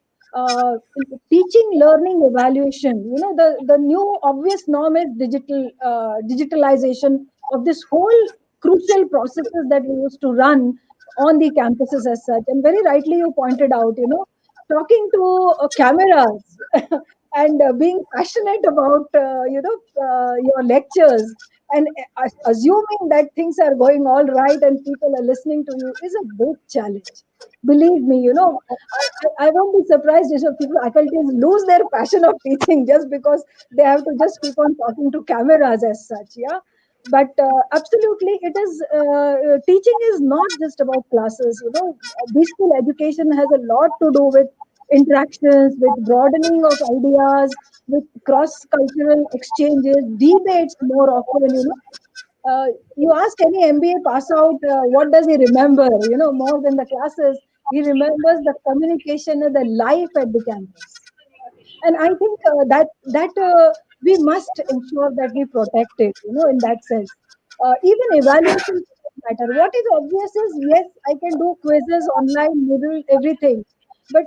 Speaker 10: teaching, learning, evaluation, the new obvious norm is digitalization of this whole crucial processes that we used to run on the campuses as such. And very rightly you pointed out, talking to cameras and being passionate about your lectures, and assuming that things are going all right and people are listening to you is a big challenge. Believe me, I won't be surprised if people faculties lose their passion of teaching just because they have to just keep on talking to cameras as such. Yeah, but absolutely, it is teaching is not just about classes. B-school education has a lot to do with interactions, with broadening of ideas, with cross-cultural exchanges, debates more often. You ask any MBA pass out, what does he remember? More than the classes, he remembers the communication and the life at the campus. And I think that we must ensure that we protect it. In that sense, even evaluation matter. What is obvious is, yes, I can do quizzes online, Moodle, everything, but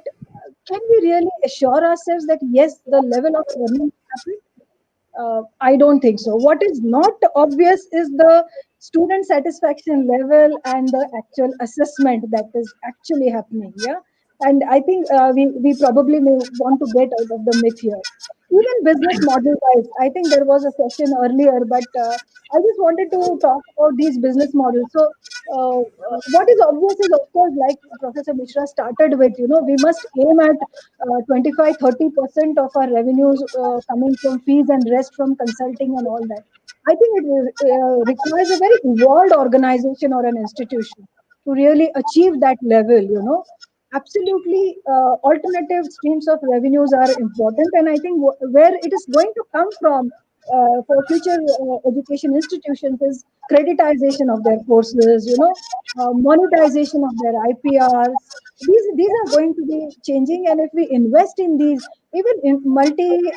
Speaker 10: can we really assure ourselves that yes, the level of learning happens? I don't think so. What is not obvious is the student satisfaction level and the actual assessment that is actually happening. Yeah. And I think we probably may want to get out of the myth here. Even business model wise, I think there was a session earlier, but I just wanted to talk about these business models. So, what is obvious is, of course, like Professor Mishra started with, we must aim at 25-30% of our revenues coming from fees and rest from consulting and all that. I think it requires a very evolved organization or an institution to really achieve that level. Absolutely, alternative streams of revenues are important, and I think where it is going to come from for future education institutions is creditization of their courses, monetization of their IPRs. These are going to be changing, and if we invest in these, even in multi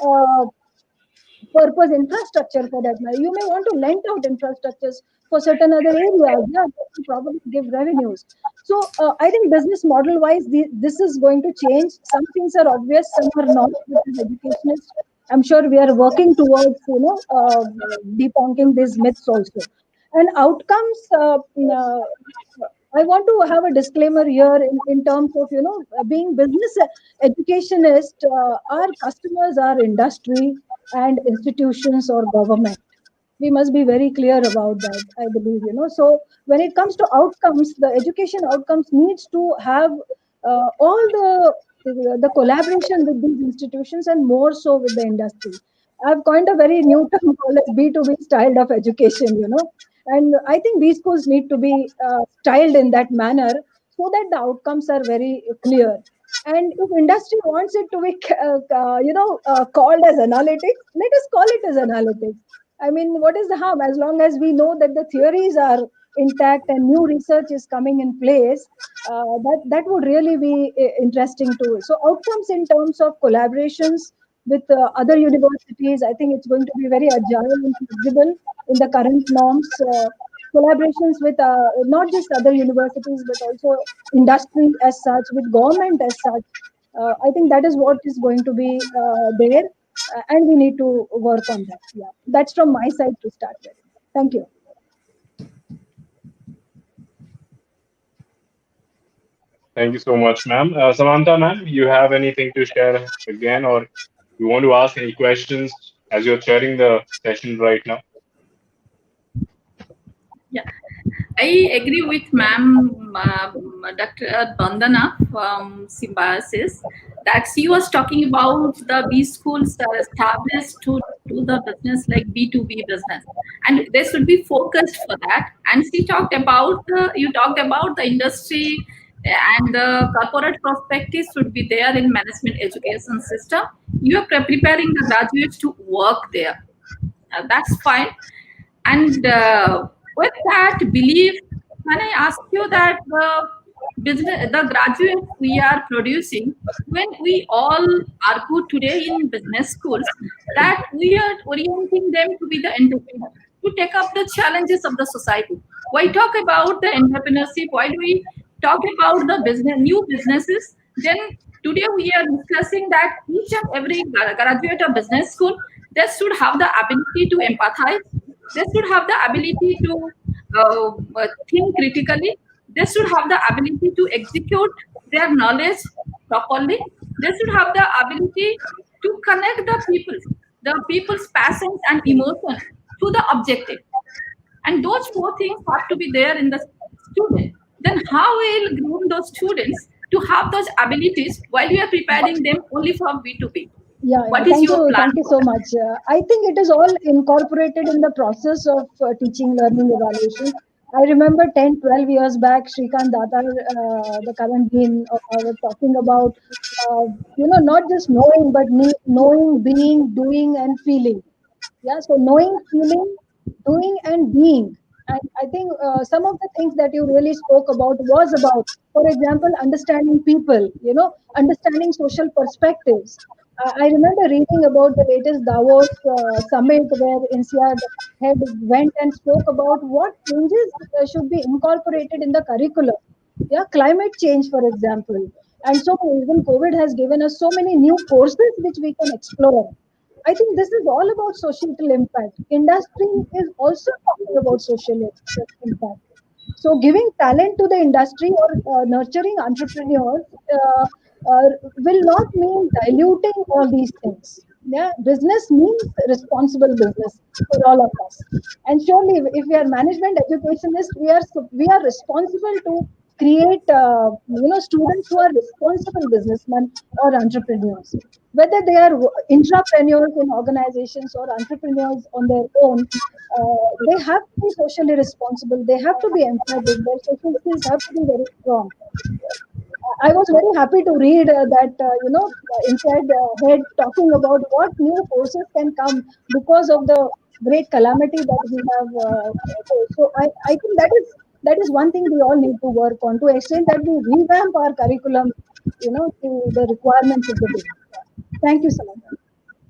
Speaker 10: purpose infrastructure for that matter. You may want to lend out infrastructures for certain other areas. Yeah, that will probably give revenues. So I think business model wise, this is going to change. Some things are obvious, some are not. But as educationists, I'm sure we are working towards debunking these myths also. And outcomes. I want to have a disclaimer here in terms of being business educationist. Our customers are industry and institutions or government. We must be very clear about that, I believe. So when it comes to outcomes, the education outcomes needs to have all the collaboration with these institutions and more so with the industry. I've coined a very new term called as B2B styled of education. And I think these schools need to be styled in that manner so that the outcomes are very clear. And if industry wants it to be, called as analytics, let us call it as analytics. I mean, what is the harm? As long as we know that the theories are intact and new research is coming in place, that would really be interesting too. So outcomes in terms of collaborations with other universities, I think it's going to be very agile and flexible in the current norms. Collaborations with not just other universities but also industry as such, with government as such. I think that is what is going to be there, and we need to work on that. Yeah, that's from my side to start with. Thank you.
Speaker 16: Thank you so much, ma'am. Samantha, ma'am, you have anything to share again, or you want to ask any questions as you're chairing the session right now?
Speaker 12: Yeah, I agree with ma'am, Dr. Bandana from Symbiosis, that she was talking about the B schools are established to do the business like B2B business, and they should be focused for that. And she talked about you talked about the industry and the corporate perspective should be there in management education system. You are preparing the graduates to work there. That's fine. And with that belief, when I ask you that the graduates we are producing, when we all are good today in business schools, that we are orienting them to be the entrepreneur, to take up the challenges of the society. Why talk about the entrepreneurship? Why do we talk about the business, new businesses? Then today we are discussing that each and every graduate of business school, they should have the ability to empathize. They should have the ability to think critically. They should have the ability to execute their knowledge properly. They should have the ability to connect the people's passions and emotion to the objective. And those four things have to be there in the student. Then how will groom those students to have those abilities while we are preparing them only for B2B? What is
Speaker 10: Thank
Speaker 12: your
Speaker 10: you.
Speaker 12: plan?
Speaker 10: Thank you so much. I think it is all incorporated in the process of teaching, learning, evaluation. I remember 10, 12 years back, Shrikant Datar, the current dean, was talking about, not just knowing, but knowing, being, doing, and feeling. Yeah, so knowing, feeling, doing, and being. And I think some of the things that you really spoke about was about, for example, understanding people, understanding social perspectives. I remember reading about the latest Davos summit where INSEAD had went and spoke about what changes should be incorporated in the curriculum. Yeah, climate change, for example. And so even COVID has given us so many new courses which we can explore. I think this is all about societal impact. Industry is also talking about social impact. So, giving talent to the industry or nurturing entrepreneurs will not mean diluting all these things. Yeah, business means responsible business for all of us. And surely, if we are management educationists, we are responsible to create students who are responsible businessmen or entrepreneurs, whether they are intrapreneurs in organizations or entrepreneurs on their own. They have to be socially responsible. They have to be empathetic. Their social skills have to be very strong. I was very happy to read that inside head talking about what new forces can come because of the great calamity that we have. So I think that is one thing we all need to work on to extent that we revamp our curriculum, to the requirements of the day. Thank you, Samantha.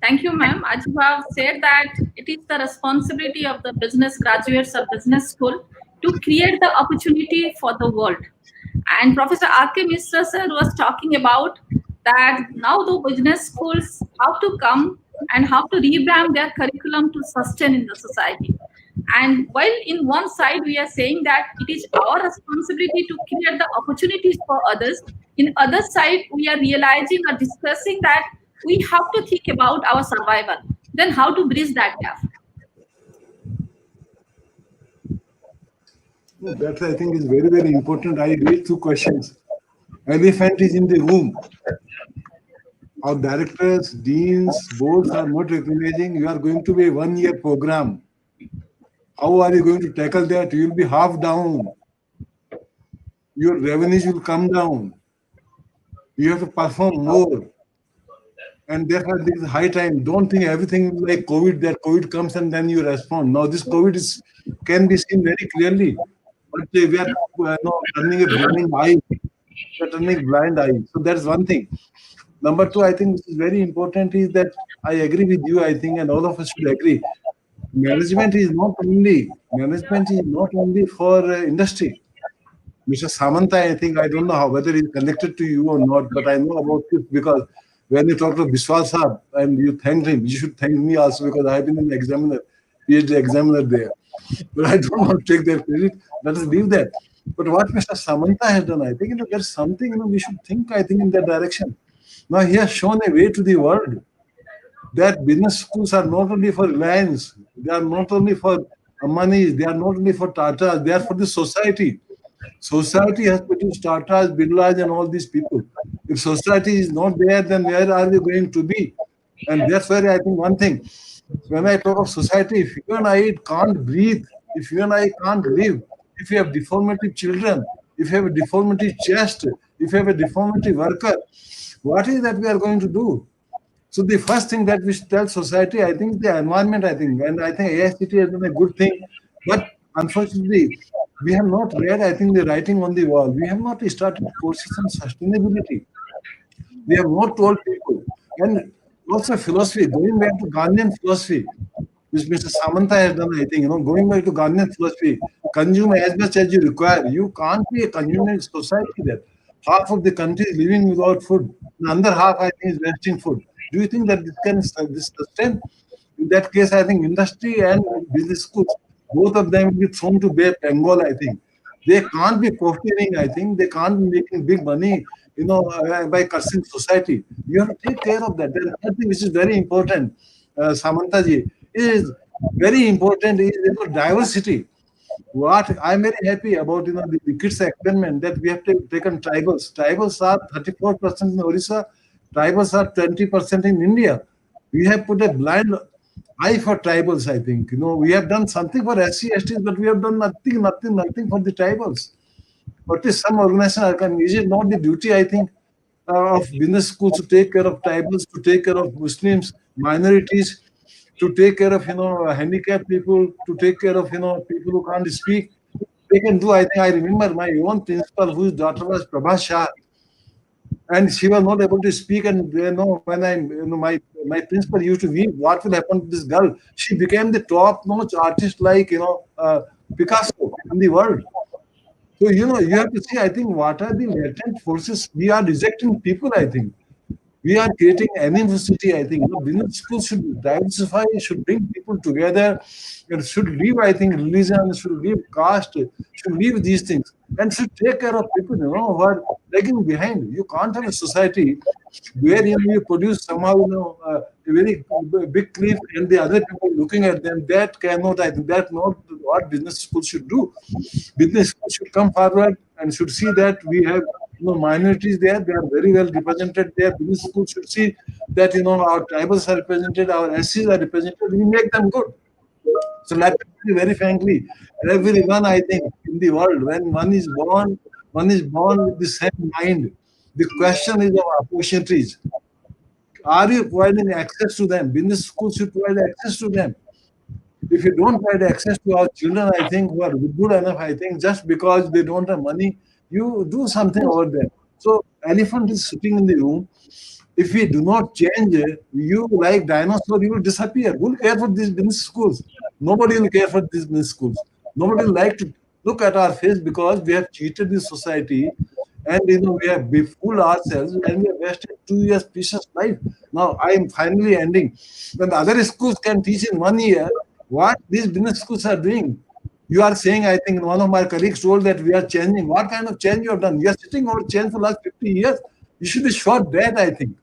Speaker 12: Thank you, ma'am. As you have said that it is the responsibility of the business graduates of business school to create the opportunity for the world. And Professor R.K. Mishra sir was talking about that now the business schools have to come and how to revamp their curriculum to sustain in the society. And while in one side we are saying that it is our responsibility to create the opportunities for others, in other side we are realizing or discussing that we have to think about our survival. Then how to bridge that gap?
Speaker 23: That I think is very, very important. I raised two questions. Elephant is in the room. Our directors, deans, boards are not recognizing you are going to be a 1-year program. How are you going to tackle that? You will be half down. Your revenues will come down. You have to perform more. And therefore, this is high time. Don't think everything like COVID, that COVID comes and then you respond. Now, this COVID can be seen very clearly. But we are turning a blind eye. We are turning blind eye. So that's one thing. Number two, I think this is very important is that I agree with you, I think, and all of us should agree. Management is not only for industry. Mr. Samantha, I think, I don't know whether he's connected to you or not, but I know about this because when you talk to Biswal Saab and you thanked him, you should thank me also because I have been an examiner, PhD examiner there. But I don't want to take their credit. Let us leave that. But what Mr. Samantha has done, I think, there's something, we should think, I think, in that direction. Now, he has shown a way to the world that business schools are not only for Reliance, they are not only for Ambanis, they are not only for Tata, they are for the society. Society has produced Tatas, Birlas, and all these people. If society is not there, then where are we going to be? And that's where I think one thing, when I talk of society, if you and I can't breathe, if you and I can't live, if you have deformity children, if you have a deformity chest, if you have a deformity worker, what is that we are going to do? So the first thing that we should tell society, I think, the environment, I think, and I think AICT has done a good thing, but unfortunately, we have not read, I think, the writing on the wall. We have not started courses on sustainability. We have not told people. And also philosophy, going back to Gandhian philosophy, which Mr. Samantha has done, I think, going back to Gandhian philosophy, consume as much as you require. You can't be a consuming society that half of the country is living without food. The other half, I think, is wasting food. Do you think that this can sustain? In that case, I think industry and business schools, both of them will be thrown to bear Bengal, I think. They can't be profiting, I think. They can't be making big money, by cursing society. You have to take care of that. Then another thing which is very important, Samantaji, is very important is diversity. What I'm very happy about, the kids experiment that we have taken tribals. Tribals are 34% in Orissa. Tribals are 20% in India. We have put a blind eye for tribals, I think. We have done something for SC, STs, but we have done nothing for the tribals. But is some organization is it not the duty, I think, of business schools to take care of tribals, to take care of Muslims, minorities, to take care of handicapped people, to take care of people who can't speak. They can do. I think I remember my own principal, whose daughter was Prabha Shah, and she was not able to speak. And when my principal used to weep, what will happen to this girl? She became the top-notch artist, like Picasso in the world. So you have to see. I think what are the latent forces? We are rejecting people, I think. We are creating animosity, I think. Business schools should diversify, should bring people together, and should leave, I think, religion, should leave caste, should leave these things, and should take care of people, who are lagging behind. You can't have a society where you produce somehow, a very big cliff, and the other people looking at them. That cannot, I think, that's not what business schools should do. Business schools should come forward and should see that we have minorities there. They are very well represented there. Business schools should see that our tribals are represented, our SCs are represented. We make them good. So let me be very frankly, everyone, I think, in the world, when one is born with the same mind. The question is of opportunities. Are you providing access to them? Business schools should provide access to them. If you don't provide access to our children, I think, who are good enough, I think, just because they don't have money, you do something over there. So elephant is sitting in the room. If we do not change, you like dinosaur, you will disappear. Who will care for these business schools? Nobody will care for these business schools. Nobody will like to look at our face because we have cheated the society, and we have befooled ourselves, and we have wasted 2 years precious life. Now I am finally ending. When the other schools can teach in 1 year, what these business schools are doing? You are saying, I think one of my colleagues told that we are changing. What kind of change you have done? You are sitting over change for the last 50 years. You should be shot dead, I think.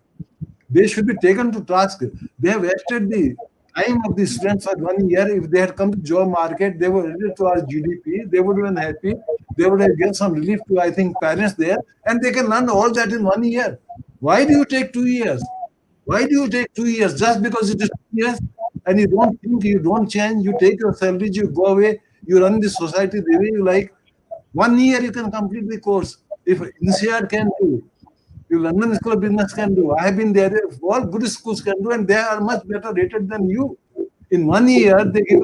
Speaker 23: They should be taken to task. They have wasted the time of the students for 1 year. If they had come to job market, they were ready to our GDP. They would have been happy. They would have given some relief to, I think, parents there. And they can learn all that in 1 year. Why do you take 2 years? Why do you take 2 years? Just because it is 2 years and you don't think, you don't change, you take your salaries, you go away, you run the society the way you like. 1 year you can complete the course. If INSEAD can do, if London School of Business can do, I have been there, all good schools can do, and they are much better rated than you. In 1 year, they give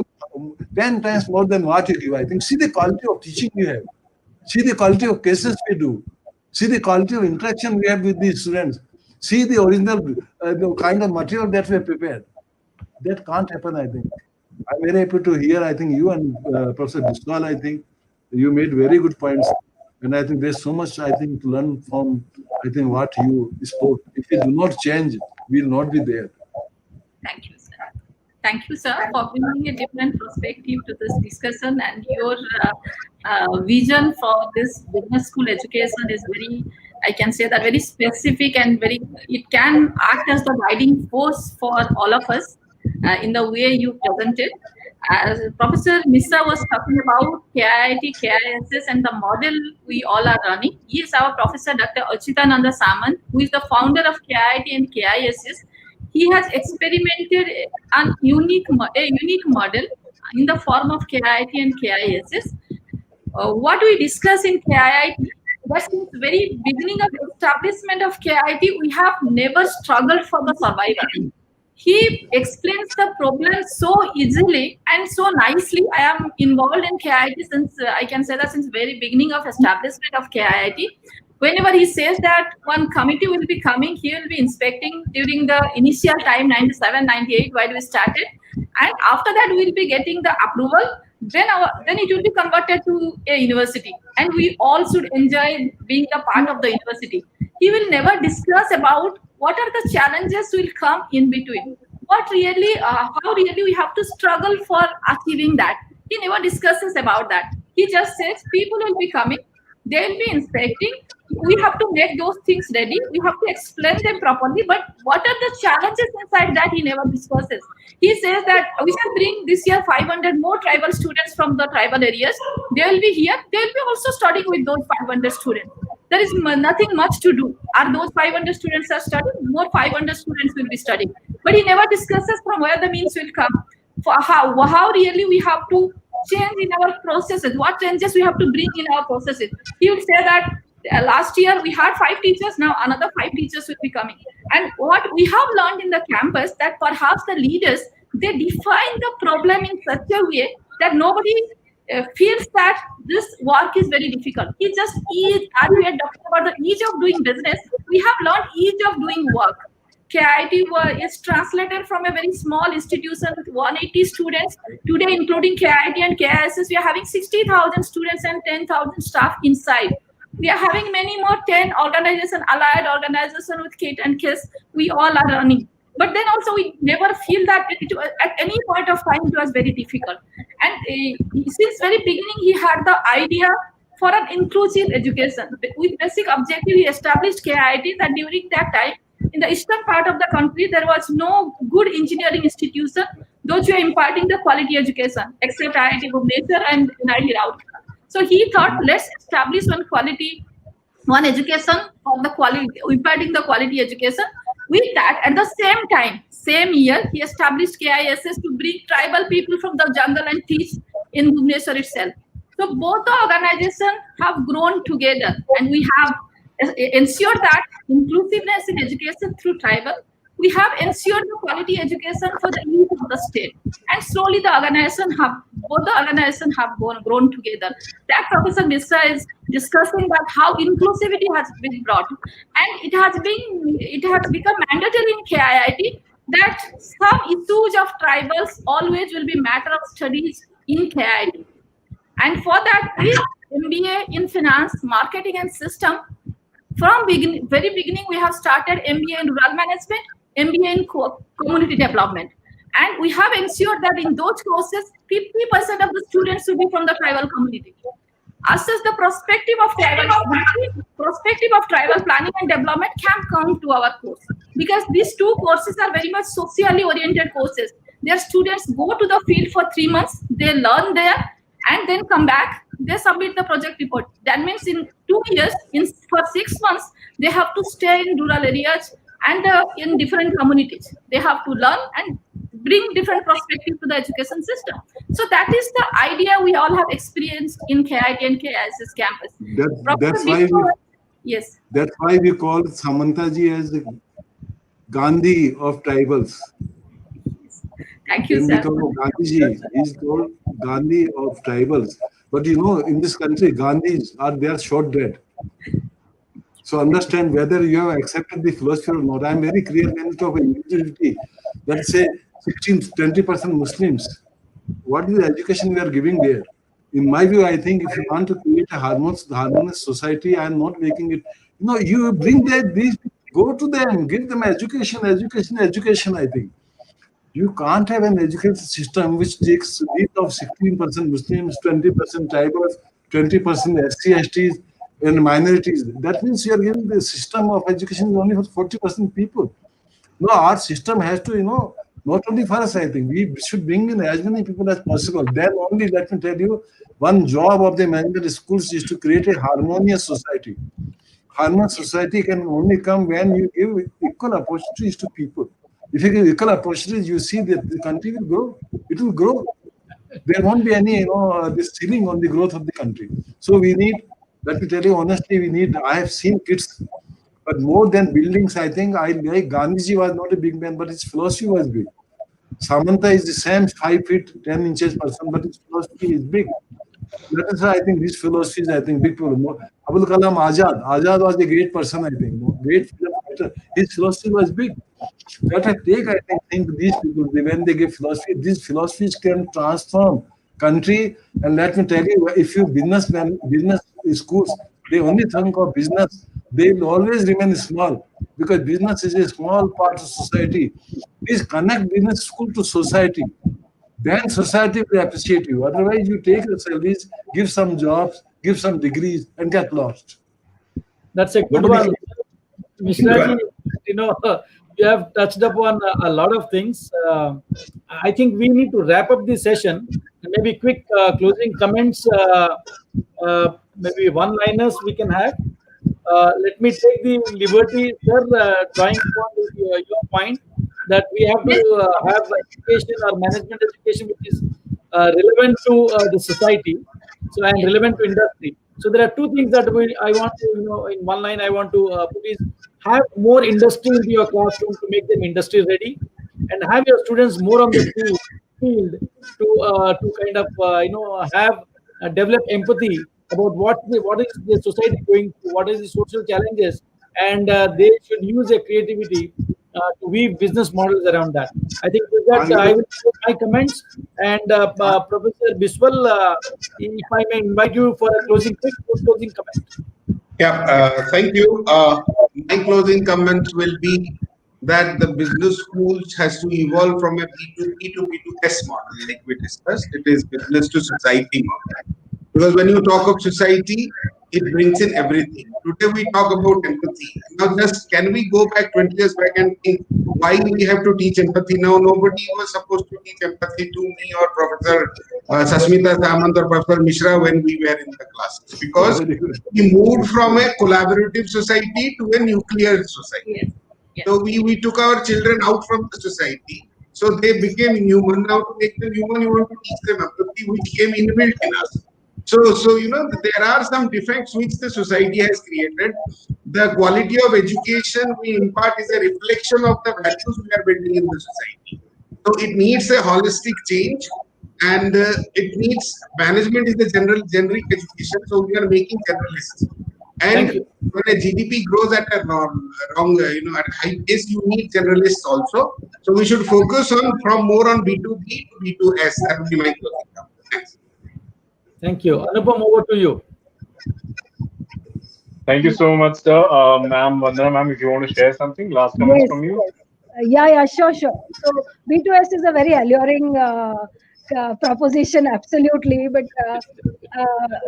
Speaker 23: 10 times more than what you give, I think. See the quality of teaching you have. See the quality of cases we do. See the quality of interaction we have with these students. See the original the kind of material that we have prepared. That can't happen, I think. I'm very happy to hear, I think, you and Professor Biswal, I think, you made very good points. And I think there's so much, I think, to learn from, I think, what you spoke. If we do not change, we will not be there.
Speaker 12: Thank you, sir. Thank you, sir, for bringing a different perspective to this discussion, and your vision for this business school education is very, I can say that, very specific and very, it can act as the guiding force for all of us in the way you presented. As Professor Misa was talking about KIIT, KISS, and the model we all are running. He is our Professor Dr. Achitananda Samant, who is the founder of KIIT and KISS. He has experimented a unique model in the form of KIIT and KISS. What we discuss in KIIT, that since the very beginning of establishment of KIIT, we have never struggled for the survival. He explains the problem so easily and so nicely. I am involved in KIIT since, I can say that since very beginning of establishment of KIIT. Whenever he says that one committee will be coming, he will be inspecting during the initial time, 97, 98, while we started. And after that, we will be getting the approval. Then it will be converted to a university. And we all should enjoy being a part of the university. He will never discuss about what are the challenges will come in between. What really, how really we have to struggle for achieving that. He never discusses about that. He just says people will be coming, they will be inspecting. We have to make those things ready. We have to explain them properly. But what are the challenges inside that he never discusses? He says that we shall bring this year 500 more tribal students from the tribal areas. They will be here. They will be also studying with those 500 students. There is nothing much to do. Are those 500 students are studying? More 500 students will be studying. But he never discusses from where the means will come. For how really we have to change in our processes, what changes we have to bring in our processes. He would say that last year we had 5 teachers, now another 5 teachers will be coming. And what we have learned in the campus, that perhaps the leaders, they define the problem in such a way that nobody feels that this work is very difficult. It just is, as we are talking about the ease of doing business, we have learned ease of doing work. KIT is translated from a very small institution with 180 students. Today, including KIT and KISS, we are having 60,000 students and 10,000 staff inside. We are having many more 10 organizations, allied organizations with KIT and KISS. We all are running. But then also we never feel that at any point of time it was very difficult. And since very beginning, he had the idea for an inclusive education. With basic objective, he established KIT that during that time, in the eastern part of the country, there was no good engineering institution, those who are imparting the quality education, except IIT Bhubaneswar and NIT Rourkela. So he thought, let's establish one education for the quality, imparting the quality education. With that, at the same time, same year, he established KISS to bring tribal people from the jungle and teach in Bhubaneswar itself. So both the organizations have grown together, and we have ensure that inclusiveness in education through tribal. We have ensured the quality education for the youth of the state, and slowly both the organizations have grown together. That Professor Mishra is discussing about how inclusivity has been brought, and it has become mandatory in KIIT that some issues of tribals always will be matter of studies in KIIT. And for that, with MBA in finance, marketing and system, from very beginning, we have started MBA in rural management, MBA in community development. And we have ensured that in those courses, 50% of the students will be from the tribal community. Assess the perspective of tribal planning and development can come to our course, because these 2 courses are very much socially oriented courses. Their students go to the field for 3 months, they learn there, and then come back, they submit the project report. That means in 2 years, for 6 months, they have to stay in rural areas and in different communities. They have to learn and bring different perspective to the education system. So that is the idea we all have experienced in KIT and KISS campus.
Speaker 23: That's why we call Samantaji as the Gandhi of tribals.
Speaker 12: Thank you, sir.
Speaker 23: Gandhiji, he's called Gandhi of tribals. But in this country, Gandhis they are short dead. So understand whether you have accepted the philosophy or not. I'm very clear when you talk about individuality. Let's say 20% Muslims. What is the education we are giving there? In my view, I think if you want to create a harmonious society, I am not making it. You bring these, go to them, give them education, I think. You can't have an education system which takes lead of 16% Muslims, 20% tribals, 20% SC, STs, and minorities. That means you are giving the system of education only for 40% people. No, our system has to, not only for us, I think. We should bring in as many people as possible. Then only, let me tell you, one job of the management schools is to create a harmonious society. Harmonious society can only come when you give equal opportunities to people. If you give equal opportunities, you see that the country will grow. It will grow. There won't be any, this ceiling on the growth of the country. So we need, let me tell you honestly, I have seen kids, but more than buildings, I think Gandhiji was not a big man, but his philosophy was big. Samanta is the same 5 feet, 10 inches person, but his philosophy is big. That is why I think these philosophies, big people. Abul Kalam Azad was a great person, I think. Great freedom fighter. His philosophy was big. That I think these people, when they give philosophy, these philosophies can transform country. And let me tell you, if you business schools, they only think of business, they will always remain small, because business is a small part of society. Please connect business school to society. then society will appreciate you. Otherwise, you take your salaries, give some jobs, give some degrees, and get lost.
Speaker 19: That's a good one. Mishraji, you know, you have touched upon a lot of things. I think we need to wrap up this session. Maybe quick closing comments, maybe one-liners we can have. Let me take the liberty, sir, drawing upon your point that we have to have education or management education which is relevant to the society, so and relevant to industry. So there are two things that I want to, in one line I want to put is have more industry into your classroom to make them industry ready, and have your students more on the field to kind of have develop empathy about what is the society going through, what is the social challenges, and they should use their creativity to weave business models around that. I think with that I will put my comments, and Professor Biswal, if I may invite you for a quick closing comment.
Speaker 11: Yeah, thank you. My closing comments will be that the business schools has to evolve from a B2B to B2S model, like we discussed. It is business to society model. Because when you talk of society, it brings in everything. Today we talk about empathy. Now, just can we go back 20 years back and think why we have to teach empathy now? Nobody was supposed to teach empathy to me or Professor Sasmita Samant or Professor Mishra when we were in the classes, because we moved from a collaborative society to a nuclear society. So we took our children out from the society. So they became human. Now to make them human, you want to teach them empathy, which came inbuilt in us. So you know, there are some defects which the society has created. The quality of education we impart is a reflection of the values we are building in the society. So it needs a holistic change, and it needs management is the generic education. So we are making generalists. And when a GDP grows at a at a high pace, you need generalists also. So we should focus on from more on B2B to B2S. That would be my closing comment. Thanks.
Speaker 19: Thank you. Anupam, over to you.
Speaker 16: Thank you so much, sir. Ma'am, Vandana, ma'am, if you want to share something, last comments from you.
Speaker 10: Yes. Yeah, sure. So B2S is a very alluring proposition, absolutely. But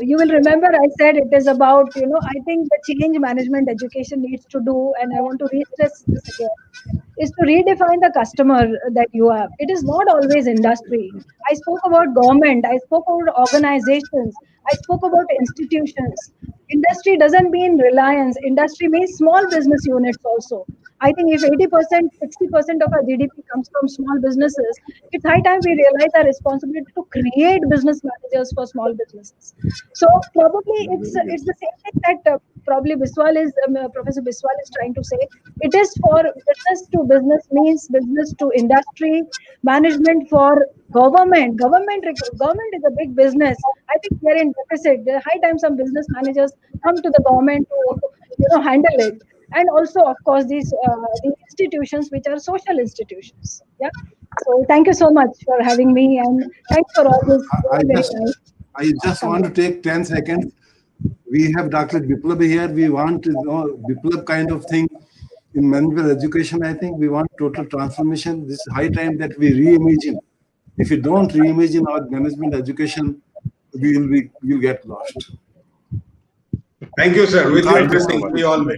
Speaker 10: you will remember I said it is about, I think the change management education needs to do, and I want to re-stress this again, is to redefine the customer that you have. It is not always industry. I spoke about government, I spoke about organizations, I spoke about institutions. Industry doesn't mean reliance. Industry means small business units also. I think if 80%, 60% of our GDP comes from small businesses, it's high time we realize our responsibility to create business managers for small businesses. So probably it's the same thing that probably Professor Biswal is trying to say. It is for business to business means business to industry, management for government. Government is a big business. I think we are in deficit. The high time some business managers come to the government to handle it. And also, of course, the institutions which are social institutions. Yeah. So thank you so much for having me, and thanks for all this.
Speaker 23: I just want to take 10 seconds. We have Dr. Biplab here. We want Biplab kind of thing in management education. I think we want total transformation. This is high time that we reimagine. If we don't reimagine our management education, we'll get lost.
Speaker 11: Thank you, sir. With your blessing, we all will.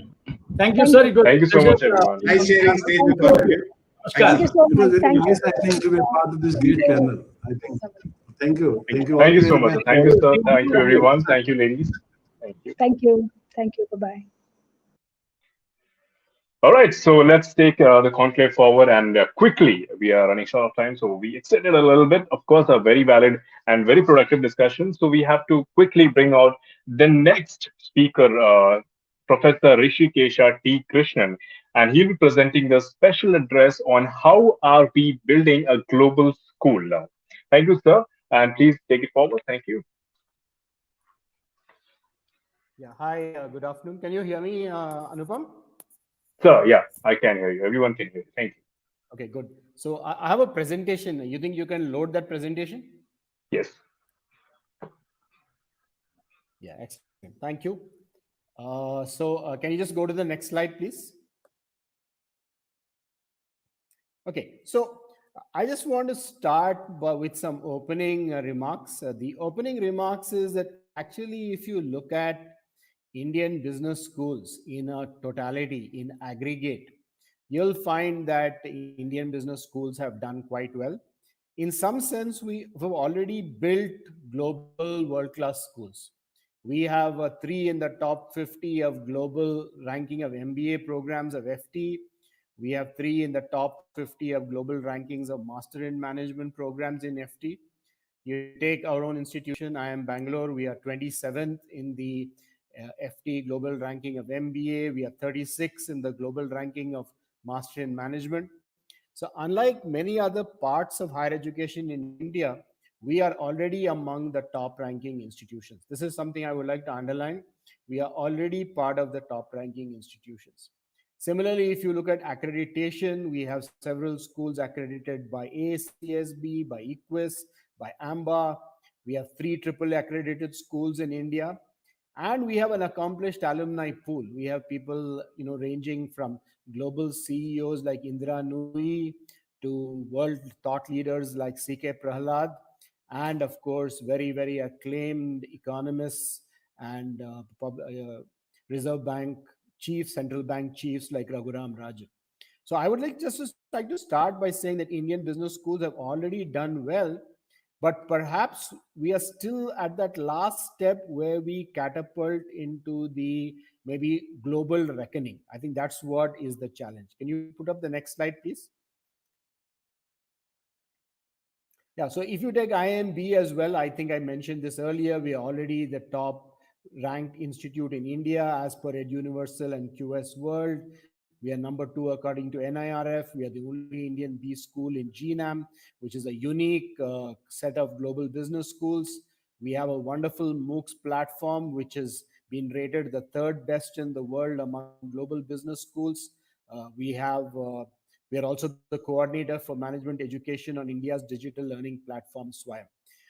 Speaker 19: Thank you, sir.
Speaker 16: Thank you so much, everyone.
Speaker 11: Nice sharing stage with all of you.
Speaker 10: Thank you so much.
Speaker 23: It was very nice, I think, to be a part of this great panel. I think. Thank you.
Speaker 16: Thank you so much. Thank you, sir. Thank you, everyone. Thank you, ladies. Thank you.
Speaker 10: Thank you. Thank you. Bye-bye.
Speaker 16: All right, so let's take the conclave forward, and quickly, we are running short of time, so we extended a little bit. Of course, a very valid and very productive discussion. So we have to quickly bring out the next speaker, Professor Rishikesha T. Krishnan, and he'll be presenting the special address on how are we building a global school now. Thank you, sir, and please take it forward. Thank you.
Speaker 15: Yeah, hi, good afternoon. Can you hear me, Anupam?
Speaker 16: Sir, yeah, I can hear you. Everyone can hear you. Thank you.
Speaker 15: Okay, good. So I have a presentation. You think you can load that presentation?
Speaker 16: Yes.
Speaker 15: Yeah, excellent. Thank you. Can you just go to the next slide, please? Okay, so I just want to start with some opening remarks. The opening remarks is that actually, if you look at Indian business schools in a totality, in aggregate, you'll find that Indian business schools have done quite well. In some sense, we have already built global world class schools. We have three in the top 50 of global ranking of MBA programs of FT. We have three in the top 50 of global rankings of Master in Management programs in FT. You take our own institution, I am Bangalore, we are 27th in the FT global ranking of MBA. We are 36th in the global ranking of Master in Management. So, unlike many other parts of higher education in India, we are already among the top ranking institutions. This is something I would like to underline. We are already part of the top ranking institutions. Similarly, if you look at accreditation, we have several schools accredited by ACSB, by EQUIS, by AMBA. We have three AAA accredited schools in India, and we have an accomplished alumni pool. We have people, ranging from global CEOs like Indira Nui to world thought leaders like CK Prahlad, and of course, very, very acclaimed economists and Reserve Bank chiefs, central bank chiefs like Raghuram Rajan. So I would like to start by saying that Indian business schools have already done well, but perhaps we are still at that last step where we catapult into the maybe global reckoning. I think that's what is the challenge. Can you put up the next slide, please? Yeah, so if you take IMB as well, I think I mentioned this earlier, we are already the top ranked institute in India as per Ed Universal and QS World. We are number 2 according to NIRF. We are the only Indian B school in GNAM, which is a unique set of global business schools. We have a wonderful MOOCs platform, which has been rated the third best in the world among global business schools. We are also the coordinator for management education on India's digital learning platform, SWAYAM.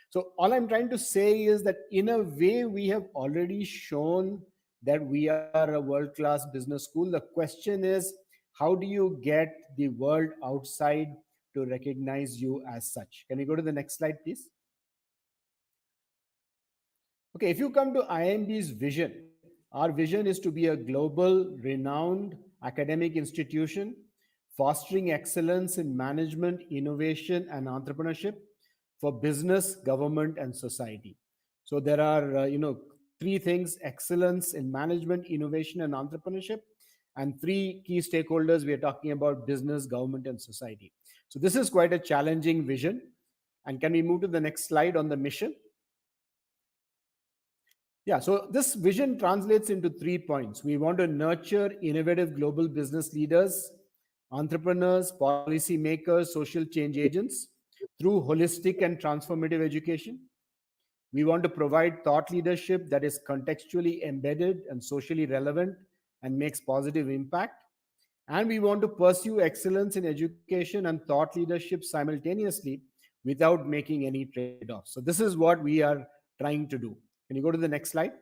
Speaker 15: So all I'm trying to say is that in a way, we have already shown that we are a world-class business school. The question is, how do you get the world outside to recognize you as such? Can you go to the next slide, please? Okay, if you come to IMB's vision, our vision is to be a global, renowned academic institution fostering excellence in management, innovation, and entrepreneurship for business, government, and society. So there are, three things: excellence in management, innovation, and entrepreneurship, and three key stakeholders we are talking about: business, government, and society. So this is quite a challenging vision. And can we move to the next slide on the mission? Yeah, so this vision translates into 3 points. We want to nurture innovative global business leaders, entrepreneurs, policy makers, social change agents through holistic and transformative education. We want to provide thought leadership that is contextually embedded and socially relevant and makes positive impact. And we want to pursue excellence in education and thought leadership simultaneously without making any trade-offs. So this is what we are trying to do. Can you go to the next slide?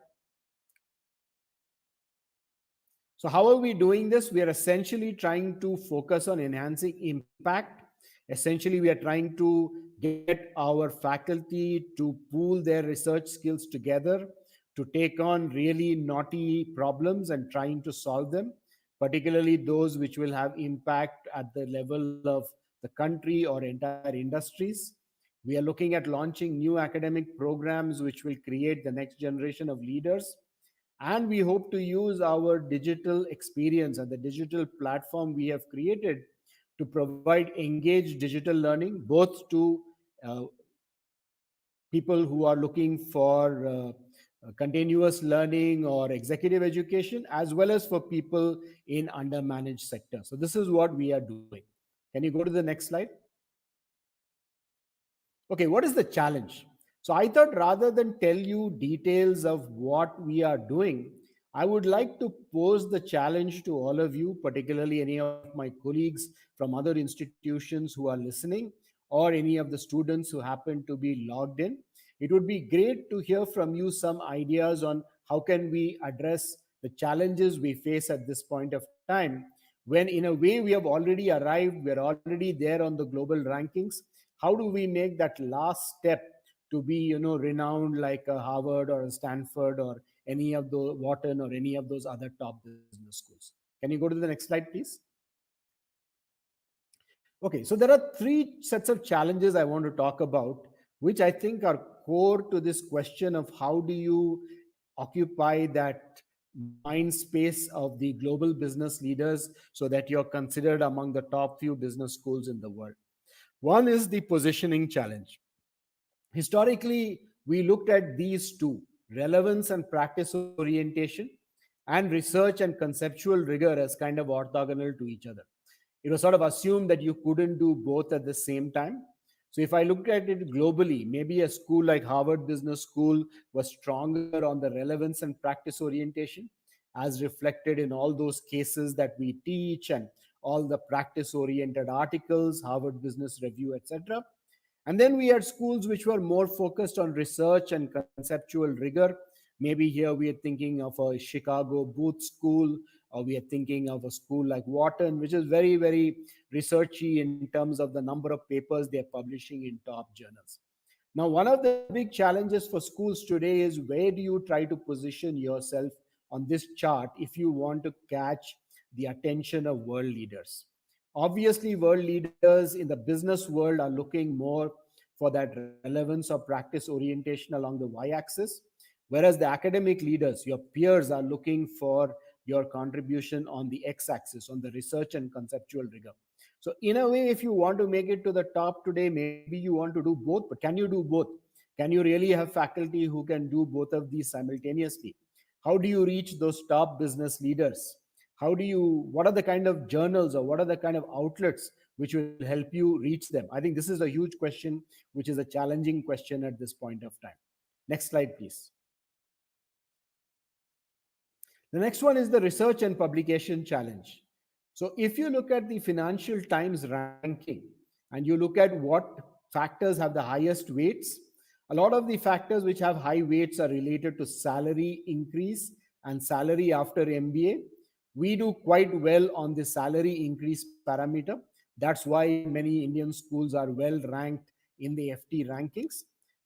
Speaker 15: So how are we doing this? We are essentially trying to focus on enhancing impact. Essentially, we are trying to get our faculty to pool their research skills together to take on really naughty problems and trying to solve them, particularly those which will have impact at the level of the country or entire industries. We are looking at launching new academic programs which will create the next generation of leaders. And we hope to use our digital experience and the digital platform we have created to provide engaged digital learning, both to people who are looking for continuous learning or executive education, as well as for people in undermanaged sectors. So this is what we are doing. Can you go to the next slide? Okay, what is the challenge? So I thought rather than tell you details of what we are doing, I would like to pose the challenge to all of you, particularly any of my colleagues from other institutions who are listening, or any of the students who happen to be logged in. It would be great to hear from you some ideas on how can we address the challenges we face at this point of time when in a way we have already arrived, we're already there on the global rankings? How do we make that last step to be, renowned like a Harvard or a Stanford or any of the Wharton or any of those other top business schools? Can you go to the next slide, please? Okay, so there are three sets of challenges I want to talk about, which I think are core to this question of how do you occupy that mind space of the global business leaders so that you're considered among the top few business schools in the world. One is the positioning challenge. Historically, we looked at these two, relevance and practice orientation, and research and conceptual rigor, as kind of orthogonal to each other. It was sort of assumed that you couldn't do both at the same time. So if I look at it globally, maybe a school like Harvard Business School was stronger on the relevance and practice orientation, as reflected in all those cases that we teach and all the practice oriented articles, Harvard Business Review, etc. And then we had schools which were more focused on research and conceptual rigor. Maybe here we are thinking of a Chicago Booth School, or we are thinking of a school like Wharton, which is very, very researchy in terms of the number of papers they are publishing in top journals. Now, one of the big challenges for schools today is where do you try to position yourself on this chart if you want to catch the attention of world leaders? Obviously, world leaders in the business world are looking more for that relevance or practice orientation along the y-axis, whereas the academic leaders, your peers, are looking for your contribution on the x-axis, on the research and conceptual rigor. So in a way, if you want to make it to the top today, maybe you want to do both, but can you do both? Can you really have faculty who can do both of these simultaneously? How do you reach those top business leaders? What are the kind of journals or what are the kind of outlets which will help you reach them? I think this is a huge question, which is a challenging question at this point of time. Next slide, please. The next one is the research and publication challenge. So if you look at the Financial Times ranking and you look at what factors have the highest weights, a lot of the factors which have high weights are related to salary increase and salary after MBA. We do quite well on the salary increase parameter. That's why many Indian schools are well ranked in the FT rankings.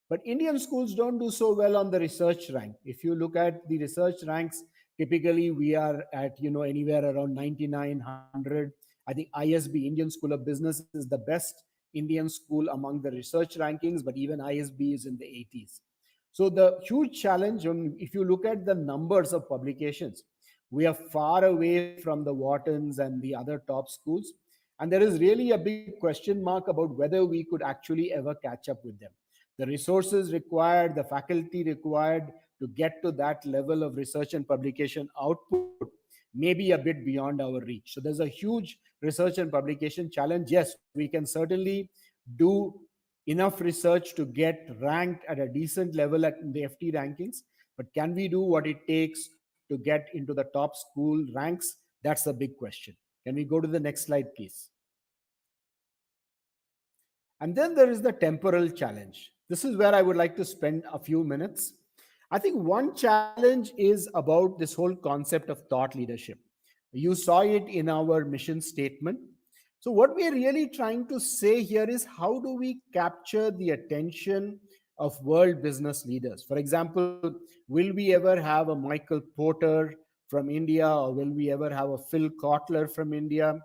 Speaker 15: But Indian schools don't do so well on the research rank. If you look at the research ranks, typically we are at anywhere around 99, 100. I think ISB, Indian School of Business, is the best Indian school among the research rankings, but even ISB is in the 80s. So the huge challenge, if you look at the numbers of publications, we are far away from the Whartons and the other top schools. And there is really a big question mark about whether we could actually ever catch up with them. The resources required, the faculty required to get to that level of research and publication output may be a bit beyond our reach. So there's a huge research and publication challenge. Yes, we can certainly do enough research to get ranked at a decent level at the FT rankings, but can we do what it takes to get into the top school ranks? That's a big question. Can we go to the next slide, please? And then there is the temporal challenge. This is where I would like to spend a few minutes. I think one challenge is about this whole concept of thought leadership. You saw it in our mission statement. So what we are really trying to say here is how do we capture the attention of world business leaders? For example, will we ever have a Michael Porter from India, or will we ever have a Phil Kotler from India?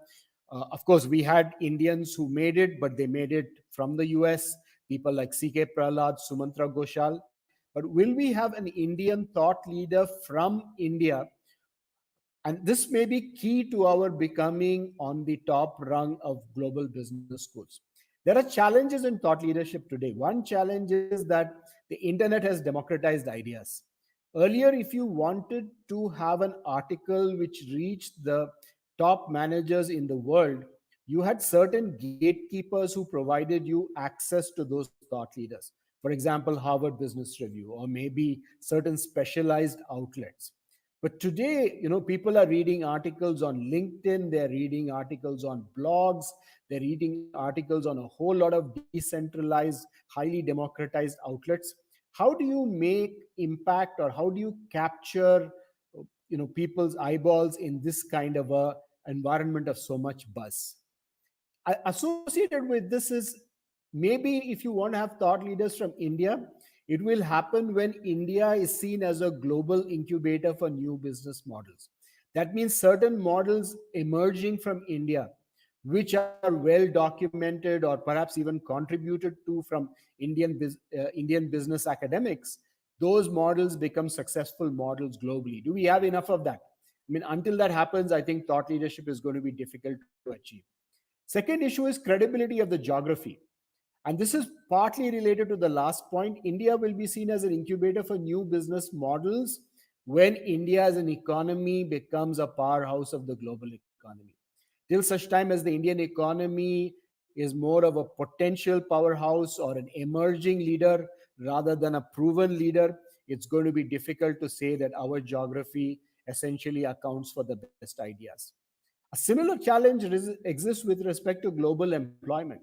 Speaker 15: Of course, we had Indians who made it, but they made it from the US, people like C.K. Prahlad, Sumantra Ghoshal. But will we have an Indian thought leader from India? And this may be key to our becoming on the top rung of global business schools. There are challenges in thought leadership today. One challenge is that the internet has democratized ideas. Earlier, if you wanted to have an article which reached the top managers in the world, you had certain gatekeepers who provided you access to those thought leaders. For example, Harvard Business Review, or maybe certain specialized outlets. But today, people are reading articles on LinkedIn, they're reading articles on blogs, they're reading articles on a whole lot of decentralized, highly democratized outlets. How do you make impact, or how do you capture people's eyeballs in this kind of a environment of so much buzz. Associated with this is maybe if you want to have thought leaders from India, it will happen when India is seen as a global incubator for new business models. That means certain models emerging from India, which are well documented or perhaps even contributed to from Indian business academics, those models become successful models globally. Do we have enough of that? I mean, until that happens, I think thought leadership is going to be difficult to achieve. Second issue is credibility of the geography. And this is partly related to the last point. India will be seen as an incubator for new business models when India as an economy becomes a powerhouse of the global economy. Till such time as the Indian economy is more of a potential powerhouse or an emerging leader rather than a proven leader, it's going to be difficult to say that our geography essentially accounts for the best ideas. A similar challenge exists with respect to global employment.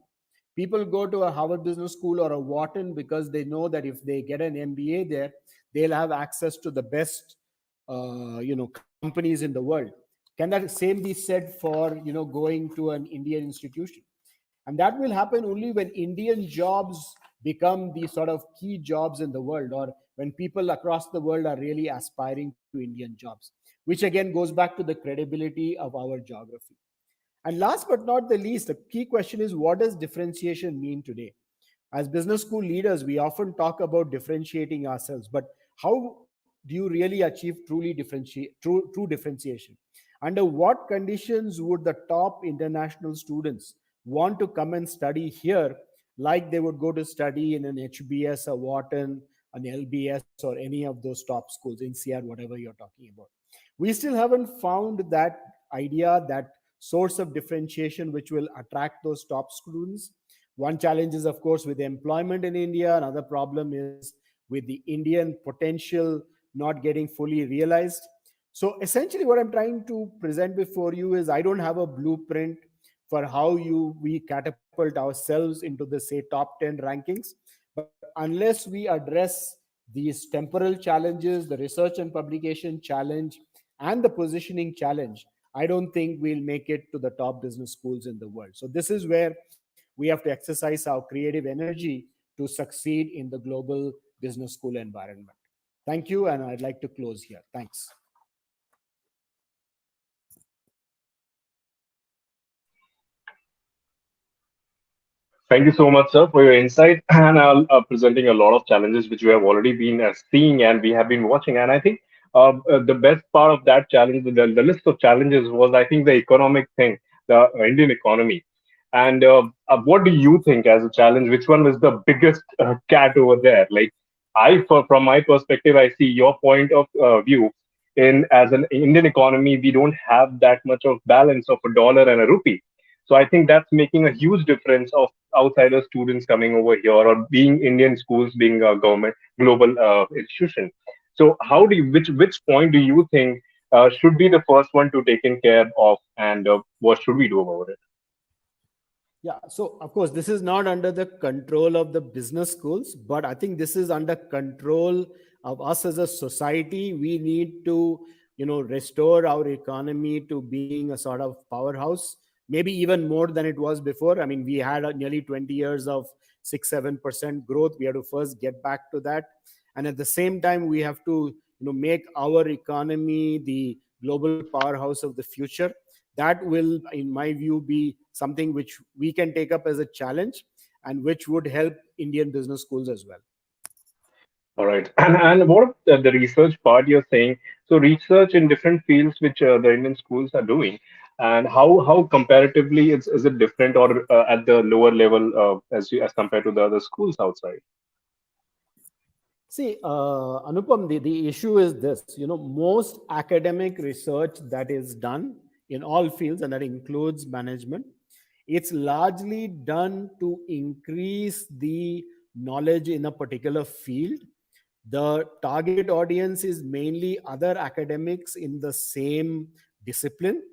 Speaker 15: People go to a Harvard Business School or a Wharton because they know that if they get an MBA there, they'll have access to the best, companies in the world. Can that same be said for going to an Indian institution? And that will happen only when Indian jobs become the sort of key jobs in the world, or when people across the world are really aspiring to Indian jobs, which again goes back to the credibility of our geography. And last but not the least, the key question is, what does differentiation mean today? As business school leaders, we often talk about differentiating ourselves, but how do you really achieve true differentiation? Under what conditions would the top international students want to come and study here, like they would go to study in an HBS, a Wharton, an LBS, or any of those top schools, in CR, whatever you're talking about? We still haven't found that idea, that source of differentiation which will attract those top students. One challenge is, of course, with employment in India. Another problem is with the Indian potential not getting fully realized. So essentially what I'm trying to present before you is, I don't have a blueprint for how we catapult ourselves into the, say, top 10 rankings. But unless we address these temporal challenges, the research and publication challenge, and the positioning challenge, I don't think we'll make it to the top business schools in the world. So this is where we have to exercise our creative energy to succeed in the global business school environment. Thank you, and I'd like to close here. Thanks.
Speaker 16: Thank you so much, sir, for your insight and presenting a lot of challenges which we have already been seeing and we have been watching. And I think the best part of that challenge, the list of challenges, was, I think, the economic thing, the Indian economy. And what do you think as a challenge? Which one was the biggest cat over there? Like, from my perspective, I see your point of view. In as an Indian economy, we don't have that much of balance of a dollar and a rupee. So I think that's making a huge difference of outsider students coming over here, or being Indian schools being a government global institution. So how do you, which point do you think should be the first one to taken care of, and what should we do about it?
Speaker 15: Yeah, so of course, this is not under the control of the business schools, but I think this is under control of us as a society. We need to, restore our economy to being a sort of powerhouse, maybe even more than it was before. I mean, we had nearly 20 years of 6-7% growth. We have to first get back to that. And at the same time, we have to, make our economy the global powerhouse of the future. That will, in my view, be something which we can take up as a challenge, and which would help Indian business schools as well.
Speaker 16: All right. And what of the research part you're saying? So research in different fields which the Indian schools are doing, and how comparatively is it different, or at the lower level as compared to the other schools outside?
Speaker 15: See, Anupam, the issue is this, most academic research that is done in all fields, and that includes management, it's largely done to increase the knowledge in a particular field. The target audience is mainly other academics in the same discipline.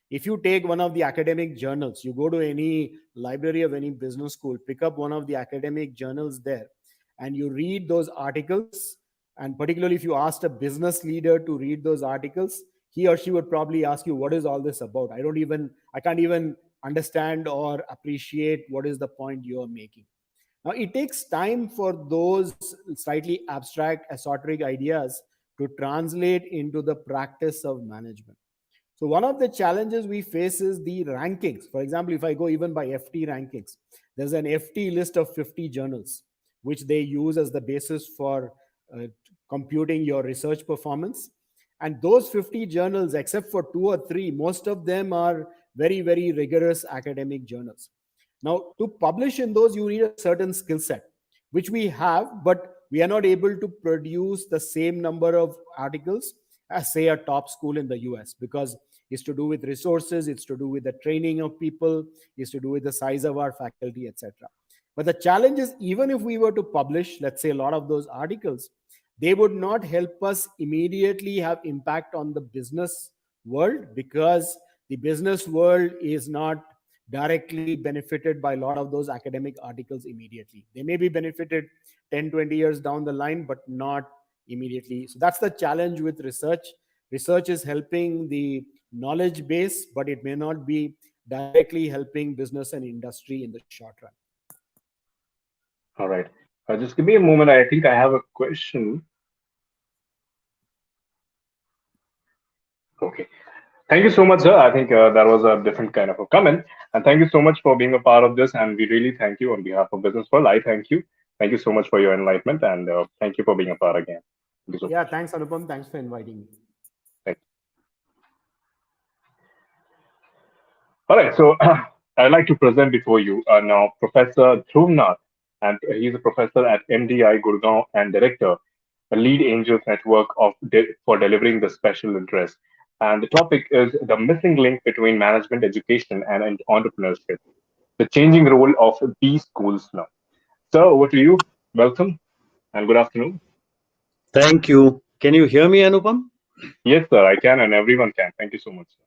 Speaker 15: If you take one of the academic journals, you go to any library of any business school, pick up one of the academic journals there, and you read those articles, and particularly if you asked a business leader to read those articles, he or she would probably ask you, what is all this about? I can't even understand or appreciate what is the point you're making. Now, it takes time for those slightly abstract, esoteric ideas to translate into the practice of management. So one of the challenges we face is the rankings. For example, if I go even by FT rankings, there's an FT list of 50 journals, which they use as the basis for computing your research performance. And those 50 journals, except for 2 or 3, most of them are very, very rigorous academic journals. Now, to publish in those, you need a certain skill set, which we have, but we are not able to produce the same number of articles as, say, a top school in the US, because it's to do with resources, it's to do with the training of people, it's to do with the size of our faculty, etc. But the challenge is, even if we were to publish, let's say, a lot of those articles, they would not help us immediately have impact on the business world, because the business world is not directly benefited by a lot of those academic articles immediately. They may be benefited 10, 20 years down the line, but not immediately. So that's the challenge with research. Research is helping the knowledge base, but it may not be directly helping business and industry in the short run.
Speaker 16: All right. Just give me a moment. I think I have a question. Okay. Thank you so much, sir. I think that was a different kind of a comment. And thank you so much for being a part of this. And we really thank you on behalf of Business World. I thank you. Thank you so much for your enlightenment. And thank you for being a part again. Thank you so much.
Speaker 15: Thanks, Anupam. Thanks for inviting me.
Speaker 16: Thank you. All right. So I'd like to present before you now Professor Dhruv, and he's a professor at MDI Gurgaon and director, a lead angels network for delivering the special interest. And the topic is the missing link between management education and entrepreneurship, the changing role of B schools now. Sir, over to you. Welcome and good afternoon.
Speaker 17: Thank you. Can you hear me, Anupam?
Speaker 16: Yes, sir, I can, and everyone can. Thank you so much, sir.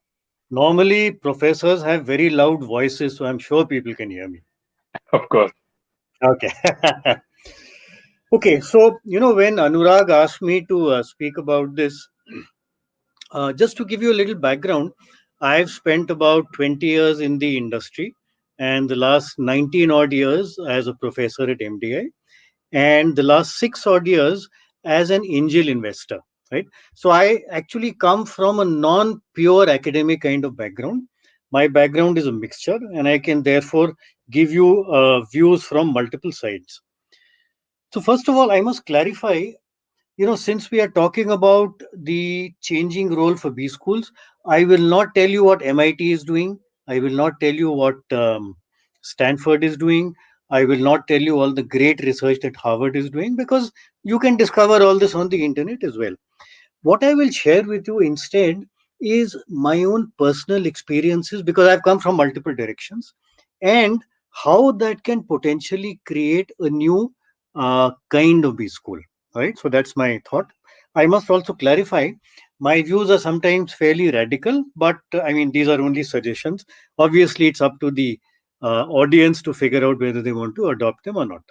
Speaker 17: Normally, professors have very loud voices, so I'm sure people can hear me.
Speaker 16: Of course.
Speaker 17: Okay. Okay, so, when Anurag asked me to speak about this, just to give you a little background, I've spent about 20 years in the industry and the last 19 odd years as a professor at MDI, and the last 6 odd years as an angel investor, right? So I actually come from a non-pure academic kind of background. My background is a mixture, and I can therefore give you views from multiple sides. So first of all, I must clarify, since we are talking about the changing role for B schools, I will not tell you what MIT is doing. I will not tell you what Stanford is doing. I will not tell you all the great research that Harvard is doing, because you can discover all this on the internet as well. What I will share with you instead is my own personal experiences, because I've come from multiple directions, and how that can potentially create a new kind of B school. Right? So that's my thought. I must also clarify, my views are sometimes fairly radical, but I mean, these are only suggestions. Obviously, it's up to the audience to figure out whether they want to adopt them or not.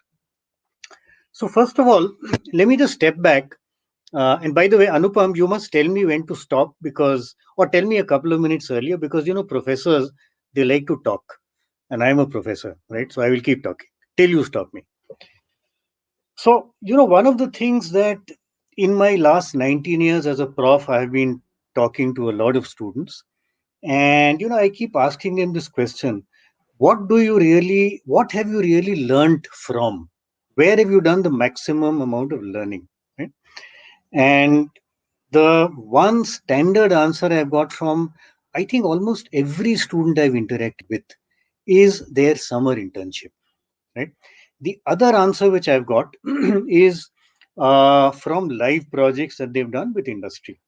Speaker 17: So first of all, let me just step back. And by the way, Anupam, you must tell me when to stop, or tell me a couple of minutes earlier, because, professors, they like to talk, and I'm a professor, right? So I will keep talking till you stop me. So, one of the things that in my last 19 years as a prof, I've been talking to a lot of students, and, I keep asking them this question: what have you really learned from? Where have you done the maximum amount of learning? Right? And the one standard answer I've got from, I think, almost every student I've interacted with is their summer internship. Right? The other answer which I've got is from live projects that they've done with industry.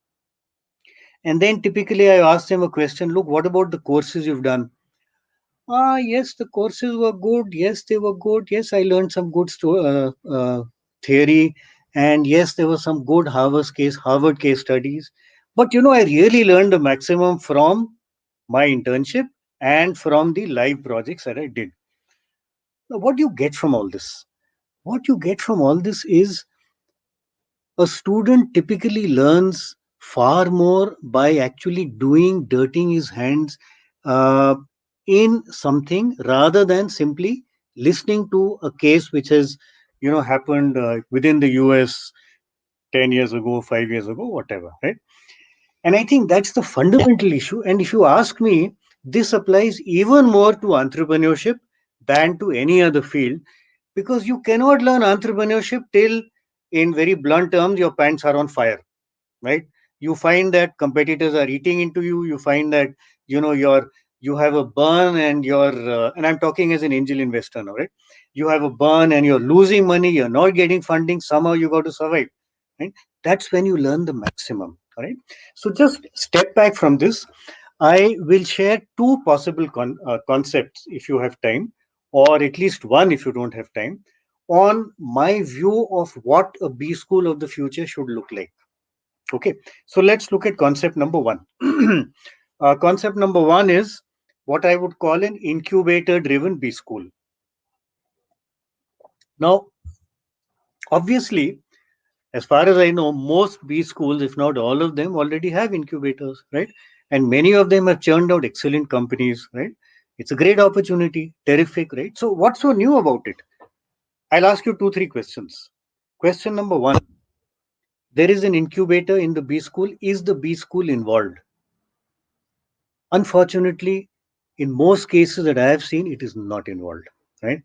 Speaker 17: And then typically I ask them a question: look, what about the courses you've done? Yes, the courses were good. Yes, they were good. Yes, I learned some good theory. And yes, there were some good Harvard case studies. But, I really learned the maximum from my internship and from the live projects that I did. Now, what do you get from all this? What you get from all this is a student typically learns far more by actually dirtying his hands uh, in something rather than simply listening to a case which has happened within the US 10 years ago, 5 years ago, whatever, right? And I think that's the fundamental issue. And if you ask me, this applies even more to entrepreneurship than to any other field, because you cannot learn entrepreneurship till, in very blunt terms, your pants are on fire, right? You find that competitors are eating into you. You find that you have a burn, and and I'm talking as an angel investor now, right? You have a burn and you're losing money. You're not getting funding. Somehow you got to survive, right? That's when you learn the maximum, right? So just step back from this. I will share two possible concepts if you have time, or at least one if you don't have time, on my view of what a B school of the future should look like. Okay, so let's look at concept number one. Concept number one is what I would call an incubator driven B school. Now, obviously, as far as I know, most B schools, if not all of them, already have incubators, right? And many of them have churned out excellent companies, right? It's a great opportunity, terrific, right? So, what's so new about it? I'll ask you two, three questions. Question number one: there is an incubator in the B school. Is the B school involved? Unfortunately, in most cases that I have seen, it is not involved, right?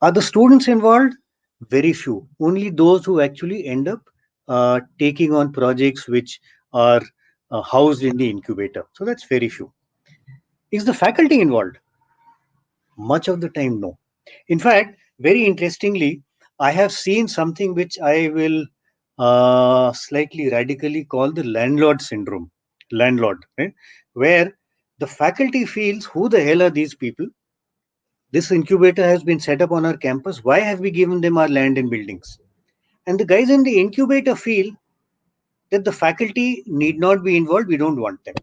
Speaker 17: Are the students involved? Very few. Only those who actually end up taking on projects which are housed in the incubator. So that's very few. Is the faculty involved? Much of the time, no. In fact, very interestingly, I have seen something which I will slightly radically call the landlord syndrome. Landlord, right? Where the faculty feels, who the hell are these people? This incubator has been set up on our campus. Why have we given them our land and buildings? And the guys in the incubator feel that the faculty need not be involved. We don't want them.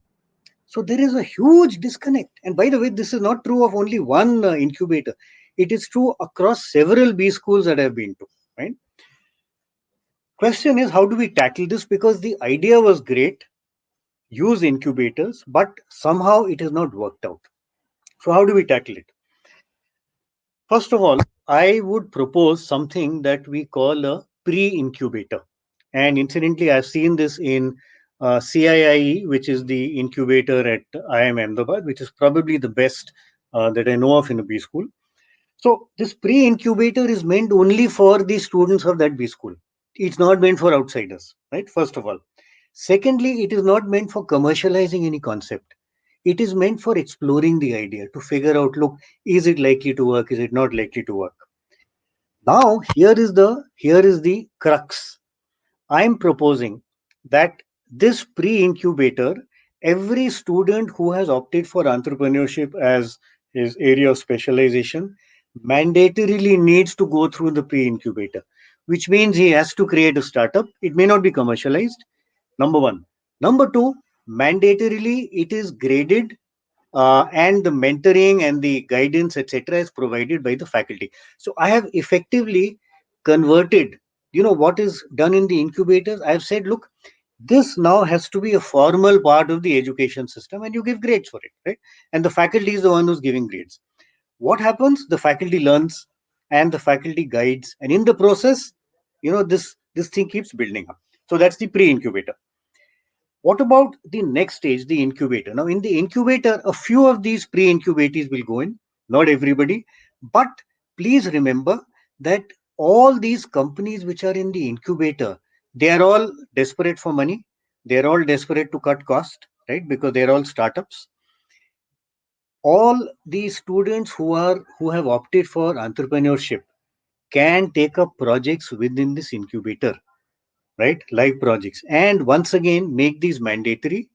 Speaker 17: So there is a huge disconnect. And by the way, this is not true of only one incubator. It is true across several B schools that I've been to, right? Question is, how do we tackle this? Because the idea was great, use incubators, but somehow it has not worked out. So how do we tackle it? First of all, I would propose something that we call a pre-incubator. And incidentally, I've seen this in CIIE, which is the incubator at IIM Ahmedabad, which is probably the best that I know of in a B school. So this pre-incubator is meant only for the students of that B school. It's not meant for outsiders, right? First of all. Secondly, it is not meant for commercializing any concept. It is meant for exploring the idea, to figure out, look, is it likely to work? Is it not likely to work? Now, here is the crux. I'm proposing that this pre-incubator, every student who has opted for entrepreneurship as his area of specialization mandatorily needs to go through the pre-incubator, which means he has to create a startup. It may not be commercialized, number one. Number two, mandatorily it is graded, and the mentoring and the guidance, etc., is provided by the faculty. So I have effectively converted, what is done in the incubators. I have said, look, this now has to be a formal part of the education system, and you give grades for it, right? And the faculty is the one who's giving grades. What happens? The faculty learns, and the faculty guides, and in the process, this thing keeps building up. So that's the pre-incubator. What about the next stage, the incubator? Now, in the incubator, a few of these pre-incubators will go in, not everybody. But please remember that all these companies which are in the incubator, they are all desperate for money. They're all desperate to cut cost, right? Because they're all startups. All these students who have opted for entrepreneurship can take up projects within this incubator, right? Live projects. And once again, make these mandatory.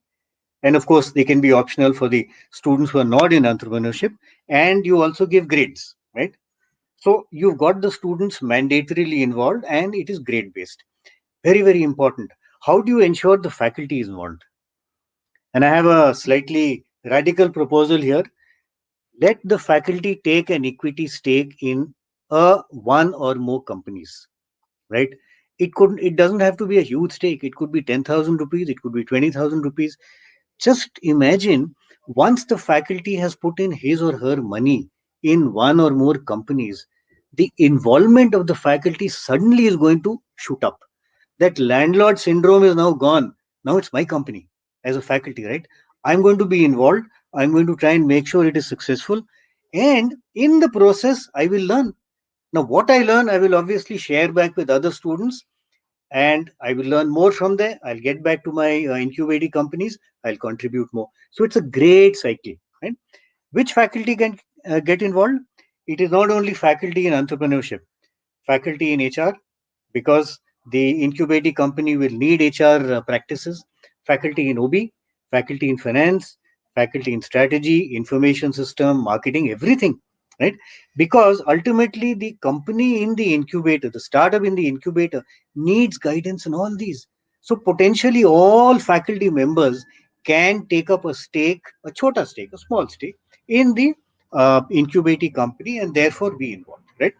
Speaker 17: And of course, they can be optional for the students who are not in entrepreneurship. And you also give grades, right? So you've got the students mandatorily involved, and it is grade based. Very, very important. How do you ensure the faculty is involved? And I have a slightly radical proposal here. Let the faculty take an equity stake in one or more companies, right? It doesn't have to be a huge stake. It could be 10,000 rupees, it could be 20,000 rupees. Just imagine, once the faculty has put in his or her money in one or more companies, the involvement of the faculty suddenly is going to shoot up. That landlord syndrome is now gone. Now it's my company as a faculty, right? I'm going to be involved. I'm going to try and make sure it is successful. And in the process, I will learn. Now, what I learn, I will obviously share back with other students, and I will learn more from there. I'll get back to my incubating companies. I'll contribute more. So it's a great cycle, right? Which faculty can get involved? It is not only faculty in entrepreneurship, faculty in HR, because the incubating company will need HR practices, faculty in OB, faculty in finance, faculty in strategy, information system, marketing, everything, right? Because ultimately the company in the incubator, the startup in the incubator needs guidance in all these. So potentially all faculty members can take up a stake, a chota stake, a small stake in the incubating company and therefore be involved, right?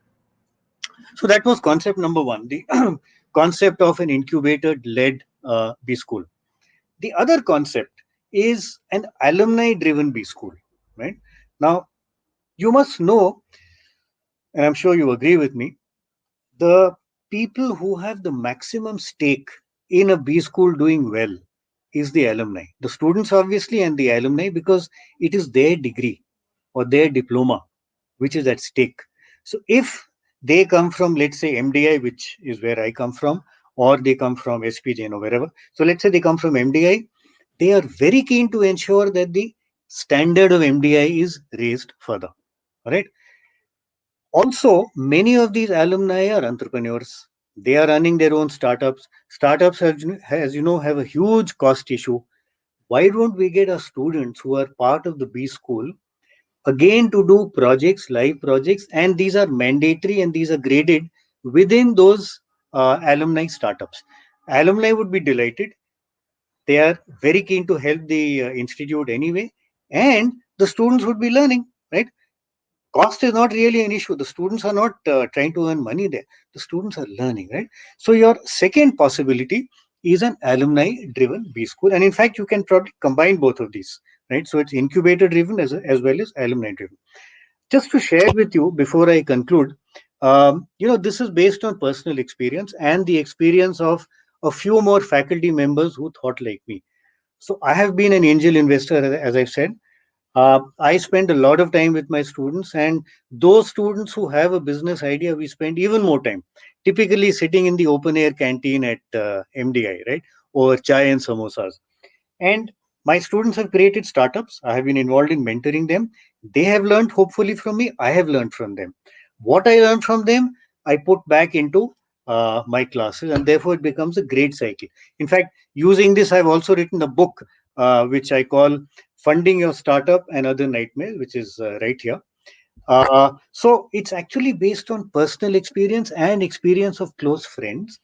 Speaker 17: So that was concept number one, the concept of an incubator-led B school. The other concept is an alumni-driven B school, right? Now, you must know, and I'm sure you agree with me, the people who have the maximum stake in a B school doing well is the alumni. The students, obviously, and the alumni, because it is their degree or their diploma which is at stake. So if they come from, let's say, MDI, which is where I come from, or they come from SPJN or wherever. So let's say they come from MDI, they are very keen to ensure that the standard of MDI is raised further. All right. Also, many of these alumni are entrepreneurs. They are running their own startups. Startups, as you know, have a huge cost issue. Why don't we get our students who are part of the B school again to do projects, live projects, and these are mandatory and these are graded within those alumni startups. Alumni would be delighted. They are very keen to help the institute anyway, and the students would be learning, right? Cost is not really an issue. The students are not trying to earn money there. The students are learning, right? So your second possibility is an alumni driven B school. And in fact, you can probably combine both of these, right? So it's incubator driven as well as alumni driven. Just to share with you before I conclude, this is based on personal experience and the experience of a few more faculty members who thought like me. So I have been an angel investor, as I've said. I spend a lot of time with my students, and those students who have a business idea, we spend even more time, typically sitting in the open air canteen at MDI, right? Or chai and samosas. And my students have created startups. I have been involved in mentoring them. They have learned, hopefully, from me. I have learned from them. What I learned from them, I put back into my classes, and therefore it becomes a great cycle. In fact, using this, I've also written a book which I call Funding Your Startup and Other Nightmares, which is right here. So it's actually based on personal experience and experience of close friends.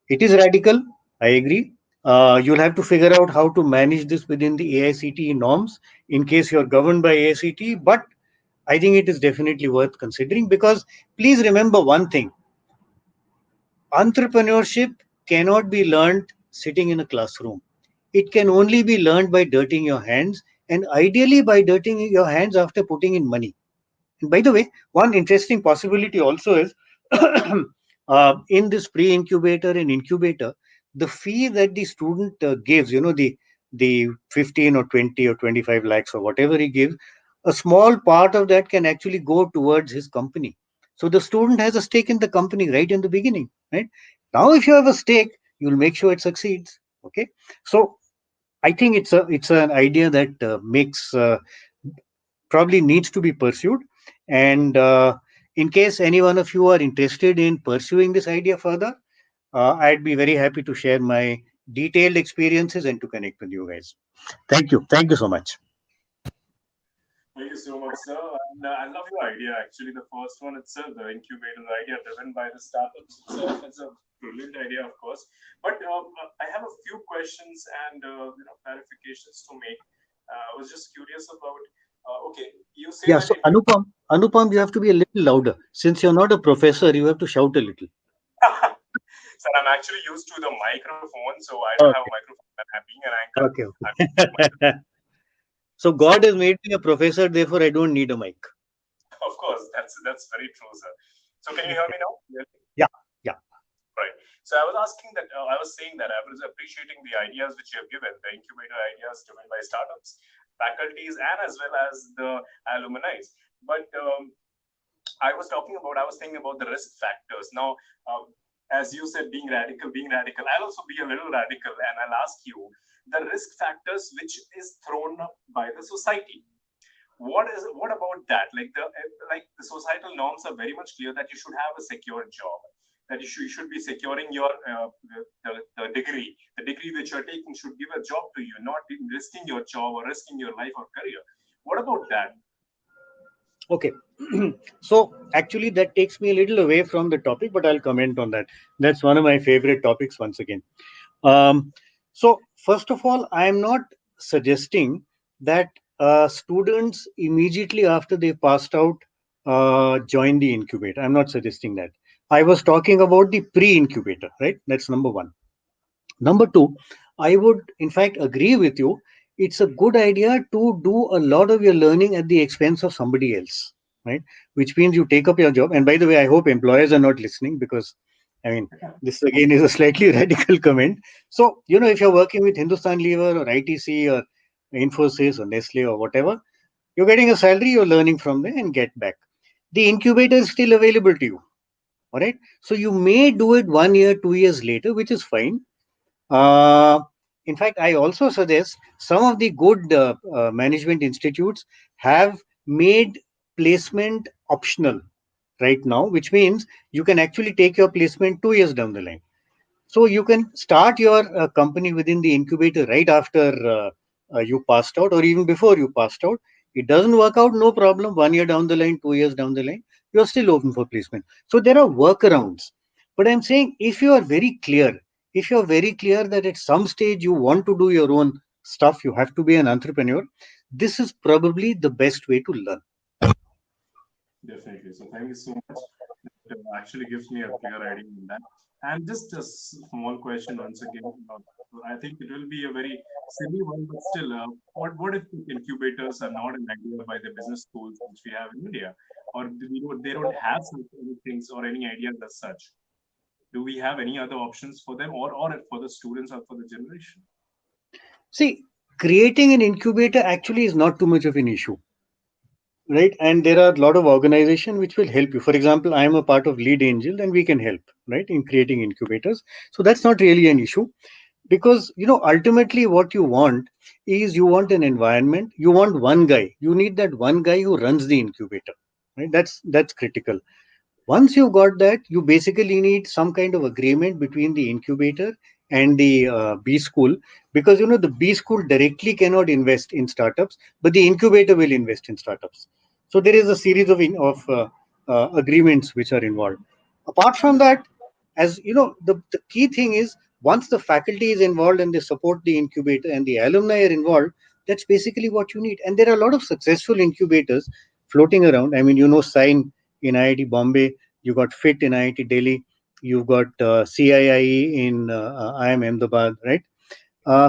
Speaker 17: It is radical, I agree. You'll have to figure out how to manage this within the AICTE norms in case you're governed by AICTE, but I think it is definitely worth considering, because please remember one thing: entrepreneurship cannot be learned sitting in a classroom. It can only be learned by dirtying your hands, and ideally by dirtying your hands after putting in money. And by the way, one interesting possibility also is in this pre-incubator and incubator, the fee that the student gives, the 15 or 20 or 25 lakhs or whatever he gives, a small part of that can actually go towards his company. So the student has a stake in the company right in the beginning, right? Now, if you have a stake, you'll make sure it succeeds. Okay, so I think it's an idea that makes probably needs to be pursued. And in case any one of you are interested in pursuing this idea further, I'd be very happy to share my detailed experiences and to connect with you guys. Thank you. Thank you so much.
Speaker 1: Thank you so much, sir. And I love your idea. Actually, the first one itself, the incubator idea driven by the startups itself, it's a brilliant idea, of course. But I have a few questions and clarifications to make. I was just curious about. Okay, you say
Speaker 17: Yeah.
Speaker 1: that.
Speaker 17: So Anupam, you have to be a little louder. Since you're not a professor, you have to shout a little.
Speaker 1: Sir, I'm actually used to the microphone, so I don't have a microphone. I'm being an anchor.
Speaker 17: Okay. So God has made me a professor, therefore I don't need a mic.
Speaker 1: Of course, that's very true, sir. So can you hear me now?
Speaker 17: Yeah, yeah.
Speaker 1: Right. So I was asking that, I was saying that I was appreciating the ideas which you have given, the incubator ideas driven by startups, faculties, and as well as the alumni. But I was thinking about the risk factors. Now, as you said, being radical, I'll also be a little radical, and I'll ask you the risk factors which is thrown up by the society. What about that? Like the societal norms are very much clear that you should have a secure job, that you should be securing your the degree. The degree which you're taking should give a job to you, not risking your job or risking your life or career. What about that?
Speaker 17: Okay. So actually that takes me a little away from the topic, but I'll comment on that. That's one of my favorite topics once again. So first of all, I'm not suggesting that students immediately after they passed out join the incubator. I'm not suggesting that. I was talking about the pre-incubator, right? That's number one. Number two, I would in fact agree with you. It's a good idea to do a lot of your learning at the expense of somebody else, right? Which means you take up your job. And by the way, I hope employers are not listening, because I mean, this again is a slightly radical comment. So, if you're working with Hindustan Lever or ITC or Infosys or Nestle or whatever, you're getting a salary, you're learning from there and get back. The incubator is still available to you. All right. So you may do it 1 year, 2 years later, which is fine. In fact, I also suggest some of the good management institutes have made placement optional right now, which means you can actually take your placement 2 years down the line. So you can start your company within the incubator right after you passed out, or even before you passed out. It doesn't work out, no problem. 1 year down the line, 2 years down the line, you're still open for placement. So there are workarounds. But I'm saying if you're very clear that at some stage you want to do your own stuff, you have to be an entrepreneur, this is probably the best way to learn.
Speaker 1: Definitely. So thank you so much. That actually gives me a clear idea on that. And just a small question once again. I think it will be a very silly one, but still, what if incubators are not an idea by the business schools which we have in India, or they don't have such things or any ideas as such? Do we have any other options for them, or for the students or for the generation?
Speaker 17: See, creating an incubator actually is not too much of an issue. Right, and there are a lot of organizations which will help you. For example, I am a part of Lead Angel, and we can help, right, in creating incubators. So that's not really an issue, because ultimately what you want is you want an environment. You want one guy. You need that one guy who runs the incubator, right? That's critical. Once you got that, you basically need some kind of agreement between the incubator and the B school, because the B school directly cannot invest in startups, but the incubator will invest in startups. So there is a series of agreements which are involved. Apart from that, as the key thing is, once the faculty is involved and they support the incubator and the alumni are involved, that's basically what you need. And there are a lot of successful incubators floating around. I mean, Sign in IIT Bombay, you got FIT in IIT Delhi, you've got CIIE in IIM Ahmedabad, right?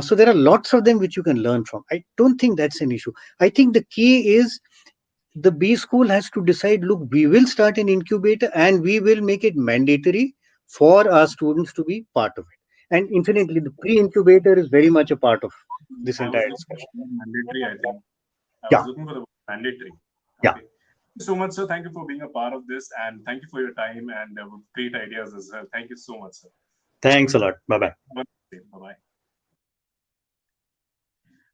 Speaker 17: So there are lots of them which you can learn from. I don't think that's an issue. I think the key is the B school has to decide, look, we will start an incubator and we will make it mandatory for our students to be part of it. And incidentally, the pre-incubator is very much a part of this entire discussion.
Speaker 1: Mandatory, I think. I was looking for the word mandatory.
Speaker 17: Yeah.
Speaker 1: Thank you so much, sir. Thank you for being a part of this, and thank you for your time and great ideas as well. Thank you so much, sir.
Speaker 17: Thanks a lot. Bye-bye.
Speaker 1: Bye-bye.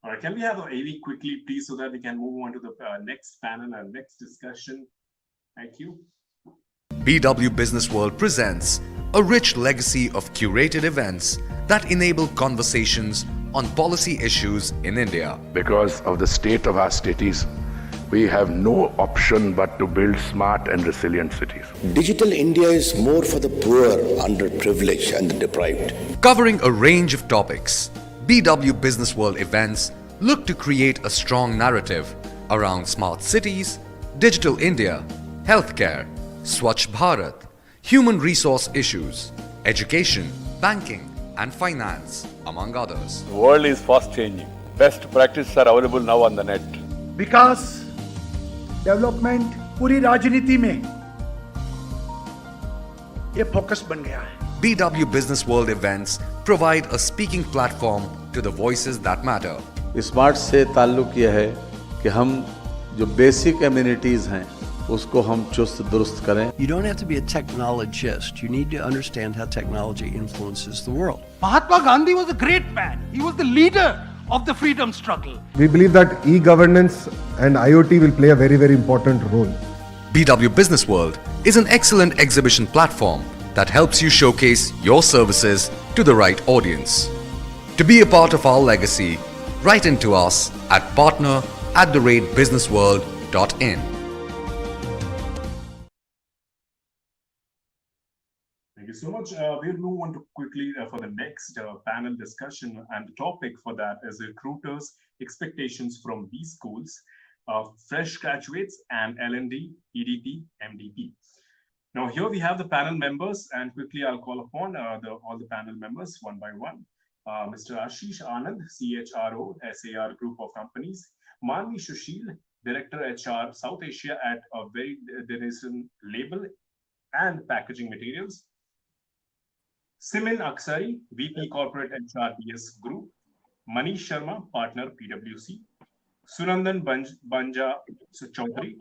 Speaker 1: All right, can we have AV quickly, please, so that we can move on to the next panel and next discussion? Thank you.
Speaker 2: BW Businessworld presents a rich legacy of curated events that enable conversations on policy issues in India.
Speaker 3: Because of the state of our cities, we have no option but to build smart and resilient cities.
Speaker 4: Digital India is more for the poor, underprivileged, and the deprived.
Speaker 2: Covering a range of topics, BW Businessworld events look to create a strong narrative around smart cities, digital India, healthcare, Swachh Bharat, human resource issues, education, banking, and finance, among others.
Speaker 5: The world is fast changing. Best practices are available now on the net.
Speaker 6: Vikas development पूरी राजनीति में ये focus बन गया है.
Speaker 2: BW Businessworld events provide a speaking platform to the voices that matter.
Speaker 7: Smart से ताल्लुक यह है कि हम जो बेसिक एम्यूनिटीज हैं उसको हम चुस्त दुरुस्त करें.
Speaker 8: You don't have to be a technologist. You need to understand how technology influences the world.
Speaker 6: Mahatma Gandhi was a great man. He was the leader of the freedom struggle.
Speaker 9: We believe that e-governance and IoT will play a very, very important role.
Speaker 2: BW Businessworld is an excellent exhibition platform that helps you showcase your services to the right audience. To be a part of our legacy, write into us at partner@businessworld.in.
Speaker 16: Thank you so much. We'll move on to quickly for the next panel discussion, and the topic for that is recruiters' expectations from these schools, fresh graduates, and L&D, EDP, MDP. Now, here we have the panel members, and quickly I'll call upon all the panel members one by one. Mr. Ashish Anand, CHRO, SAR Group of Companies. Manvi Sushil, Director HR South Asia at Very Denison Label and Packaging Materials. Simin Aksari, VP Corporate HR DS Group. Manish Sharma, Partner PwC. Sunandan Banja Chaudhary,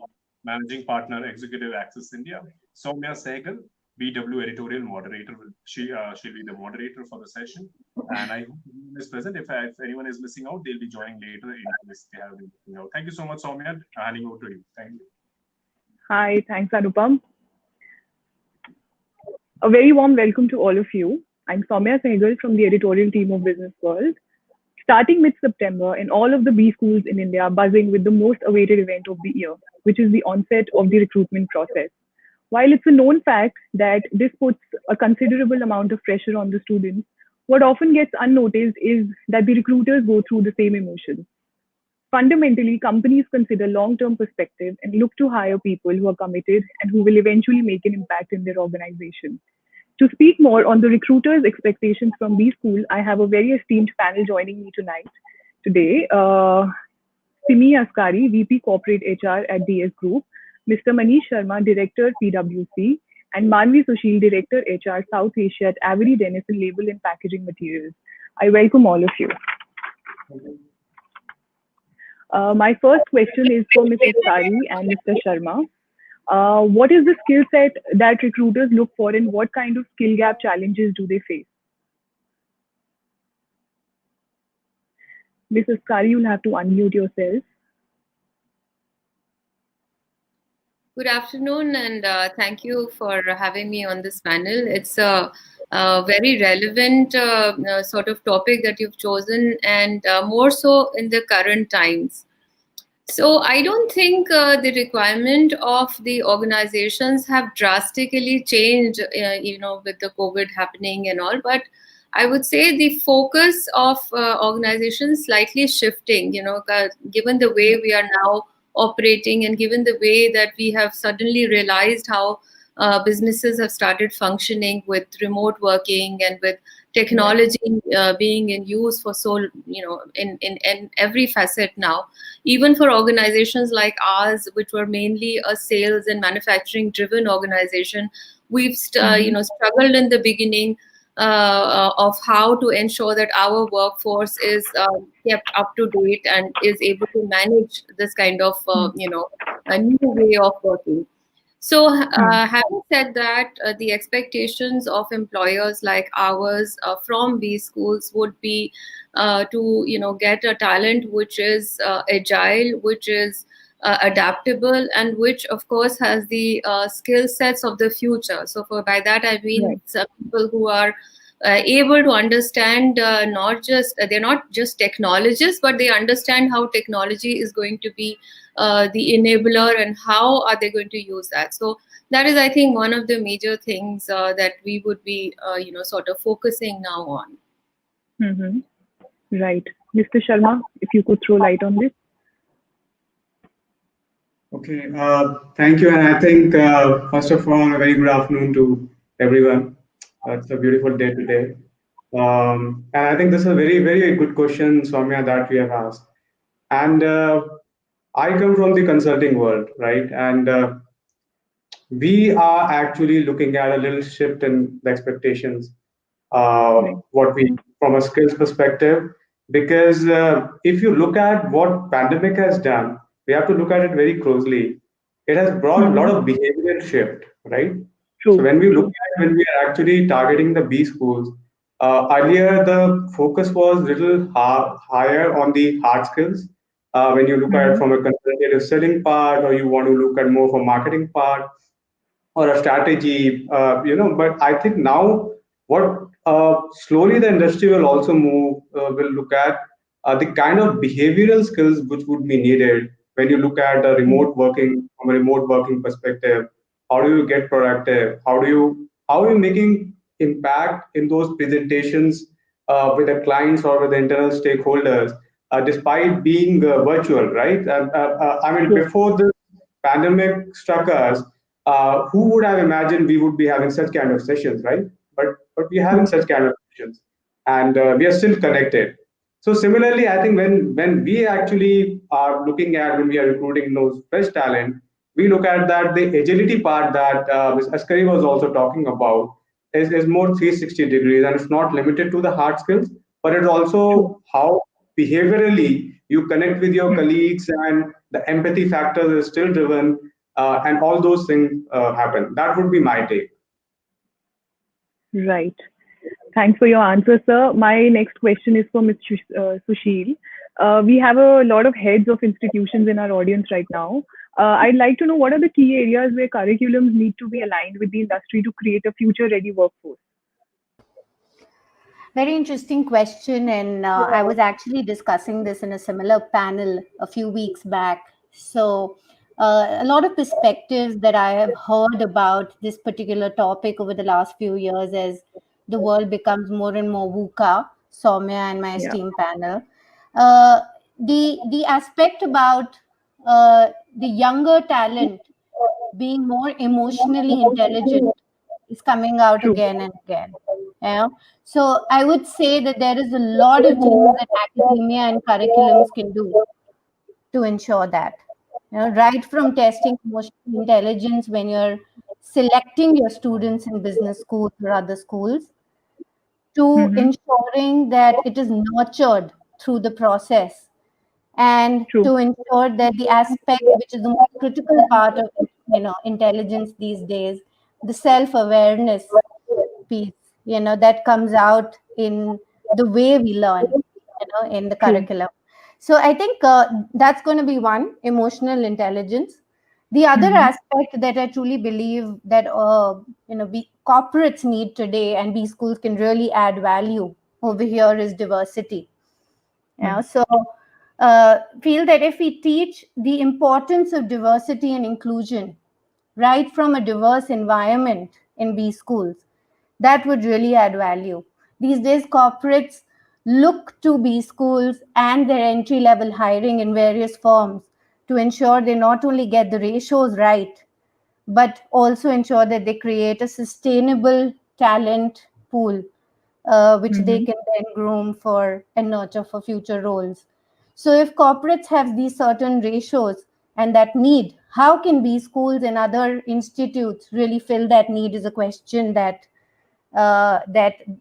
Speaker 16: Managing Partner Executive Access India. Soumya Sehgal, BW Editorial Moderator. She'll be the moderator for the session. And I hope everyone is present. If anyone is missing out, they'll be joining later in case they have been missing out. Thank you so much, Soumya. Handing over to you. Thank you.
Speaker 14: Hi, thanks, Anupam. A very warm welcome to all of you. I'm Soumya Sehgal from the editorial team of Businessworld. Starting mid-September, and all of the B schools in India are buzzing with the most awaited event of the year, which is the onset of the recruitment process. While it's a known fact that this puts a considerable amount of pressure on the students, what often gets unnoticed is that the recruiters go through the same emotions. Fundamentally, companies consider long-term perspective and look to hire people who are committed and who will eventually make an impact in their organization. To speak more on the recruiters' expectations from B School, I have a very esteemed panel joining me today. Simi Askari, VP Corporate HR at DS Group, Mr. Manish Sharma, Director PwC, and Manvi Sushil, Director HR South Asia at Avery Dennison Label and Packaging Materials. I welcome all of you. My first question is for Mr. Askari and Mr. Sharma. What is the skill set that recruiters look for, and what kind of skill gap challenges do they face? Mrs. Askari, you'll have to unmute yourself.
Speaker 20: Good afternoon, and thank you for having me on this panel. It's a very relevant sort of topic that you've chosen, and more so in the current times. So I don't think the requirement of the organizations have drastically changed, with the COVID happening and all. But I would say the focus of organizations slightly shifting, given the way we are now operating, and given the way that we have suddenly realized how businesses have started functioning with remote working and with technology being in use for in every facet now. Even for organizations like ours, which were mainly a sales and manufacturing driven organization, we've struggled in the beginning of how to ensure that our workforce is kept up to date and is able to manage this kind of a new way of working. So having said that, the expectations of employers like ours from these schools would be to get a talent which is agile, which is adaptable, and which of course has the skill sets of the future. So by that I mean some people who are able to understand they're not just technologists, but they understand how technology is going to be the enabler and how are they going to use that. So that is, I think, one of the major things that we would be sort of focusing now on.
Speaker 14: Right. Mr. Sharma, if you could throw light on this.
Speaker 22: Okay, thank you. And I think, first of all, a very good afternoon to everyone.
Speaker 13: It's a beautiful day today. And I think this is a very, very good question, Soumya, that we have asked. And I come from the consulting world, right? And we are actually looking at a little shift in the expectations, what we from a skills perspective, because if you look at what pandemic has done, we have to look at it very closely. It has brought a lot of behavioral shift, right? So when we look at when we are actually targeting the B schools, earlier the focus was little higher on the hard skills. When you look at it from a consultative selling part, or you want to look at more from marketing part, or a strategy, but I think now what slowly the industry will also move, will look at the kind of behavioral skills which would be needed when you look at remote working, from a remote working perspective. How do you get productive? How are you making impact in those presentations with the clients or with the internal stakeholders, despite being virtual, right? I mean, before this pandemic struck us, who would have imagined we would be having such kind of sessions, right? But we're having such kind of sessions, and we are still connected. So similarly, I think when we actually are looking at, when we are recruiting those fresh talent, we look at that the agility part that Ms. Askari was also talking about is more 360 degrees, and it's not limited to the hard skills, but it's also how behaviorally you connect with your colleagues, and the empathy factor is still driven, and all those things happen. That would be my take.
Speaker 14: Right. Thanks for your answer, sir. My next question is for Ms. Sushil. We have a lot of heads of institutions in our audience right now. I'd like to know what are the key areas where curriculums need to be aligned with the industry to create a future-ready workforce?
Speaker 18: Very interesting question, and I was actually discussing this in a similar panel a few weeks back. So, a lot of perspectives that I have heard about this particular topic over the last few years as the world becomes more and more VUCA, Soumya and my esteemed panel. The aspect about the younger talent being more emotionally intelligent is coming out again and again. Yeah. So I would say that there is a lot of things that academia and curriculums can do to ensure that. Right from testing emotional intelligence when you're selecting your students in business schools or other schools, to ensuring that it is nurtured through the process, and to ensure that the aspect which is the most critical part of intelligence these days, the self-awareness piece, that comes out in the way we learn, in the curriculum. So I think that's going to be one, emotional intelligence. The other aspect that I truly believe that corporates need today, and B schools can really add value over here, is diversity. So feel that if we teach the importance of diversity and inclusion right from a diverse environment in B schools, that would really add value. These days, corporates look to B schools and their entry level hiring in various forms to ensure they not only get the ratios right, but also ensure that they create a sustainable talent pool, which they can then groom for and nurture for future roles. So if corporates have these certain ratios and that need, how can B schools and other institutes really fill that need is a question that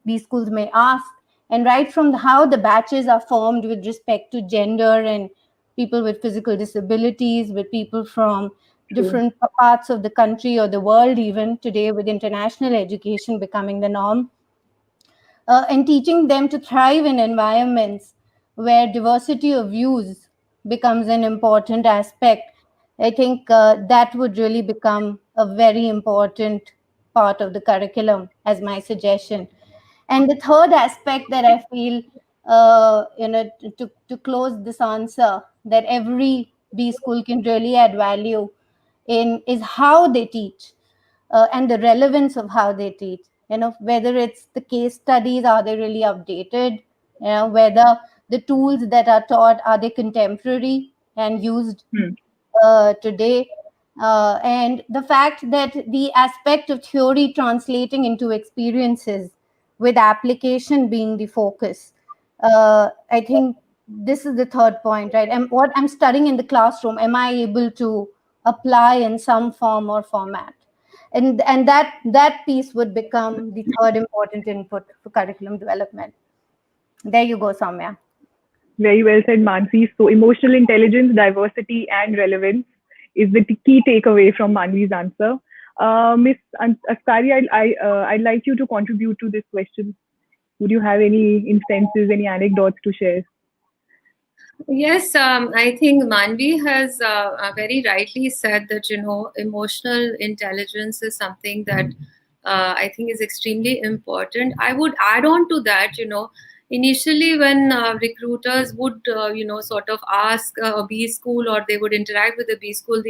Speaker 18: B schools may ask. And right from how the batches are formed with respect to gender and people with physical disabilities, with people from different parts of the country or the world, even today with international education becoming the norm, and teaching them to thrive in environments where diversity of views becomes an important aspect. I think that would really become a very important part of the curriculum as my suggestion. And the third aspect that I feel, to close this answer, that every B school can really add value in is how they teach, and the relevance of how they teach. Whether it's the case studies, are they really updated? Whether the tools that are taught, are they contemporary and used today? And the fact that the aspect of theory translating into experiences with application being the focus. I think this is the third point, right? And what I'm studying in the classroom, am I able to apply in some form or format? And that piece would become the third important input for curriculum development. There you go, Soumya.
Speaker 14: Very well said, Mansi. So emotional intelligence, diversity, and relevance is the key takeaway from Manvi's answer. Miss Askari, I'd like you to contribute to this question. Would you have any instances, any anecdotes to share?
Speaker 20: Yes, I think Manvi has very rightly said that, emotional intelligence is something that I think is extremely important. I would add on to that, initially when recruiters would, sort of ask a B school or they would interact with the B school,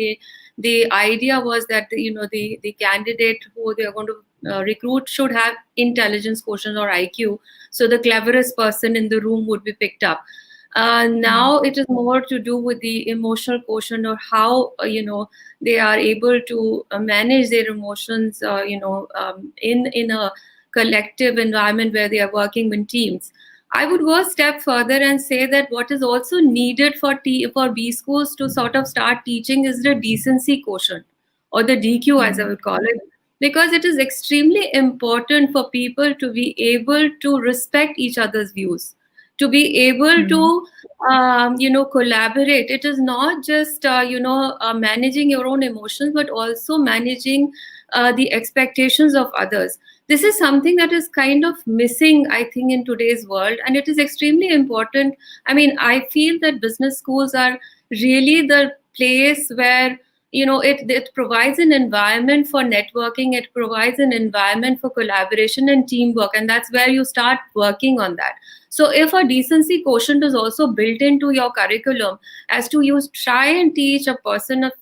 Speaker 20: the idea was that, the candidate who they are going to recruit should have intelligence quotient or IQ. So the cleverest person in the room would be picked up. Now it is more to do with the emotional quotient or how they are able to manage their emotions in a collective environment where they are working in teams. I would go a step further and say that what is also needed for B schools to sort of start teaching is the decency quotient, or the DQ as I would call it, because it is extremely important for people to be able to respect each other's views, to be able to collaborate. It is not just managing your own emotions, but also managing the expectations of others. This is something that is kind of missing, I think, in today's world, and it is extremely important. I mean, I feel that business schools are really the place where it provides an environment for networking, it provides an environment for collaboration and teamwork, and that's where you start working on that. So if a decency quotient is also built into your curriculum, as to you try and teach a person of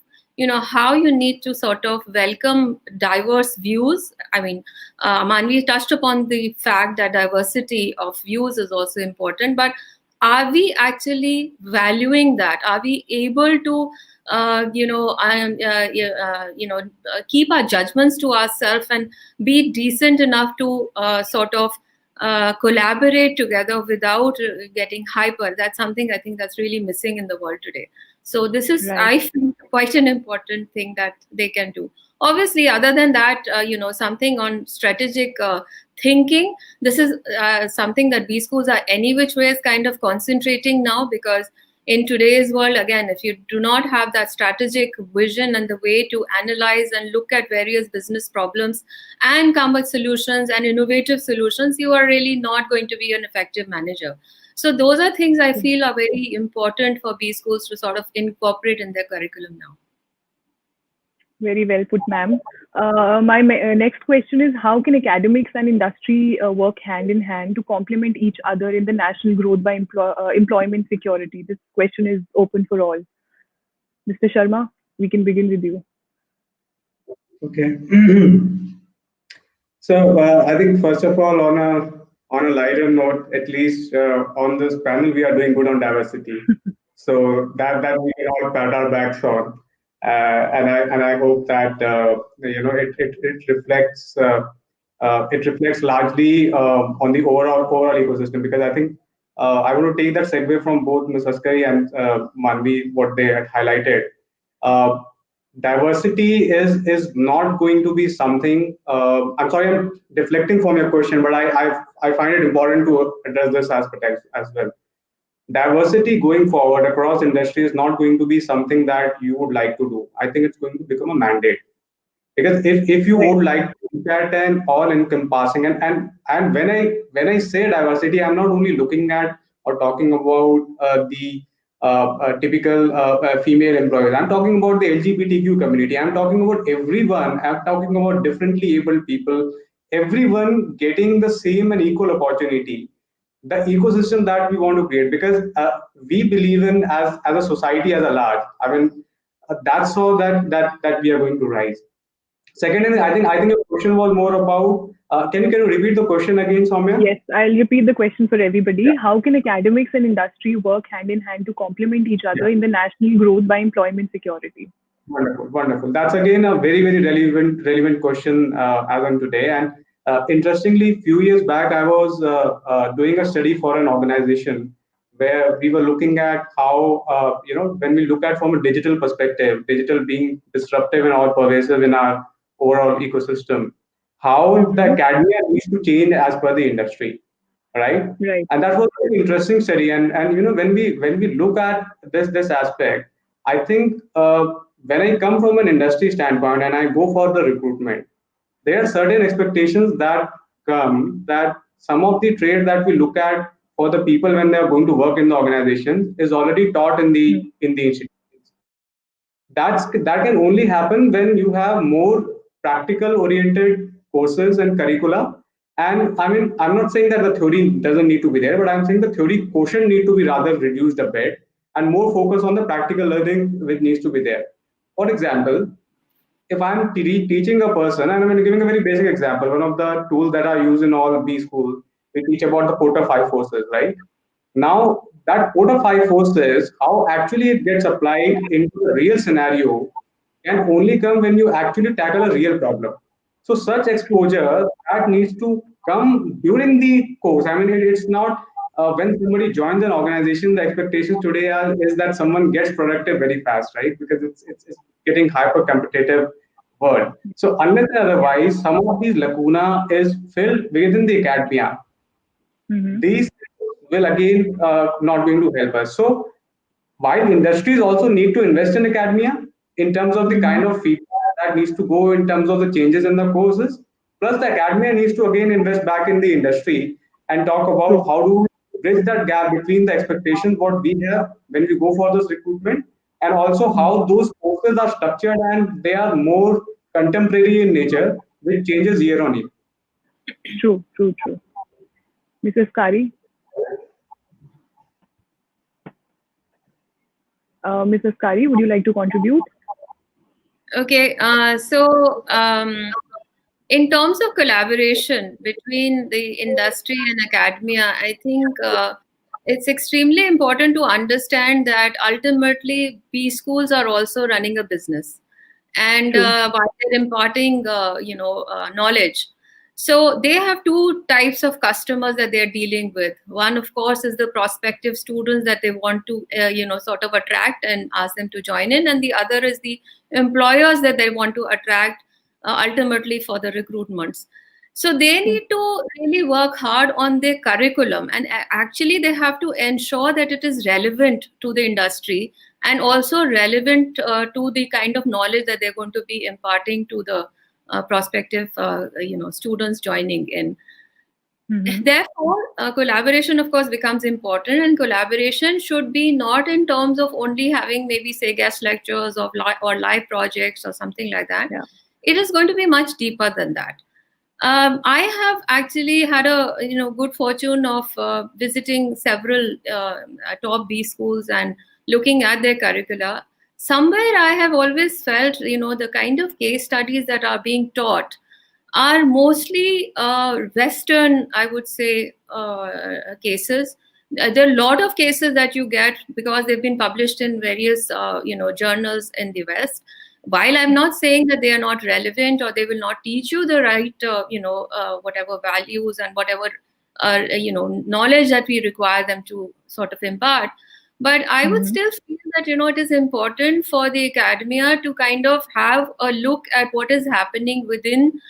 Speaker 20: how you need to sort of welcome diverse views. I mean, Manvi touched upon the fact that diversity of views is also important, but are we actually valuing that? Are we able to keep our judgments to ourselves and be decent enough to sort of collaborate together without getting hyper? That's something I think that's really missing in the world today. So this is,
Speaker 14: Right.
Speaker 20: I feel, quite an important thing that they can do. Obviously, other than that, something on strategic thinking, this is something that B schools are any which ways kind of concentrating now, because in today's world, again, if you do not have that strategic vision and the way to analyze and look at various business problems and come with solutions and innovative solutions, you are really not going to be an effective manager. So those are things I feel are very important for B schools to sort of incorporate in their curriculum now.
Speaker 14: Very well put, ma'am. My next question is, how can academics and industry work hand in hand to complement each other in the national growth by employment security? This question is open for all. Mr. Sharma, we can begin with you.
Speaker 13: Okay. So I think first of all, on a lighter note, at least on this panel, we are doing good on diversity. So that we can all pat our backs on, and I hope that it reflects largely on the overall ecosystem, because I think I want to take that segue from both Ms. Askari and Manvi, what they had highlighted. Diversity is not going to be something. I'm sorry, I'm deflecting from your question, but I find it important to address this aspect as well. Diversity going forward across industry is not going to be something that you would like to do. I think it's going to become a mandate, because if you would like to look at an all-encompassing, and when I say diversity, I'm not only looking at or talking about the typical female employees. I'm talking about the LGBTQ community. I'm talking about everyone. I'm talking about differently abled people. Everyone getting the same and equal opportunity. The ecosystem that we want to create, because we believe in as a society as a large. I mean, that's how that we are going to rise. Second, I think your question was more about. Can you repeat the question again, Soumya?
Speaker 14: Yes, I'll repeat the question for everybody. Yeah. How can academics and industry work hand in hand to complement each other in the national growth by employment security?
Speaker 13: Wonderful, wonderful. That's again a very, very relevant question as on today. And interestingly, few years back, I was doing a study for an organization where we were looking at how when we look at from a digital perspective, digital being disruptive and all pervasive in our overall ecosystem, how the academia needs to change as per the industry, right?
Speaker 14: Right.
Speaker 13: And that was an interesting study. And when we look at this aspect, I think when I come from an industry standpoint and I go for the recruitment, there are certain expectations that come that some of the trade that we look at for the people when they are going to work in the organization is already taught in the institute. That can only happen when you have more practical oriented courses and curricula. And I mean, I'm not saying that the theory doesn't need to be there, but I'm saying the theory quotient need to be rather reduced a bit and more focus on the practical learning which needs to be there. For example, if I'm teaching a person, and I'm giving a very basic example, one of the tools that I use in all B school, we teach about the Porter 5 forces, right? Now, that Porter 5 forces, how actually it gets applied into a real scenario can only come when you actually tackle a real problem. So, such exposure that needs to come during the course. I mean, it's not when somebody joins an organization, the expectations today is that someone gets productive very fast, right? Because it's getting hyper competitive world. So, unless and otherwise, some of these lacuna is filled within the academia. These will again not going to help us. So while industries also need to invest in academia in terms of the kind of feedback that needs to go in terms of the changes in the courses, plus the academia needs to again invest back in the industry and talk about how do we bridge that gap between the expectations what we have when we go for this recruitment and also how those courses are structured and they are more contemporary in nature, which changes year on year.
Speaker 14: True. Mrs. Kari? Mrs. Kari, would you like to contribute?
Speaker 20: Okay, in terms of collaboration between the industry and academia, I think it's extremely important to understand that ultimately B schools are also running a business, and while they're imparting, knowledge. So they have two types of customers that they're dealing with. One, of course, is the prospective students that they want to, sort of attract and ask them to join in. And the other is the employers that they want to attract ultimately for the recruitments. So they need to really work hard on their curriculum. And actually, they have to ensure that it is relevant to the industry and also relevant to the kind of knowledge that they're going to be imparting to the prospective students joining in. Therefore, collaboration, of course, becomes important, and collaboration should be not in terms of only having maybe say guest lectures or live projects or something like that. It is going to be much deeper than that. I have actually had a good fortune of visiting several top B schools and looking at their curricula. Somewhere I have always felt, the kind of case studies that are being taught are mostly Western, I would say, cases. There are a lot of cases that you get because they've been published in various, journals in the West. While I'm not saying that they are not relevant or they will not teach you the right, whatever values and whatever, knowledge that we require them to sort of impart, but I would still feel that, it is important for the academia to kind of have a look at what is happening within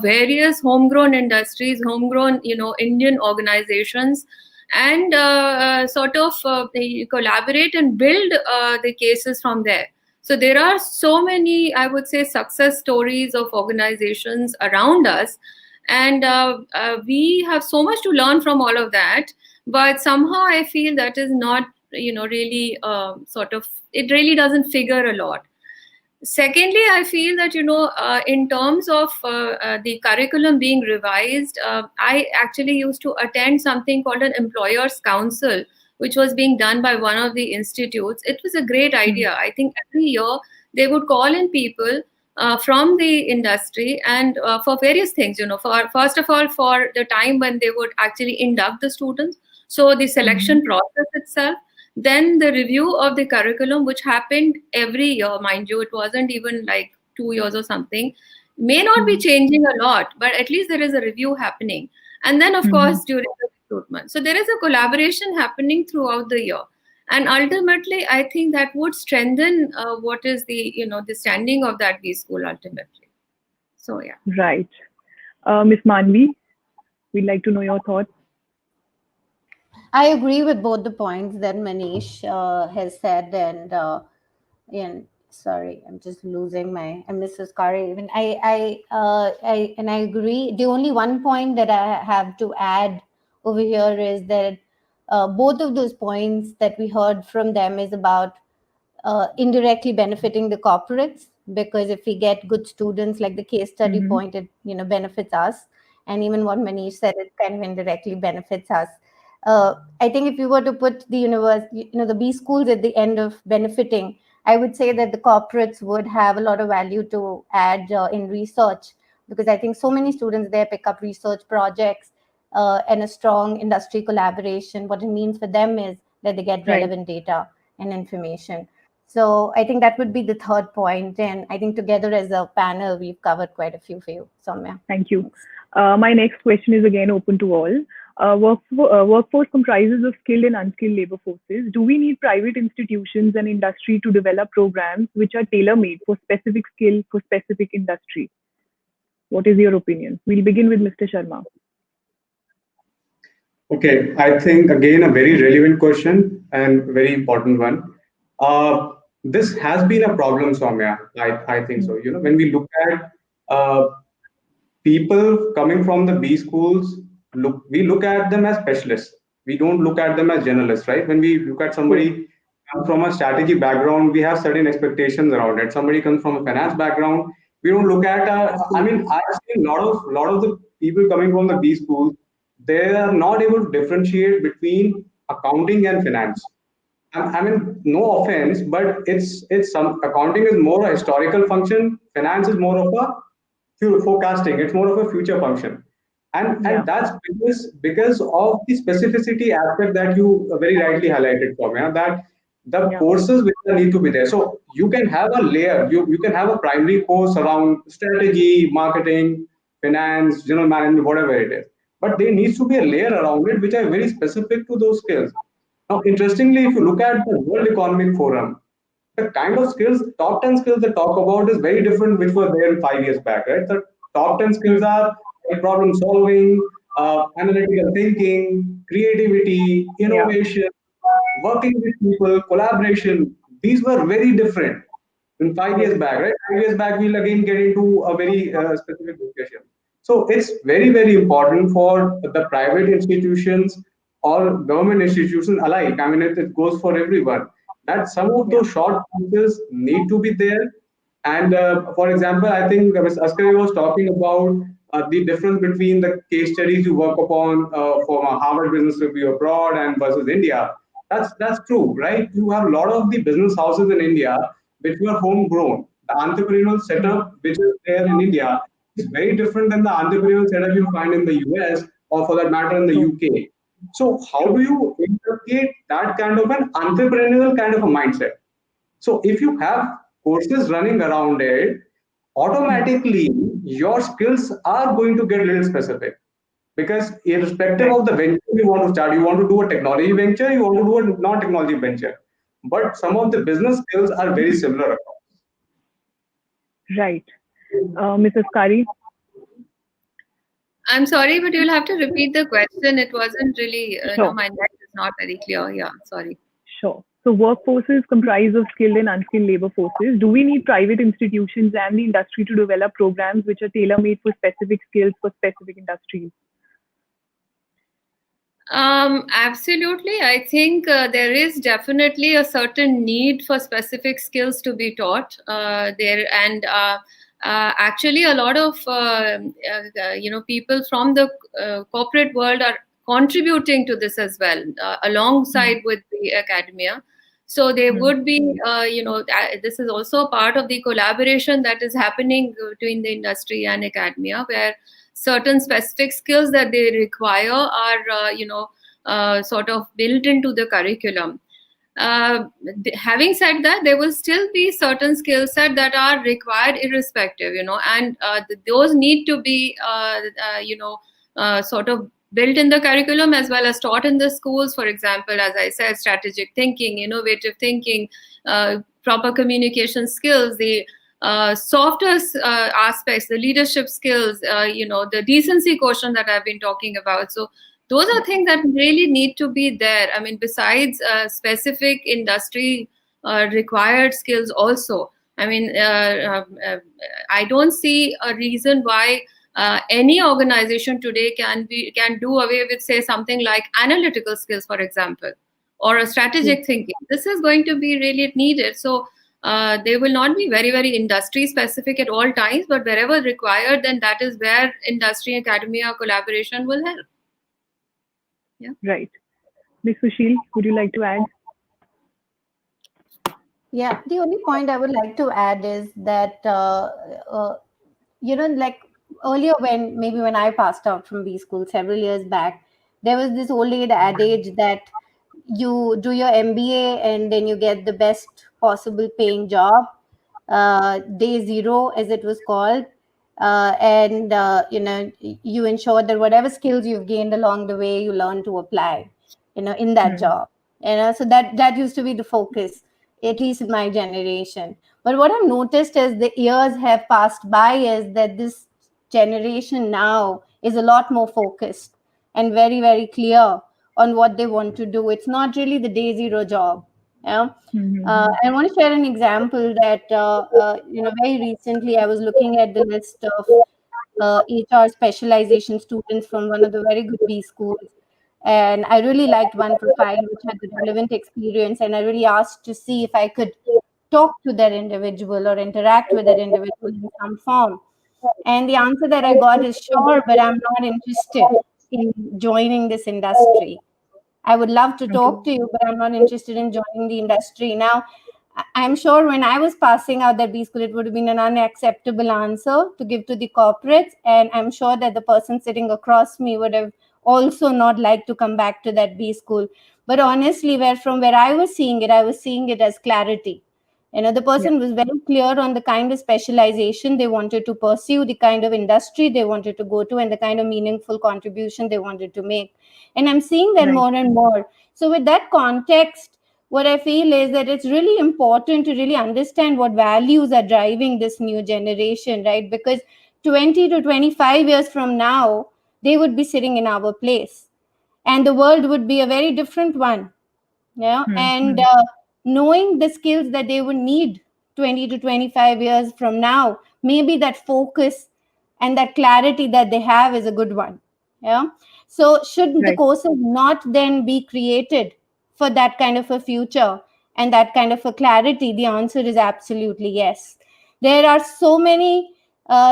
Speaker 20: various homegrown industries, homegrown, Indian organizations, and sort of collaborate and build the cases from there. So there are so many, I would say, success stories of organizations around us, and we have so much to learn from all of that. But somehow I feel that is not, really it really doesn't figure a lot. Secondly, I feel that, in terms of the curriculum being revised, I actually used to attend something called an employers council, which was being done by one of the institutes. It was a great idea. I think every year they would call in people from the industry and for various things, for first of all, for the time when they would actually induct the students. So the selection process itself. then the review of the curriculum, which happened every year, mind you, it wasn't even like 2 years or something, may not be changing a lot, but at least there is a review happening. And then, of course, during the recruitment. So there is a collaboration happening throughout the year. And ultimately, I think that would strengthen what is the standing of that B school ultimately. So, yeah.
Speaker 14: Right. Ms. Manvi, we'd like to know your thoughts.
Speaker 18: I agree with both the points that Manish has said, and sorry, I'm just losing my Mrs. Kari. Even I agree. The only one point that I have to add over here is that both of those points that we heard from them is about indirectly benefiting the corporates, because if we get good students, like the case study point, it benefits us, and even what Manish said, it kind of indirectly benefits us. I think if you were to put the the B schools at the end of benefiting, I would say that the corporates would have a lot of value to add in research, because I think so many students there pick up research projects and a strong industry collaboration. What it means for them is that they get relevant data and information. So I think that would be the third point. And I think together as a panel, we've covered quite a few for you, Soumya.
Speaker 14: Thank you. My next question is again open to all. Workforce comprises of skilled and unskilled labor forces. Do we need private institutions and industry to develop programs which are tailor-made for specific skill, for specific industry? What is your opinion? We'll begin with Mr. Sharma.
Speaker 13: Okay, I think again a very relevant question and very important one. This has been a problem, Soumya. I think so. When we look at people coming from the B schools, we look at them as specialists. We don't look at them as generalists, right? When we look at somebody comes from a strategy background, we have certain expectations around it. Somebody comes from a finance background, we don't look at. I've seen a lot of the people coming from the B schools. They are not able to differentiate between accounting and finance. No offense, but it's some accounting is more a historical function. Finance is more of a forecasting. It's more of a future function, and that's because of the specificity aspect that you very rightly highlighted, Soumya, that the courses which need to be there. So you can have a layer. You can have a primary course around strategy, marketing, finance, general management, whatever it is. But there needs to be a layer around it which are very specific to those skills. Now, interestingly, if you look at the World Economic Forum, the kind of skills, top 10 skills they talk about is very different which were there 5 years back, right? The top 10 skills are problem solving, analytical thinking, creativity, innovation, working with people, collaboration. These were very different in 5 years back, right? 5 years back, we'll again get into a very specific discussion. So it's very, very important for the private institutions or government institutions alike. It goes for everyone that some of those short courses need to be there. And for example, I think Ms. Askari was talking about the difference between the case studies you work upon from a Harvard Business Review abroad and versus India. That's true, right? You have a lot of the business houses in India which were homegrown. The entrepreneurial setup which is there in India is very different than the entrepreneurial setup you find in the US or for that matter in the UK. So how do you inculcate that kind of an entrepreneurial kind of a mindset? So if you have courses running around it, automatically your skills are going to get a little specific. Because irrespective of the venture you want to start, you want to do a technology venture, you want to do a non-technology venture. But some of the business skills are very similar.
Speaker 14: Right. Mrs. Kari?
Speaker 20: I'm sorry, but you'll have to repeat the question. It wasn't really, my net is not very clear. Yeah, sorry.
Speaker 14: Sure. So workforces comprise of skilled and unskilled labor forces. Do we need private institutions and the industry to develop programs which are tailor-made for specific skills for specific industries?
Speaker 20: Absolutely. I think there is definitely a certain need for specific skills to be taught there, and actually a lot of people from the corporate world are contributing to this as well, alongside with the academia. So there would be, this is also part of the collaboration that is happening between the industry and academia, where certain specific skills that they require are, sort of built into the curriculum. having said that, there will still be certain skill set that are required irrespective, and those need to be, sort of built in the curriculum as well as taught in the schools. For example, as I said, strategic thinking, innovative thinking, proper communication skills, the softer aspects, the leadership skills, the decency quotient that I've been talking about. So those are things that really need to be there. I mean, besides specific industry required skills also. I mean, I don't see a reason why any organization today can do away with, say, something like analytical skills, for example, or a strategic thinking. This is going to be really needed. So they will not be very, very industry specific at all times, but wherever required, then that is where industry, academia collaboration will help. Yeah.
Speaker 14: Right. Ms. Sushil, would you like to add?
Speaker 18: Yeah, the only point I would like to add is that, like earlier when I passed out from B school several years back, there was this old adage that you do your MBA and then you get the best possible paying job, day zero as it was called, and you ensure that whatever skills you've gained along the way you learn to apply, in that job. So that used to be the focus, at least in my generation. But what I've noticed as the years have passed by is that this generation now is a lot more focused and very, very clear on what they want to do. It's not really the day zero job. I want to share an example that, very recently I was looking at the list of HR specialization students from one of the very good B schools. And I really liked one profile which had the relevant experience. And I really asked to see if I could talk to that individual or interact with that individual in some form. And the answer that I got is sure, but I'm not interested in joining this industry. I would love to talk to you, but I'm not interested in joining the industry. Now, I'm sure when I was passing out that B school, it would have been an unacceptable answer to give to the corporates. And I'm sure that the person sitting across me would have also not liked to come back to that B school. But honestly, from where I was seeing it as clarity. The person was very clear on the kind of specialization they wanted to pursue, the kind of industry they wanted to go to, and the kind of meaningful contribution they wanted to make. And I'm seeing that more and more. So with that context, what I feel is that it's really important to really understand what values are driving this new generation, right? Because 20 to 25 years from now, they would be sitting in our place. And the world would be a very different one. And knowing the skills that they would need 20 to 25 years from now, maybe that focus and that clarity that they have is a good one. So should the courses not then be created for that kind of a future and that kind of a clarity? The answer is absolutely yes. There are so many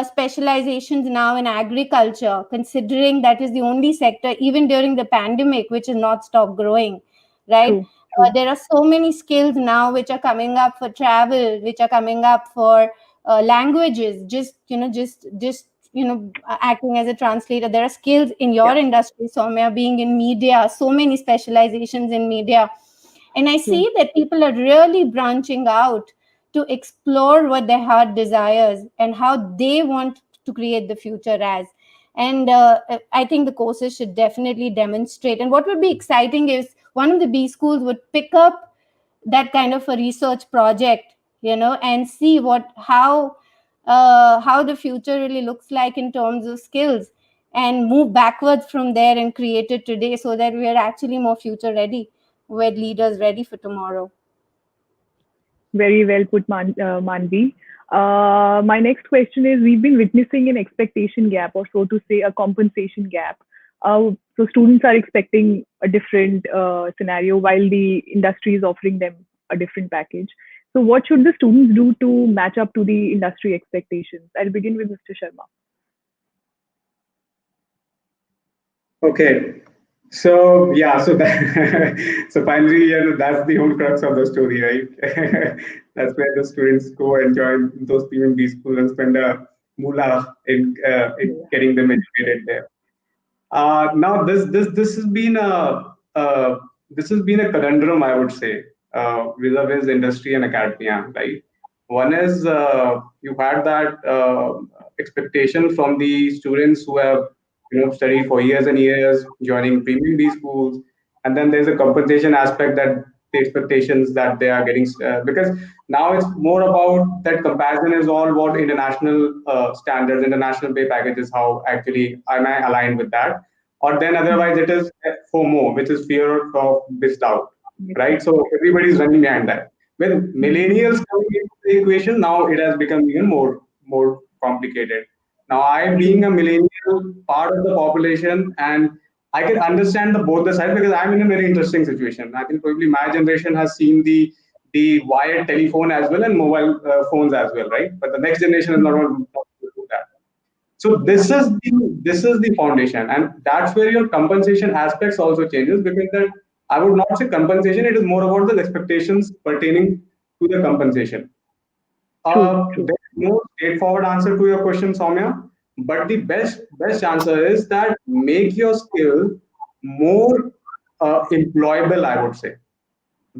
Speaker 18: specializations now in agriculture, considering that is the only sector, even during the pandemic, which has not stopped growing, right? There are so many skills now which are coming up for travel, which are coming up for languages, acting as a translator. There are skills in your industry, Soumya, being in media, so many specializations in media. And I see that people are really branching out to explore what their heart desires and how they want to create the future as. And I think the courses should definitely demonstrate. And what would be exciting is one of the B schools would pick up that kind of a research project, and see how the future really looks like in terms of skills, and move backwards from there and create it today so that we are actually more future ready, with leaders ready for tomorrow.
Speaker 14: Very well put, Manvi. My next question is, we've been witnessing an expectation gap, or so to say, a compensation gap. So students are expecting a different scenario while the industry is offering them a different package. So what should the students do to match up to the industry expectations? I'll begin with Mr. Sharma.
Speaker 13: Okay. So so finally, that's the whole crux of the story, right? That's where the students go and join those premium B schools and spend a moolah in getting them educated there. Now this has been a conundrum, I would say, vis-a-vis industry and academia, right? One is you had that expectation from the students who have studied for years and years, joining premium B schools, and then there's a compensation aspect that the expectations that they are getting because now it's more about that comparison is all about international standards, international pay packages. How actually am I aligned with that? Or then otherwise it is FOMO, which is fear of missed out, right? So everybody's running behind that. With millennials coming into the equation, now it has become even more complicated. Now, I being a millennial part of the population, and I can understand the both the sides because I'm in a very interesting situation. I think probably my generation has seen the wired telephone as well and mobile phones as well, right? But the next generation is not going to do that. So this is the foundation, and that's where your compensation aspects also changes because that I would not say compensation. It is more about the expectations pertaining to the compensation. There's no straightforward answer to your question, Soumya, but the best answer is that make your skill more employable, I would say,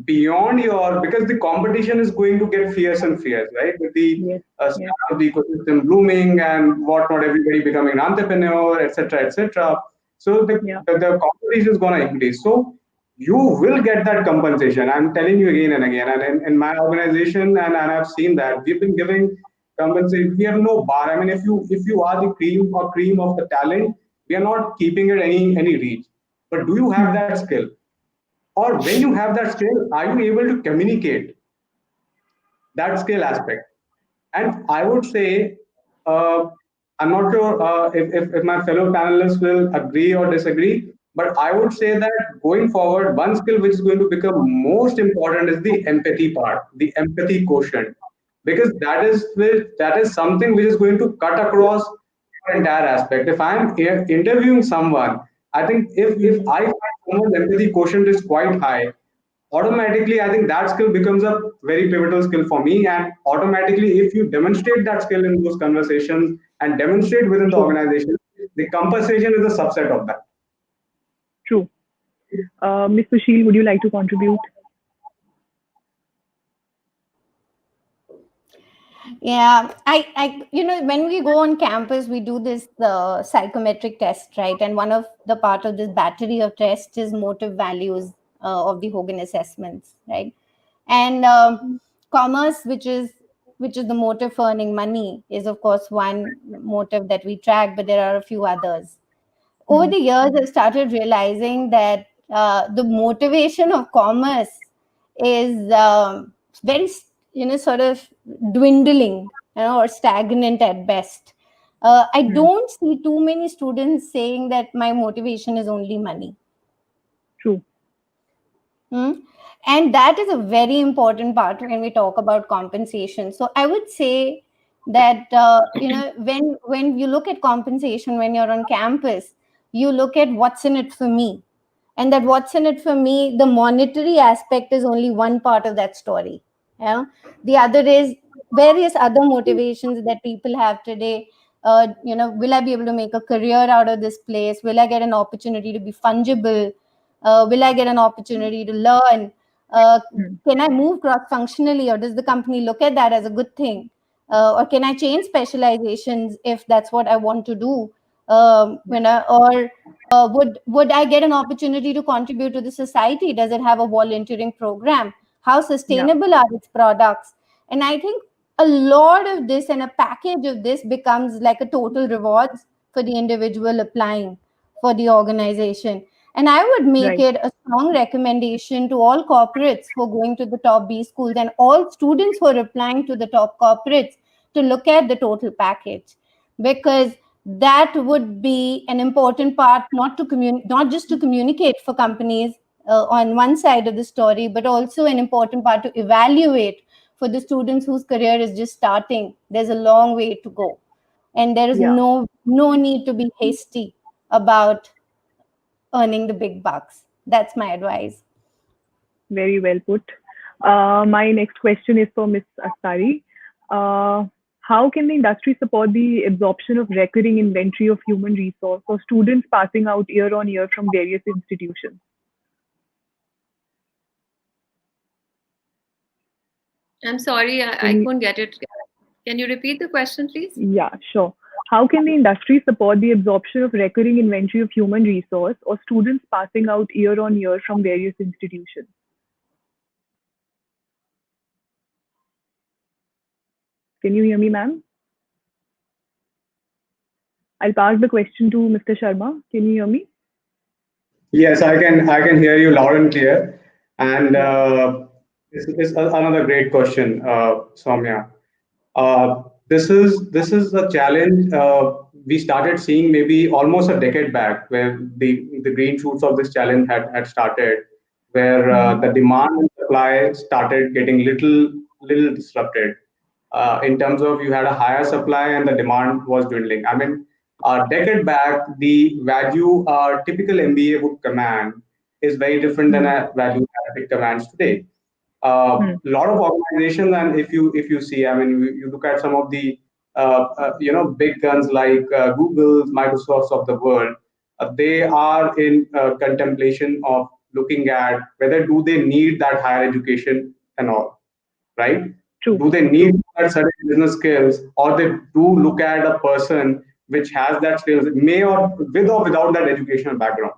Speaker 13: beyond your because the competition is going to get fierce and fierce, right? With the start of the ecosystem blooming and whatnot, everybody becoming an entrepreneur, etc., etc. So the competition is going to increase. So you will get that compensation. I'm telling you again and again. And in my organization, and I've seen that we've been giving compensation. We have no bar. I mean, if you are the cream of the talent, we are not keeping it any reach. But do you have that skill? Or when you have that skill, are you able to communicate that skill aspect? And I would say, I'm not sure if my fellow panelists will agree or disagree, but I would say that going forward, one skill which is going to become most important is the empathy part, the empathy quotient, because that is something which is going to cut across your entire aspect. If I'm interviewing someone, I think if I find someone's empathy quotient is quite high, automatically I think that skill becomes a very pivotal skill for me. And automatically, if you demonstrate that skill in those conversations and demonstrate within the organization, the compensation is a subset of that.
Speaker 14: True. Ms. Sushil, would you like to contribute?
Speaker 18: Yeah, when we go on campus, we do this psychometric test, right? And one of the part of this battery of tests is motive values of the Hogan assessments, right? And commerce, which is the motive for earning money, is of course one motive that we track, but there are a few others. Over the years, I've started realizing that the motivation of commerce is very, sort of dwindling, or stagnant at best. I don't see too many students saying that my motivation is only money.
Speaker 14: True.
Speaker 18: And that is a very important part when we talk about compensation. So I would say that when you look at compensation when you're on campus, you look at what's in it for me, and that what's in it for me, the monetary aspect is only one part of that story. The other is various other motivations that people have today. Will I be able to make a career out of this place? Will I get an opportunity to be fungible? Will I get an opportunity to learn? Can I move cross-functionally, or does the company look at that as a good thing? Or can I change specializations if that's what I want to do? Would I get an opportunity to contribute to the society? Does it have a volunteering program? How sustainable are its products? And I think a lot of this and a package of this becomes like a total rewards for the individual applying for the organization. And I would make it a strong recommendation to all corporates who are going to the top B schools and all students who are applying to the top corporates to look at the total package, because that would be an important part, not just to communicate for companies on one side of the story, but also an important part to evaluate for the students whose career is just starting. There's a long way to go, and there is no need to be hasty about earning the big bucks. That's my advice.
Speaker 14: Very well put. My next question is for Ms. Astari. How can the industry support the absorption of recurring inventory of human resource for students passing out year on year from various institutions?
Speaker 20: I'm sorry, I couldn't get it. Can you repeat the question, please?
Speaker 14: Yeah, sure. How can the industry support the absorption of recurring inventory of human resource or students passing out year on year from various institutions? Can you hear me, ma'am? I'll pass the question to Mr. Sharma. Can you hear me?
Speaker 13: Yes, I can. I can hear you loud and clear. And this is another great question, Soumya. This is a challenge we started seeing maybe almost a decade back, where the green shoots of this challenge had started, where the demand and supply started getting little disrupted. In terms of, you had a higher supply and the demand was dwindling. I mean, a decade back, the value a typical MBA would command is very different than a value that it commands today. A lot of organizations, and if you see, I mean, you look at some of the big guns like Google's, Microsoft's of the world, they are in contemplation of looking at whether do they need that higher education and all, right? Do they need that certain business skills, or they do look at a person which has that skills, may or with or without that educational background?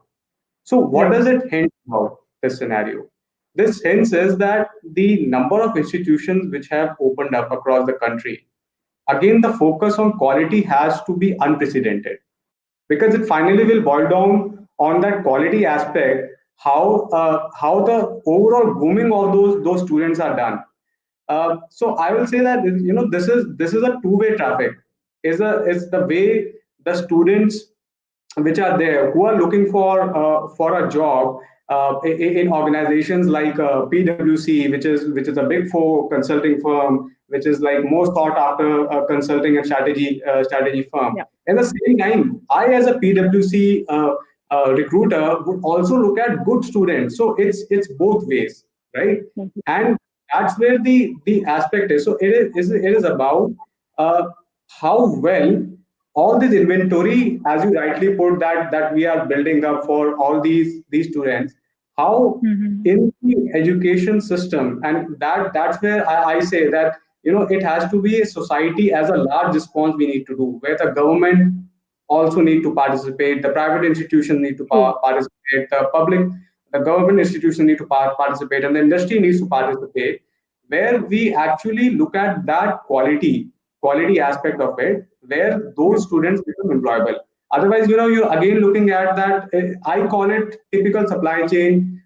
Speaker 13: So what does it hint about this scenario? This hints is that the number of institutions which have opened up across the country, again, the focus on quality has to be unprecedented, because it finally will boil down on that quality aspect, how the overall grooming of those students are done. So I will say that, this is a two-way traffic. Is the way the students which are there who are looking for a job in organizations like PwC, which is a big four consulting firm, which is like most sought after consulting and strategy firm.
Speaker 14: Yeah.
Speaker 13: At the same time, I as a PwC recruiter would also look at good students. So it's both ways, right? And that's where the aspect is. So it is about how well all this inventory, as you rightly put, that we are building up for all these students, how in the education system, and that's where I say that, it has to be a society as a large response we need to do, where the government also need to participate, the private institutions need to participate, the government institutions need to participate, and the industry needs to participate, where we actually look at that quality aspect of it, where those students become employable. Otherwise, you're again looking at that. I call it typical supply chain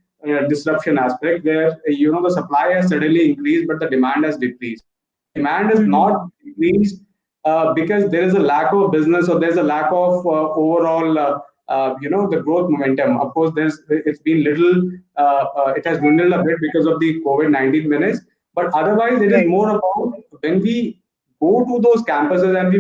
Speaker 13: disruption aspect, where the supply has suddenly increased, but the demand has decreased. Demand is not decreased because there is a lack of business, or there's a lack of overall the growth momentum. Of course, it's been it has dwindled a bit because of the COVID-19 menace, but otherwise it is more about when we go to those campuses and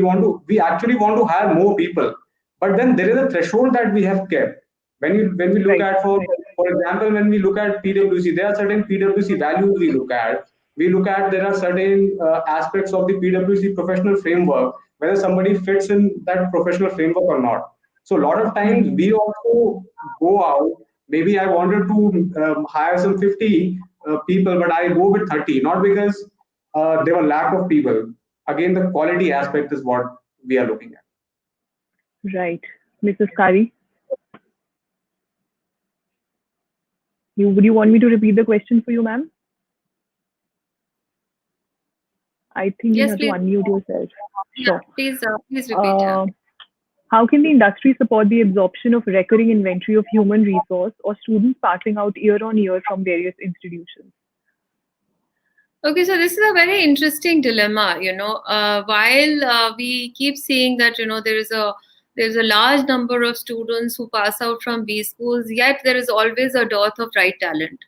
Speaker 13: we actually want to hire more people, but then there is a threshold that we have kept. When we look at, for example, when we look at PwC, there are certain PwC values we look at. We look at, there are certain aspects of the PwC professional framework, whether somebody fits in that professional framework or not. So a lot of times we also go out. Maybe I wanted to hire some 50 people, but I go with 30, not because there were lack of people. Again, the quality aspect is what we are looking at.
Speaker 14: Right. Mrs. Kari, would you want me to repeat the question for you, ma'am? I think you
Speaker 20: Yes,
Speaker 14: have
Speaker 20: please.
Speaker 14: to unmute yourself. Sure.
Speaker 20: Please repeat.
Speaker 14: How can the industry support the absorption of recurring inventory of human resource or students passing out year on year from various institutions?
Speaker 20: Okay, so this is a very interesting dilemma. While we keep seeing that there's a large number of students who pass out from B schools, yet there is always a dearth of right talent.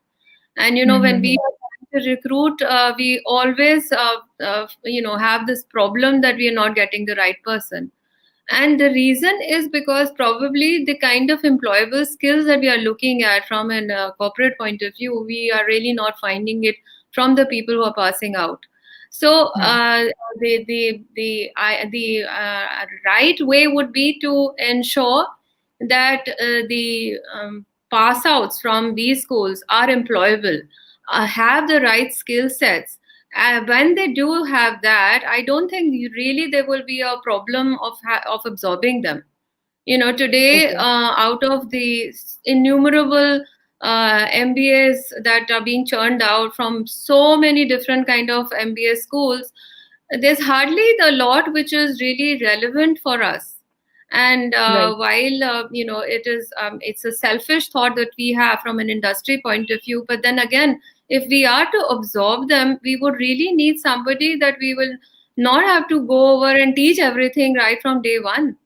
Speaker 20: And when we are trying to recruit, we always have this problem that we are not getting the right person. And the reason is because probably the kind of employable skills that we are looking at from a corporate point of view, we are really not finding it from the people who are passing out. So the right way would be to ensure that the pass outs from these schools are employable, have the right skill sets, when they do have that, I don't think really there will be a problem of absorbing them. Today, out of the innumerable MBAs that are being churned out from so many different kind of MBA schools, there's hardly the lot which is really relevant for us. And while it's a selfish thought that we have from an industry point of view, but then again, if we are to absorb them, we would really need somebody that we will not have to go over and teach everything right from day one.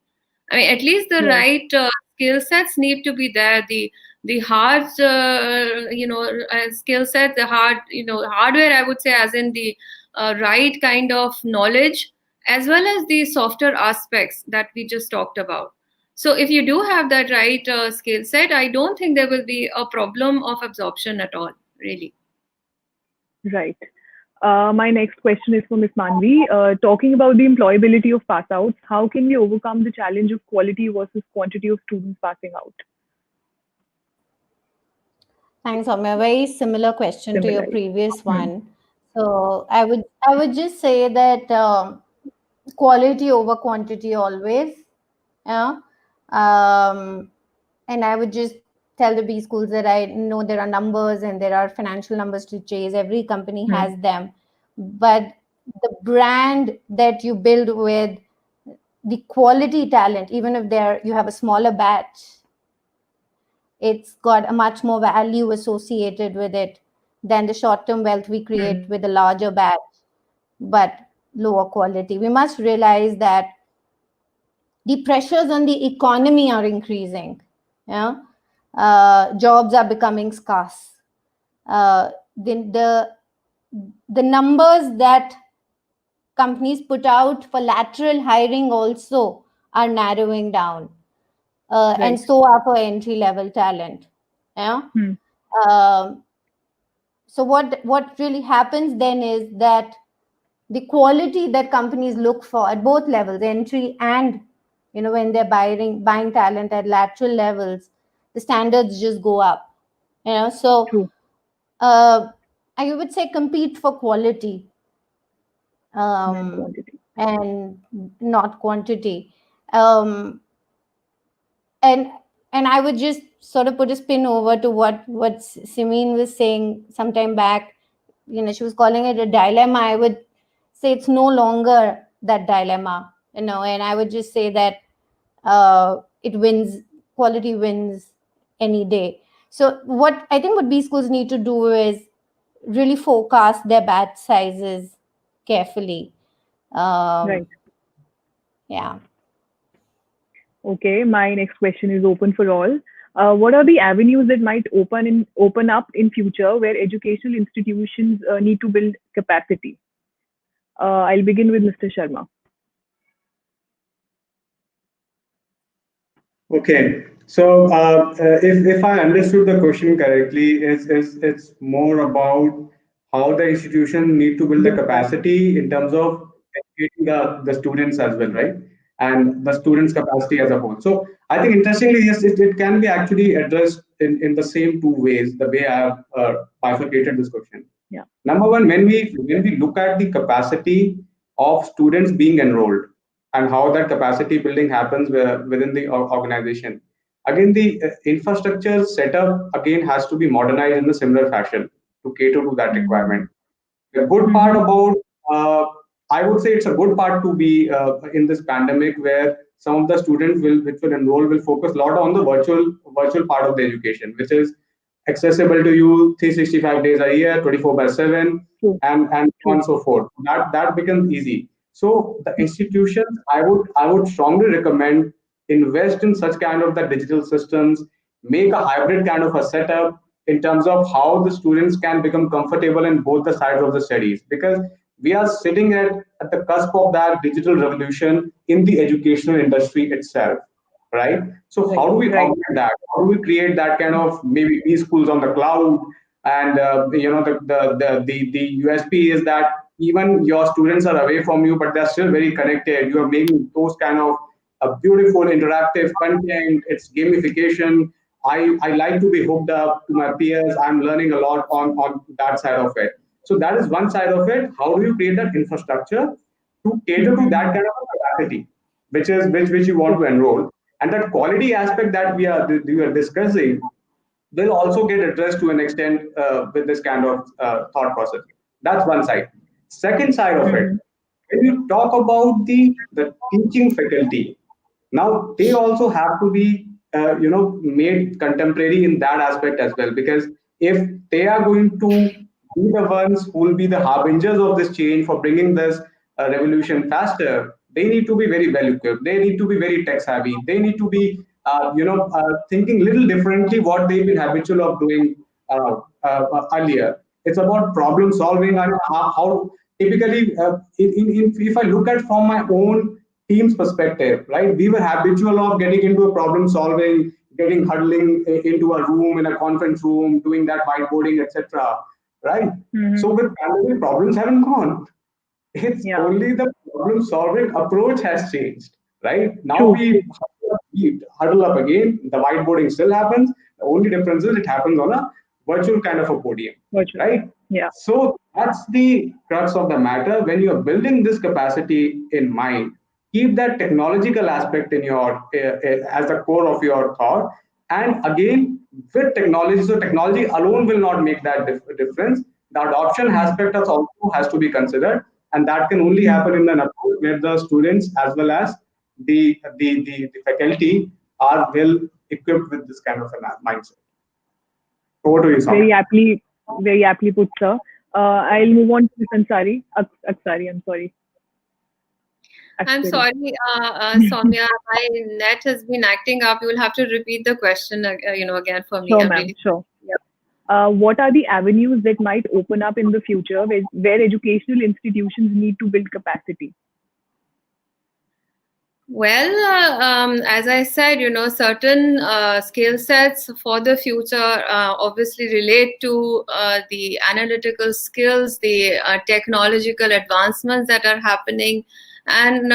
Speaker 20: I mean, at least the right skill sets need to be there. The hard, skill set, the hard, hardware, I would say, as in the right kind of knowledge, as well as the softer aspects that we just talked about. So if you do have that right skill set, I don't think there will be a problem of absorption at all, really.
Speaker 14: Right. My next question is for Ms. Manvi. Talking about the employability of pass outs, how can we overcome the challenge of quality versus quantity of students passing out?
Speaker 18: Thanks, Soumya. Very similar question to your previous one. So I would just say that quality over quantity always. Yeah. And I would just tell the B schools that I know there are numbers and there are financial numbers to chase. Every company has them. But the brand that you build with the quality talent, even if you have a smaller batch, it's got a much more value associated with it than the short-term wealth we create with a larger batch, but lower quality. We must realize that the pressures on the economy are increasing. Yeah, jobs are becoming scarce. The numbers that companies put out for lateral hiring also are narrowing down, and so are for entry-level talent. Yeah. So what really happens then is that the quality that companies look for at both levels, entry and when they're buying talent at lateral levels, the standards just go up. So I would say compete for quality, and not quantity. And I would just sort of put a spin over to what Simeen was saying sometime back. She was calling it a dilemma. I would say it's no longer that dilemma, and I would just say that quality wins any day. So what I think what B schools need to do is really forecast their batch sizes carefully.
Speaker 14: Right.
Speaker 18: Yeah.
Speaker 14: Okay, my next question is open for all. What are the avenues that might open up in future where educational institutions need to build capacity? I'll begin with Mr. Sharma.
Speaker 13: Okay, so if I understood the question correctly, it's more about how the institution need to build the capacity in terms of educating the students as well, right? And the students' capacity as a whole. So I think interestingly, yes, it can be actually addressed in the same two ways, the way I have bifurcated this question.
Speaker 14: Yeah.
Speaker 13: Number one, when we look at the capacity of students being enrolled and how that capacity building happens within the organization, again, the infrastructure setup again has to be modernized in a similar fashion to cater to that requirement. The good part about, I would say it's a good part to be in this pandemic where some of the students which will enroll will focus a lot on the virtual part of the education, which is accessible to you 365 days a year, 24/7, and so on and so forth. That becomes easy. So the institutions, I would strongly recommend invest in such kind of the digital systems, make a hybrid kind of a setup in terms of how the students can become comfortable in both the sides of the studies, because we are sitting at the cusp of that digital revolution in the educational industry itself, right? So how do we augment that? How do we create that kind of maybe schools on the cloud? And the USP is that even your students are away from you, but they're still very connected. You are making those kind of beautiful interactive content. It's gamification. I like to be hooked up to my peers. I'm learning a lot on that side of it. So that is one side of it. How do you create that infrastructure to cater to that kind of capacity, which you want to enroll, and that quality aspect that we are discussing will also get addressed to an extent with this kind of thought process. That's one side. Second side of it, when you talk about the teaching faculty, now they also have to be made contemporary in that aspect as well, because if they are going to be the ones who will be the harbingers of this change for bringing this revolution faster, they need to be very well equipped, they need to be very tech savvy, they need to be thinking little differently what they've been habitual of doing earlier. It's about problem solving, and how typically, if I look at from my own team's perspective, right, we were habitual of getting into a problem solving, getting huddling into a room, in a conference room, doing that whiteboarding, etc. Right? So with pandemic, problems haven't gone. It's only the problem solving approach has changed. Right? Now we huddle up again. The whiteboarding still happens. The only difference is it happens on a virtual kind of a podium. Right?
Speaker 14: Yeah.
Speaker 13: So that's the crux of the matter. When you're building this capacity in mind, keep that technological aspect in your as the core of your thought. And again, with technology, so technology alone will not make that difference. The adoption aspect also has to be considered, and that can only happen in an approach where the students as well as the faculty are well equipped with this kind of a mindset. Over to you, Sam.
Speaker 14: Very aptly put, sir. I'll move on to Ansari. Aksari, I'm sorry.
Speaker 20: I'm sorry, Soumya, my net has been acting up. You will have to repeat the question, again for me.
Speaker 14: Sure, ma'am. Sure. Yeah. What are the avenues that might open up in the future where educational institutions need to build capacity?
Speaker 20: Well, as I said, certain skill sets for the future obviously relate to the analytical skills, the technological advancements that are happening, and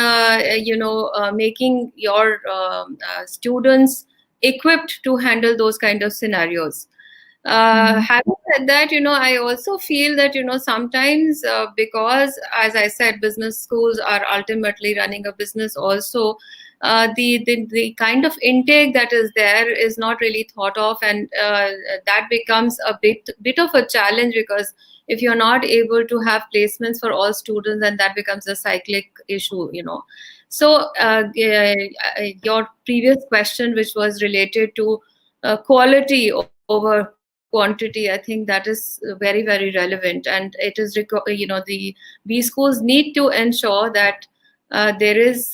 Speaker 20: making your students equipped to handle those kind of scenarios. Having said that, I also feel that, sometimes because, as I said, business schools are ultimately running a business also, the kind of intake that is there is not really thought of, and that becomes a bit of a challenge, because if you're not able to have placements for all students, then that becomes a cyclic issue, So your previous question, which was related to quality over quantity, I think that is very, very relevant, and it is the B schools need to ensure that there is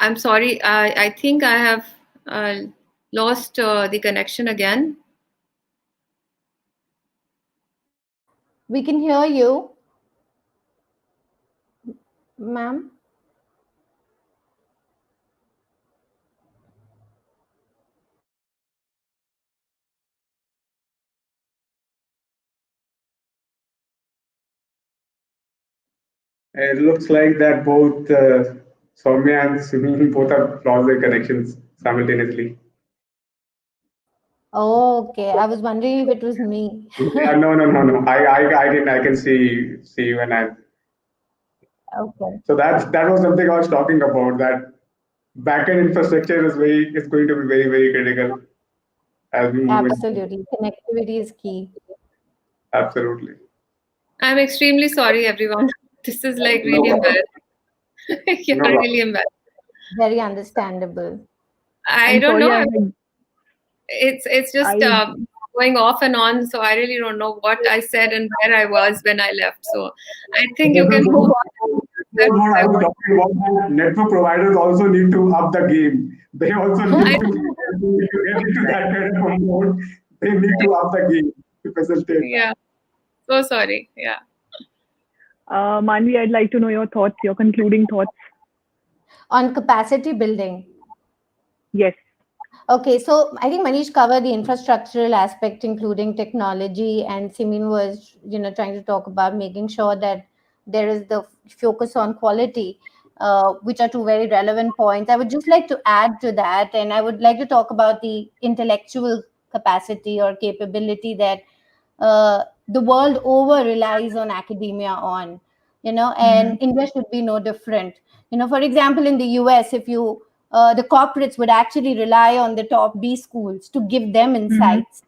Speaker 20: I'm sorry, I think I have lost the connection again.
Speaker 18: We can hear you, ma'am.
Speaker 13: It looks like that both Soumya and Sumi both have lost their connections simultaneously.
Speaker 18: Oh, okay. I was wondering if it was me.
Speaker 13: Yeah, no. I can see you, and I.
Speaker 18: Okay.
Speaker 13: So that was something I was talking about. That backend infrastructure is going to be very, very critical as we move.
Speaker 18: Absolutely, connectivity is key.
Speaker 13: Absolutely.
Speaker 20: I'm extremely sorry, everyone. This is like really embarrassing. Yeah, really embarrassing.
Speaker 18: Very understandable.
Speaker 20: I don't know. It's just going off and on, so I really don't know what I said and where I was when I left. So I think you can move on.
Speaker 13: I was talking about that network providers also need to up the game. They also need to get into that kind of a mode. They need to up the game to facilitate.
Speaker 20: Yeah. So sorry. Yeah.
Speaker 14: Manvi, I'd like to know your thoughts, your concluding thoughts.
Speaker 18: On capacity building.
Speaker 14: Yes.
Speaker 18: Okay, so I think Manish covered the infrastructural aspect, including technology, and Simin was, trying to talk about making sure that there is the focus on quality. which are two very relevant points. I would just like to add to that, and I would like to talk about the intellectual capacity or capability that the world over relies on academia on, and India should be no different. For example, in the US, if you the corporates would actually rely on the top B schools to give them insights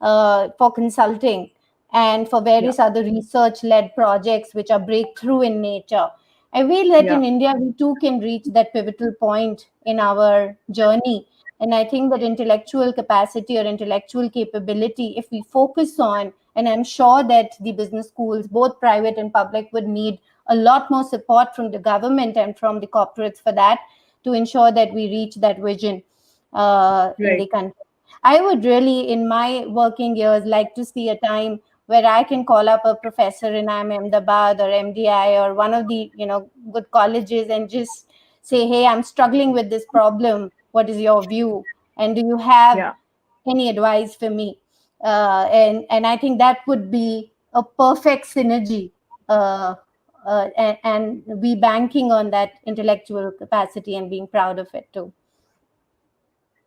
Speaker 18: for consulting and for various other research-led projects which are breakthrough in nature. I feel that in India, we too can reach that pivotal point in our journey. And I think that intellectual capacity or intellectual capability, if we focus on, and I'm sure that the business schools, both private and public, would need a lot more support from the government and from the corporates for that, to ensure that we reach that vision in the country. I would really, in my working years, like to see a time where I can call up a professor in Ahmedabad or MDI or one of the good colleges and just say, hey, I'm struggling with this problem. What is your view? And do you have any advice for me? And I think that would be a perfect synergy, and we banking on that intellectual capacity and being proud of it too.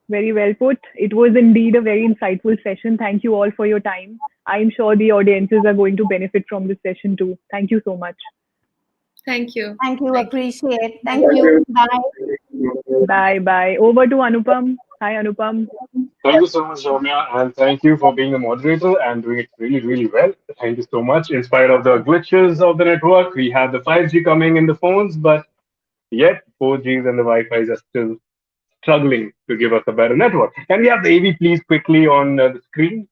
Speaker 14: Very well put. It was indeed a very insightful session. Thank you all for your time. I'm sure the audiences are going to benefit from this session too. Thank you so much.
Speaker 20: Thank you.
Speaker 18: Thank you. Appreciate. Thank you. Bye.
Speaker 14: Bye. Bye. Over to Anupam. Hi, Anupam.
Speaker 16: Thank you so much, Soumya, and thank you for being the moderator and doing it really, really well. Thank you so much. In spite of the glitches of the network, we have the 5G coming in the phones, but yet 4Gs and the Wi-Fi's are still struggling to give us a better network. Can we have the AV please quickly on the screen?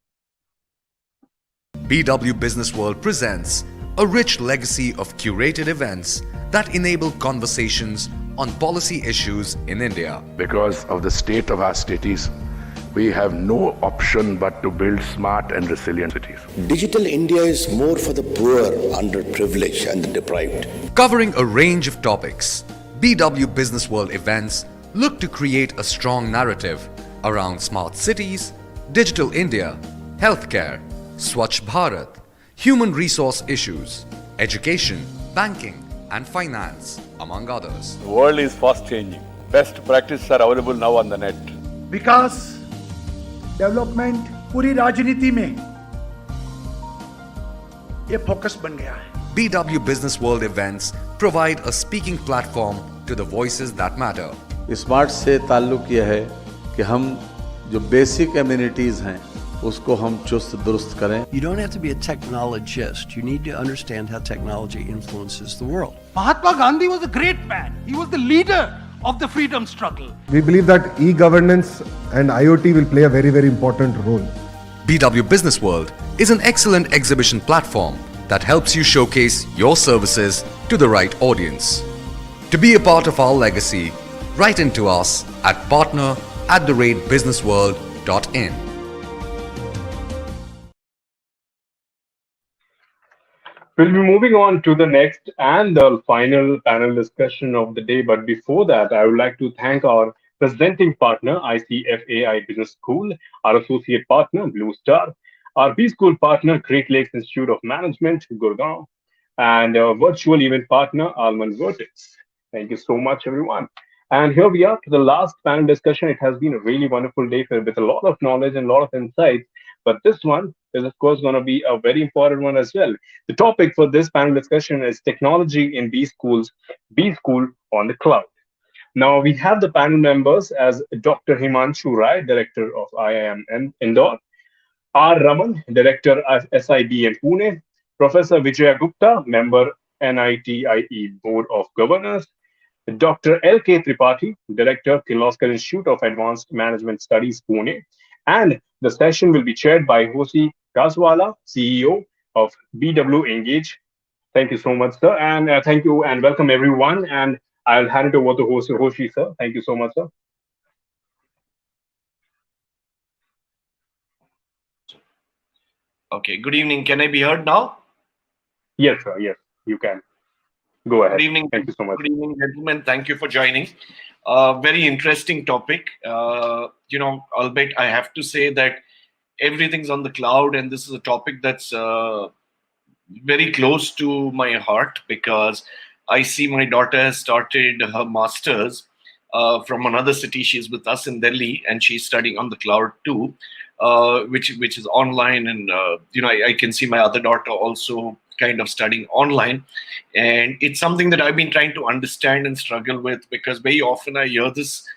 Speaker 2: BW Businessworld presents a rich legacy of curated events that enable conversations on policy issues in India.
Speaker 3: Because of the state of our cities, we have no option but to build smart and resilient cities.
Speaker 4: Digital India is more for the poor, underprivileged, and the deprived.
Speaker 2: Covering a range of topics, BW Businessworld events look to create a strong narrative around smart cities, digital India, healthcare, Swachh Bharat, human resource issues, education, banking, and finance, among others.
Speaker 5: The world is fast changing. Best practices are available now on the net.
Speaker 6: Vikas development पूरी राजनीति में ये focus बन गया है.
Speaker 2: BW Businessworld events provide a speaking platform to the voices that matter.
Speaker 7: Smart से ताल्लुक यह है कि हम जो बेसिक एमिनिटीज हैं उसको हम चुस्त दुरुस्त करें.
Speaker 8: You don't have to be a technologist. You need to understand how technology influences the world.
Speaker 6: Mahatma Gandhi was a great man. He was the leader of the freedom struggle.
Speaker 9: We believe that e-governance and IoT will play a very, very important role.
Speaker 2: BW Businessworld is an excellent exhibition platform that helps you showcase your services to the right audience. To be a part of our legacy, write into us at partner@businessworld.in.
Speaker 16: We'll be moving on to the next and the final panel discussion of the day. But before that, I would like to thank our presenting partner, ICFAI Business School, our associate partner, Blue Star, our B School partner, Great Lakes Institute of Management, Gurgaon, and our virtual event partner, Almond Vertex. Thank you so much, everyone. And here we are to the last panel discussion. It has been a really wonderful day with a lot of knowledge and a lot of insights. But this one is, of course, going to be a very important one as well. The topic for this panel discussion is technology in B School on the cloud. Now, we have the panel members as Dr. Himanshu Rai, Director of IIM Indore, R. Raman, Director of SIB in Pune, Professor Vijaya Gupta, Member NITIE Board of Governors, Dr. L.K. Tripathi, Director, Kirloskar Institute of Advanced Management Studies, Pune, and the session will be chaired by Hoshi Kaswala, CEO of BW Engage. Thank you so much, sir, and thank you and welcome everyone. And I'll hand it over to Hoshi, sir. Thank you so much, sir.
Speaker 12: Okay, good evening. Can I be heard now?
Speaker 16: Yes, sir. Yes, you can. Go ahead.
Speaker 12: Good evening.
Speaker 16: Thank you so much.
Speaker 12: Good evening, gentlemen. Thank you for joining. Very interesting topic. Albeit I have to say that everything's on the cloud, and this is a topic that's very close to my heart because I see my daughter has started her master's from another city. She's with us in Delhi, and she's studying on the cloud too, which is online. And I can see my other daughter also kind of studying online, and it's something that I've been trying to understand and struggle with, because very often I hear this.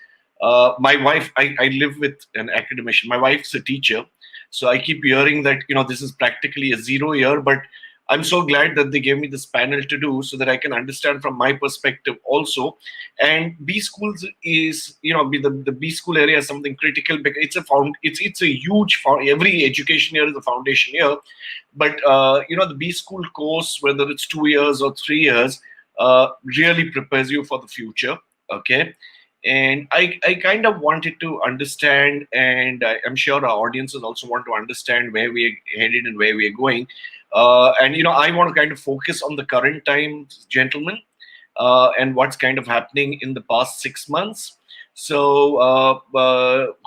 Speaker 12: My wife, I live with an academician. My wife's a teacher, so I keep hearing that this is practically a 0 year, but I'm so glad that they gave me this panel to do so that I can understand from my perspective also. And B schools is, the B school area is something critical, because it's a huge every education year is a foundation year. But the B school course, whether it's 2 years or 3 years, really prepares you for the future. Okay. And I kind of wanted to understand, and I'm sure our audiences also want to understand where we're headed and where we're going. And I want to kind of focus on the current times, gentlemen, and what's kind of happening in the past 6 months. So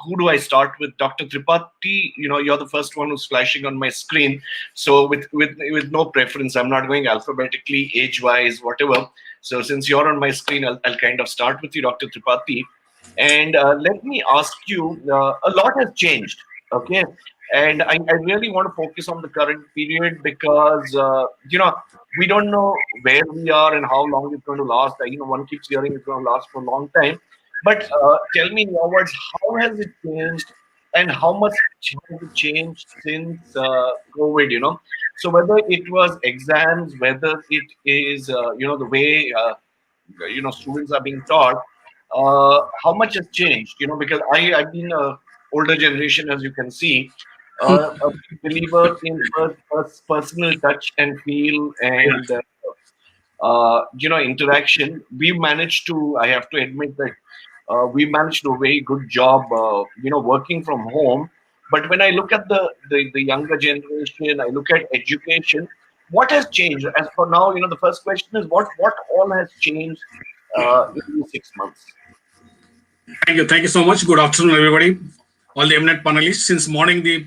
Speaker 12: who do I start with? Dr. Tripathi, you're the first one who's flashing on my screen. So with no preference, I'm not going alphabetically, age-wise, whatever. So since you're on my screen, I'll kind of start with you, Dr. Tripathi. And let me ask you, a lot has changed, okay? And I really want to focus on the current period, because, we don't know where we are and how long it's going to last. One keeps hearing it's going to last for a long time. But tell me in your words, how has it changed, and how much has it changed since COVID, So whether it was exams, whether it is, the way, students are being taught, how much has changed, because I've been a older generation, as you can see, a big believer in personal touch and feel and interaction. We managed to, I have to admit that we managed to do a very good job, working from home. But when I look at the younger generation, I look at education, what has changed? As for now, the first question is what all has changed in these 6 months?
Speaker 19: Thank you so much. Good afternoon, everybody. All the eminent panelists. Since morning, the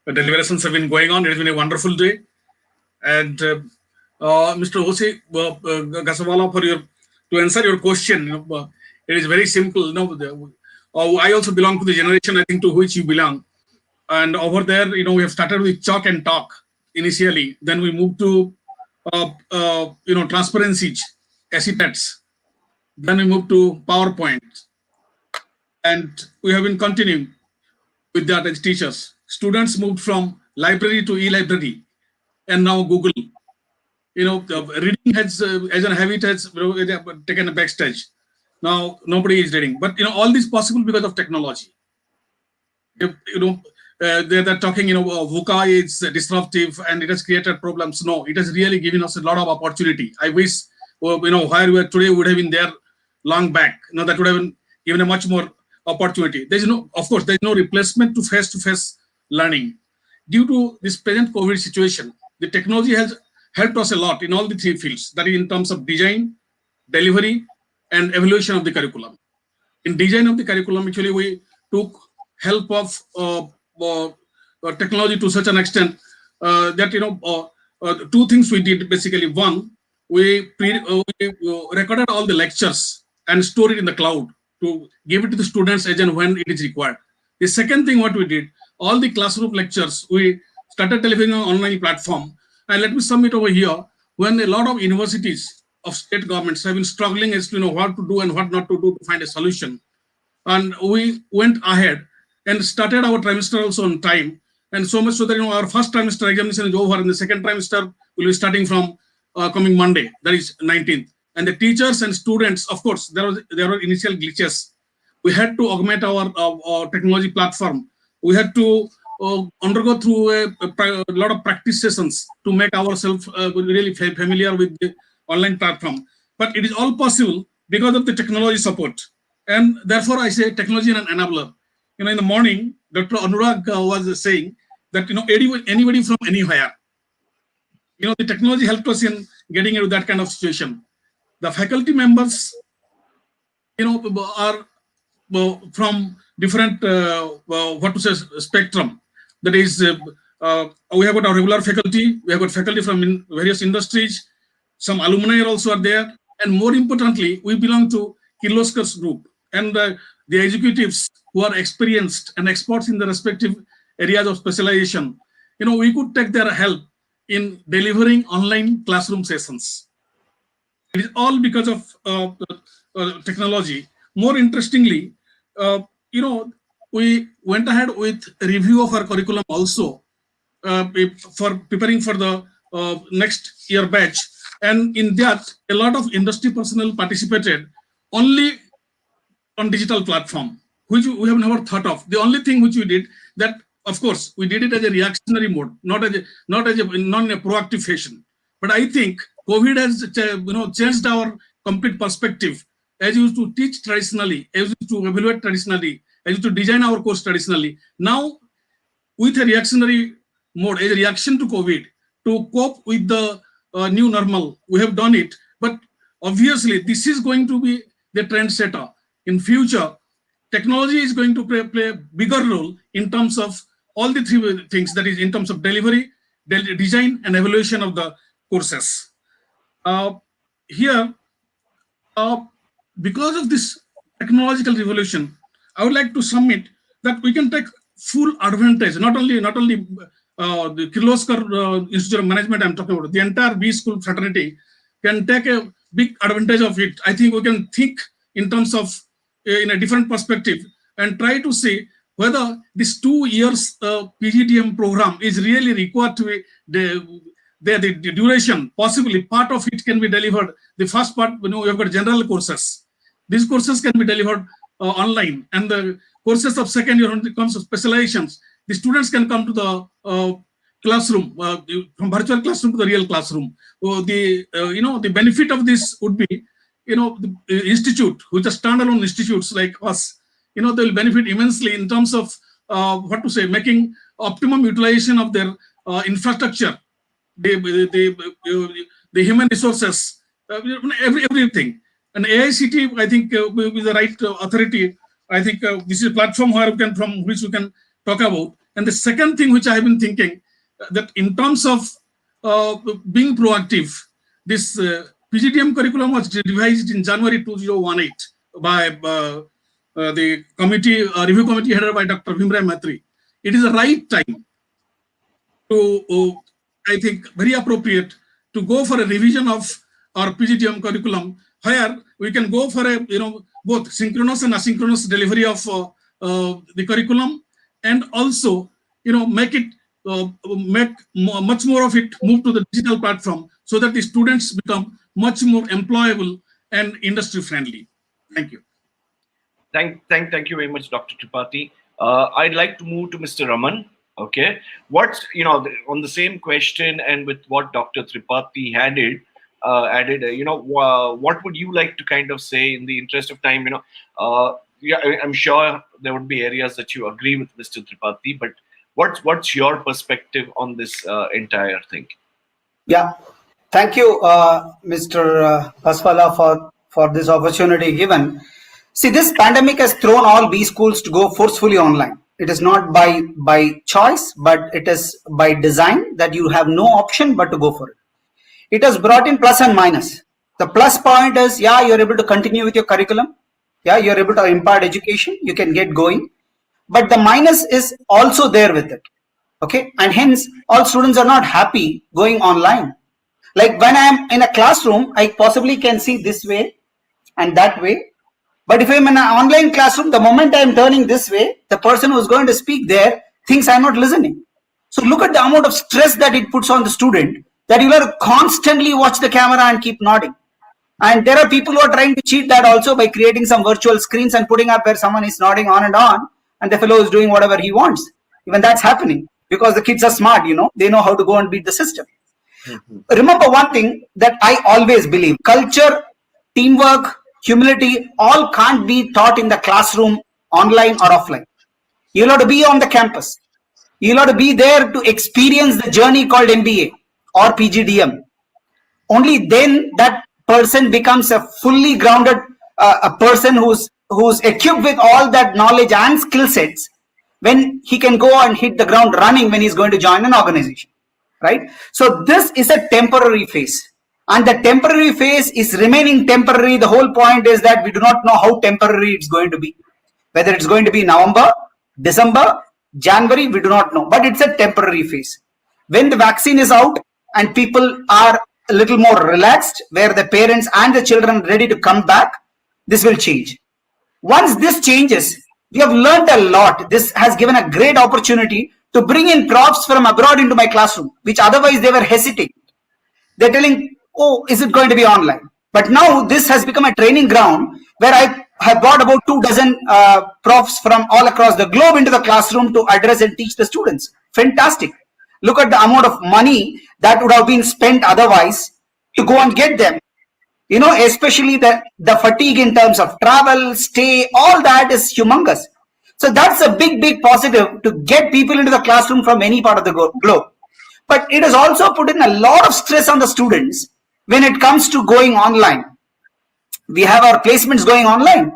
Speaker 19: deliberations have been going on. It has been a wonderful day. And Mr. Jose Gasawala, to answer your question, it is very simple. I also belong to the generation, I think, to which you belong. And over there, we have started with chalk and talk initially. Then we moved to, transparency, acetates. Then we moved to PowerPoint. And we have been continuing with that as teachers. Students moved from library to e-library, and now Google. Reading has, as a habit, has taken a backstage. Now nobody is reading, but all this possible because of technology. They're talking, VUCA is disruptive and it has created problems. No, it has really given us a lot of opportunity. I wish, where we are today would have been there long back. That would have been given a much more opportunity. There's no replacement to face-to-face learning. Due to this present COVID situation, the technology has helped us a lot in all the three fields. That is in terms of design, delivery, and evaluation of the curriculum. In design of the curriculum, actually, we took help of technology to such an extent that two things we did basically. One, we recorded all the lectures and stored it in the cloud to give it to the students as and when it is required. The second thing what we did, all the classroom lectures, we started delivering on online platform. And let me sum it over here. When a lot of universities of state governments have been struggling as to what to do and what not to do to find a solution. And we went ahead and started our trimester also on time. And so much so that our first trimester examination is over, and the second trimester will be starting from coming Monday, that is 19th. And the teachers and students, of course, there were initial glitches. We had to augment our technology platform. We had to undergo through a lot of practice sessions to make ourselves really familiar with the online platform. But it is all possible because of the technology support. And therefore, I say technology is an enabler. In the morning, Dr. Anurag was saying that anybody from anywhere, the technology helped us in getting into that kind of situation. The faculty members, are from different spectrum. That is, we have got our regular faculty, we have got faculty from various industries, some alumni also are there, and more importantly, we belong to Kirloskar's group, and the executives who are experienced and experts in the respective areas of specialization. We could take their help in delivering online classroom sessions. It is all because of technology. More interestingly, we went ahead with a review of our curriculum also for preparing for the next year batch. And in that, a lot of industry personnel participated only on digital platform, which we have never thought of. The only thing which we did that, of course, we did it as a reactionary mode, not in a proactive fashion. But I think COVID has changed our complete perspective. As used to teach traditionally, as used to evaluate traditionally, as used to design our course traditionally. Now, with a reactionary mode, as a reaction to COVID, to cope with the new normal, we have done it. But obviously, this is going to be the trendsetter. In future, technology is going to play a bigger role in terms of all the three things, that is in terms of delivery, design, and evaluation of the courses. Here, because of this technological revolution, I would like to submit that we can take full advantage, not only the Kirloskar Institute of Management I'm talking about, the entire B School fraternity can take a big advantage of it. I think we can think in terms of in a different perspective and try to see whether this 2 years PGDM program is really required to be the duration. Possibly part of it can be delivered. The first part, we have got general courses. These courses can be delivered online, and the courses of second year, when it comes to specializations, the students can come to the classroom, from virtual classroom to the real classroom. The benefit of this would be, the institute, which are standalone institutes like us, they will benefit immensely in terms of making optimum utilization of their infrastructure, the human resources, everything. And AICT, I think, will be the right authority. I think this is a platform from which we can talk about. And the second thing which I have been thinking, that in terms of being proactive, this PGDM curriculum was revised in January 2018 by the committee, review committee headed by Dr. Bhimrai Matri. It is the right time to, I think, very appropriate to go for a revision of our PGDM curriculum, where we can go for a both synchronous and asynchronous delivery of the curriculum, and also make much more of it move to the digital platform, so that the students become much more employable and industry friendly. Thank you.
Speaker 12: Thank you very much, Dr. Tripathi. I'd like to move to Mr. Raman. Okay, what's on the same question and with what Dr. Tripathi added, what would you like to kind of say in the interest of time? I'm sure there would be areas that you agree with Mr. Tripathi, but what's your perspective on this entire thing?
Speaker 11: Yeah, thank you, Mr. Paswala, for this opportunity given. See, this pandemic has thrown all B schools to go forcefully online. It is not by choice, but it is by design, that you have no option but to go for it. It has brought in plus and minus. The plus point is, yeah, you're able to continue with your curriculum. Yeah, you're able to impart education. You can get going. But the minus is also there with it. Okay, and hence all students are not happy going online. Like when I'm in a classroom, I possibly can see this way and that way. But if I'm in an online classroom, the moment I'm turning this way, the person who's going to speak there thinks I'm not listening. So look at the amount of stress that it puts on the student, that you have to constantly watch the camera and keep nodding. And there are people who are trying to cheat that also by creating some virtual screens and putting up where someone is nodding on, and the fellow is doing whatever he wants. Even that's happening because the kids are smart, they know how to go and beat the system. Remember one thing that I always believe: culture, teamwork, humility, all can't be taught in the classroom, online or offline. You'll have to be on the campus. You'll have to be there to experience the journey called MBA or PGDM. Only then that person becomes a fully grounded a person who's equipped with all that knowledge and skill sets, when he can go and hit the ground running when he's going to join an organization, right? So this is a temporary phase. And the temporary phase is remaining temporary. The whole point is that we do not know how temporary it's going to be. Whether it's going to be November, December, January, we do not know. But it's a temporary phase. When the vaccine is out and people are a little more relaxed, where the parents and the children are ready to come back, this will change. Once this changes, we have learned a lot. This has given a great opportunity to bring in profs from abroad into my classroom, which otherwise they were hesitating. They're telling, oh, is it going to be online? But now this has become a training ground where I have brought about 24 profs from all across the globe into the classroom to address and teach the students. Fantastic. Look at the amount of money that would have been spent otherwise to go and get them. You know, especially the fatigue in terms of travel, stay, all that is humongous. So that's a big positive to get people into the classroom from any part of the globe. But it has also put in a lot of stress on the students when it comes to going online. We have our placements going online,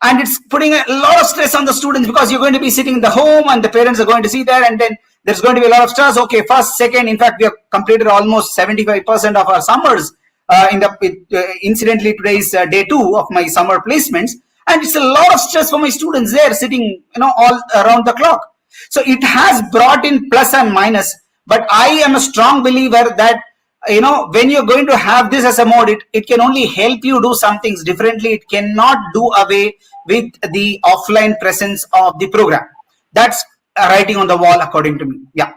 Speaker 11: and it's putting a lot of stress on the students because you're going to be sitting in the home and the parents are going to see there, and then there's going to be a lot of stress. Okay, first, second, in fact, we have completed almost 75% of our summers. Incidentally, today is day 2 of my summer placements, and it's a lot of stress for my students there sitting, all around the clock. So it has brought in plus and minus, but I am a strong believer that when you're going to have this as a mode, it can only help you do some things differently. It cannot do away with the offline presence of the program. That's writing on the wall, according to me. Yeah.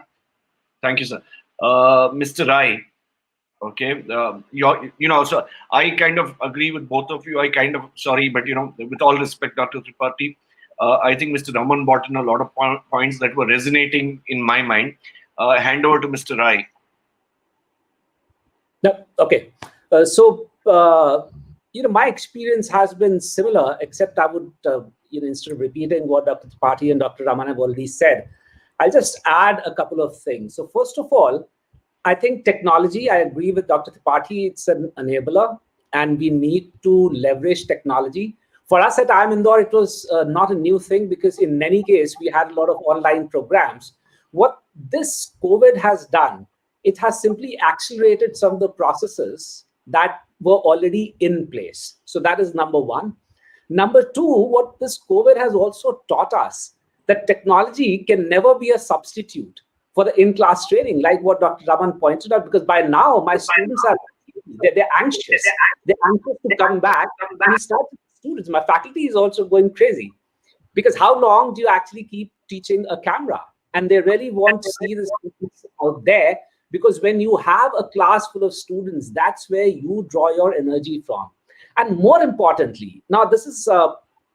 Speaker 12: Thank you, sir. Mr. Rai. Okay, so I kind of agree with both of you. Sorry, but with all respect, Dr. Tripathi, I think Mr. Raman brought in a lot of points that were resonating in my mind. Hand over to Mr. Rai.
Speaker 21: No, okay. My experience has been similar, except I would, instead of repeating what Dr. Tripathi and Dr. Raman have already said, I'll just add a couple of things. So first of all, I think technology, I agree with Dr. Tripathi, it's an enabler and we need to leverage technology. For us at IIM Indore, it was not a new thing because in any case, we had a lot of online programs. What this COVID has done, it has simply accelerated some of the processes that were already in place. So that is number one. Number two, what this COVID has also taught us, that technology can never be a substitute for the in-class training, like what Dr. Raman pointed out, because by now my students they're anxious. They're anxious to come back. And we start with students. My faculty is also going crazy because how long do you actually keep teaching a camera? And they really want to see the students out there, because when you have a class full of students, that's where you draw your energy from. And more importantly, now this is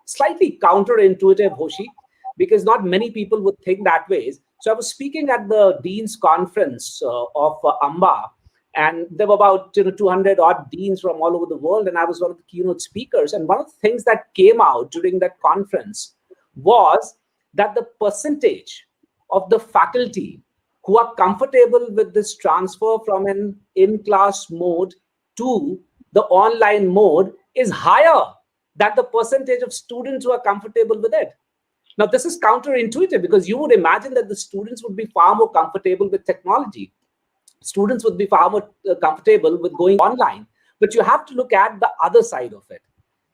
Speaker 21: slightly counterintuitive, Hoshi, because not many people would think that way. So I was speaking at the Dean's Conference of AMBA, and there were about 200 odd deans from all over the world, and I was one of the keynote speakers. And one of the things that came out during that conference was that the percentage of the faculty who are comfortable with this transfer from an in-class mode to the online mode is higher than the percentage of students who are comfortable with it. Now, this is counterintuitive because you would imagine that the students would be far more comfortable with technology. Students would be far more comfortable with going online. But you have to look at the other side of it.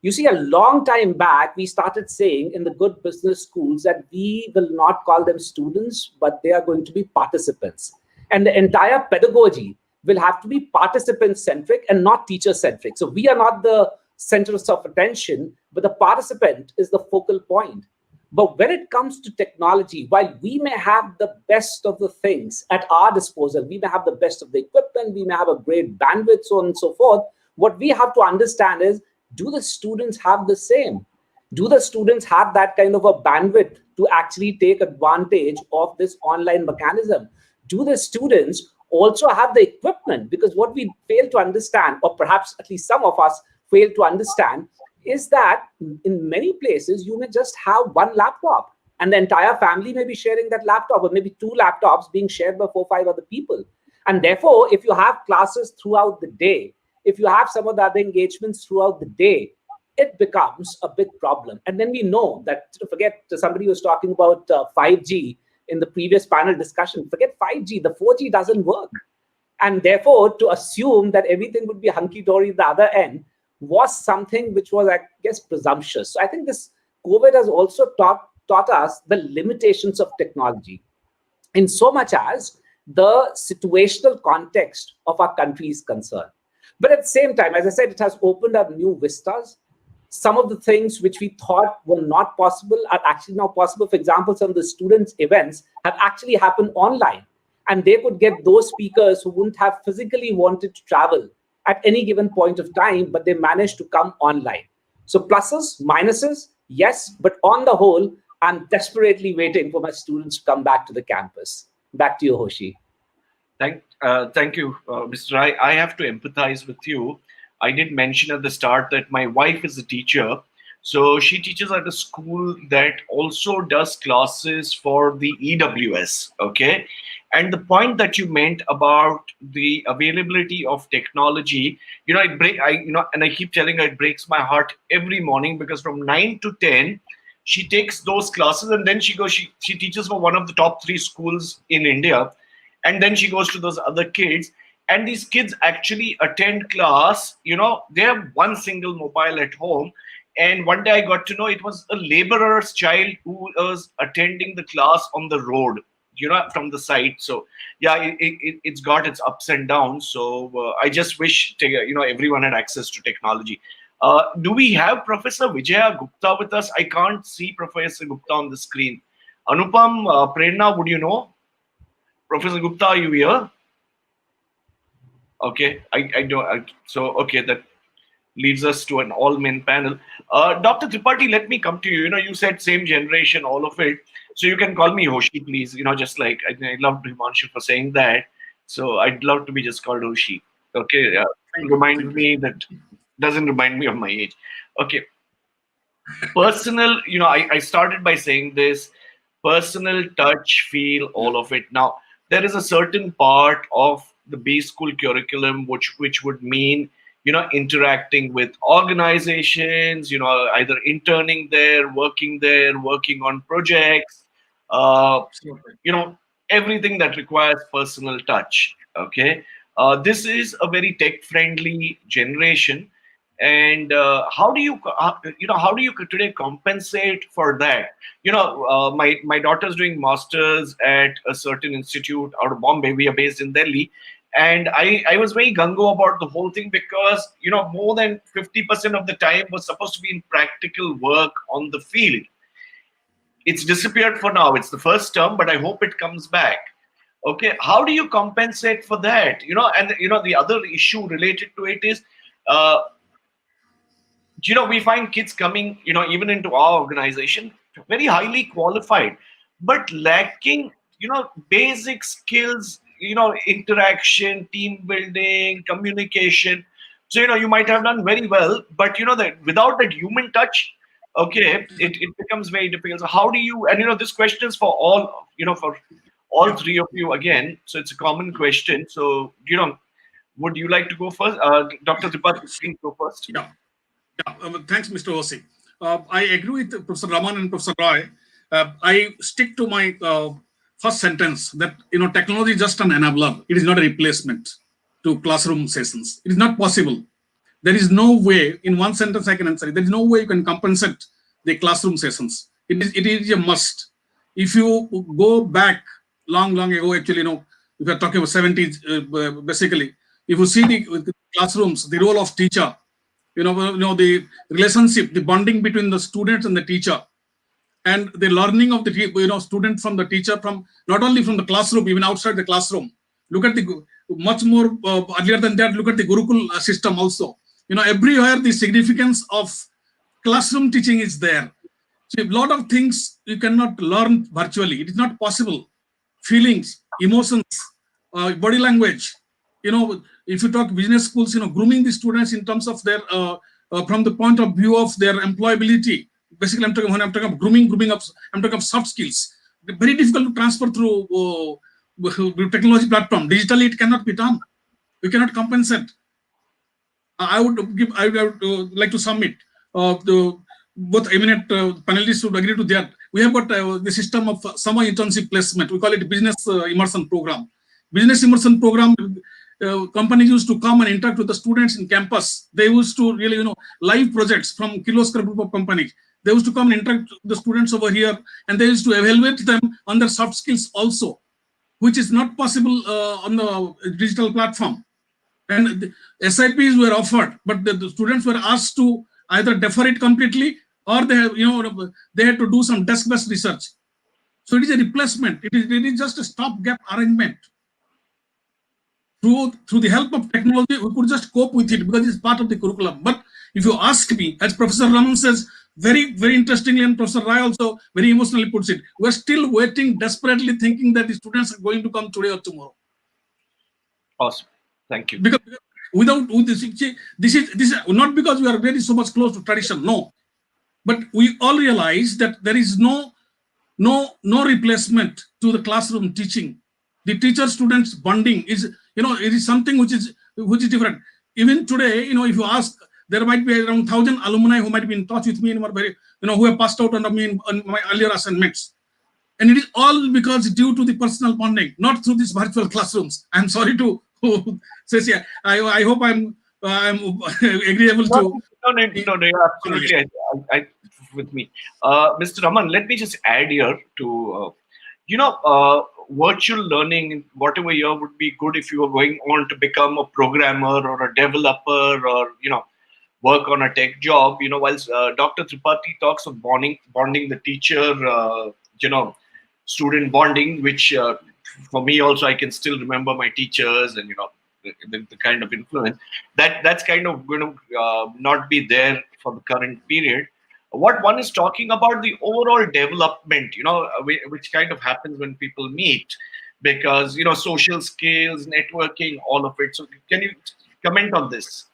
Speaker 21: You see, a long time back, we started saying in the good business schools that we will not call them students, but they are going to be participants. And the entire pedagogy will have to be participant-centric and not teacher-centric. So we are not the centers of attention, but the participant is the focal point. But when it comes to technology, while we may have the best of the things at our disposal, we may have the best of the equipment, we may have a great bandwidth, so on and so forth, what we have to understand is, do the students have the same? Do the students have that kind of a bandwidth to actually take advantage of this online mechanism? Do the students also have the equipment? Because what we fail to understand, or perhaps at least some of us fail to understand, is that in many places, you may just have one laptop and the entire family may be sharing that laptop, or maybe 2 laptops being shared by 4 or 5 other people. And therefore, if you have classes throughout the day, if you have some of the other engagements throughout the day, it becomes a big problem. And then we know that, forget, somebody was talking about 5G in the previous panel discussion, forget 5G, the 4G doesn't work. And therefore, to assume that everything would be hunky-dory at the other end was something which was, I guess, presumptuous. So I think this COVID has also taught us the limitations of technology, in so much as the situational context of our country is concerned. But at the same time, as I said, it has opened up new vistas. Some of the things which we thought were not possible are actually now possible. For example, some of the students' events have actually happened online, and they could get those speakers who wouldn't have physically wanted to travel at any given point of time, but they managed to come online. So pluses, minuses, yes, but on the whole, I'm desperately waiting for my students to come back to the campus. Back to you, Hoshi.
Speaker 12: Thank you, Mr. Rai. I have to empathize with you. I did mention at the start that my wife is a teacher. So she teaches at a school that also does classes for the EWS, okay? And the point that you meant about the availability of technology, and I keep telling her it breaks my heart every morning, because from 9 to 10, she takes those classes, and then she teaches for one of the top 3 schools in India. And then she goes to those other kids, and these kids actually attend class. They have one single mobile at home. And one day I got to know it was a laborer's child who was attending the class on the road, from the side. So yeah, it's got its ups and downs. So I just wish everyone had access to technology. Do we have Professor Vijaya Gupta with us? I can't see Professor Gupta on the screen. Anupam, Prerna, would you know? Professor Gupta, are you here? Okay, I don't. So okay, that leaves us to an all-men panel. Dr. Tripathi, let me come to you. You said same generation, all of it. So you can call me Hoshi, please. Just like I love Himanshu for saying that. So I'd love to be just called Hoshi. Okay, doesn't remind me of my age. Okay. Personal, I started by saying this: personal touch, feel, all of it. Now, there is a certain part of the B school curriculum which would mean interacting with organizations, either interning there, working on projects, everything that requires personal touch. Okay, this is a very tech-friendly generation, and how do you today compensate for that? My daughter's doing masters at a certain institute out of Bombay. We are based in Delhi. And I was very gung-ho about the whole thing because, more than 50% of the time was supposed to be in practical work on the field. It's disappeared for now. It's the first term, but I hope it comes back. Okay, how do you compensate for that? And the other issue related to it is, we find kids coming, even into our organization, very highly qualified, but lacking, basic skills, interaction, team building, communication. So, you might have done very well, but that without that human touch, okay, it becomes very difficult. So how do you, and this question is for all, for all 3 of you again. So it's a common question. So, would you like to go first? Dr. Tripathi, please go first.
Speaker 19: Yeah. Thanks, Mr. Hosi. I agree with Professor Raman and Professor Roy. I stick to my first sentence that technology is just an enabler. It is not a replacement to classroom sessions. It is not possible. There is no way, in one sentence I can answer it, there is no way you can compensate the classroom sessions. It is a must. If you go back long ago, actually, if you are talking about 70s, basically, if you see the classrooms, the role of teacher, the relationship, the bonding between the students and the teacher, and the learning of the student from the teacher, from not only from the classroom, even outside the classroom. Look at the much more earlier than that. Look at the Gurukul system also. Everywhere the significance of classroom teaching is there. So a lot of things you cannot learn virtually. It is not possible. Feelings, emotions, body language. If you talk business schools, grooming the students in terms of their from the point of view of their employability. Basically, when I'm talking of grooming I'm talking of soft skills. They're very difficult to transfer through technology platform. Digitally, it cannot be done. We cannot compensate. I would like to submit. Both eminent panelists would agree to that. We have got the system of summer internship placement. We call it business immersion program. Business immersion program companies used to come and interact with the students in campus. They used to really, live projects from Kirloskar group of companies. They used to come and interact with the students over here, and they used to evaluate them on their soft skills also, which is not possible on the digital platform. And the SIPs were offered, but the students were asked to either defer it completely, or they have, they had to do some desk-based research. So it is a replacement. It is just a stopgap arrangement. Through the help of technology, we could just cope with it because it's part of the curriculum. But if you ask me, as Professor Raman says, very, very interestingly, and Professor Rai also very emotionally puts it, we're still waiting, desperately thinking that the students are going to come today or tomorrow.
Speaker 12: Awesome. Thank you.
Speaker 19: Because this is not because we are very so much close to tradition, no. But we all realize that there is no replacement to the classroom teaching. The teacher-students bonding is, it is something which is different. Even today, if you ask, there might be around 1,000 alumni who might be in touch with me, who have passed out under me on my earlier assignments. And it is all because due to the personal bonding, not through these virtual classrooms. I'm sorry to say, I hope I'm agreeable to.
Speaker 12: No, absolutely. I with me. Mr. Raman, let me just add here to, virtual learning, whatever year would be good if you were going on to become a programmer or a developer or, work on a tech job, whilst Dr. Tripathi talks of bonding the teacher, student bonding, which for me also, I can still remember my teachers and, the kind of influence that's kind of going to not be there for the current period. What one is talking about the overall development, which kind of happens when people meet, because, social skills, networking, all of it. So can you comment on this?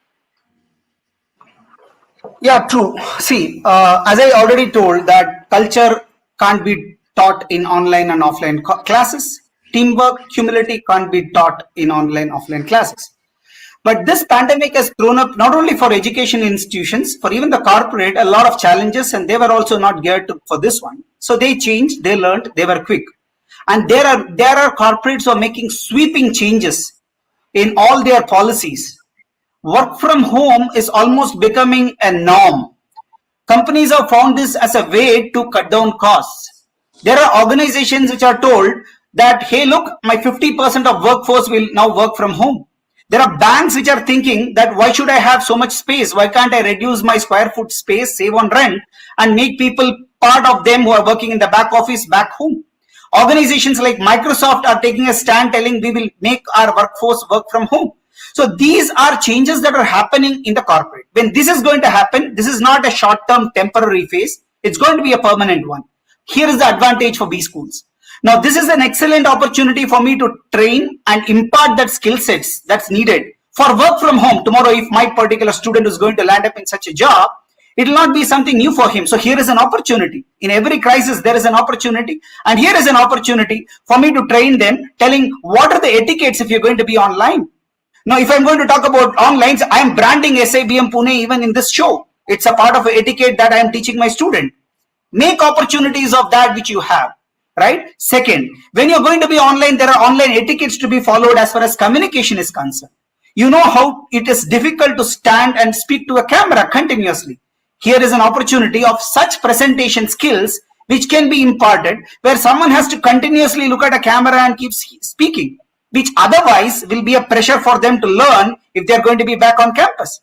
Speaker 11: Yeah, true. See, as I already told, that culture can't be taught in online and offline classes. Teamwork, humility can't be taught in online, offline classes. But this pandemic has thrown up not only for education institutions, for even the corporate, a lot of challenges, and they were also not geared for this one. So they changed, they learned, they were quick. And there are corporates who are making sweeping changes in all their policies. Work from home is almost becoming a norm. Companies have found this as a way to cut down costs. There are organizations which are told that, hey, look, my 50% of workforce will now work from home. There are banks which are thinking that why should I have so much space? Why can't I reduce my square foot space, save on rent, and make people, part of them who are working in the back office, back home? Organizations like Microsoft are taking a stand telling we will make our workforce work from home. So these are changes that are happening in the corporate. When this is going to happen, this is not a short-term temporary phase. It's going to be a permanent one. Here is the advantage for B schools. Now, this is an excellent opportunity for me to train and impart that skill sets that's needed for work from home. Tomorrow, if my particular student is going to land up in such a job, it will not be something new for him. So here is an opportunity. In every crisis, there is an opportunity. And here is an opportunity for me to train them, telling what are the etiquettes if you're going to be online. Now, if I'm going to talk about online, I'm branding SIBM Pune even in this show. It's a part of etiquette that I'm teaching my student. Make opportunities of that which you have. Right? Second, when you're going to be online, there are online etiquettes to be followed as far as communication is concerned. You know how it is difficult to stand and speak to a camera continuously. Here is an opportunity of such presentation skills which can be imparted, where someone has to continuously look at a camera and keep speaking, which otherwise will be a pressure for them to learn if they're going to be back on campus.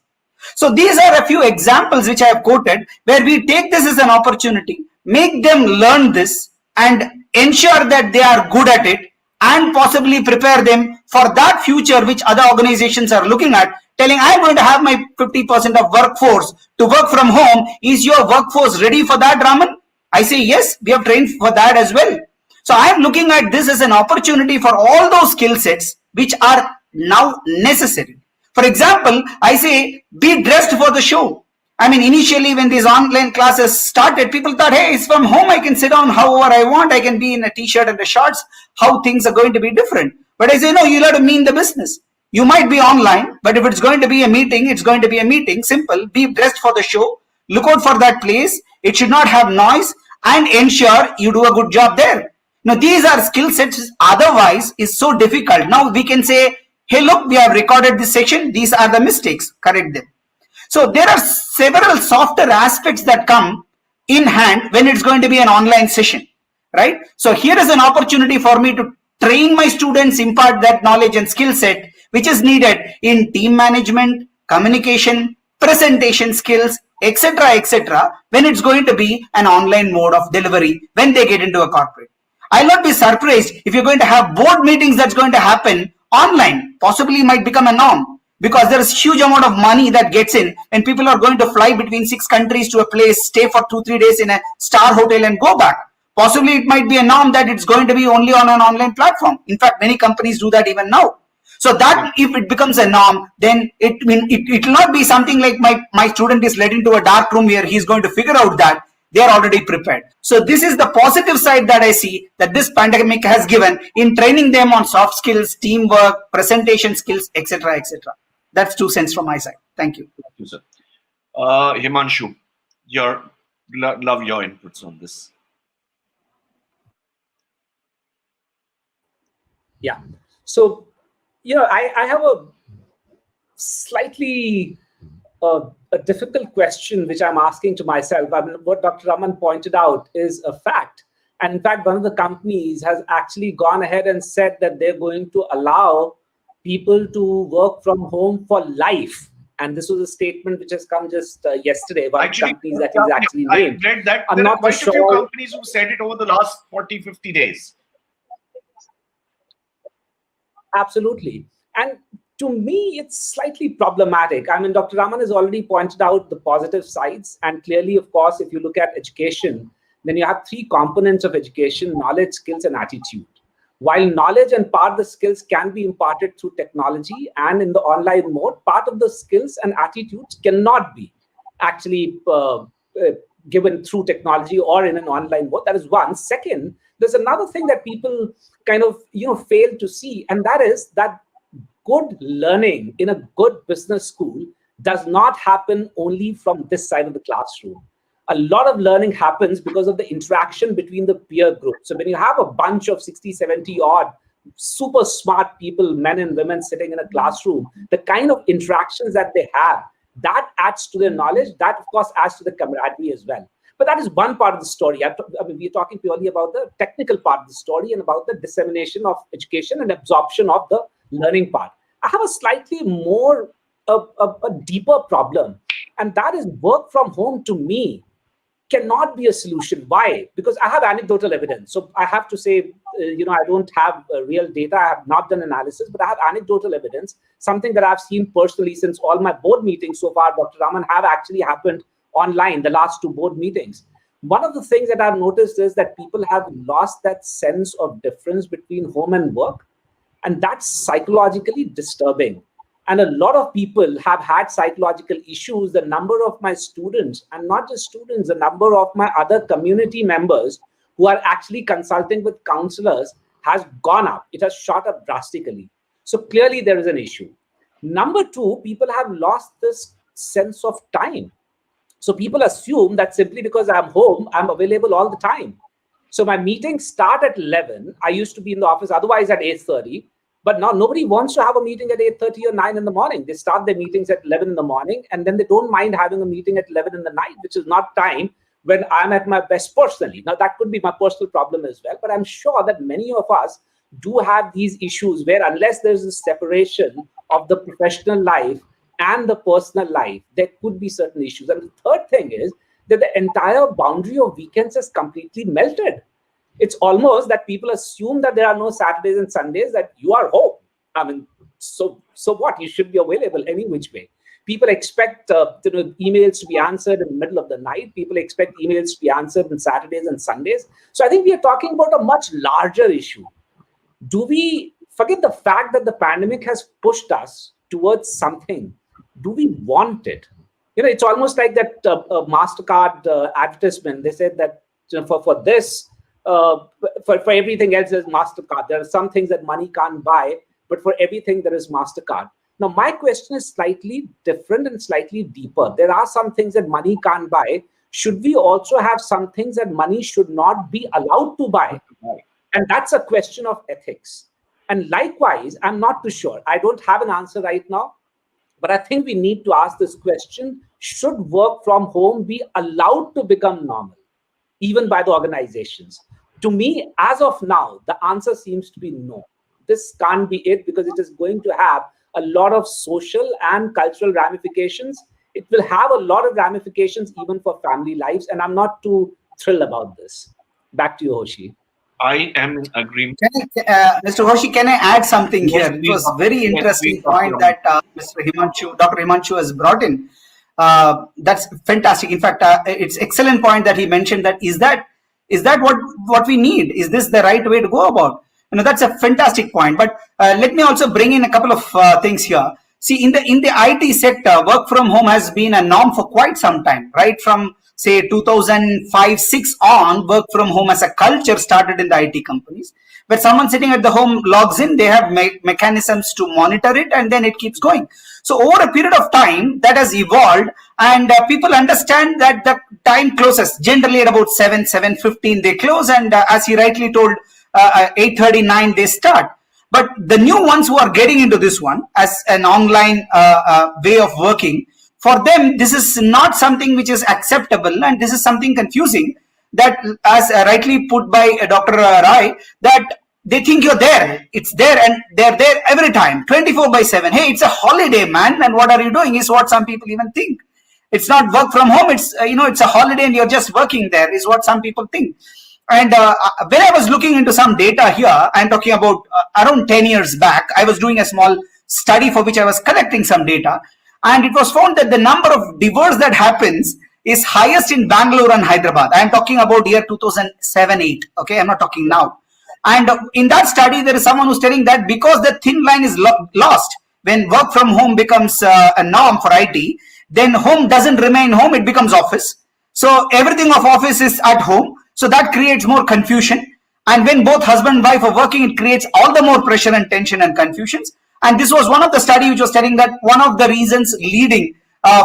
Speaker 11: So these are a few examples which I have quoted, where we take this as an opportunity, make them learn this, and ensure that they are good at it, and possibly prepare them for that future which other organizations are looking at, telling I'm going to have my 50% of workforce to work from home. Is your workforce ready for that, Raman? I say yes, we have trained for that as well. So I'm looking at this as an opportunity for all those skill sets which are now necessary. For example, I say be dressed for the show. I mean, initially when these online classes started, people thought, hey, it's from home. I can sit down however I want. I can be in a t-shirt and a shorts. How things are going to be different. But I say, no, you'll have to mean the business. You might be online, but if it's going to be a meeting, it's going to be a meeting. Simple. Be dressed for the show. Look out for that place. It should not have noise, and ensure you do a good job there. Now, these are skill sets. Otherwise, is so difficult. Now we can say, hey, look, we have recorded this section. These are the mistakes. Correct them. So there are several softer aspects that come in hand when it's going to be an online session, right? So here is an opportunity for me to train my students, impart that knowledge and skill set which is needed in team management, communication, presentation skills, etc., when it's going to be an online mode of delivery when they get into a corporate. I'll not be surprised if you're going to have board meetings that's going to happen online, possibly might become a norm, because there is huge amount of money that gets in and people are going to fly between 6 countries to a place, stay for 2-3 days in a star hotel and go back. Possibly it might be a norm that it's going to be only on an online platform. In fact, many companies do that even now. So that if it becomes a norm, then it will not be something like my student is led into a dark room where he's going to figure out that. They are already prepared. So this is the positive side that I see that this pandemic has given in training them on soft skills, teamwork, presentation skills, etc., etc. That's 2 cents from my side. Thank you.
Speaker 12: Thank you, sir. Himanshu, love your inputs on this.
Speaker 21: Yeah. So, I have a slightly a difficult question which I'm asking to myself. I mean, what Dr. Raman pointed out is a fact. And in fact, one of the companies has actually gone ahead and said that they're going to allow people to work from home for life. And this was a statement which has come just yesterday. One of the companies that is actually named.
Speaker 12: I read that.
Speaker 21: I'm
Speaker 12: there
Speaker 21: not
Speaker 12: are quite
Speaker 21: sure.
Speaker 12: a few companies who said it over the last 40, 50 days.
Speaker 21: Absolutely. And to me, it's slightly problematic. I mean, Dr. Raman has already pointed out the positive sides. And clearly, of course, if you look at education, then you have 3 components of education: knowledge, skills, and attitude. While knowledge and part of the skills can be imparted through technology and in the online mode, part of the skills and attitudes cannot be actually given through technology or in an online mode. That is one. Second, there's another thing that people kind of fail to see, and that is that good learning in a good business school does not happen only from this side of the classroom. A lot of learning happens because of the interaction between the peer group. So when you have a bunch of 60, 70 odd super smart people, men and women sitting in a classroom, the kind of interactions that they have, that adds to their knowledge. That, of course, adds to the camaraderie as well. But that is one part of the story. I mean, we're talking purely about the technical part of the story and about the dissemination of education and absorption of the learning part. I have a slightly more, a deeper problem. And that is work from home to me cannot be a solution. Why? Because I have anecdotal evidence. So I have to say, I don't have real data. I have not done analysis, but I have anecdotal evidence, something that I've seen personally since all my board meetings so far, Dr. Raman, have actually happened online, the last 2 board meetings. One of the things that I've noticed is that people have lost that sense of difference between home and work. And that's psychologically disturbing. And a lot of people have had psychological issues. The number of my students, and not just students, the number of my other community members who are actually consulting with counselors has gone up. It has shot up drastically. So clearly there is an issue. Number 2, people have lost this sense of time. So people assume that simply because I'm home, I'm available all the time. So my meetings start at 11. I used to be in the office otherwise at 8:30. But now nobody wants to have a meeting at 8:30 or 9 in the morning. They start their meetings at 11 in the morning, and then they don't mind having a meeting at 11 in the night, which is not time when I'm at my best personally. Now, that could be my personal problem as well, but I'm sure that many of us do have these issues where unless there's a separation of the professional life and the personal life, there could be certain issues. And the third thing is that the entire boundary of weekends has completely melted. It's almost that people assume that there are no Saturdays and Sundays, that you are home. I mean, so what? You should be available any which way. People expect emails to be answered in the middle of the night. People expect emails to be answered on Saturdays and Sundays. So I think we are talking about a much larger issue. Do we forget the fact that the pandemic has pushed us towards something? Do we want it? It's almost like that MasterCard advertisement. They said that for this, for everything else is MasterCard. There are some things that money can't buy, but for everything there is MasterCard. Now, my question is slightly different and slightly deeper. There are some things that money can't buy. Should we also have some things that money should not be allowed to buy? And that's a question of ethics. And likewise, I'm not too sure. I don't have an answer right now, but I think we need to ask this question: should work from home be allowed to become normal, even by the organizations? To me, as of now, the answer seems to be no. This can't be it, because it is going to have a lot of social and cultural ramifications. It will have a lot of ramifications even for family lives, and I'm not too thrilled about this. Back to you, Hoshi.
Speaker 12: I am in agreement.
Speaker 11: Mr. Hoshi, can I add something
Speaker 12: Yes,
Speaker 11: here? It
Speaker 12: please,
Speaker 11: was
Speaker 12: Dr.
Speaker 11: very
Speaker 12: Yes,
Speaker 11: interesting
Speaker 12: please, Dr.
Speaker 11: point
Speaker 12: Raman.
Speaker 11: that Dr. Himanshu has brought in. That's fantastic. In fact, it's excellent point that he mentioned. That is that what we need? Is this the right way to go about? That's a fantastic point. But let me also bring in a couple of things here. See, in the IT sector, work from home has been a norm for quite some time, right? From say 2005-6 on, work from home as a culture started in the IT companies, where someone sitting at the home logs in, they have mechanisms to monitor it, and then it keeps going. So over a period of time, that has evolved, and people understand that the time closes generally at about 7:15 they close, and as he rightly told, 8:39 they start. But the new ones who are getting into this one as an online way of working, for them, this is not something which is acceptable, and this is something confusing. That, as rightly put by Dr. Rai, that they think you're there. It's there, and they're there every time, 24/7. Hey, it's a holiday, man, and what are you doing? Is what some people even think. It's not work from home. It's it's a holiday, and you're just working there. Is what some people think. And when I was looking into some data here, I'm talking about around 10 years back, I was doing a small study for which I was collecting some data. And it was found that the number of divorce that happens is highest in Bangalore and Hyderabad. I'm talking about year 2007-8. Okay, I'm not talking now. And in that study, there is someone who's telling that because the thin line is lost when work from home becomes a norm for IT, then home doesn't remain home, it becomes office. So everything of office is at home. So that creates more confusion. And when both husband and wife are working, it creates all the more pressure and tension and confusions. And this was one of the study which was telling that one of the reasons leading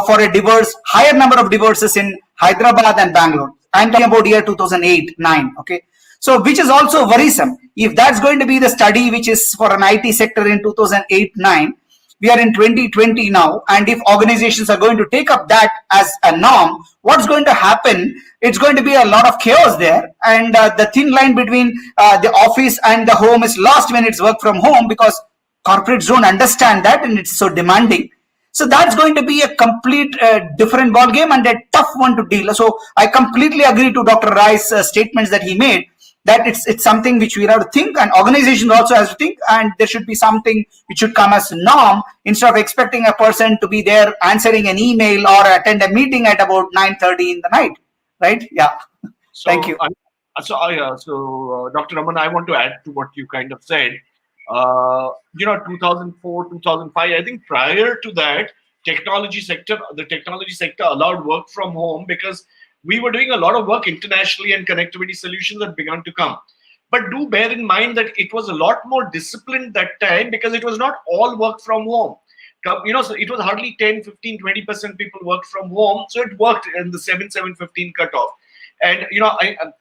Speaker 11: for a divorce, higher number of divorces in Hyderabad and Bangalore. I'm talking about year 2008-9. Okay. So which is also worrisome. If that's going to be the study which is for an IT sector in 2008-9, we are in 2020 now, and if organizations are going to take up that as a norm, what's going to happen? It's going to be a lot of chaos there, and the thin line between the office and the home is lost when it's work from home, because corporates don't understand that, and it's so demanding. So that's going to be a complete different ball game and a tough one to deal. So I completely agree to Dr. Rai's statements that he made, that it's something which we have to think, and organizations also has to think, and there should be something which should come as norm, instead of expecting a person to be there answering an email or attend a meeting at about 9:30 in the night, right? Yeah.
Speaker 12: So,
Speaker 11: Thank you.
Speaker 12: Dr. Raman, I want to add to what you kind of said. 2004, 2005, I think prior to that, the technology sector allowed work from home because we were doing a lot of work internationally, and connectivity solutions had begun to come. But do bear in mind that it was a lot more disciplined that time, because it was not all work from home. So it was hardly 10, 15, 20% people worked from home. So it worked in the 7-7-15 cutoff. And,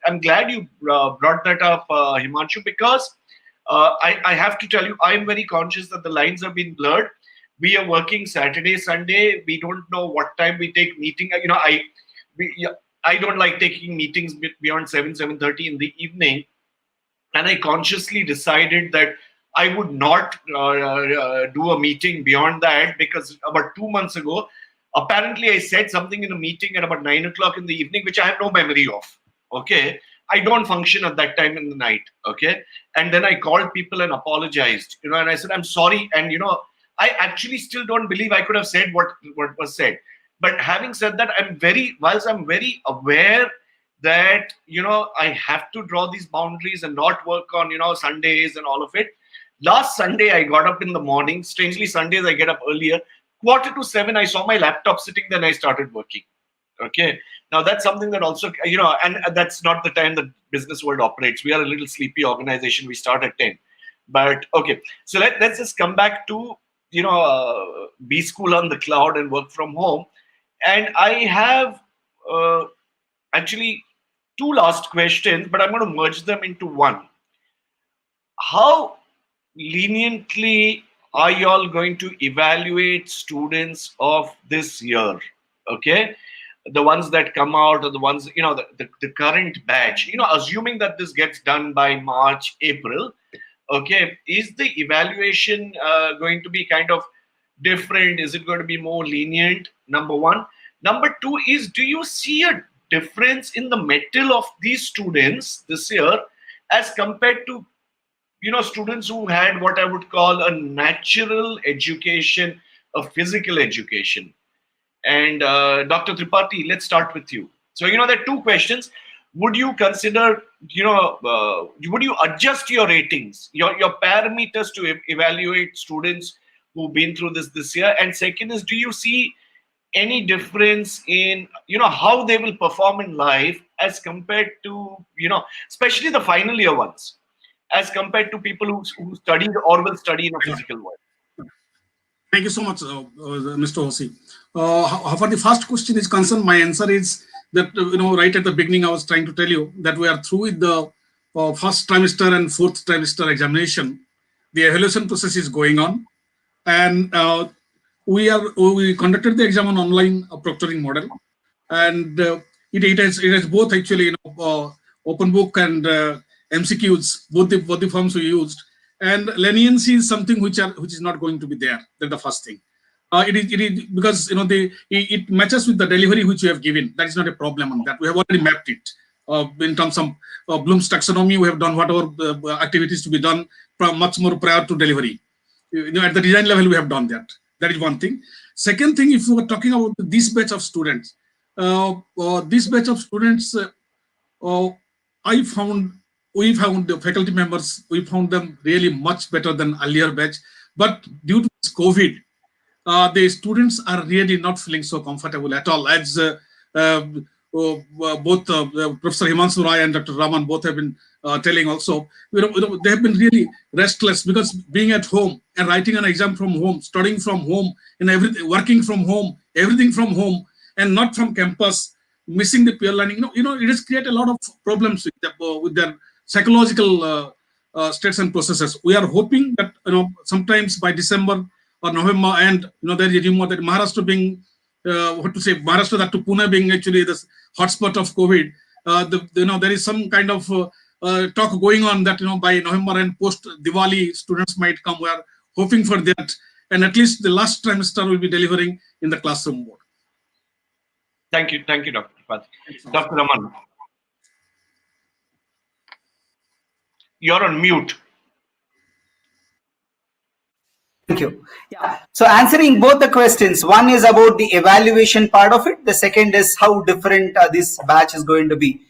Speaker 12: I'm glad you brought that up, Himanshu, because I have to tell you, I'm very conscious that the lines have been blurred. We are working Saturday, Sunday. We don't know what time we take meeting. I don't like taking meetings beyond 7:30 in the evening. And I consciously decided that I would not do a meeting beyond that, because about 2 months ago, apparently I said something in a meeting at about 9 o'clock in the evening, which I have no memory of. Okay. I don't function at that time in the night. Okay. And then I called people and apologized, and I said, I'm sorry. And, I actually still don't believe I could have said what was said. But having said that, whilst I'm very aware that, I have to draw these boundaries and not work on, Sundays and all of it. Last Sunday, I got up in the morning. Strangely, Sundays, I get up earlier. 6:45, I saw my laptop sitting there and I started working. Okay. Now, that's something that also, and that's not the time that Businessworld operates. We are a little sleepy organization. We start at 10. But, okay. So let's just come back to, B School on the cloud and work from home. And I have actually two last questions, but I'm going to merge them into one. How leniently are you all going to evaluate students of this year? Okay, the ones that come out, or the ones, the current batch, assuming that this gets done by March, April, okay, is the evaluation going to be kind of different? Is it going to be more lenient? Number one. Number two is, do you see a difference in the mettle of these students this year as compared to students who had what I would call a natural education, a physical education? And Dr. Tripathi, let's start with you. So, there are two questions. Would you consider, would you adjust your ratings, your parameters to evaluate students who've been through this year? And second is, do you see any difference in, how they will perform in life as compared to, especially the final year ones, as compared to people who studied or will study in a physical world?
Speaker 19: Thank you so much, Mr. Hosi. For the first question is concerned, my answer is that, right at the beginning, I was trying to tell you that we are through with the first trimester and fourth trimester examination. The evaluation process is going on. And we conducted the exam on online proctoring model. And it has both actually, open book and MCQs, both the forms we used. And leniency is something which is not going to be there. That's the first thing. It is because it matches with the delivery which we have given. That is not a problem on that. We have already mapped it in terms of Bloom's taxonomy. We have done whatever activities to be done much more prior to delivery. At the design level, we have done that. That is one thing. Second thing, if we are talking about this batch of students, we found the faculty members, we found them really much better than earlier batch. But due to this COVID, the students are really not feeling so comfortable at all. As both Professor Himanshu Rai and Dr. Raman both have been telling also, they have been really restless because being at home and writing an exam from home, studying from home, and everything, working from home, everything from home, and not from campus, missing the peer learning. It has created a lot of problems with their psychological states and processes. We are hoping that sometimes by December or November, and there is a rumor that Maharashtra being Maharashtra, that to Pune being actually the hotspot of COVID, there is some kind of talk going on that by November and post Diwali students might come. We are hoping for that, and at least the last trimester will be delivering in the classroom mode.
Speaker 12: Thank you, Dr. Tripathi. Dr. Raman, you're on mute.
Speaker 11: Thank you. Yeah. So answering both the questions, one is about the evaluation part of it. The second is how different this batch is going to be.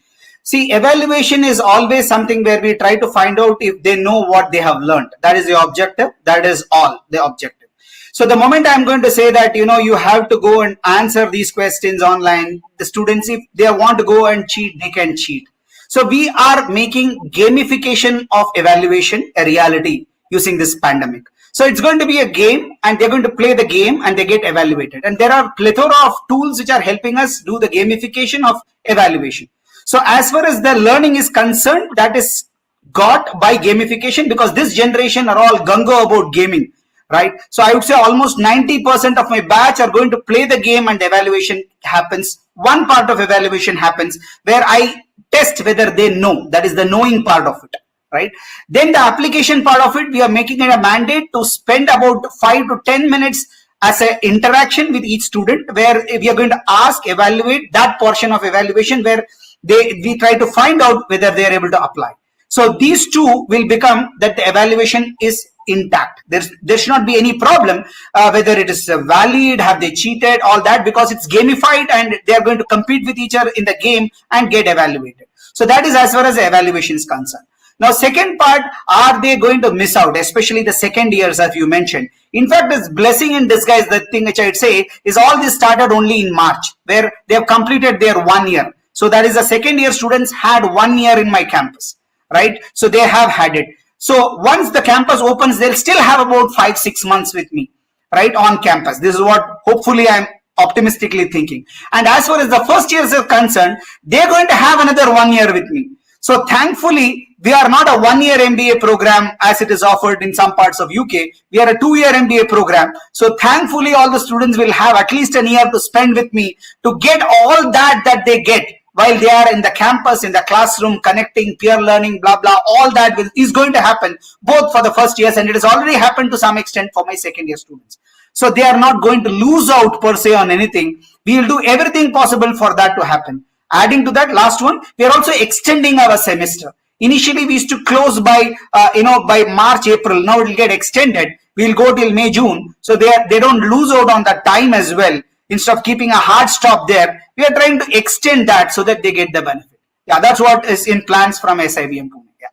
Speaker 11: See, evaluation is always something where we try to find out if they know what they have learned. That is the objective. That is all the objective. So the moment I'm going to say that, you have to go and answer these questions online, the students, if they want to go and cheat, they can cheat. So we are making gamification of evaluation a reality using this pandemic. So it's going to be a game, and they're going to play the game and they get evaluated. And there are plethora of tools which are helping us do the gamification of evaluation. So as far as the learning is concerned, that is got by gamification, because this generation are all gung-ho about gaming, right? So I would say almost 90% of my batch are going to play the game, and the evaluation happens. One part of evaluation happens where I test whether they know. That is the knowing part of it. Right? Then the application part of it, we are making it a mandate to spend about 5 to 10 minutes as an interaction with each student, where we are going to evaluate that portion of evaluation where we try to find out whether they are able to apply. So these two will become that the evaluation is intact. There should not be any problem whether it is valid, have they cheated, all that, because it's gamified and they are going to compete with each other in the game and get evaluated. So that is as far as the evaluation is concerned. Now, second part, are they going to miss out, especially the second years, as you mentioned? In fact, this blessing in disguise, the thing which I'd say is all this started only in March, where they have completed their 1 year. So that is the second year students had 1 year in my campus, right? So they have had it. So once the campus opens, they'll still have about 5-6 months with me, right, on campus. This is what hopefully I'm optimistically thinking. And as far as the first years are concerned, they're going to have another 1 year with me. So thankfully, we are not a 1-year MBA program as it is offered in some parts of UK. We are a 2-year MBA program. So thankfully, all the students will have at least a year to spend with me to get all that they get while they are in the campus, in the classroom, connecting, peer learning, blah, blah. All that is going to happen both for the first years, and it has already happened to some extent for my second-year students. So they are not going to lose out per se on anything. We will do everything possible for that to happen. Adding to that, last one, we are also extending our semester. Initially, we used to close by by March, April. Now it will get extended. We'll go till May, June. So they don't lose out on that time as well. Instead of keeping a hard stop there, we are trying to extend that so that they get the benefit. Yeah, that's what is in plans from SIBM. Yeah.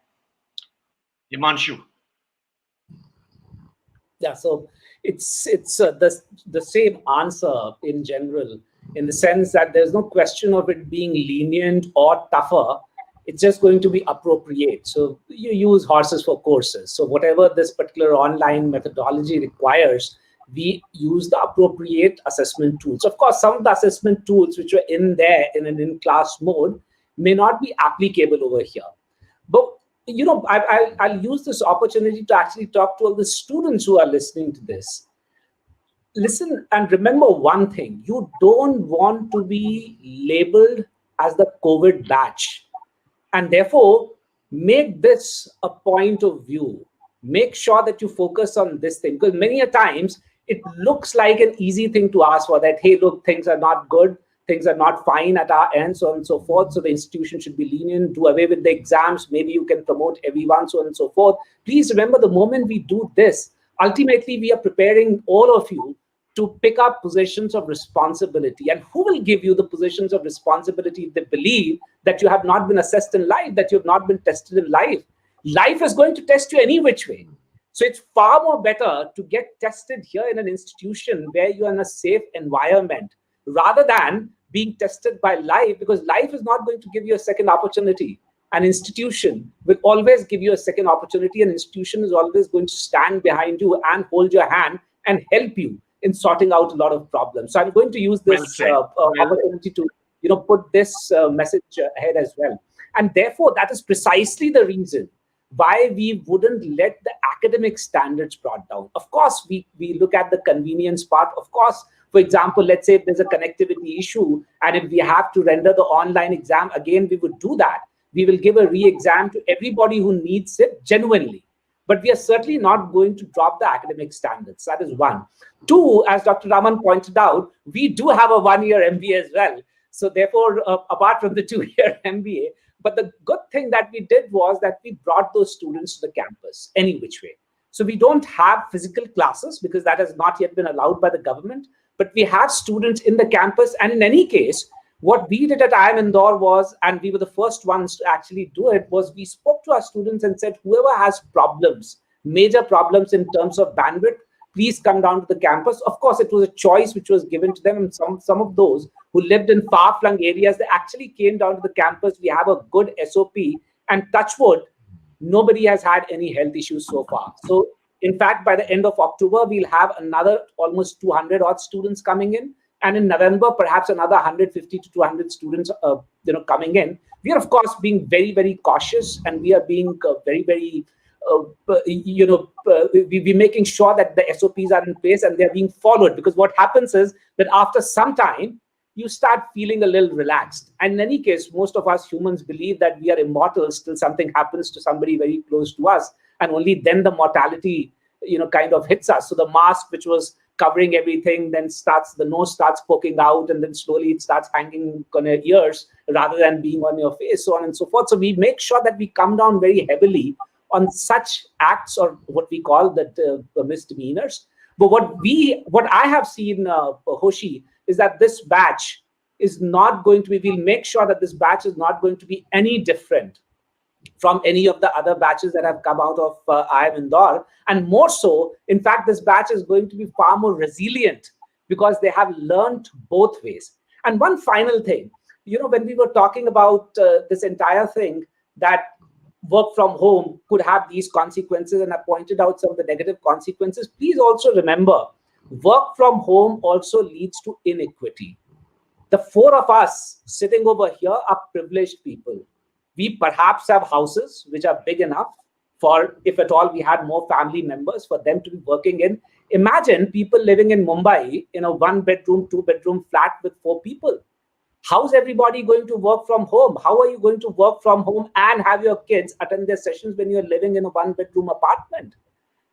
Speaker 12: Himanshu.
Speaker 21: Yeah, so it's the same answer in general, in the sense that there's no question of it being lenient or tougher. It's just going to be appropriate. So you use horses for courses. So whatever this particular online methodology requires, we use the appropriate assessment tools. Of course, some of the assessment tools which are in there in an in-class mode may not be applicable over here. But I'll use this opportunity to actually talk to all the students who are listening to this. Listen and remember one thing: you don't want to be labeled as the COVID batch, and therefore make this a point of view. Make sure that you focus on this thing, because many a times it looks like an easy thing to ask for, that, hey, look, things are not good, things are not fine at our end, so on and so forth. So the institution should be lenient, do away with the exams. Maybe you can promote everyone, so on and so forth. Please remember, the moment we do this, ultimately we are preparing all of you to pick up positions of responsibility. And who will give you the positions of responsibility if they believe that you have not been assessed in life, that you have not been tested in life? Life is going to test you any which way. So it's far more better to get tested here in an institution where you are in a safe environment, rather than being tested by life, because life is not going to give you a second opportunity. An institution will always give you a second opportunity. An institution is always going to stand behind you and hold your hand and help you in sorting out a lot of problems. So I'm going to use this opportunity to put this message ahead as well. And therefore, that is precisely the reason why we wouldn't let the academic standards brought down. Of course, we look at the convenience part. Of course, for example, let's say if there's a connectivity issue and if we have to render the online exam, again, we would do that. We will give a re-exam to everybody who needs it genuinely. But we are certainly not going to drop the academic standards. That is one. Two, as Dr. Raman pointed out, we do have a 1-year MBA as well. So therefore, apart from the 2-year MBA, but the good thing that we did was that we brought those students to the campus any which way. So we don't have physical classes because that has not yet been allowed by the government, but we have students in the campus. And in any case, what we did at IIM Indore was, and we were the first ones to actually do it, was we spoke to our students and said, whoever has problems, major problems in terms of bandwidth, please come down to the campus. Of course, it was a choice which was given to them. And some of those who lived in far-flung areas, they actually came down to the campus. We have a good SOP, and touch wood, nobody has had any health issues so far. So in fact, by the end of October, we'll have another almost 200 odd students coming in. And in November, perhaps another 150 to 200 students coming in. We are, of course, being very, very cautious, and we are being very, very we're making sure that the SOPs are in place and they're being followed, because what happens is that after some time, you start feeling a little relaxed. And in any case, most of us humans believe that we are immortals till something happens to somebody very close to us. And only then the mortality, kind of hits us. So the mask, which was covering everything, then the nose starts poking out, and then slowly it starts hanging on your ears rather than being on your face, so on and so forth. So we make sure that we come down very heavily on such acts, or what we call the misdemeanors. But what I have seen, Hoshi, is that this batch is not going to be, we'll make sure that this batch is not going to be any different from any of the other batches that have come out of IIM Indore. And more so, in fact, this batch is going to be far more resilient because they have learned both ways. And one final thing, when we were talking about this entire thing, that work from home could have these consequences, and I pointed out some of the negative consequences. Please also remember, work from home also leads to inequity. The four of us sitting over here are privileged people. We perhaps have houses which are big enough for, if at all we had more family members, for them to be working in. Imagine people living in Mumbai in a 1-bedroom, 2-bedroom flat with 4 people. How's everybody going to work from home? How are you going to work from home and have your kids attend their sessions when you're living in a 1-bedroom apartment?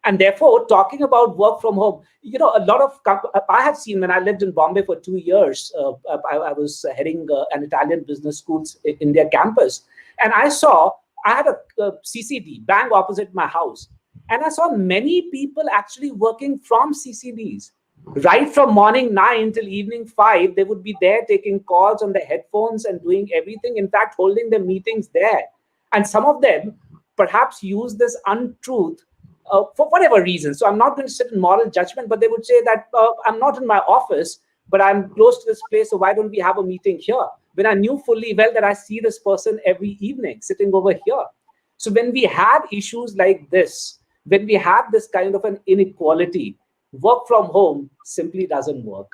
Speaker 21: And therefore, talking about work from home, a lot of, I have seen when I lived in Bombay for 2 years, I was heading an Italian business schools in their campus. And I had a CCD bang opposite my house. And I saw many people actually working from CCDs. Right from morning 9 till evening 5, they would be there taking calls on their headphones and doing everything. In fact, holding their meetings there. And some of them perhaps use this untruth for whatever reason. So I'm not going to sit in moral judgment, but they would say that I'm not in my office, but I'm close to this place, so why don't we have a meeting here? When I knew fully well that I see this person every evening sitting over here. So when we have issues like this, when we have this kind of an inequality, work from home simply doesn't work.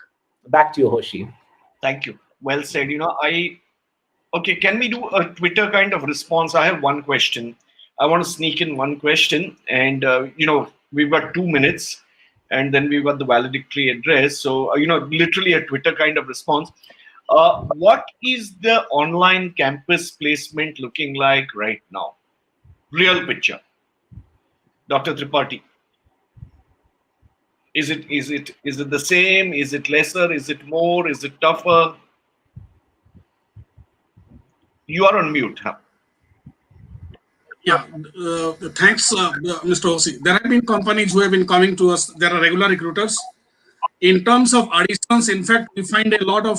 Speaker 21: Back to you, Hoshi.
Speaker 12: Thank you. Well said. Okay, can we do a Twitter kind of response? I have one question. I want to sneak in one question, and we've got 2 minutes, and then we've got the valedictory address. So literally a Twitter kind of response. What is the online campus placement looking like right now? Real picture. Dr. Tripathi. Is it the same? Is it lesser? Is it more? Is it tougher? You are on mute. Huh?
Speaker 19: Yeah, thanks, Mr. Hosi. There have been companies who have been coming to us. There are regular recruiters. In terms of additions, in fact, we find a lot of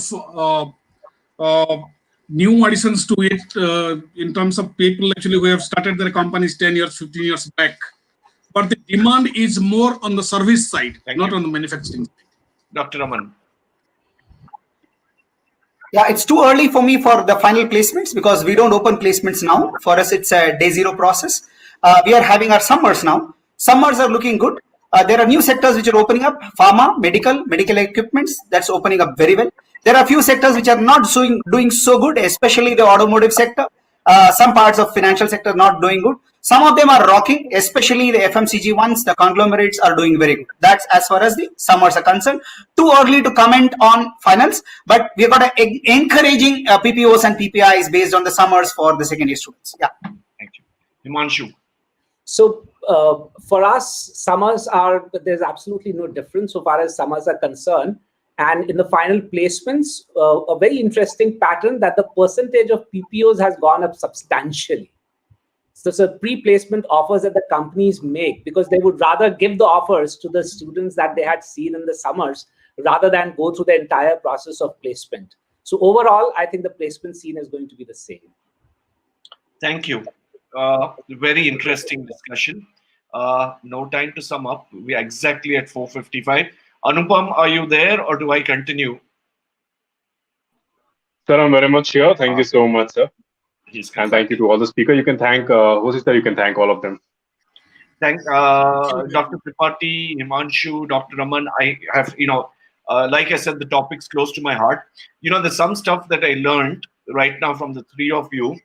Speaker 19: new additions to it in terms of people actually who have started their companies 10 years, 15 years back. But the demand is more on the service side, not on the manufacturing side.
Speaker 12: Dr. Raman.
Speaker 11: Yeah, it's too early for me for the final placements because we don't open placements now. For us, it's a day zero process. We are having our summers now. Summers are looking good. There are new sectors which are opening up. Pharma, medical equipments, that's opening up very well. There are a few sectors which are not doing so good, especially the automotive sector. Some parts of financial sector not doing good. Some of them are rocking, especially the FMCG ones. The conglomerates are doing very good. That's as far as the summers are concerned. Too early to comment on finals, but we've got encouraging PPOs and PPIs based on the summers for the second year students. Yeah.
Speaker 12: Thank you. Himanshu.
Speaker 21: So for us, summers there's absolutely no difference so far as summers are concerned. And in the final placements, a very interesting pattern that the percentage of PPOs has gone up substantially. So pre-placement offers that the companies make because they would rather give the offers to the students that they had seen in the summers rather than go through the entire process of placement. So overall, I think the placement scene is going to be the same.
Speaker 12: Thank you. Very interesting discussion. No time to sum up. We are exactly at 4:55. Anupam, are you there or do I continue?
Speaker 1: Sir, I'm very much here. Thank you so much, sir.
Speaker 12: And
Speaker 1: thank you to all the speakers. You can thank Hosi sir, you can thank all of them.
Speaker 12: Thank Dr. Tripathi, Himanshu, Dr. Raman. I have, like I said, the topic's close to my heart. There's some stuff that I learned right now from the three of you,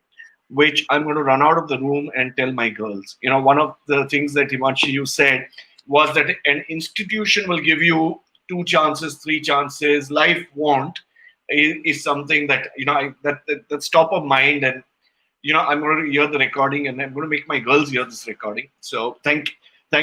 Speaker 12: which I'm going to run out of the room and tell my girls. One of the things that Himanshu, you said was that an institution will give you 2 chances, 3 chances. Life won't is something that, that's top of mind. And, I'm going to hear the recording and I'm going to make my girls hear this recording. So thank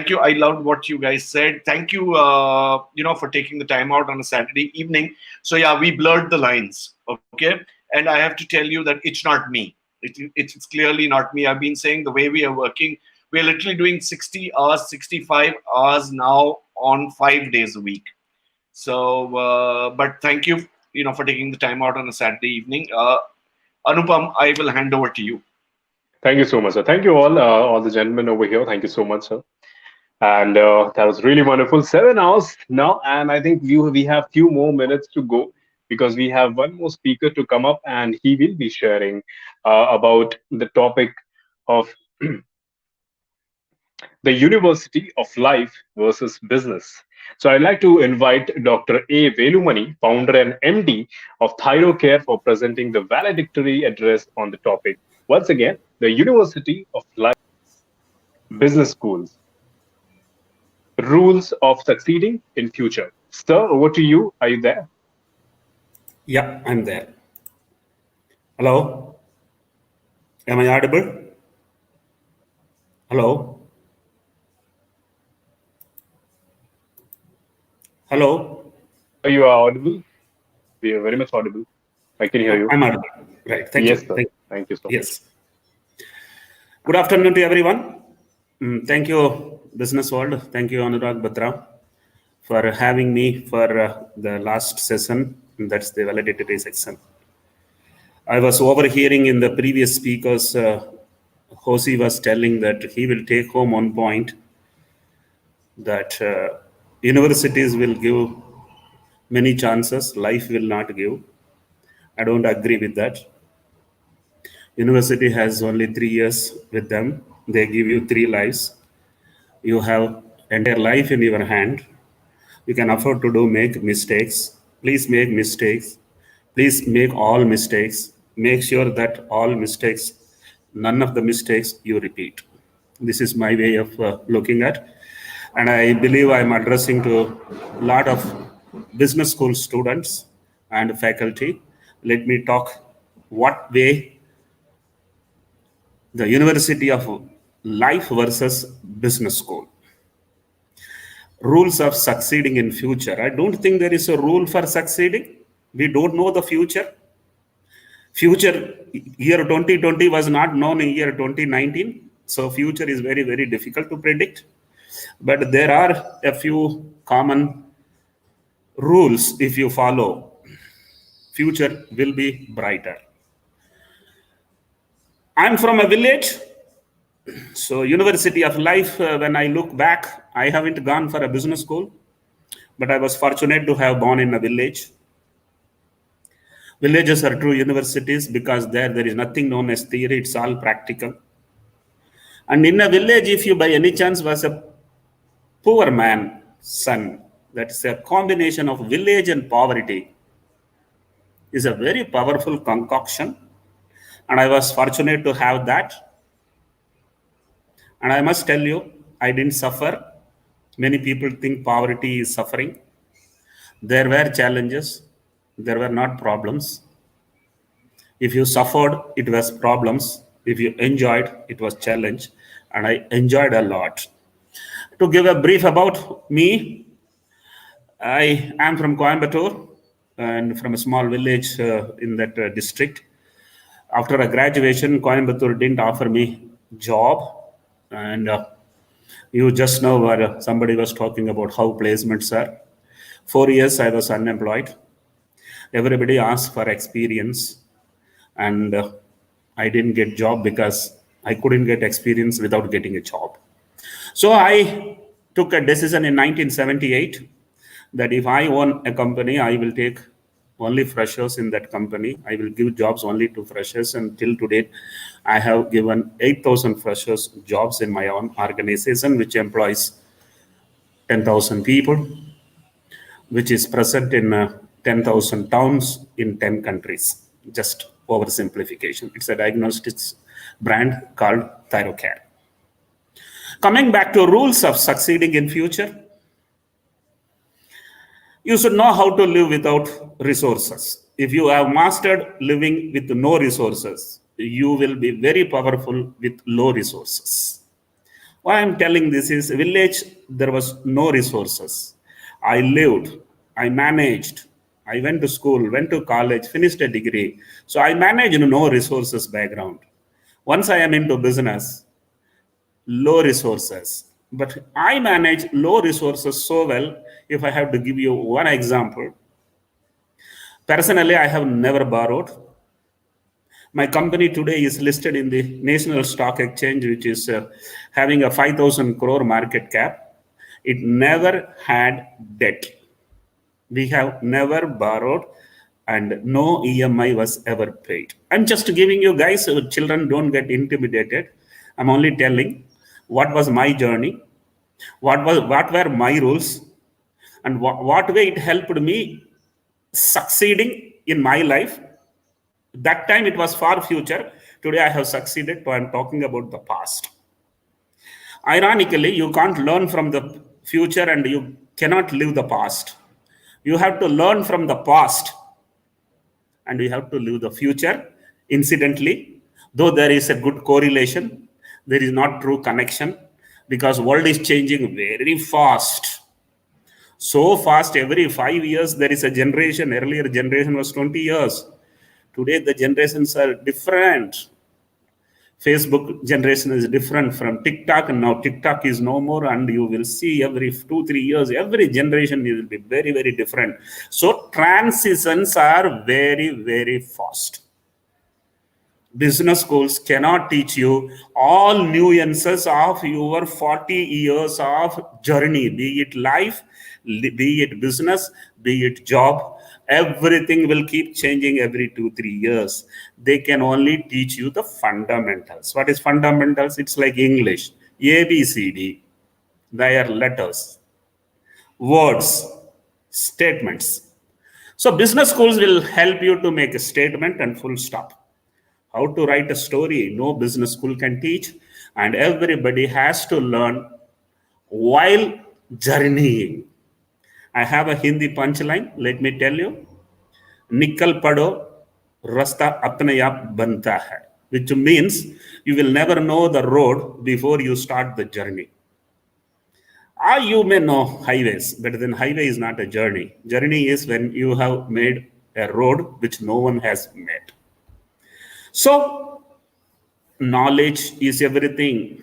Speaker 12: you. I loved what you guys said. Thank you, for taking the time out on a Saturday evening. So yeah, we blurred the lines. Okay. And I have to tell you that it's not me. It's clearly not me. I've been saying the way we are working, we're literally doing 60 hours, 65 hours now on 5 days a week. So, but thank you, for taking the time out on a Saturday evening. Anupam, I will hand over to you.
Speaker 1: Thank you so much, sir. Thank you all the gentlemen over here. Thank you so much, sir. And that was really wonderful. 7 hours now, and I think we have few more minutes to go because we have one more speaker to come up, and he will be sharing about the topic of the University of Life versus Business. So I'd like to invite Dr. A. Velumani, founder and MD of ThyroCare, for presenting the valedictory address on the topic.
Speaker 16: Once again, the University of Life Business Schools, rules of succeeding in future. Sir, over to you. Are you there?
Speaker 10: Yeah, I'm there. Hello? Am I audible? Hello? Hello?
Speaker 16: You are audible. We are very much audible. I can hear you.
Speaker 10: I'm audible. Right. Thank
Speaker 16: Yes,
Speaker 10: you.
Speaker 16: sir. Thank you so much.
Speaker 10: Yes. Good afternoon to everyone. Thank you, Business World. Thank you, Anurag Batra, for having me for the last session. That's the validatory section. I was overhearing in the previous speakers, Josi was telling that he will take home one point that universities will give many chances, life will not give. I don't agree with that. University has only 3 years with them. They give you 3 lives. You have entire life in your hand. You can afford to make mistakes. Please make mistakes. Please make all mistakes. Make sure that all mistakes, none of the mistakes you repeat. This is my way of looking at. And I believe I'm addressing to a lot of business school students and faculty. Let me talk what way the University of Life versus Business School. Rules of succeeding in future. I don't think there is a rule for succeeding. We don't know the future. Future year 2020 was not known in year 2019. So future is very, very difficult to predict. But there are a few common rules if you follow. Future will be brighter. I'm from a village. So University of Life, when I look back, I haven't gone for a business school, but I was fortunate to have born in a village. Villages are true universities because there is nothing known as theory, it's all practical. And in a village, if you by any chance was a poor man, son, that's a combination of village and poverty, is a very powerful concoction. And I was fortunate to have that. And I must tell you, I didn't suffer. Many people think poverty is suffering. There were challenges. There were not problems. If you suffered, it was problems. If you enjoyed, it was challenge. And I enjoyed a lot. To give a brief about me, I am from Coimbatore and from a small village in that district. After a graduation, Coimbatore didn't offer me job. And you just know where somebody was talking about how placements are. 4 years I was unemployed. Everybody asked for experience. And I didn't get job because I couldn't get experience without getting a job. So I took a decision in 1978 that if I own a company, I will take only freshers in that company. I will give jobs only to freshers. And till today, I have given 8,000 freshers jobs in my own organization, which employs 10,000 people, which is present in 10,000 towns in 10 countries. Just oversimplification. It's a diagnostics brand called ThyroCare. Coming back to rules of succeeding in future, you should know how to live without resources. If you have mastered living with no resources, you will be very powerful with low resources. Why I'm telling this is village, there was no resources. I lived, I managed, I went to school, went to college, finished a degree. So I managed no resources background. Once I am into business, low resources. But I manage low resources so well. If I have to give you one example, personally, I have never borrowed. My company today is listed in the National Stock Exchange, which is having a 5,000 crore market cap. It never had debt. We have never borrowed and no EMI was ever paid. I'm just giving you guys, so children don't get intimidated. I'm only telling what was my journey, what were my rules, and what way it helped me succeeding in my life. That time it was far future. Today I have succeeded, so I'm talking about the past. Ironically, you can't learn from the future and you cannot live the past. You have to learn from the past and you have to live the future. Incidentally, though there is a good correlation, there is not true connection because world is changing very fast. So fast, every 5 years there is a generation. Earlier generation was 20 years. Today the generations are different. Facebook generation is different from TikTok, and now TikTok is no more, and you will see every 2-3 years, every generation will be very, very different. So transitions are very, very fast. Business schools cannot teach you all nuances of your 40 years of journey, be it life, be it business, be it job. Everything will keep changing every 2-3 years. They can only teach you the fundamentals. What is fundamentals? It's like English. A, B, C, D. They are letters, words, statements. So business schools will help you to make a statement and full stop. How to write a story, no business school can teach, and everybody has to learn while journeying. I have a Hindi punchline, let me tell you. Nikal pado, rasta apne aap banta hai, which means you will never know the road before you start the journey. You may know highways, but then highway is not a journey. Journey is when you have made a road which no one has made. So, knowledge is everything.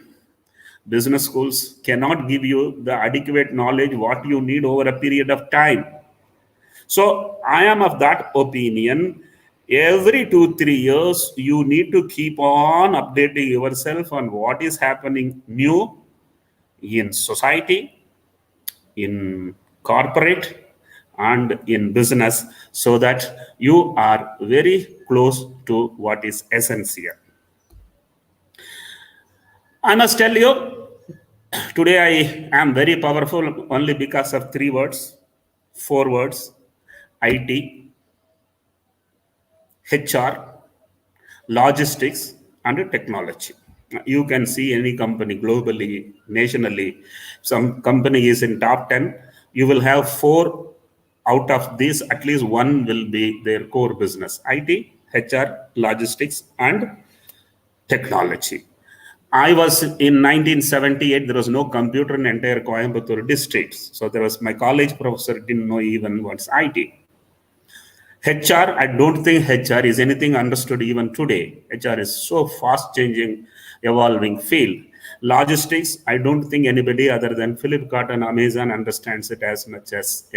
Speaker 10: Business schools cannot give you the adequate knowledge what you need over a period of time. So, I am of that opinion. Every 2-3 years, you need to keep on updating yourself on what is happening new in society, in corporate, and in business, so that you are very close to what is essential. I must tell you, today I am very powerful only because of 4 words, IT, HR, logistics, and technology. You can see any company globally, nationally, some company is in top 10, you will have 4 out of these, at least 1 will be their core business, IT, HR, logistics, and technology. I was in 1978, there was no computer in entire Coimbatore district. So there was, my college professor didn't know even what's IT. HR, I don't think HR is anything understood even today. HR is so fast changing, evolving field. Logistics, I don't think anybody other than Flipkart and Amazon understands it as much as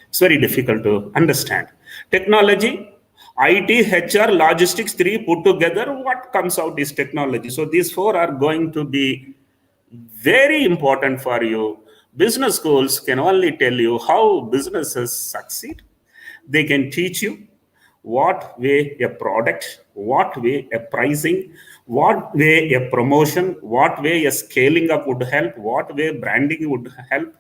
Speaker 10: it's very difficult to understand. Technology, IT, HR, logistics, 3 put together, what comes out is technology. So these 4 are going to be very important for you. Business schools can only tell you how businesses succeed. They can teach you what way a product, what way a pricing, what way a promotion, what way a scaling up would help, what way branding would help,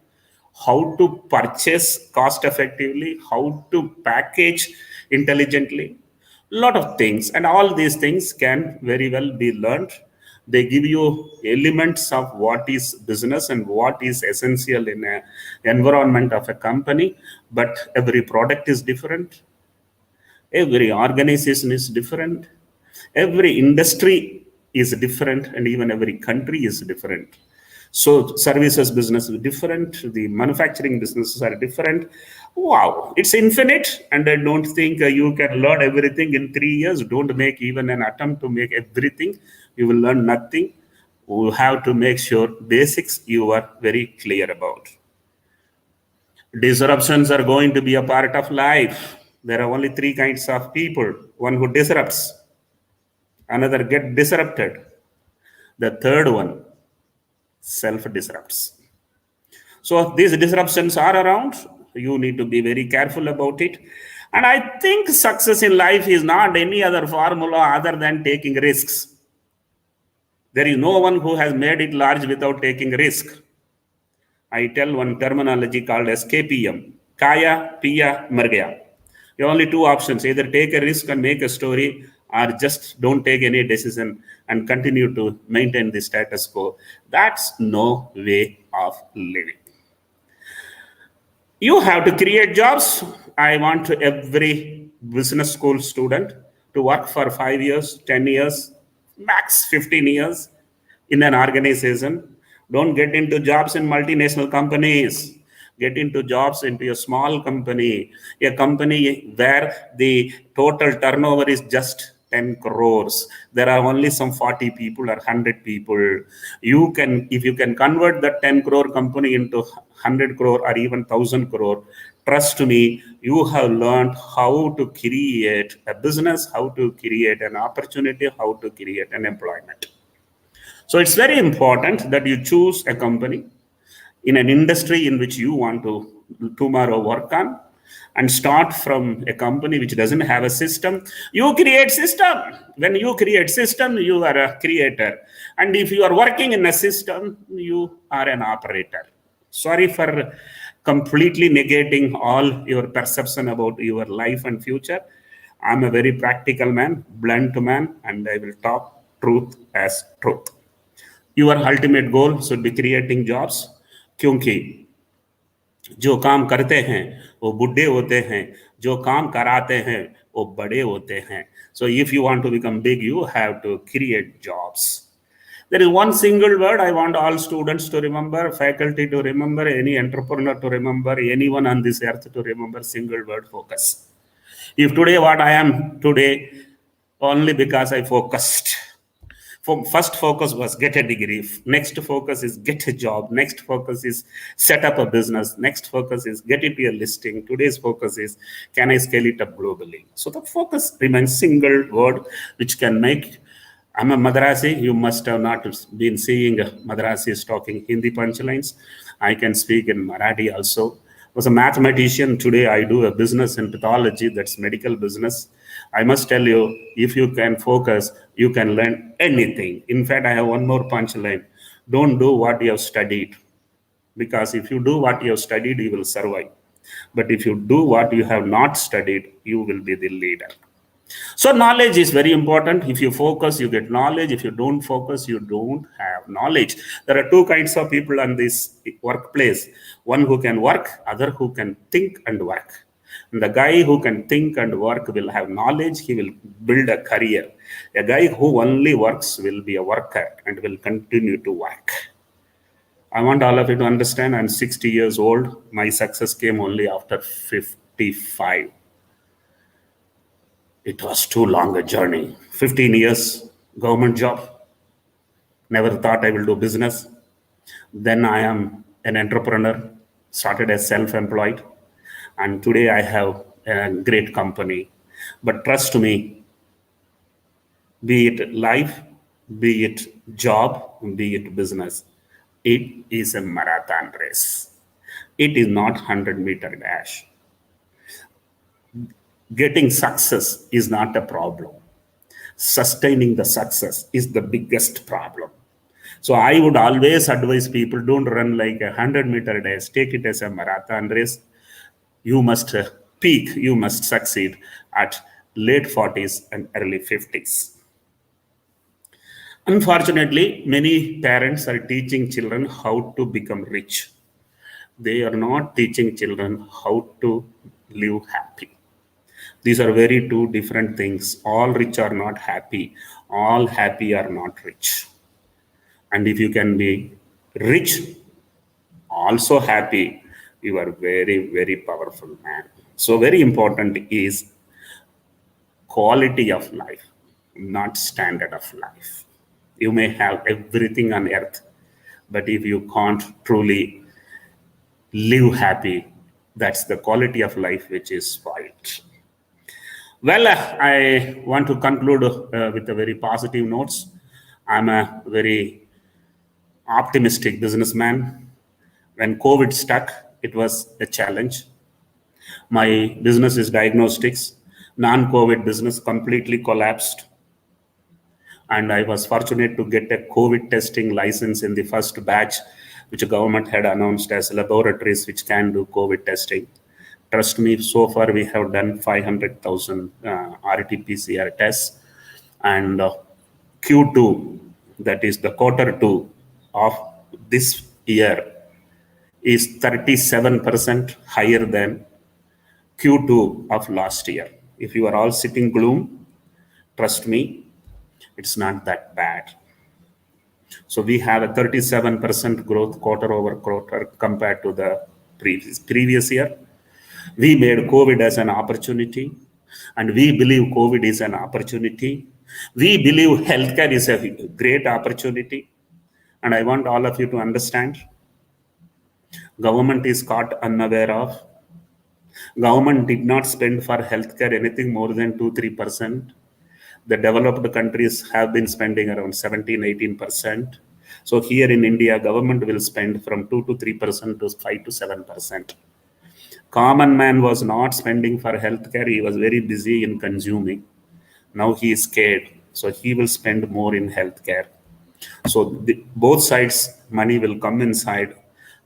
Speaker 10: how to purchase cost effectively, how to package intelligently, lot of things. And all these things can very well be learned. They give you elements of what is business and what is essential in an environment of a company. But every product is different. Every organization is different. Every industry is different, and even every country is different. So services business is different. The manufacturing businesses are different. Wow, it's infinite. And I don't think you can learn everything in 3 years. Don't make even an attempt to make everything. You will learn nothing. You have to make sure basics you are very clear about. Disruptions are going to be a part of life. There are only 3 kinds of people. One who disrupts, another get disrupted. The third one, self-disrupts. So these disruptions are around. You need to be very careful about it. And I think success in life is not any other formula other than taking risks. There is no one who has made it large without taking risk. I tell one terminology called as KPM. Kaya, Piya, Margaya. You have only 2 options. Either take a risk and make a story, or just don't take any decision and continue to maintain the status quo. That's no way of living. You have to create jobs. I want every business school student to work for 5 years, 10 years, max 15 years in an organization. Don't get into jobs in multinational companies. Get into jobs into a small company, a company where the total turnover is just 10 crores. There are only some 40 people or 100 people. You can, if you can convert that 10 crore company into 100 crore or even 1,000 crore, trust me, you have learned how to create a business, how to create an opportunity, how to create an employment. So it's very important that you choose a company in an industry in which you want to tomorrow work on, and start from a company which doesn't have a system. You create system. When you create system, you are a creator. And if you are working in a system, you are an operator. Sorry for completely negating all your perception about your life and future. I'm a very practical man, blunt man, and I will talk truth as truth. Your ultimate goal should be creating jobs, क्योंकि जो काम करते हैं वो बुढ़े होते हैं, जो काम कराते हैं वो बड़े होते हैं. So if you want to become big, you have to create jobs. There is one single word I want all students to remember, faculty to remember, any entrepreneur to remember, anyone on this earth to remember, single word: focus. If today what I am today, only because I focused. First focus was get a degree. Next focus is get a job. Next focus is set up a business. Next focus is get into a listing. Today's focus is, can I scale it up globally? So the focus remains single word, which can make. I'm a Madrasi. You must have not been seeing Madrasis talking Hindi punchlines. I can speak in Marathi also. I was a mathematician. Today I do a business in pathology. That's medical business. I must tell you, if you can focus, you can learn anything. In fact, I have one more punchline. Don't do what you have studied. Because if you do what you have studied, you will survive. But if you do what you have not studied, you will be the leader. So knowledge is very important. If you focus, you get knowledge. If you don't focus, you don't have knowledge. There are two kinds of people on this workplace. One who can work, other who can think and work. And the guy who can think and work will have knowledge. He will build a career. A guy who only works will be a worker and will continue to work. I want all of you to understand, I'm 60 years old. My success came only after 55. It was too long a journey. 15 years, government job. Never thought I will do business. Then I am an entrepreneur, started as self-employed. And today I have a great company. But trust me, be it life, be it job, be it business, it is a marathon race. It is not 100-meter dash. Getting success is not a problem. Sustaining the success is the biggest problem. So I would always advise people, don't run like a 100-meter dash. Take it as a marathon race. You must peak, you must succeed at late 40s and early 50s. Unfortunately, many parents are teaching children how to become rich. They are not teaching children how to live happy. These are very two different things. All rich are not happy. All happy are not rich. And if you can be rich, also happy, you are very, very powerful man. So very important is quality of life, not standard of life. You may have everything on earth, but if you can't truly live happy, that's the quality of life which is spoiled. Well, I want to conclude with a very positive notes. I'm a very optimistic businessman. When COVID struck, it was a challenge. My business is diagnostics. Non-COVID business completely collapsed. And I was fortunate to get a COVID testing license in the first batch, which the government had announced as laboratories which can do COVID testing. Trust me, so far we have done 500,000 RT-PCR tests. and Q2, that is the quarter 2 of this year, is 37% higher than Q2 of last year. If you are all sitting gloom, trust me, it's not that bad. So we have a 37% growth quarter over quarter compared to the previous year. We made COVID as an opportunity, and we believe COVID is an opportunity. We believe healthcare is a great opportunity. And I want all of you to understand, government is caught unaware of. Government did not spend for healthcare anything more than 2-3%. The developed countries have been spending around 17-18%. So here in India, government will spend from 2 to 3% to 5 to 7%. Common man was not spending for healthcare. He was very busy in consuming. Now he is scared. So he will spend more in healthcare. So both sides, money will come inside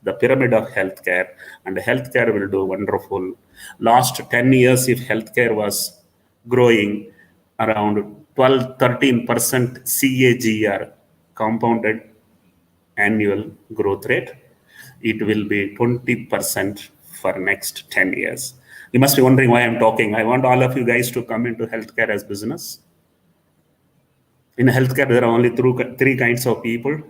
Speaker 10: the pyramid of healthcare, and healthcare will do wonderful. Last 10 years, if healthcare was growing around 12-13% CAGR, compounded annual growth rate, it will be 20% for next 10 years. You must be wondering why I'm talking. I want all of you guys to come into healthcare as business. In healthcare, there are only three kinds of people.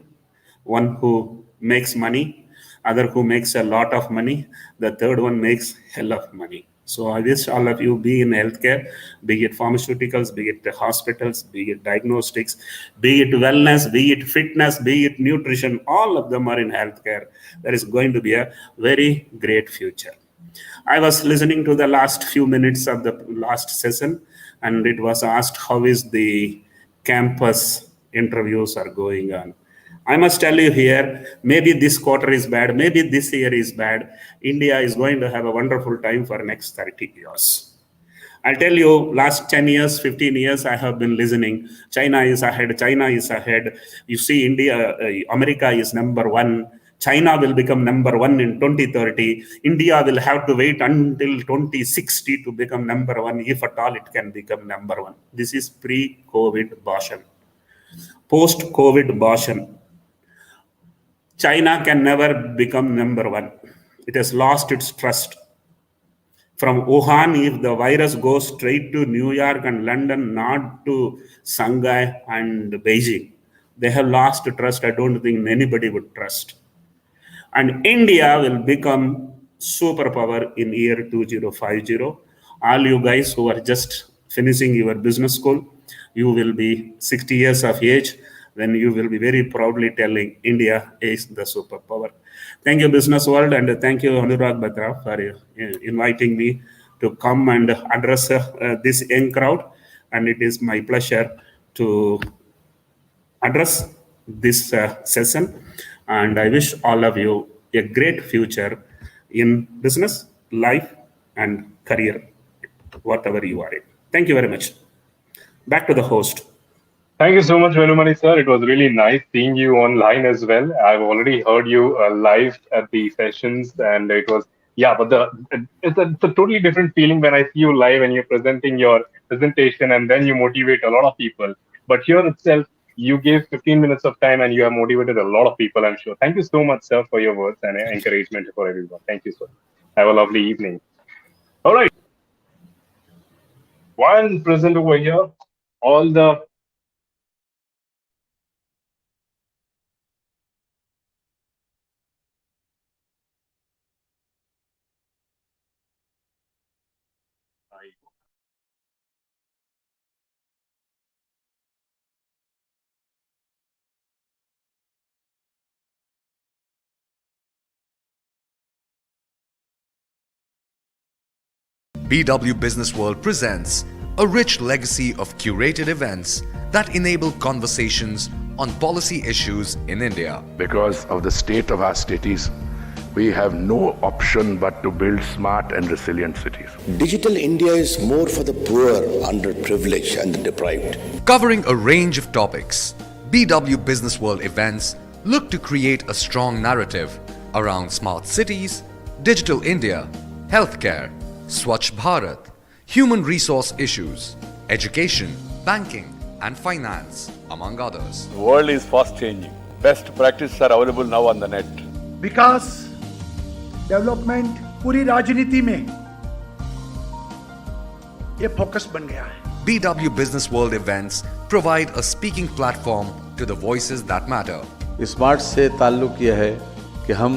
Speaker 10: One who makes money, other who makes a lot of money, the third one makes hell of money. So I wish all of you be in healthcare, be it pharmaceuticals, be it hospitals, be it diagnostics, be it wellness, be it fitness, be it nutrition, all of them are in healthcare. There is going to be a very great future. I was listening to the last few minutes of the last session, and it was asked how is the campus interviews are going on. I must tell you here, maybe this quarter is bad, maybe this year is bad. India is going to have a wonderful time for next 30 years. I'll tell you, last 10 years, 15 years, I have been listening. China is ahead, China is ahead. You see India, America is number one. China will become number one in 2030. India will have to wait until 2060 to become number one, if at all it can become number one. This is pre-COVID version. Post-COVID version, China can never become number one. It has lost its trust. From Wuhan, if the virus goes straight to New York and London, not to Shanghai and Beijing, they have lost trust. I don't think anybody would trust. And India will become superpower in year 2050. All you guys who are just finishing your business school, you will be 60 years of age, when you will be very proudly telling India is the superpower. Thank you, Businessworld, and thank you, Anurag Batra, for inviting me to come and address this young crowd. And it is my pleasure to address this session. And I wish all of you a great future in business, life, and career, whatever you are in. Thank you very much. Back to the host.
Speaker 16: Thank you so much, Velumani sir. It was really nice seeing you online as well. I've already heard you live at the sessions, and it was, but it's a totally different feeling when I see you live and you're presenting your presentation, and then you motivate a lot of people. But here itself, you gave 15 minutes of time and you have motivated a lot of people, I'm sure. Thank you so much, sir, for your words and encouragement for everyone. Thank you, sir. Have a lovely evening. All right. One present over here, all the
Speaker 2: BW Businessworld presents a rich legacy of curated events that enable conversations on policy issues in India.
Speaker 3: Because of the state of our cities, we have no option but to build smart and resilient cities.
Speaker 4: Digital India is more for the poor, underprivileged, and the deprived.
Speaker 2: Covering a range of topics, BW Businessworld events look to create a strong narrative around smart cities, digital India, healthcare, Swachh Bharat, human resource issues, education, banking, and finance, among others.
Speaker 5: The world is fast changing. Best practices are available now on the net.
Speaker 6: Vikas development पूरी राजनीति में ये focus बन गया है.
Speaker 2: BW Businessworld events provide a speaking platform to the voices that matter.
Speaker 7: Smart से ताल्लुक यह है कि हम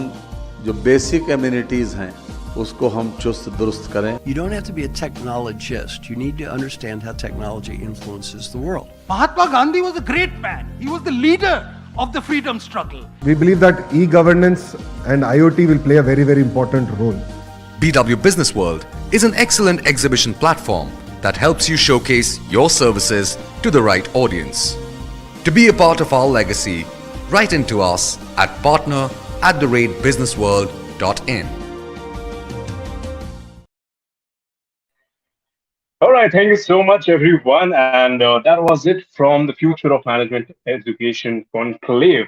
Speaker 7: जो बेसिक एम्यूनिटीज हैं उसको हम चुस्त दुरुस्त करें.
Speaker 8: You don't have to be a technologist. You need to understand how technology influences the world.
Speaker 6: Mahatma Gandhi was a great man. He was the leader of the freedom struggle.
Speaker 9: We believe that e-governance and IoT will play a very, very important role.
Speaker 2: BW Businessworld is an excellent exhibition platform that helps you showcase your services to the right audience. To be a part of our legacy, write into us at partner@businessworld.in.
Speaker 1: All right, thank you so much, everyone. And that was it from the Future of Management Education Conclave.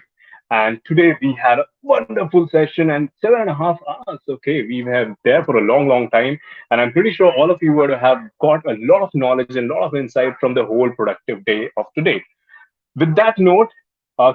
Speaker 1: And today we had a wonderful session and 7.5 hours. Okay, we were there for a long, long time. And I'm pretty sure all of you would have got a lot of knowledge and a lot of insight from the whole productive day of today. With that note,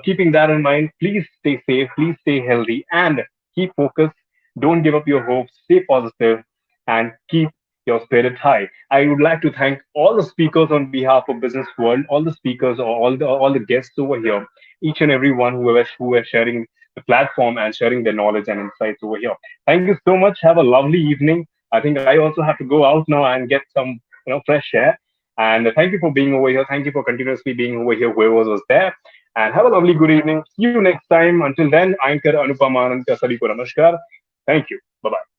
Speaker 1: keeping that in mind, please stay safe, please stay healthy, and keep focused. Don't give up your hopes, stay positive, and keep your spirit high. I would like to thank all the speakers on behalf of Business World, all the speakers, all the guests over here, each and every one who were sharing the platform and sharing their knowledge and insights over here. Thank you so much. Have a lovely evening. I think I also have to go out now and get some fresh air. And thank you for being over here. Thank you for continuously being over here, whoever was there. And have a lovely good evening. See you next time. Until then, Anchor Anupama Anand ka sabhi ko namaskar. Thank you. Bye-bye.